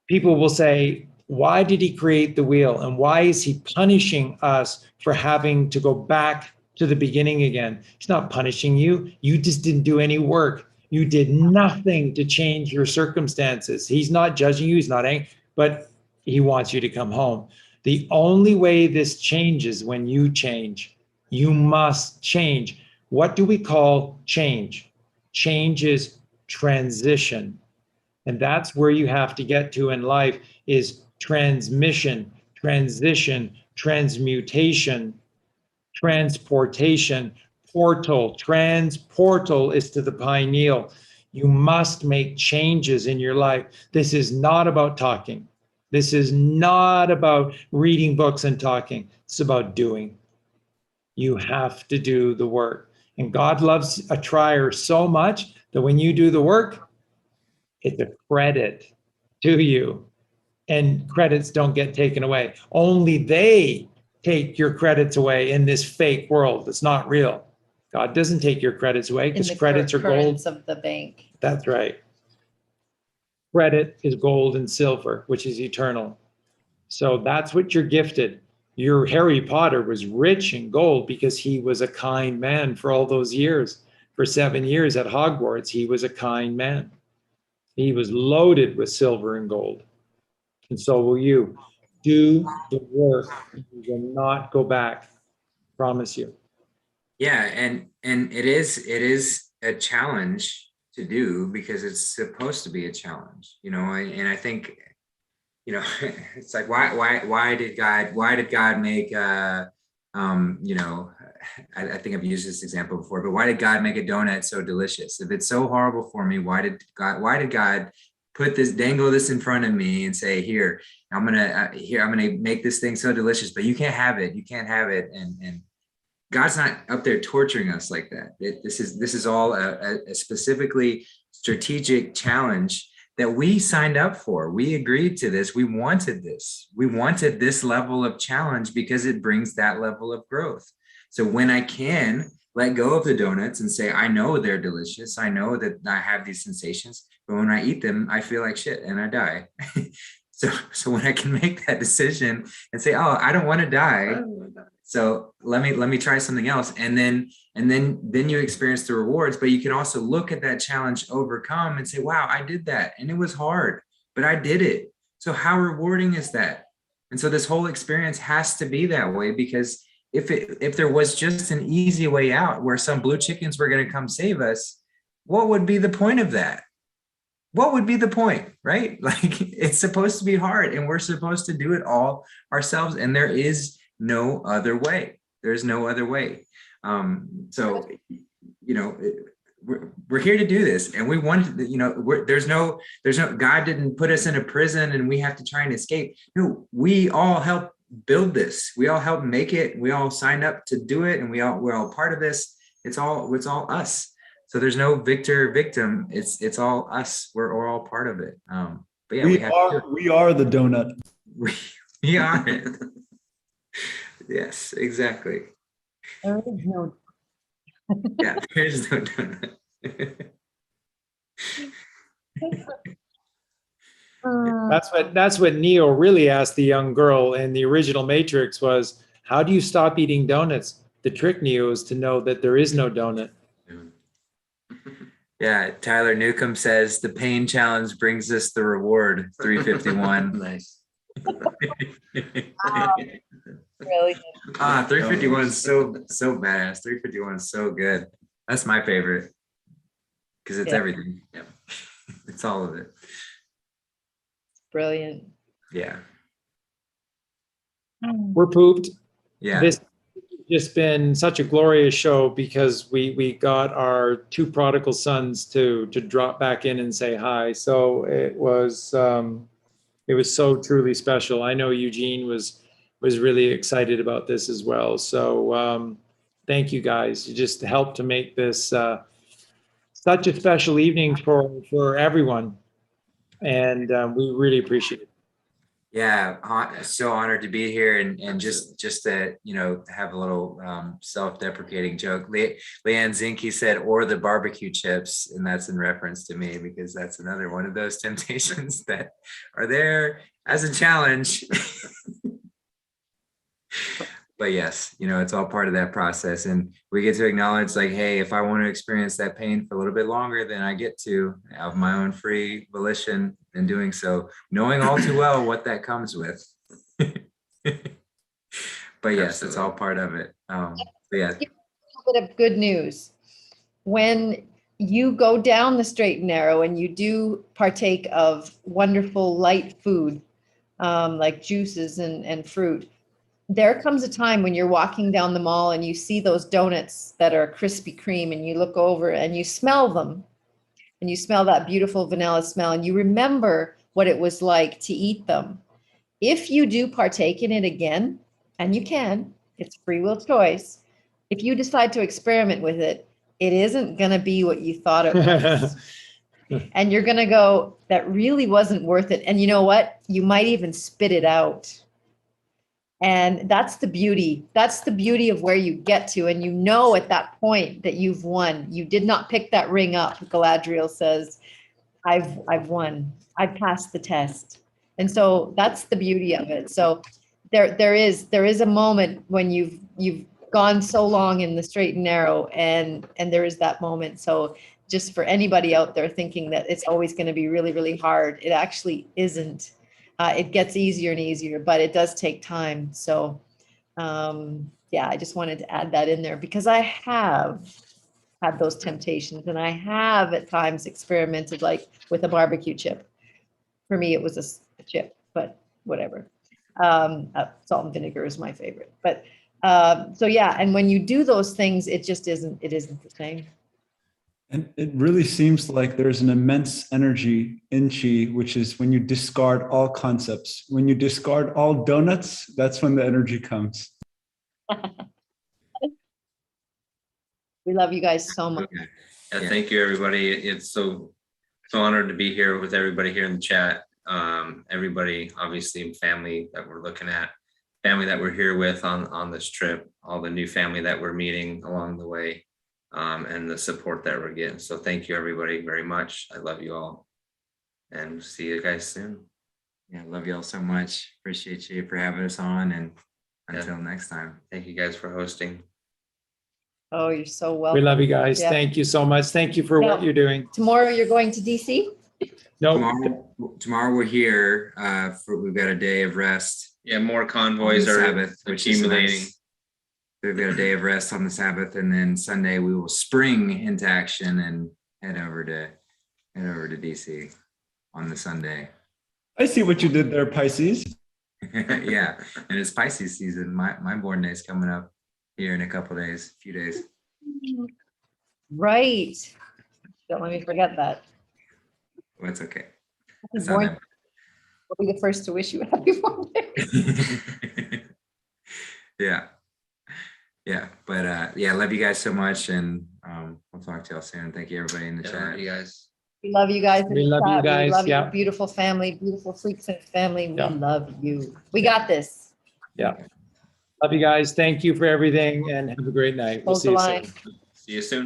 People will say, why did he create the wheel? And why is he punishing us for having to go back to the beginning again? He's not punishing you. You just didn't do any work. You did nothing to change your circumstances. He's not judging you. He's not angry, but he wants you to come home. The only way this changes when you change. You must change. What do we call change? Change is transition. And that's where you have to get to in life is transmission, transition, transmutation, transportation, portal. Transportal is to the pineal. You must make changes in your life. This is not about talking. This is not about reading books and talking. It's about doing. You have to do the work. And God loves a trier so much that when you do the work, it's a credit to you. And credits don't get taken away. Only they take your credits away in this fake world. It's not real. God doesn't take your credits away In because the credits are gold. currents of the bank. That's right. Credit is gold and silver, which is eternal. So that's what you're gifted. Your Harry Potter was rich in gold because he was a kind man for all those years. For 7 years at Hogwarts, he was a kind man. He was loaded with silver and gold. And so will you. Do the work. You will not go back. Promise you. Yeah, and it is a challenge to do because it's supposed to be a challenge, and I think, it's like why did God make I think I've used this example before, but why did God make a donut so delicious? If it's so horrible for me, why did God dangle this in front of me and say, here, I'm gonna make this thing so delicious, but you can't have it. And God's not up there torturing us like that. This is all a specifically strategic challenge that we signed up for. We agreed to this. We wanted this. We wanted this level of challenge because it brings that level of growth. So when I can let go of the donuts and say, I know they're delicious. I know that I have these sensations, but when I eat them, I feel like shit and I die. So when I can make that decision and say, oh, I don't want to die. So let me try something else. And then you experience the rewards, but you can also look at that challenge overcome and say, wow, I did that. And it was hard, but I did it. So how rewarding is that? And so this whole experience has to be that way, because if there was just an easy way out where some blue chickens were going to come save us, what would be the point of that? What would be the point, right? Like, it's supposed to be hard and we're supposed to do it all ourselves. And there is no other way. There's no other way. So, we're here to do this, and we want, there's no, God didn't put us in a prison and we have to try and escape. No, we all help build this. We all help make it. We all signed up to do it, and we're all part of this. It's all us. So there's no victor victim. It's all us. We're all part of it. But yeah, we are the donut. We are it. Yes, exactly. There is no. Yeah, there's no donut. That's what Neo really asked the young girl in the original Matrix was, how do you stop eating donuts? The trick, Neo, is to know that there is no donut. Yeah, Tyler Newcomb says the pain challenge brings us the reward. 351. Nice. Really? 351 is so badass. 351 is so good. That's my favorite because it's everything. Yeah. It's all of it. Brilliant. Yeah. We're pooped. Yeah. This has just been such a glorious show because we got our two prodigal sons to drop back in and say hi. So it was so truly special. I know Eugene was really excited about this as well. So thank you guys. You just helped to make this such a special evening for everyone. And we really appreciate it. Yeah, so honored to be here and just to, you know, have a little self-deprecating joke. Leanne Zinke said, or the barbecue chips, and that's in reference to me because that's another one of those temptations that are there as a challenge. But yes, you know, it's all part of that process, and we get to acknowledge like, hey, if I want to experience that pain for a little bit longer, then I get to have my own free volition in doing so, knowing all too well what that comes with. But yes, it's all part of it. But yeah, A bit of good news. When you go down the straight and narrow and you do partake of wonderful light food, like juices and fruit, there comes a time when you're walking down the mall and you see those donuts that are Krispy Kreme and you look over and you smell them and you smell that beautiful vanilla smell and you remember what it was like to eat them. If you do partake in it again, and you can, it's free will choice. If you decide to experiment with it, it isn't going to be what you thought it was. And you're going to go, that really wasn't worth it. And you know what? You might even spit it out. And that's the beauty. That's the beauty of where you get to. And you know at that point that you've won. You did not pick that ring up. Galadriel says, I've won. I passed the test. And so that's the beauty of it. So there is a moment when you've gone so long in the straight and narrow, and there is that moment. So just for anybody out there thinking that it's always going to be really, really hard, it actually isn't. It gets easier and easier, but it does take time. So yeah, I just wanted to add that in there because I have had those temptations and I have at times experimented like with a barbecue chip. For me, it was a chip, but whatever. Salt and vinegar is my favorite. But so yeah, and when you do those things, it just isn't the same. And it really seems like there's an immense energy in Chi, which is when you discard all concepts. When you discard all donuts, that's when the energy comes. We love you guys so much. Okay. Yeah, thank you, everybody. It's so honored to be here with everybody here in the chat. Everybody, obviously, family that we're looking at, family that we're here with on this trip, all the new family that we're meeting along the way, and the support that we're getting. So thank you, everybody, very much. I love you all, and see you guys soon. yeah, love y'all so much. Appreciate you for having us on, and until next time. Thank you guys for hosting. Oh, you're so We welcome. love you guys. Yeah. Thank you so much. Thank you for what Yeah. you're doing. Tomorrow you're going to DC? No, Tomorrow we're here. We've got a day of rest. Yeah, more convoys On the are Sabbath, which is accumulating. nice. We've got a day of rest on the Sabbath, and then Sunday we will spring into action and head over to DC on the Sunday. I see what you did there, Pisces. Yeah, and it's Pisces season. My born day is coming up here in a few days. Right. Don't let me forget that. Well, it's okay. Happy It's not born- I'll be the first to wish you a happy born day. that- yeah, but yeah, love you guys so much, and we'll talk to y'all soon. Thank you, everybody in the Yeah, chat. you guys. We love you guys. in We the love you chat. guys, We love yeah. your beautiful family, beautiful Freaks and family. We Yeah. love you. We got this. love you guys. Thank you for everything and have a great night. We'll Close see the you line. soon. See you soon.